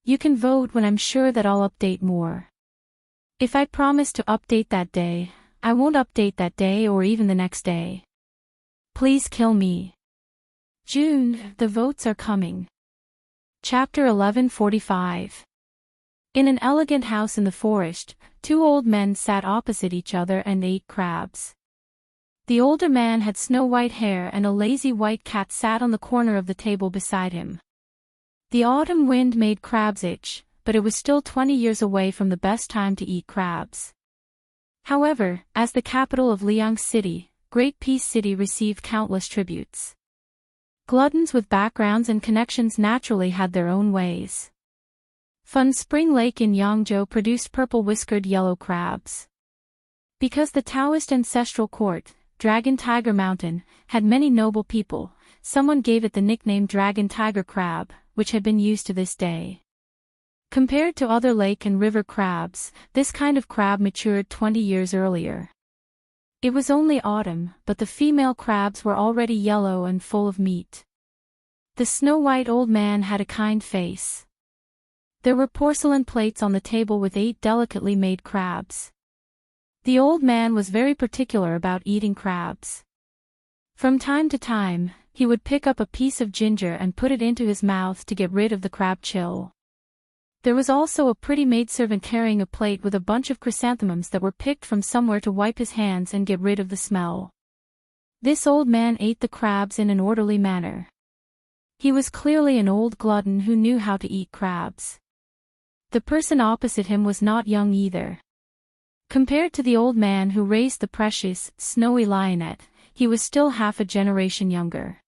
You can vote when I'm sure that I'll update more. If I promise to update that day, I won't update that day or even the next day. Please kill me. June, the votes are coming. Chapter 1145. In an elegant house in the forest, 2 old men sat opposite each other and ate crabs. The older man had snow-white hair and a lazy white cat sat on the corner of the table beside him. The autumn wind made crabs itch, but it was still 20 years away from the best time to eat crabs. However, as the capital of Liang City, Great Peace City received countless tributes. Gluttons with backgrounds and connections naturally had their own ways. Fun Spring Lake in Yangzhou produced purple-whiskered yellow crabs. Because the Taoist ancestral court, Dragon Tiger Mountain, had many noble people, someone gave it the nickname Dragon Tiger Crab, which had been used to this day. Compared to other lake and river crabs, this kind of crab matured 20 years earlier. It was only autumn, but the female crabs were already yellow and full of meat. The snow-white old man had a kind face. There were porcelain plates on the table with 8 delicately made crabs. The old man was very particular about eating crabs. From time to time, he would pick up a piece of ginger and put it into his mouth to get rid of the crab chill. There was also a pretty maidservant carrying a plate with a bunch of chrysanthemums that were picked from somewhere to wipe his hands and get rid of the smell. This old man ate the crabs in an orderly manner. He was clearly an old glutton who knew how to eat crabs. The person opposite him was not young either. Compared to the old man who raised the precious, snowy lionette, he was still half a generation younger.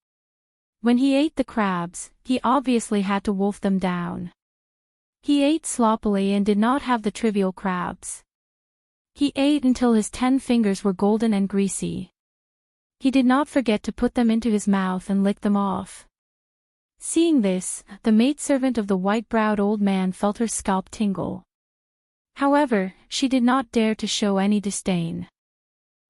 When he ate the crabs, he obviously had to wolf them down. He ate sloppily and did not have the trivial crabs. He ate until his 10 fingers were golden and greasy. He did not forget to put them into his mouth and lick them off. Seeing this, the maidservant of the white-browed old man felt her scalp tingle. However, she did not dare to show any disdain.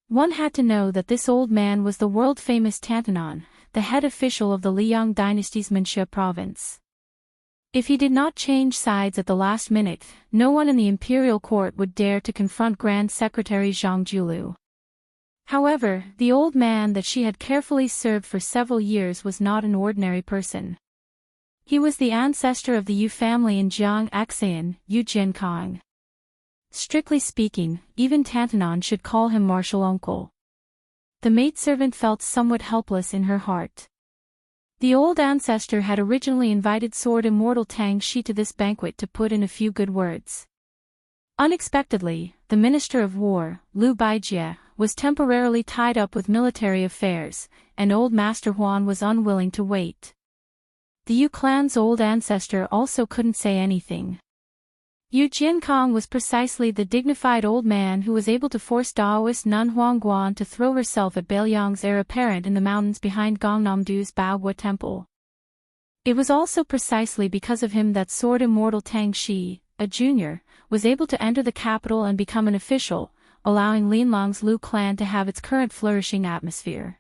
One had to know that this old man was the world-famous Tantanon, the head official of the Liang dynasty's Manxia province. If he did not change sides at the last minute, no one in the imperial court would dare to confront Grand Secretary Zhang Julu. However, the old man that she had carefully served for several years was not an ordinary person. He was the ancestor of the Yu family in Jiang Axayan, Yu Jiankang. Strictly speaking, even Tantanon should call him martial uncle. The maidservant felt somewhat helpless in her heart. The old ancestor had originally invited Sword Immortal Tang Shi to this banquet to put in a few good words. Unexpectedly, the Minister of War, Liu Baijie, was temporarily tied up with military affairs, and old Master Huan was unwilling to wait. The Yu clan's old ancestor also couldn't say anything. Yu Jiankong was precisely the dignified old man who was able to force Daoist nun Huangguan to throw herself at Bailiang's heir apparent in the mountains behind Gangnamdu's Baogua temple. It was also precisely because of him that Sword Immortal Tang Shi, a junior, was able to enter the capital and become an official, allowing Linlong's Liu clan to have its current flourishing atmosphere.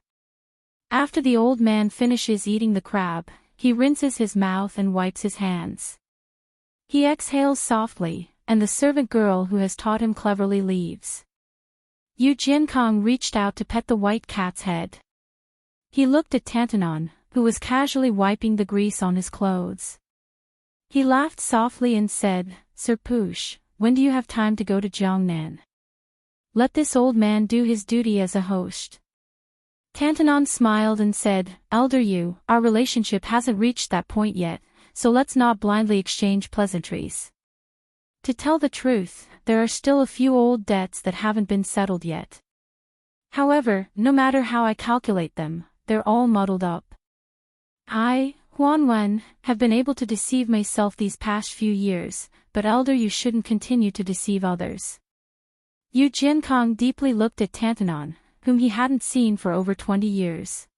After the old man finishes eating the crab, he rinses his mouth and wipes his hands. He exhales softly, and the servant girl who has taught him cleverly leaves. Yu Jiankong reached out to pet the white cat's head. He looked at Tantanon, who was casually wiping the grease on his clothes. He laughed softly and said, "Sir Poosh, when do you have time to go to Jiangnan? Let this old man do his duty as a host." Tantanon smiled and said, "Elder Yu, our relationship hasn't reached that point yet, so let's not blindly exchange pleasantries. To tell the truth, there are still a few old debts that haven't been settled yet. However, no matter how I calculate them, they're all muddled up. I, Huanwen, have been able to deceive myself these past few years, but Elder Yu shouldn't continue to deceive others." Yu Jiankong deeply looked at Tantanon, whom he hadn't seen for over 20 years.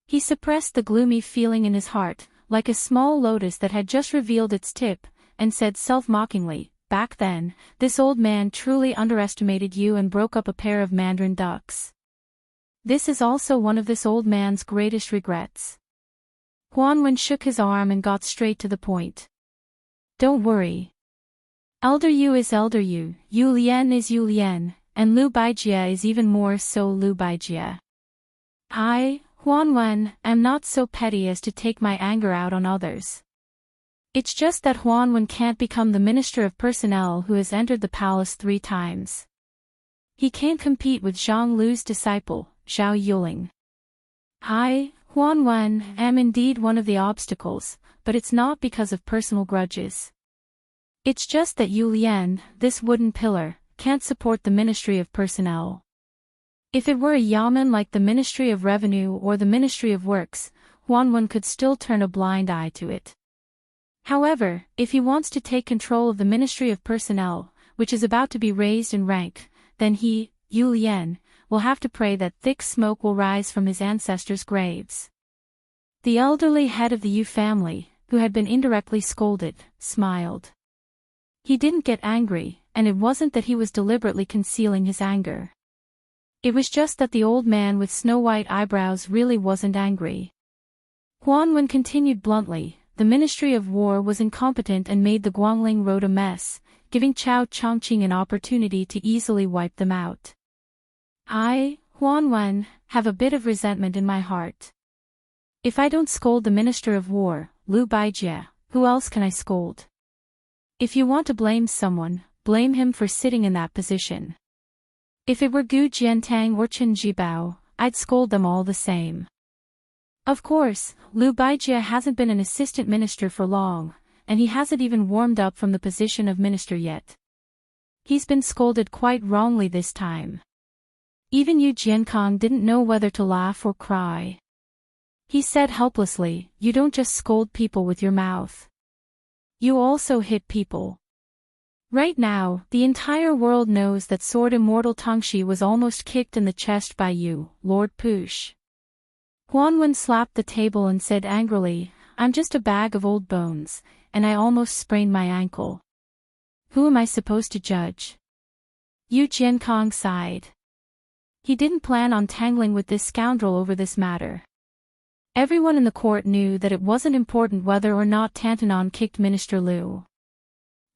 He suppressed the gloomy feeling in his heart, like a small lotus that had just revealed its tip, and said self-mockingly, "Back then, this old man truly underestimated you and broke up a pair of mandarin ducks. This is also one of this old man's greatest regrets." Huanwen shook his arm and got straight to the point. "Don't worry. Elder Yu is Elder Yu, Yu Lian is Yu Lian, and Liu Baijie is even more so Liu Baijie. I, Huanwen, am not so petty as to take my anger out on others. It's just that Huanwen can't become the Minister of Personnel who has entered the palace 3 times. He can't compete with Zhang Lu's disciple, Zhao Yuling. I, Huan Wen, am indeed one of the obstacles, but it's not because of personal grudges. It's just that Yu Lian, this wooden pillar, can't support the Ministry of Personnel. If it were a yamen like the Ministry of Revenue or the Ministry of Works, Huan Wen could still turn a blind eye to it. However, if he wants to take control of the Ministry of Personnel, which is about to be raised in rank, then he, Yu Lian, will have to pray that thick smoke will rise from his ancestors' graves. The elderly head of the Yu family, who had been indirectly scolded, smiled. He didn't get angry, and it wasn't that he was deliberately concealing his anger. It was just that the old man with snow-white eyebrows really wasn't angry. Huan Wen continued bluntly, the Ministry of War was incompetent and made the Guangling Road a mess, giving Chao Chongqing an opportunity to easily wipe them out. I, Huan Wen, have a bit of resentment in my heart. If I don't scold the Minister of War, Liu Baijie, who else can I scold? If you want to blame someone, blame him for sitting in that position. If it were Gu Jiantang or Chen Jibao, I'd scold them all the same. Of course, Liu Baijie hasn't been an assistant minister for long, and he hasn't even warmed up from the position of minister yet. He's been scolded quite wrongly this time. Even Yu Jiankong didn't know whether to laugh or cry. He said helplessly, "You don't just scold people with your mouth. You also hit people." Right now, the entire world knows that Sword Immortal Tongxi was almost kicked in the chest by you, Lord Push. Huan Wen slapped the table and said angrily, "I'm just a bag of old bones, and I almost sprained my ankle. Who am I supposed to judge?" Yu Jiankong sighed. He didn't plan on tangling with this scoundrel over this matter. Everyone in the court knew that it wasn't important whether or not Tantanon kicked Minister Liu.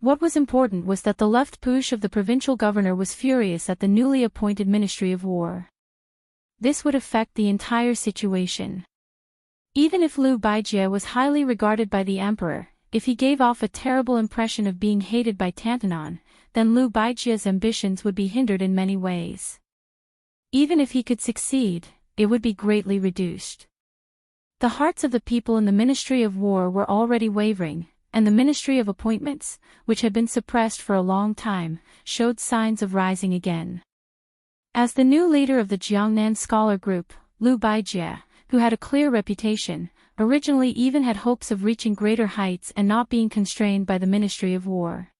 What was important was that the left push of the provincial governor was furious at the newly appointed Ministry of War. This would affect the entire situation. Even if Liu Baijie was highly regarded by the emperor, if he gave off a terrible impression of being hated by Tantanon, then Liu Baijie's ambitions would be hindered in many ways. Even if he could succeed, it would be greatly reduced. The hearts of the people in the Ministry of War were already wavering, and the Ministry of Appointments, which had been suppressed for a long time, showed signs of rising again. As the new leader of the Jiangnan scholar group, Liu Baijie, who had a clear reputation, originally even had hopes of reaching greater heights and not being constrained by the Ministry of War.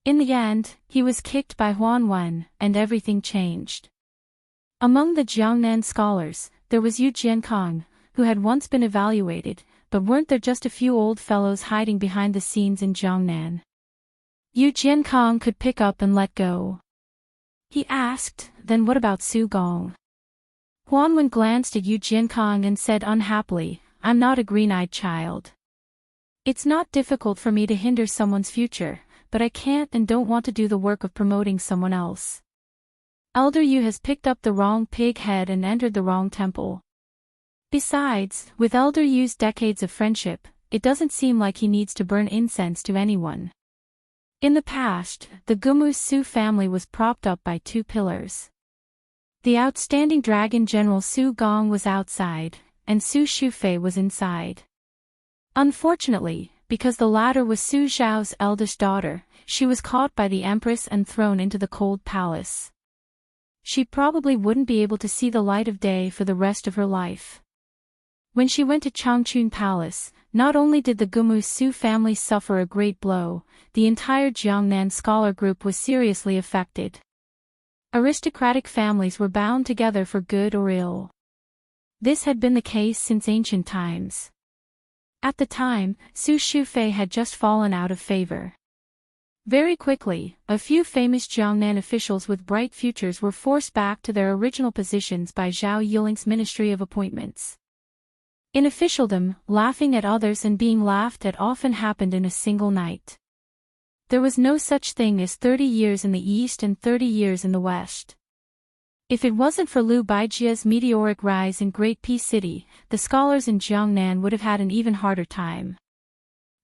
In the end, he was kicked by Huan Wen, and everything changed. Among the Jiangnan scholars, there was Yu Jiankong, who had once been evaluated, but weren't there just a few old fellows hiding behind the scenes in Jiangnan? Yu Jiankong could pick up and let go. He asked, "Then what about Su Gong?" Huan Wen glanced at Yu Jiankong and said unhappily, "I'm not a green-eyed child. It's not difficult for me to hinder someone's future, but I can't and don't want to do the work of promoting someone else. Elder Yu has picked up the wrong pig head and entered the wrong temple. Besides, with Elder Yu's decades of friendship, it doesn't seem like he needs to burn incense to anyone." In the past, the Gumu Su family was propped up by two pillars. The outstanding dragon general Su Gong was outside, and Su Shufei was inside. Unfortunately, because the latter was Su Zhao's eldest daughter, she was caught by the empress and thrown into the cold palace. She probably wouldn't be able to see the light of day for the rest of her life. When she went to Changchun Palace, not only did the Gumu Su family suffer a great blow, the entire Jiangnan scholar group was seriously affected. Aristocratic families were bound together for good or ill. This had been the case since ancient times. At the time, Su Shufei had just fallen out of favor. Very quickly, a few famous Jiangnan officials with bright futures were forced back to their original positions by Zhao Yuling's Ministry of Appointments. In officialdom, laughing at others and being laughed at often happened in a single night. There was no such thing as 30 years in the East and 30 years in the West. If it wasn't for Liu Baijie's meteoric rise in Great Peace City, the scholars in Jiangnan would have had an even harder time.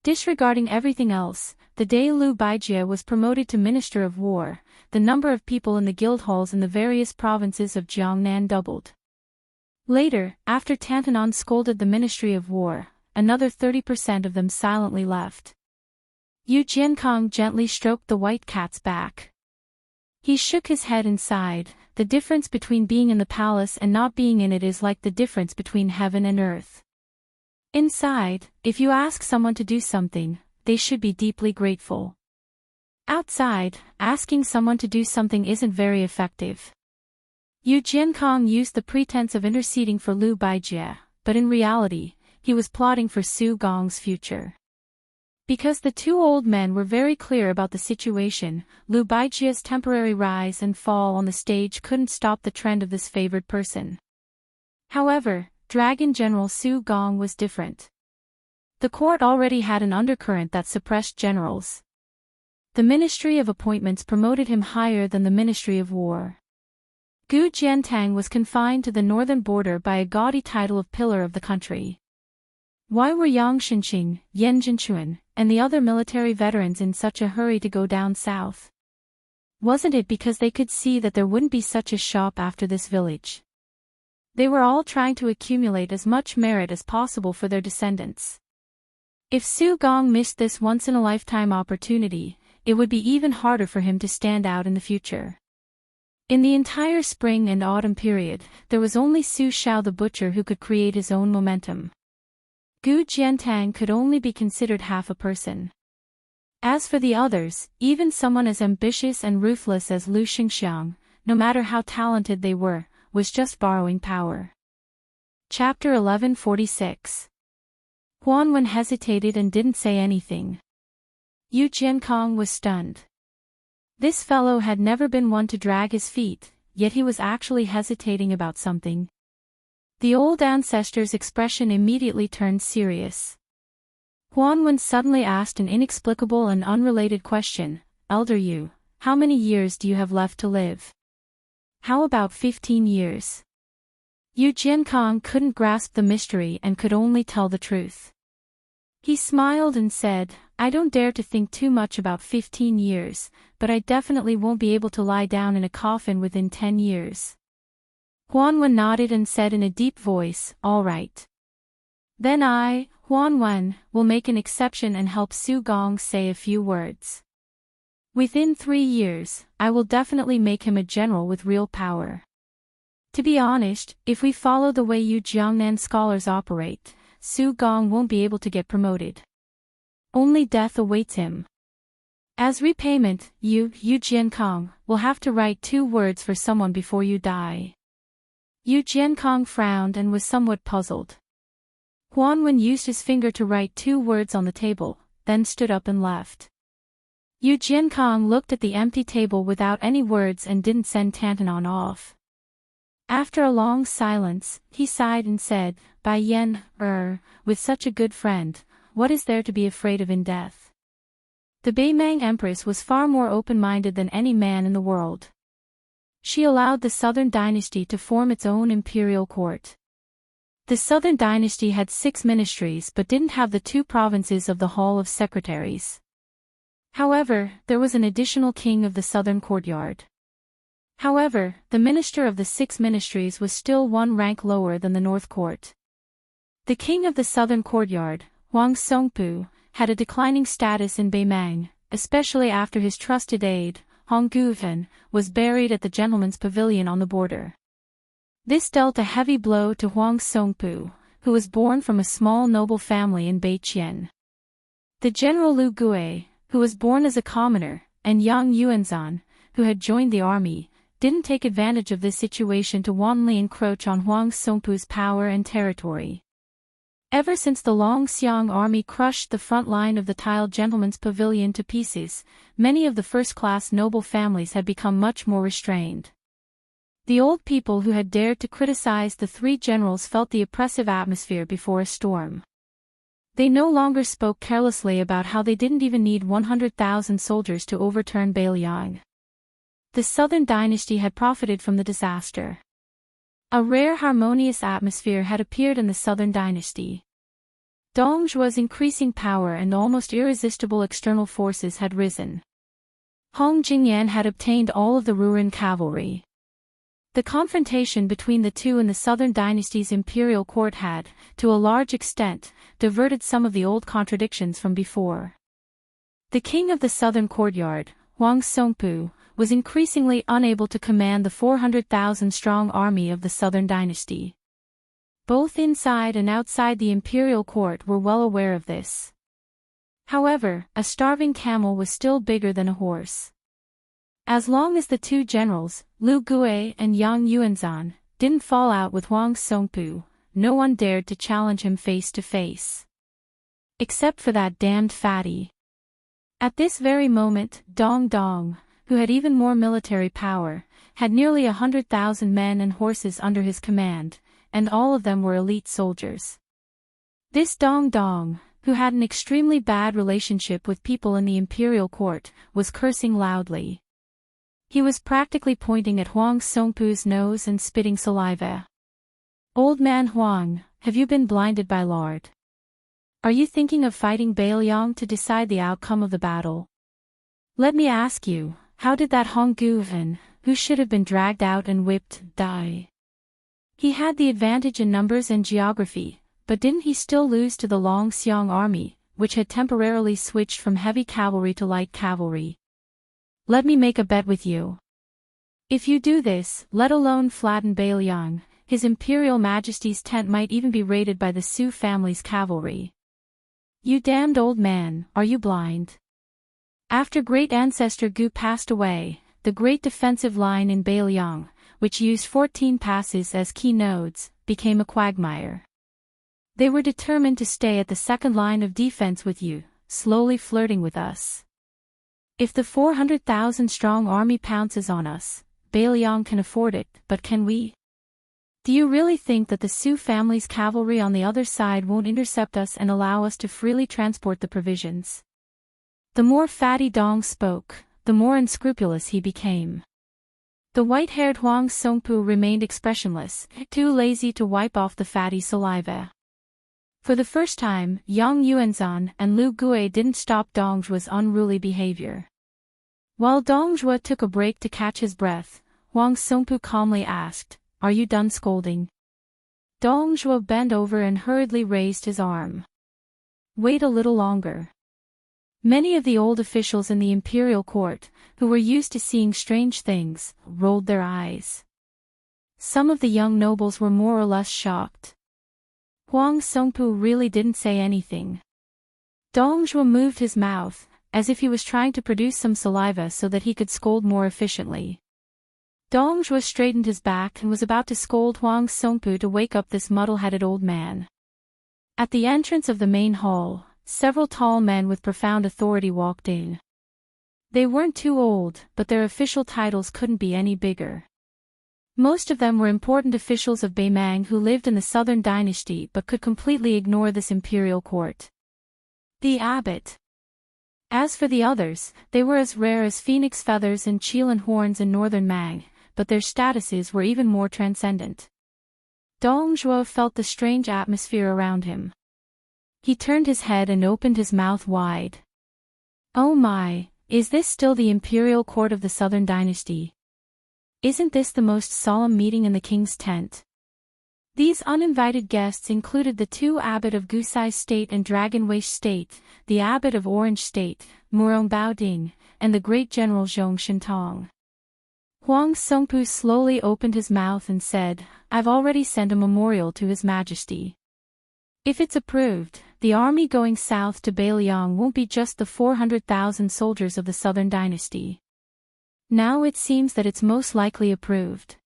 Disregarding everything else, the day Liu Baijie was promoted to Minister of War, the number of people in the guild halls in the various provinces of Jiangnan doubled. Later, after Tantanon scolded the Ministry of War, another 30% of them silently left. Yu Jiankong gently stroked the white cat's back. He shook his head and sighed. The difference between being in the palace and not being in it is like the difference between heaven and earth. Inside, if you ask someone to do something, they should be deeply grateful. Outside, asking someone to do something isn't very effective. Yu Jiankong used the pretense of interceding for Liu Baijie, but in reality, he was plotting for Su Gong's future. Because the two old men were very clear about the situation, Liu Baijie's temporary rise and fall on the stage couldn't stop the trend of this favored person. However, Dragon General Su Gong was different. The court already had an undercurrent that suppressed generals. The Ministry of Appointments promoted him higher than the Ministry of War. Gu Jiantang was confined to the northern border by a gaudy title of Pillar of the Country. Why were Yang Shenqing, Yan Jinchuan, and the other military veterans in such a hurry to go down south? Wasn't it because they could see that there wouldn't be such a shop after this village? They were all trying to accumulate as much merit as possible for their descendants. If Su Gong missed this once-in-a-lifetime opportunity, it would be even harder for him to stand out in the future. In the entire spring and autumn period, there was only Su Xiao the butcher who could create his own momentum. Gu Jiantang could only be considered half a person. As for the others, even someone as ambitious and ruthless as Lu Xingxiang, no matter how talented they were, was just borrowing power. Chapter 1146. Huan Wen hesitated and didn't say anything. Yu Jiankong was stunned. This fellow had never been one to drag his feet, yet he was actually hesitating about something. The old ancestor's expression immediately turned serious. Huan Wen suddenly asked an inexplicable and unrelated question. Elder Yu, how many years do you have left to live? How about 15 years? Yu Jiankong couldn't grasp the mystery and could only tell the truth. He smiled and said, I don't dare to think too much about 15 years, but I definitely won't be able to lie down in a coffin within 10 years. Huan Wen nodded and said in a deep voice, all right. Then I, Huan Wen, will make an exception and help Su Gong say a few words. Within 3 years, I will definitely make him a general with real power. To be honest, if we follow the way you Jiangnan scholars operate, Su Gong won't be able to get promoted. Only death awaits him. As repayment, Yu Jiankong, will have to write 2 words for someone before you die. Yu Jiankong frowned and was somewhat puzzled. Huan Wen used his finger to write 2 words on the table, then stood up and left. Yu Jiankong looked at the empty table without any words and didn't send Tantanon off. After a long silence, he sighed and said, Bai Yan, with such a good friend, what is there to be afraid of in death? The Beimang Empress was far more open-minded than any man in the world. She allowed the Southern Dynasty to form its own imperial court. The Southern Dynasty had 6 ministries but didn't have the 2 provinces of the Hall of Secretaries. However, there was an additional king of the Southern Courtyard. However, the minister of the 6 ministries was still 1 rank lower than the North Court. The king of the Southern Courtyard, Huang Songpu, had a declining status in Beimang, especially after his trusted aide, Hong Gufen, was buried at the gentleman's pavilion on the border. This dealt a heavy blow to Huang Songpu, who was born from a small noble family in Beiqian. The general Lu Gue, who was born as a commoner, and Yang Yuanzan, who had joined the army, didn't take advantage of this situation to wantonly encroach on Huang Songpu's power and territory. Ever since the Longxiang army crushed the front line of the tiled gentleman's pavilion to pieces, many of the first-class noble families had become much more restrained. The old people who had dared to criticize the 3 generals felt the oppressive atmosphere before a storm. They no longer spoke carelessly about how they didn't even need 100,000 soldiers to overturn Beiliang. The Southern Dynasty had profited from the disaster. A rare harmonious atmosphere had appeared in the Southern Dynasty. Dongzhuo's increasing power and almost irresistible external forces had risen. Hong Jingyan had obtained all of the Ruren cavalry. The confrontation between the two in the Southern Dynasty's imperial court had, to a large extent, diverted some of the old contradictions from before. The king of the southern courtyard, Huang Songpu, was increasingly unable to command the 400,000-strong army of the Southern Dynasty. Both inside and outside the imperial court were well aware of this. However, a starving camel was still bigger than a horse. As long as the two generals, Lu Gui and Yang Yuanzhan, didn't fall out with Huang Songpu, no one dared to challenge him face to face. Except for that damned fatty. At this very moment, Dong Dong, who had even more military power, had nearly 100,000 men and horses under his command, and all of them were elite soldiers. This Dong Dong, who had an extremely bad relationship with people in the imperial court, was cursing loudly. He was practically pointing at Huang Songpu's nose and spitting saliva. "Old man Huang, have you been blinded by lard? Are you thinking of fighting Bailiang to decide the outcome of the battle? Let me ask you, how did that Hong Guven, who should have been dragged out and whipped, die? He had the advantage in numbers and geography, but didn't he still lose to the Long Xiong army, which had temporarily switched from heavy cavalry to light cavalry? Let me make a bet with you. If you do this, let alone flatten Bailiang, His Imperial Majesty's tent might even be raided by the Su family's cavalry. You damned old man, are you blind? After great ancestor Gu passed away, the great defensive line in Bailiang, which used 14 passes as key nodes, became a quagmire. They were determined to stay at the second line of defense with you, slowly flirting with us. If the 400,000-strong army pounces on us, Bailiang can afford it, but can we? Do you really think that the Su family's cavalry on the other side won't intercept us and allow us to freely transport the provisions? The more Fatty Dong spoke, the more unscrupulous he became. The white-haired Huang Songpu remained expressionless, too lazy to wipe off the fatty saliva. For the first time, Yang Yuanzhan and Lu Gui didn't stop Dongzhuo's unruly behavior. While Dongzhuo took a break to catch his breath, Huang Songpu calmly asked, "Are you done scolding?" Dongzhuo bent over and hurriedly raised his arm. "Wait a little longer." Many of the old officials in the imperial court, who were used to seeing strange things, rolled their eyes. Some of the young nobles were more or less shocked. Huang Songpu really didn't say anything. Dongzhuo moved his mouth, as if he was trying to produce some saliva so that he could scold more efficiently. Dongzhuo straightened his back and was about to scold Huang Songpu to wake up this muddle-headed old man. At the entrance of the main hall, several tall men with profound authority walked in. They weren't too old, but their official titles couldn't be any bigger. Most of them were important officials of Beimang who lived in the Southern Dynasty but could completely ignore this imperial court. The abbot. As for the others, they were as rare as phoenix feathers and Qilin horns in northern Mang, but their statuses were even more transcendent. Dongzhuo felt the strange atmosphere around him. He turned his head and opened his mouth wide. Oh my, is this still the imperial court of the Southern Dynasty? Isn't this the most solemn meeting in the king's tent? These uninvited guests included the two abbot of Gusai State and Dragonwash State, the abbot of Orange State, Murong Baoding, and the great general Zhong Shintong. Huang Songpu slowly opened his mouth and said, "I've already sent a memorial to His Majesty. If it's approved, the army going south to Bailiang won't be just the 400,000 soldiers of the Southern Dynasty. Now it seems that it's most likely approved."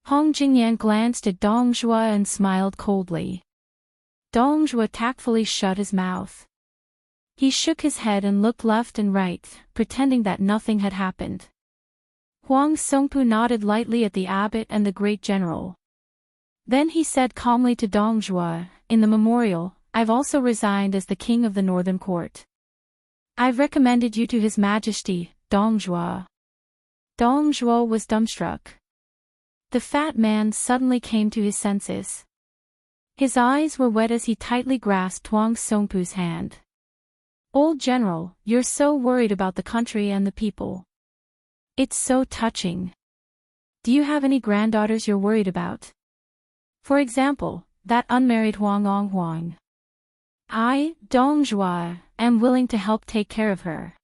Hong Jingyan glanced at Dongzhuo and smiled coldly. Dongzhuo tactfully shut his mouth. He shook his head and looked left and right, pretending that nothing had happened. Huang Songpu nodded lightly at the abbot and the great general. Then he said calmly to Dongzhuo, "In the memorial, I've also resigned as the king of the Northern Court. I've recommended you to His Majesty, Dongzhuo." Dongzhuo was dumbstruck. The fat man suddenly came to his senses. His eyes were wet as he tightly grasped Huang Songpu's hand. "Old General, you're so worried about the country and the people. It's so touching. Do you have any granddaughters you're worried about? For example, that unmarried Huang Huang. I, Dong Zhua, am willing to help take care of her."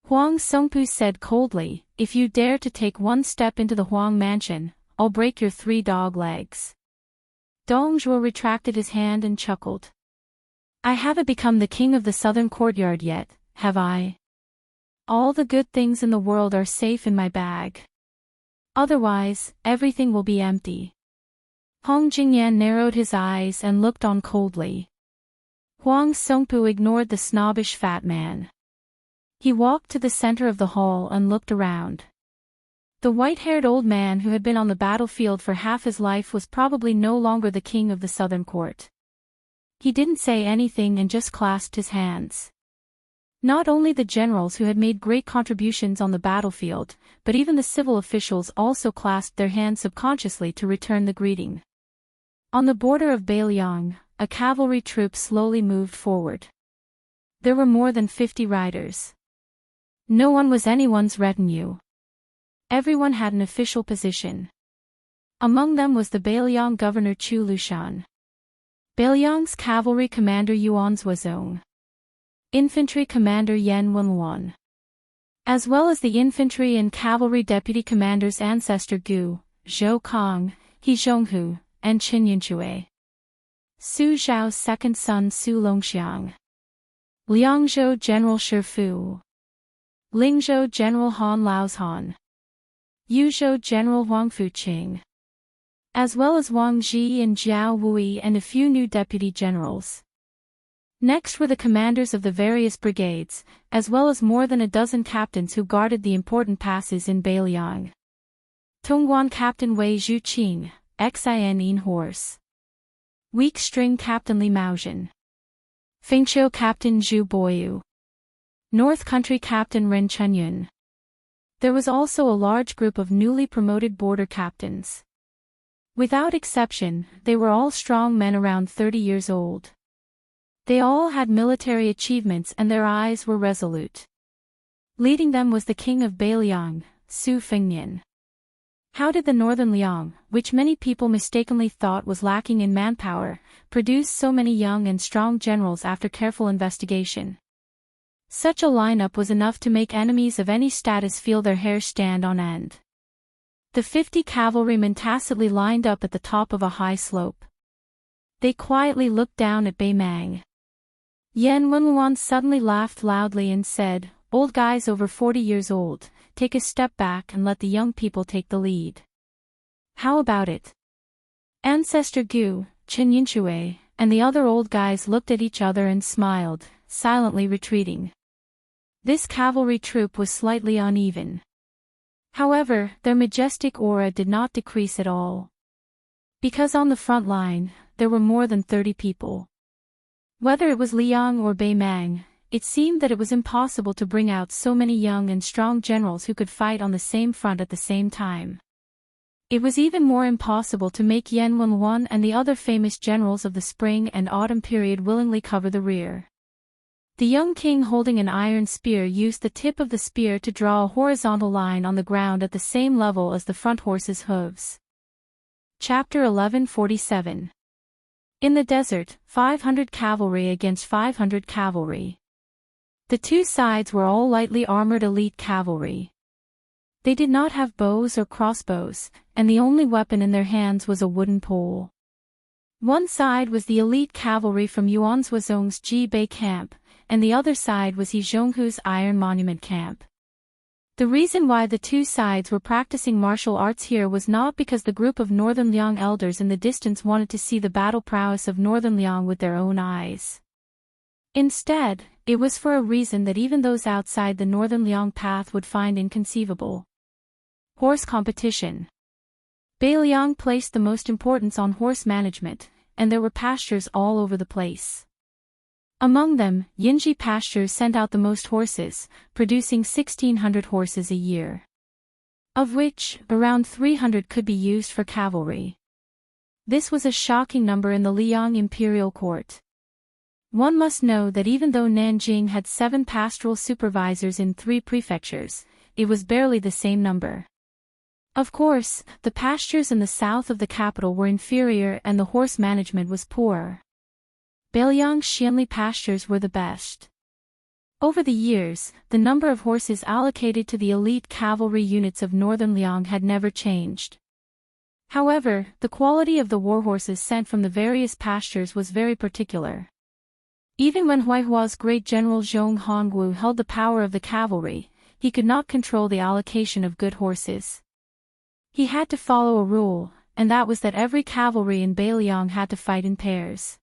Huang Songpu said coldly, "If you dare to take one step into the Huang mansion, I'll break your 3 dog legs." Dong Zhuo retracted his hand and chuckled. "I haven't become the king of the southern courtyard yet, have I? All the good things in the world are safe in my bag. Otherwise, everything will be empty." Hong Jingyan narrowed his eyes and looked on coldly. Huang Songpu ignored the snobbish fat man. He walked to the center of the hall and looked around. The white-haired old man who had been on the battlefield for half his life was probably no longer the king of the southern court. He didn't say anything and just clasped his hands. Not only the generals who had made great contributions on the battlefield, but even the civil officials also clasped their hands subconsciously to return the greeting. On the border of Bailiang, a cavalry troop slowly moved forward. There were more than 50 riders. No one was anyone's retinue. Everyone had an official position. Among them was the Bailiang governor Chu Lushan, Bailiang's cavalry commander Yuan Zuozong, infantry commander Yen Wenluan, as well as the infantry and cavalry deputy commanders Ancestor Gu, Zhou Kong, He Zhonghu, and Qin Yinchue. Su Zhao's second son Su Longxiang, Liangzhou General Shifu, Lingzhou General Han Laozhan, Yuzhou General Wang Fuqing, as well as Wang Ji and Jiao Wui and a few new deputy generals. Next were the commanders of the various brigades, as well as more than a dozen captains who guarded the important passes in Bailiang. Tongguan Captain Wei Zhuqing, Xin In Horse. Weak String Captain Li Maozhen. Fengqiu Captain Zhu Boyu. North Country Captain Ren Chenyun. There was also a large group of newly promoted border captains. Without exception, they were all strong men around 30 years old. They all had military achievements and their eyes were resolute. Leading them was the king of Bailiang, Su Fengnian. How did the northern Liang, which many people mistakenly thought was lacking in manpower, produce so many young and strong generals after careful investigation? Such a lineup was enough to make enemies of any status feel their hair stand on end. The 50 cavalrymen tacitly lined up at the top of a high slope. They quietly looked down at Bei Mang. Yen Wenluan suddenly laughed loudly and said, "Old guys over 40 years old, take a step back and let the young people take the lead. How about it?" Ancestor Gu, Qin Yinchue, and the other old guys looked at each other and smiled, silently retreating. This cavalry troop was slightly uneven. However, their majestic aura did not decrease at all. Because on the front line, there were more than 30 people. Whether it was Liang or Bei Mang, it seemed that it was impossible to bring out so many young and strong generals who could fight on the same front at the same time. It was even more impossible to make Yen Wenluan and the other famous generals of the spring and autumn period willingly cover the rear. The young king holding an iron spear used the tip of the spear to draw a horizontal line on the ground at the same level as the front horse's hooves. Chapter 1147. In the desert, 500 cavalry against 500 cavalry. The two sides were all lightly armored elite cavalry. They did not have bows or crossbows, and the only weapon in their hands was a wooden pole. One side was the elite cavalry from Yuan Zuozong's Ji-Bei camp, and the other side was He Zhonghu's Iron Monument camp. The reason why the two sides were practicing martial arts here was not because the group of Northern Liang elders in the distance wanted to see the battle prowess of Northern Liang with their own eyes. Instead, it was for a reason that even those outside the Northern Liang path would find inconceivable. Horse competition. Bailiang placed the most importance on horse management, and there were pastures all over the place. Among them, Yinji pastures sent out the most horses, producing 1,600 horses a year. Of which, around 300 could be used for cavalry. This was a shocking number in the Liang imperial court. One must know that even though Nanjing had 7 pastoral supervisors in 3 prefectures, it was barely the same number. Of course, the pastures in the south of the capital were inferior and the horse management was poor. Beiliang Xianli pastures were the best. Over the years, the number of horses allocated to the elite cavalry units of northern Liang had never changed. However, the quality of the warhorses sent from the various pastures was very particular. Even when Huaihua's great general Zhong Hongwu held the power of the cavalry, he could not control the allocation of good horses. He had to follow a rule, and that was that every cavalry in Beiliang had to fight in pairs.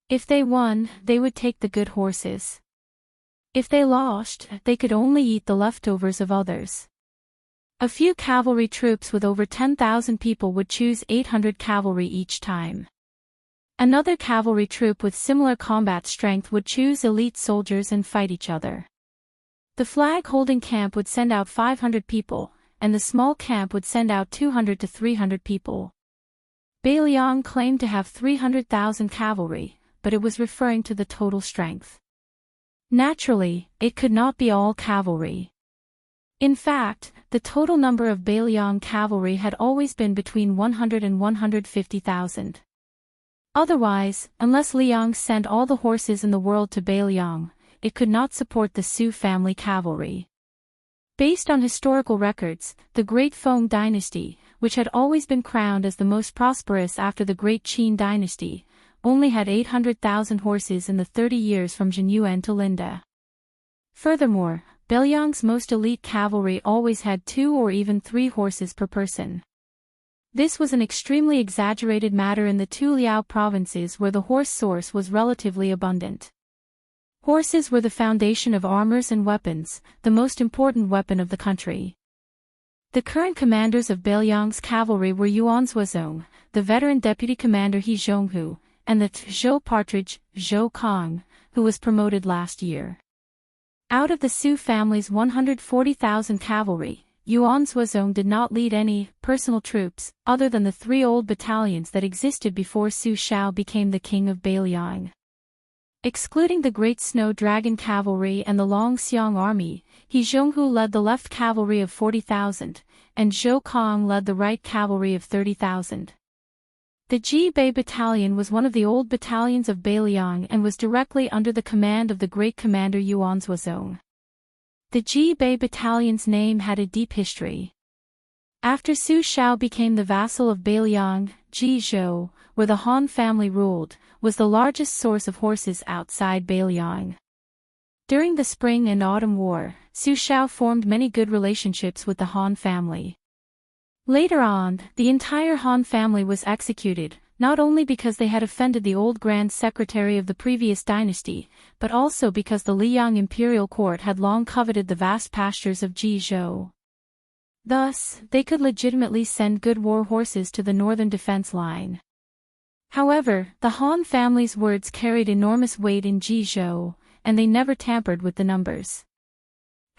If they won, they would take the good horses. If they lost, they could only eat the leftovers of others. A few cavalry troops with over 10,000 people would choose 800 cavalry each time. Another cavalry troop with similar combat strength would choose elite soldiers and fight each other. The flag-holding camp would send out 500 people, and the small camp would send out 200 to 300 people. Beiliang claimed to have 300,000 cavalry, but it was referring to the total strength. Naturally, it could not be all cavalry. In fact, the total number of Beiliang cavalry had always been between 100 and 150,000. Otherwise, unless Liang sent all the horses in the world to Beiliang, it could not support the Su family cavalry. Based on historical records, the Great Feng dynasty, which had always been crowned as the most prosperous after the Great Qin dynasty, only had 800,000 horses in the 30 years from Jinyuan to Linda. Furthermore, Beiliang's most elite cavalry always had 2 or even 3 horses per person. This was an extremely exaggerated matter in the 2 Liao provinces where the horse source was relatively abundant. Horses were the foundation of armors and weapons, the most important weapon of the country. The current commanders of Beiliang's cavalry were Yuan Zuozong, the veteran deputy commander He Zhonghu, and the Zhou Partridge, Zhou Kong, who was promoted last year. Out of the Su family's 140,000 cavalry, Yuan Zuozong did not lead any personal troops, other than the 3 old battalions that existed before Su Shao became the king of Beiliang. Excluding the Great Snow Dragon Cavalry and the Long Xiong Army, He Zhonghu led the left cavalry of 40,000, and Zhou Kong led the right cavalry of 30,000. The Ji Bei Battalion was one of the old battalions of Beiliang and was directly under the command of the great commander Yuan Zuozong. The Ji Bei Battalion's name had a deep history. After Su Shao became the vassal of Beiliang, Ji Zhou, where the Han family ruled, was the largest source of horses outside Beiliang. During the Spring and Autumn War, Su Shao formed many good relationships with the Han family. Later on, the entire Han family was executed, not only because they had offended the old Grand Secretary of the previous dynasty, but also because the Liang imperial court had long coveted the vast pastures of Jizhou. Thus, they could legitimately send good war horses to the northern defense line. However, the Han family's words carried enormous weight in Jizhou, and they never tampered with the numbers.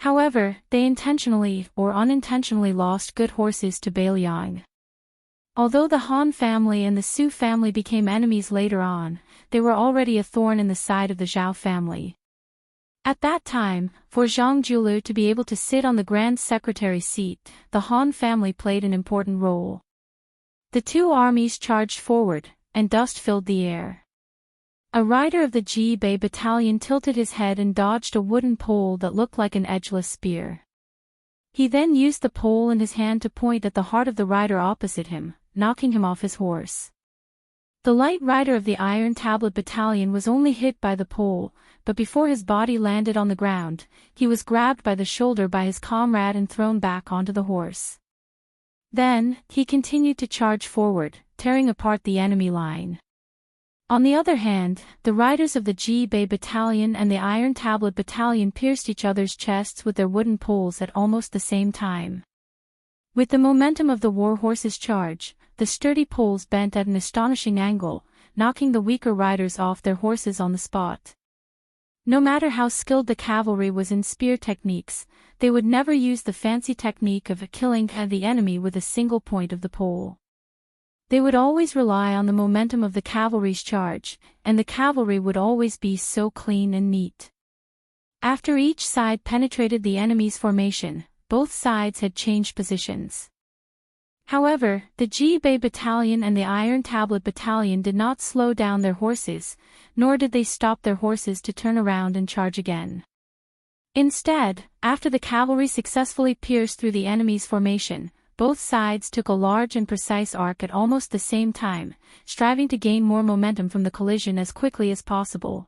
However, they intentionally or unintentionally lost good horses to Beiliang. Although the Han family and the Su family became enemies later on, they were already a thorn in the side of the Zhao family. At that time, for Zhang Julu to be able to sit on the Grand Secretary's seat, the Han family played an important role. The 2 armies charged forward, and dust filled the air. A rider of the Ji Bei battalion tilted his head and dodged a wooden pole that looked like an edgeless spear. He then used the pole in his hand to point at the heart of the rider opposite him, knocking him off his horse. The light rider of the Iron Tablet battalion was only hit by the pole, but before his body landed on the ground, he was grabbed by the shoulder by his comrade and thrown back onto the horse. Then, he continued to charge forward, tearing apart the enemy line. On the other hand, the riders of the Ji Bei battalion and the Iron Tablet battalion pierced each other's chests with their wooden poles at almost the same time. With the momentum of the war horse's charge, the sturdy poles bent at an astonishing angle, knocking the weaker riders off their horses on the spot. No matter how skilled the cavalry was in spear techniques, they would never use the fancy technique of killing the enemy with a single point of the pole. They would always rely on the momentum of the cavalry's charge, and the cavalry would always be so clean and neat. After each side penetrated the enemy's formation, both sides had changed positions. However, the Ji-Bei Battalion and the Iron Tablet Battalion did not slow down their horses, nor did they stop their horses to turn around and charge again. Instead, after the cavalry successfully pierced through the enemy's formation, both sides took a large and precise arc at almost the same time, striving to gain more momentum from the collision as quickly as possible.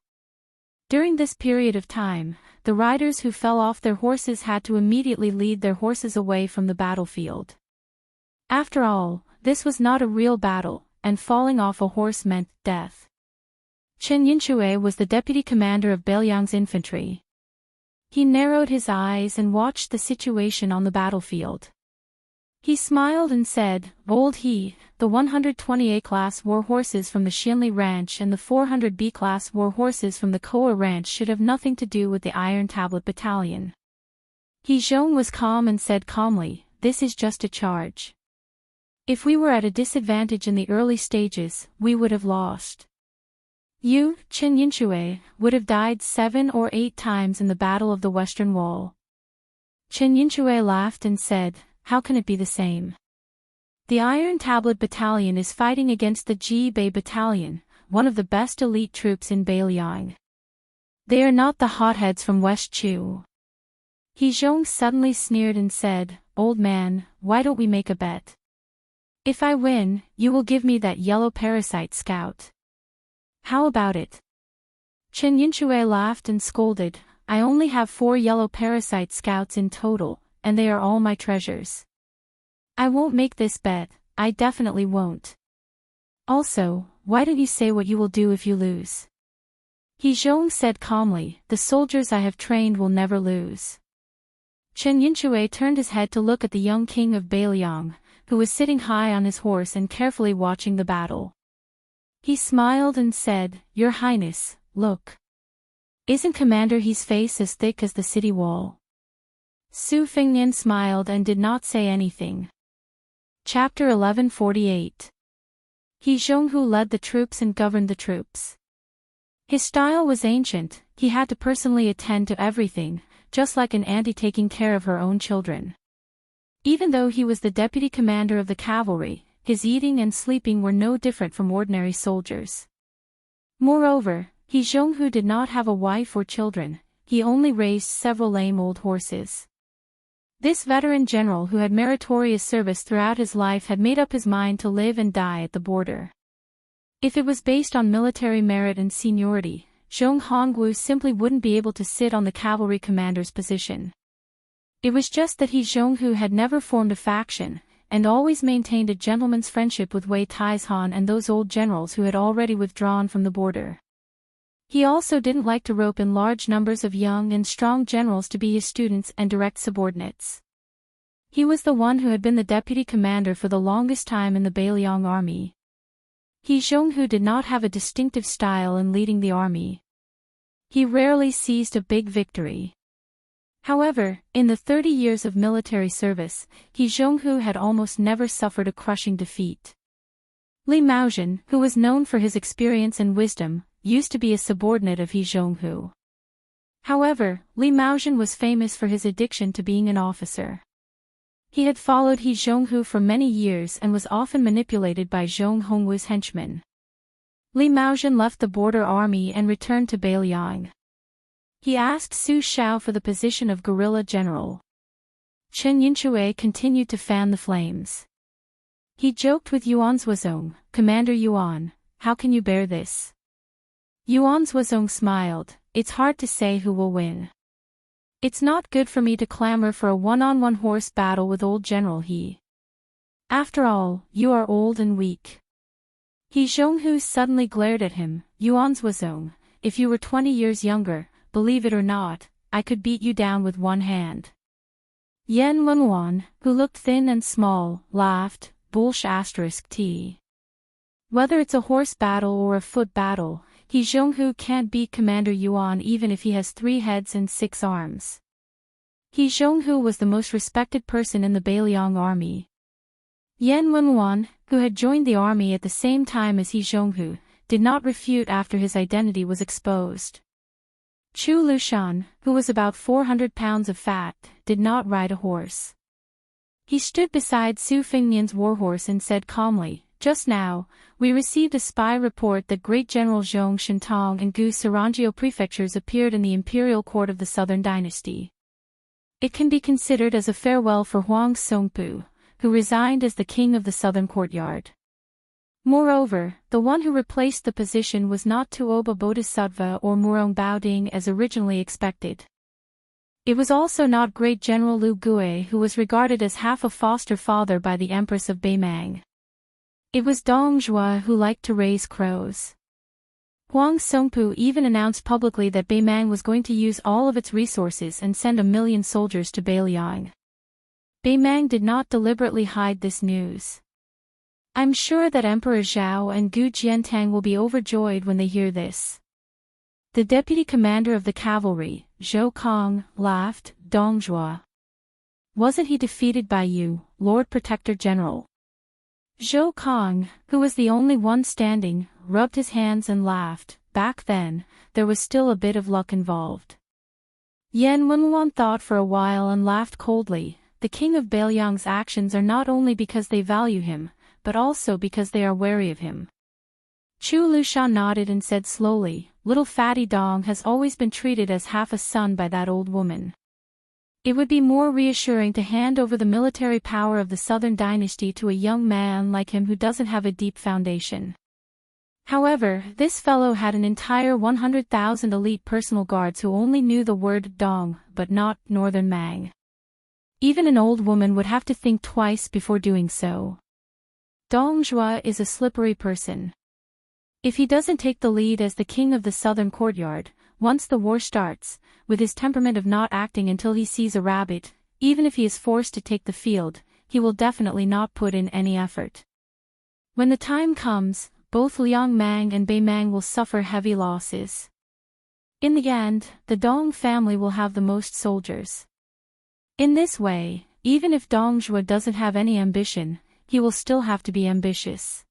During this period of time, the riders who fell off their horses had to immediately lead their horses away from the battlefield. After all, this was not a real battle, and falling off a horse meant death. Chen Yinshui was the deputy commander of Bailiang's infantry. He narrowed his eyes and watched the situation on the battlefield. He smiled and said, "Old He, the 120A class war horses from the Xianli Ranch and the 400B class war horses from the Koa Ranch should have nothing to do with the Iron Tablet Battalion." He Zhong was calm and said calmly, "This is just a charge. If we were at a disadvantage in the early stages, we would have lost. You, Chen Yinshui, would have died 7 or 8 times in the Battle of the Western Wall." Chen Yinshui laughed and said, "How can it be the same? The Iron Tablet Battalion is fighting against the Ji-Bei Battalion, one of the best elite troops in Bailiang. They are not the hotheads from West Chu." He Zhong suddenly sneered and said, "Old man, why don't we make a bet? If I win, you will give me that yellow parasite scout. How about it?" Chen Yinshui laughed and scolded, "I only have 4 yellow parasite scouts in total, and they are all my treasures. I won't make this bet, I definitely won't. Also, why don't you say what you will do if you lose?" He Zhong said calmly, "The soldiers I have trained will never lose." Chen Yinshui turned his head to look at the young king of Bailiang, who was sitting high on his horse and carefully watching the battle. He smiled and said, "Your Highness, look. Isn't Commander He's face as thick as the city wall?" Su Fengnian smiled and did not say anything. Chapter 1148. He Zhonghu led the troops and governed the troops. His style was ancient, he had to personally attend to everything, just like an auntie taking care of her own children. Even though he was the deputy commander of the cavalry, his eating and sleeping were no different from ordinary soldiers. Moreover, He Zhonghu did not have a wife or children, he only raised several lame old horses. This veteran general who had meritorious service throughout his life had made up his mind to live and die at the border. If it was based on military merit and seniority, Zhong Hongwu simply wouldn't be able to sit on the cavalry commander's position. It was just that He Zhonghu had never formed a faction, and always maintained a gentleman's friendship with Wei Taizhan and those old generals who had already withdrawn from the border. He also didn't like to rope in large numbers of young and strong generals to be his students and direct subordinates. He was the one who had been the deputy commander for the longest time in the Bailiang army. He Zhonghu did not have a distinctive style in leading the army. He rarely seized a big victory. However, in the 30 years of military service, He Zhonghu had almost never suffered a crushing defeat. Li Maozhen, who was known for his experience and wisdom, used to be a subordinate of He Zhonghu. However, Li Maozhen was famous for his addiction to being an officer. He had followed He Zhonghu for many years and was often manipulated by Zhong Hongwu's henchmen. Li Maozhen left the border army and returned to Bailiang. He asked Su Shao for the position of guerrilla general. Chen Yinshui continued to fan the flames. He joked with Yuan Zuozong, "Commander Yuan, how can you bear this?" Yuan Zuozong smiled, "It's hard to say who will win. It's not good for me to clamor for a one-on-one horse battle with old General He. After all, you are old and weak." He Zhonghu suddenly glared at him, "Yuan Zuozong, if you were 20 years younger, believe it or not, I could beat you down with one hand." Yan Lunwan, who looked thin and small, laughed, "Bullsh*t. Whether it's a horse battle or a foot battle, He Zhonghu can't beat Commander Yuan even if he has 3 heads and 6 arms." He Zhonghu was the most respected person in the Bailiang army. Yan Lunwan, who had joined the army at the same time as He Zhonghu, did not refute after his identity was exposed. Chu Lushan, who was about 400 pounds of fat, did not ride a horse. He stood beside Su Fengnian's warhorse and said calmly, "Just now, we received a spy report that Great General Zhong Shintong and Gu Sarangio prefectures appeared in the imperial court of the Southern Dynasty. It can be considered as a farewell for Huang Songpu, who resigned as the king of the Southern Courtyard. Moreover, the one who replaced the position was not Tuoba Bodhisattva or Murong Baoding as originally expected. It was also not Great General Lu Gui, who was regarded as half a foster father by the Empress of Beimang. It was Dong Zhuo, who liked to raise crows. Huang Songpu even announced publicly that Beimang was going to use all of its resources and send 1 million soldiers to Beiliang. Beimang did not deliberately hide this news. I'm sure that Emperor Zhao and Gu Jiantang will be overjoyed when they hear this." The deputy commander of the cavalry, Zhou Kong, laughed. "Dong Zhuo. Wasn't he defeated by you, Lord Protector General?" Zhou Kong, who was the only one standing, rubbed his hands and laughed. Back then, there was still a bit of luck involved. Yan Wenluan thought for a while and laughed coldly. The king of Beiliang's actions are not only because they value him, but also because they are wary of him. Chu Lushan nodded and said slowly, "Little fatty Dong has always been treated as half a son by that old woman. It would be more reassuring to hand over the military power of the Southern Dynasty to a young man like him who doesn't have a deep foundation." However, this fellow had an entire 100,000 elite personal guards who only knew the word Dong, but not Northern Mang. Even an old woman would have to think twice before doing so. Dong Zhuo is a slippery person. If he doesn't take the lead as the king of the Southern Courtyard, once the war starts, with his temperament of not acting until he sees a rabbit, even if he is forced to take the field, he will definitely not put in any effort. When the time comes, both Liang Mang and Bei Mang will suffer heavy losses. In the end, the Dong family will have the most soldiers. In this way, even if Dong Zhuo doesn't have any ambition, he will still have to be ambitious.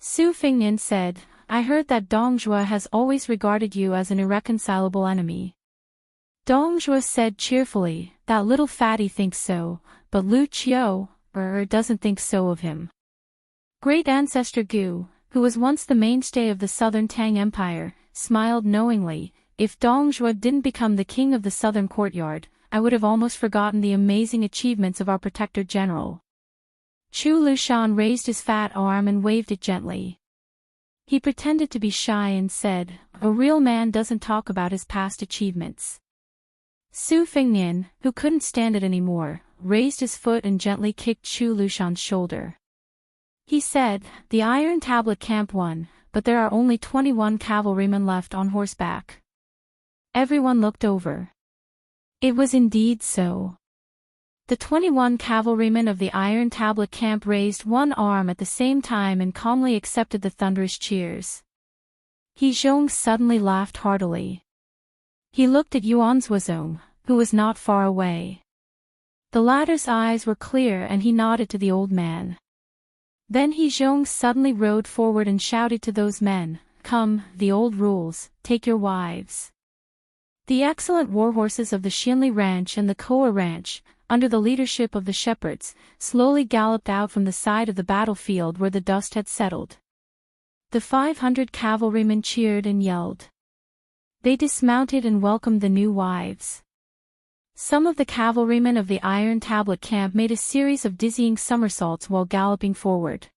Su Fengnian said, "I heard that Dong Zhuo has always regarded you as an irreconcilable enemy." Dong Zhuo said cheerfully, "That little fatty thinks so, but Lu Qiu doesn't think so of him." Great ancestor Gu, who was once the mainstay of the Southern Tang Empire, smiled knowingly. "If Dong Zhuo didn't become the king of the Southern Courtyard, I would have almost forgotten the amazing achievements of our Protector General." Chu Lushan raised his fat arm and waved it gently. He pretended to be shy and said, "A real man doesn't talk about his past achievements." Su Fengnian, who couldn't stand it anymore, raised his foot and gently kicked Chu Lushan's shoulder. He said, "The Iron Tablet camp won, but there are only 21 cavalrymen left on horseback." Everyone looked over. It was indeed so. The 21 cavalrymen of the Iron Tablet camp raised one arm at the same time and calmly accepted the thunderous cheers. He Zhong suddenly laughed heartily. He looked at Yuan Zhuozong, who was not far away. The latter's eyes were clear and he nodded to the old man. Then He Zhong suddenly rode forward and shouted to those men, "Come, the old rules, take your wives." The excellent warhorses of the Xianli Ranch and the Koa Ranch, under the leadership of the shepherds, slowly galloped out from the side of the battlefield where the dust had settled. The 500 cavalrymen cheered and yelled. They dismounted and welcomed the new wives. Some of the cavalrymen of the Iron Tablet camp made a series of dizzying somersaults while galloping forward.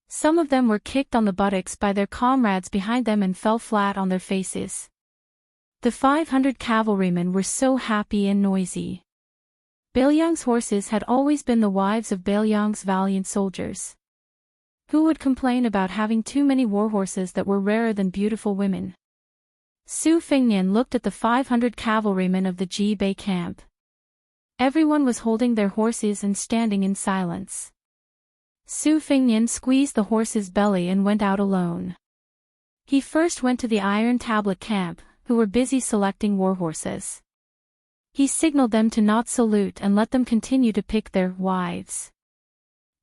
Some of them were kicked on the buttocks by their comrades behind them and fell flat on their faces. The 500 cavalrymen were so happy and noisy. Beiliang's horses had always been the wives of Beiliang's valiant soldiers. Who would complain about having too many warhorses that were rarer than beautiful women? Su Fengnian looked at the 500 cavalrymen of the Ji Bei camp. Everyone was holding their horses and standing in silence. Su Fengnian squeezed the horse's belly and went out alone. He first went to the Iron Tablet camp, who were busy selecting warhorses. He signaled them to not salute and let them continue to pick their wives.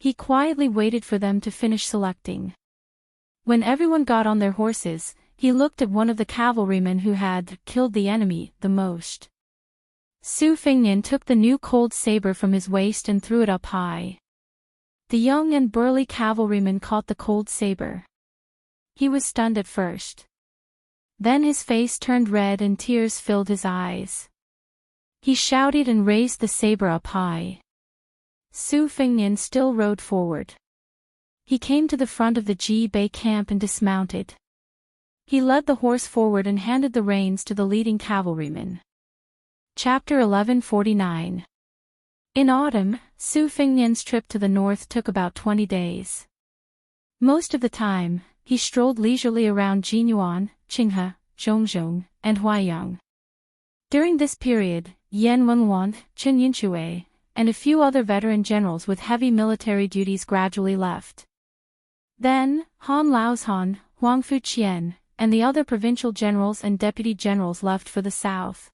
He quietly waited for them to finish selecting. When everyone got on their horses, he looked at one of the cavalrymen who had killed the enemy the most. Su Fengnian took the new cold saber from his waist and threw it up high. The young and burly cavalryman caught the cold saber. He was stunned at first. Then his face turned red and tears filled his eyes. He shouted and raised the saber up high. Su Fengnian still rode forward. He came to the front of the Ji Bei camp and dismounted. He led the horse forward and handed the reins to the leading cavalryman. Chapter 1149. In autumn, Su Fengnian's trip to the north took about 20 days. Most of the time, he strolled leisurely around Jinyuan, Qinghe, Zhongzhong, and Huaiyang. During this period, Yan Wenwan, Chen Yinxue, and a few other veteran generals with heavy military duties gradually left. Then, Han Laozhan, Huang Fuqian, and the other provincial generals and deputy generals left for the south.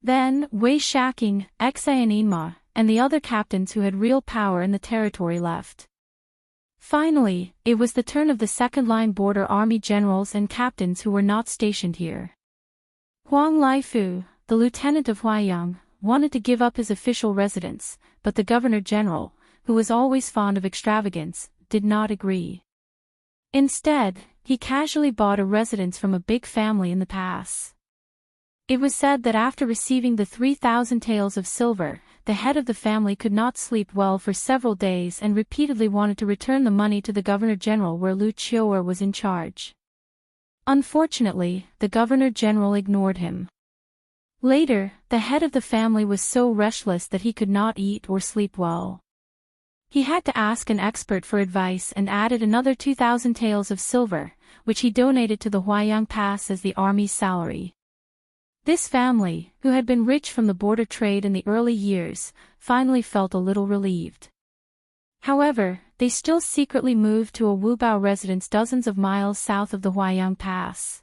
Then, Wei Shaking, Xie and Yinma, and the other captains who had real power in the territory left. Finally, it was the turn of the second-line border army generals and captains who were not stationed here. Huang Laifu, the lieutenant of Huaiyang, wanted to give up his official residence, but the governor-general, who was always fond of extravagance, did not agree. Instead, he casually bought a residence from a big family in the pass. It was said that after receiving the 3,000 taels of silver, the head of the family could not sleep well for several days and repeatedly wanted to return the money to the governor-general where Lu Qiu'er was in charge. Unfortunately, the governor-general ignored him. Later, the head of the family was so restless that he could not eat or sleep well. He had to ask an expert for advice and added another 2,000 taels of silver, which he donated to the Huaiyang Pass as the army's salary. This family, who had been rich from the border trade in the early years, finally felt a little relieved. However, they still secretly moved to a Wubao residence dozens of miles south of the Huaiyang Pass.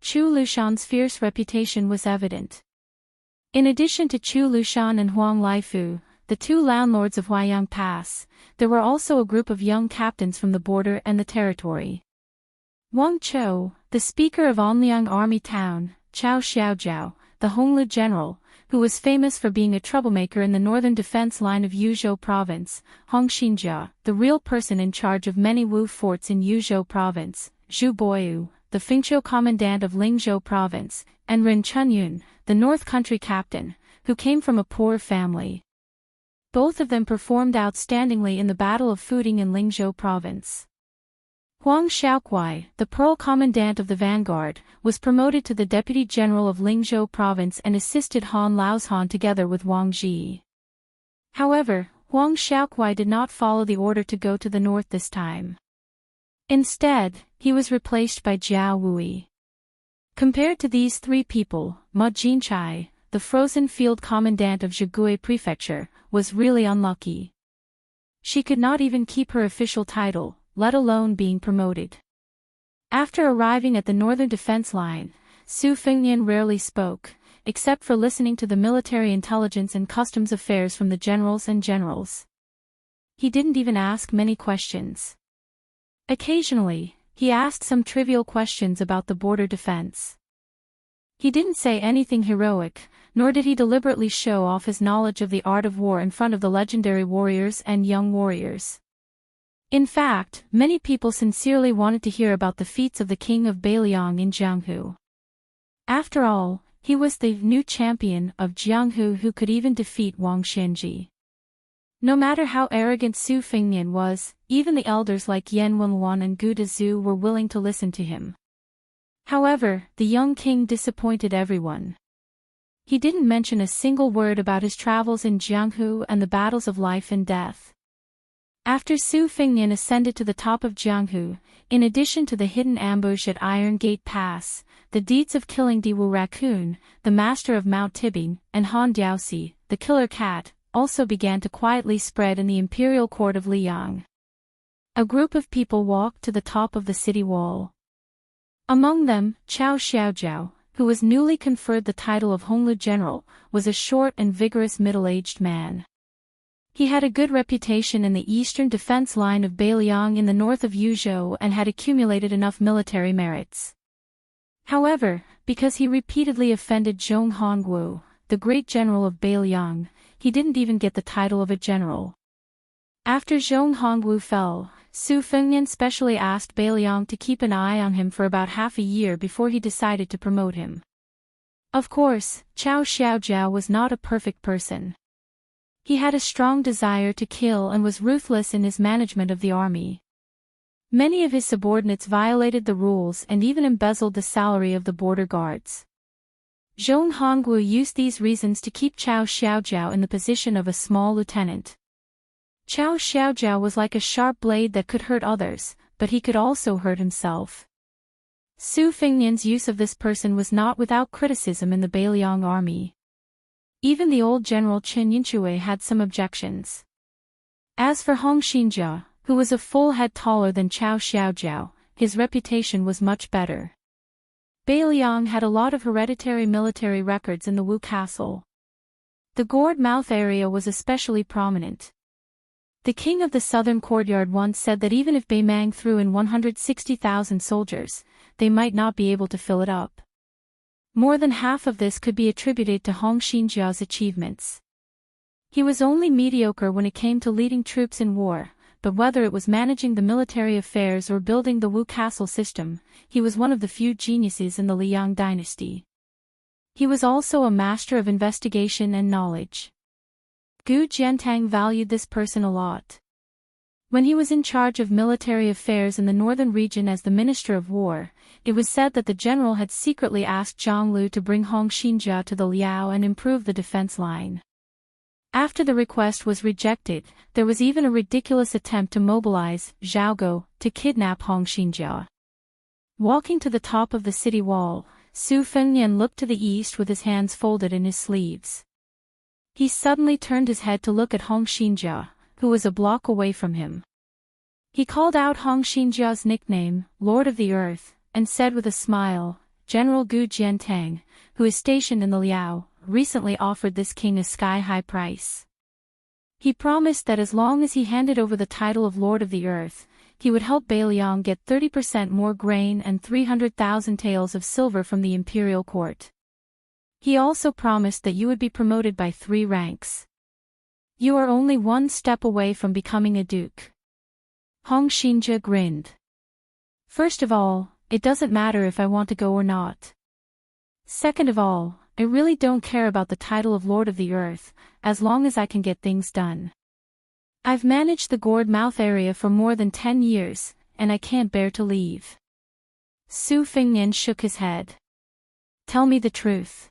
Chu Lushan's fierce reputation was evident. In addition to Chu Lushan and Huang Laifu, the two landlords of Huaiyang Pass, there were also a group of young captains from the border and the territory. Wang Chou, the speaker of Anliang Army Town, Chao Xiaojiao, the Honglu general, who was famous for being a troublemaker in the northern defense line of Yuzhou province, Hong Xinjia, the real person in charge of many Wu forts in Yuzhou province, Zhu Boyu, the Fengqiu commandant of Lingzhou province, and Ren Chunyun, the North Country captain, who came from a poor family. Both of them performed outstandingly in the Battle of Fuding in Lingzhou province. Huang Xiaokuai, the Pearl commandant of the vanguard, was promoted to the deputy general of Lingzhou province and assisted Han Laozhan together with Wang Ji. However, Huang Xiaokuai did not follow the order to go to the north this time. Instead, he was replaced by Jiao Wui. Compared to these three people, Ma Jinchai, the frozen field commandant of Zhigui prefecture, was really unlucky. She could not even keep her official title, let alone being promoted. After arriving at the northern defense line, Su Fengnian rarely spoke, except for listening to the military intelligence and customs affairs from the generals and generals. He didn't even ask many questions. Occasionally, he asked some trivial questions about the border defense. He didn't say anything heroic, nor did he deliberately show off his knowledge of the art of war in front of the legendary warriors and young warriors. In fact, many people sincerely wanted to hear about the feats of the king of Beiliang in Jianghu. After all, he was the new champion of Jianghu who could even defeat Wang Xianji. No matter how arrogant Su Fengnian was, even the elders like Yan Wenwan and Gu Dezhu were willing to listen to him. However, the young king disappointed everyone. He didn't mention a single word about his travels in Jianghu and the battles of life and death. After Su Fengnian ascended to the top of Jianghu, in addition to the hidden ambush at Iron Gate Pass, the deeds of killing Diwu Raccoon, the master of Mount Tibing, and Han Diaoxi, the killer cat, also began to quietly spread in the imperial court of Liang. A group of people walked to the top of the city wall. Among them, Chao Xiaojiao, who was newly conferred the title of Honglu General, was a short and vigorous middle-aged man. He had a good reputation in the eastern defense line of Bailiang in the north of Yuzhou and had accumulated enough military merits. However, because he repeatedly offended Zhong Hongwu, the great general of Bailiang, he didn't even get the title of a general. After Zhong Hongwu fell, Su Fengnian specially asked Bailiang to keep an eye on him for about half a year before he decided to promote him. Of course, Cao Xiaojiao was not a perfect person. He had a strong desire to kill and was ruthless in his management of the army. Many of his subordinates violated the rules and even embezzled the salary of the border guards. Zhong Hongwu used these reasons to keep Cao Xiaojiao in the position of a small lieutenant. Cao Xiaojiao was like a sharp blade that could hurt others, but he could also hurt himself. Su Fengnian's use of this person was not without criticism in the Bailiang army. Even the old general Chen Yinchue had some objections. As for Hong Xinjia, who was a full head taller than Cao Xiaojiao, his reputation was much better. Bailiang had a lot of hereditary military records in the Wu Castle. The gourd mouth area was especially prominent. The king of the southern courtyard once said that even if Beimang threw in 160,000 soldiers, they might not be able to fill it up. More than half of this could be attributed to Hong Xinjia's achievements. He was only mediocre when it came to leading troops in war, but whether it was managing the military affairs or building the Wu Castle system, he was one of the few geniuses in the Liang dynasty. He was also a master of investigation and knowledge. Gu Jiantang valued this person a lot. When he was in charge of military affairs in the northern region as the Minister of War, it was said that the general had secretly asked Zhang Lu to bring Hong Xinjia to the Liao and improve the defense line. After the request was rejected, there was even a ridiculous attempt to mobilize Zhao Go to kidnap Hong Xinjia. Walking to the top of the city wall, Su Fengnian looked to the east with his hands folded in his sleeves. He suddenly turned his head to look at Hong Xinjia, who was a block away from him. He called out Hong Xinjia's nickname, Lord of the Earth, and said with a smile, General Gu Jiantang, who is stationed in the Liao, recently offered this king a sky-high price. He promised that as long as he handed over the title of Lord of the Earth, he would help Bailiang get 30% more grain and 300,000 taels of silver from the imperial court. He also promised that you would be promoted by 3 ranks. You are only one step away from becoming a duke. Hong Xinjia grinned. First of all, it doesn't matter if I want to go or not. Second of all, I really don't care about the title of Lord of the Earth, as long as I can get things done. I've managed the gourd mouth area for more than 10 years, and I can't bear to leave. Su Fengnian shook his head. Tell me the truth.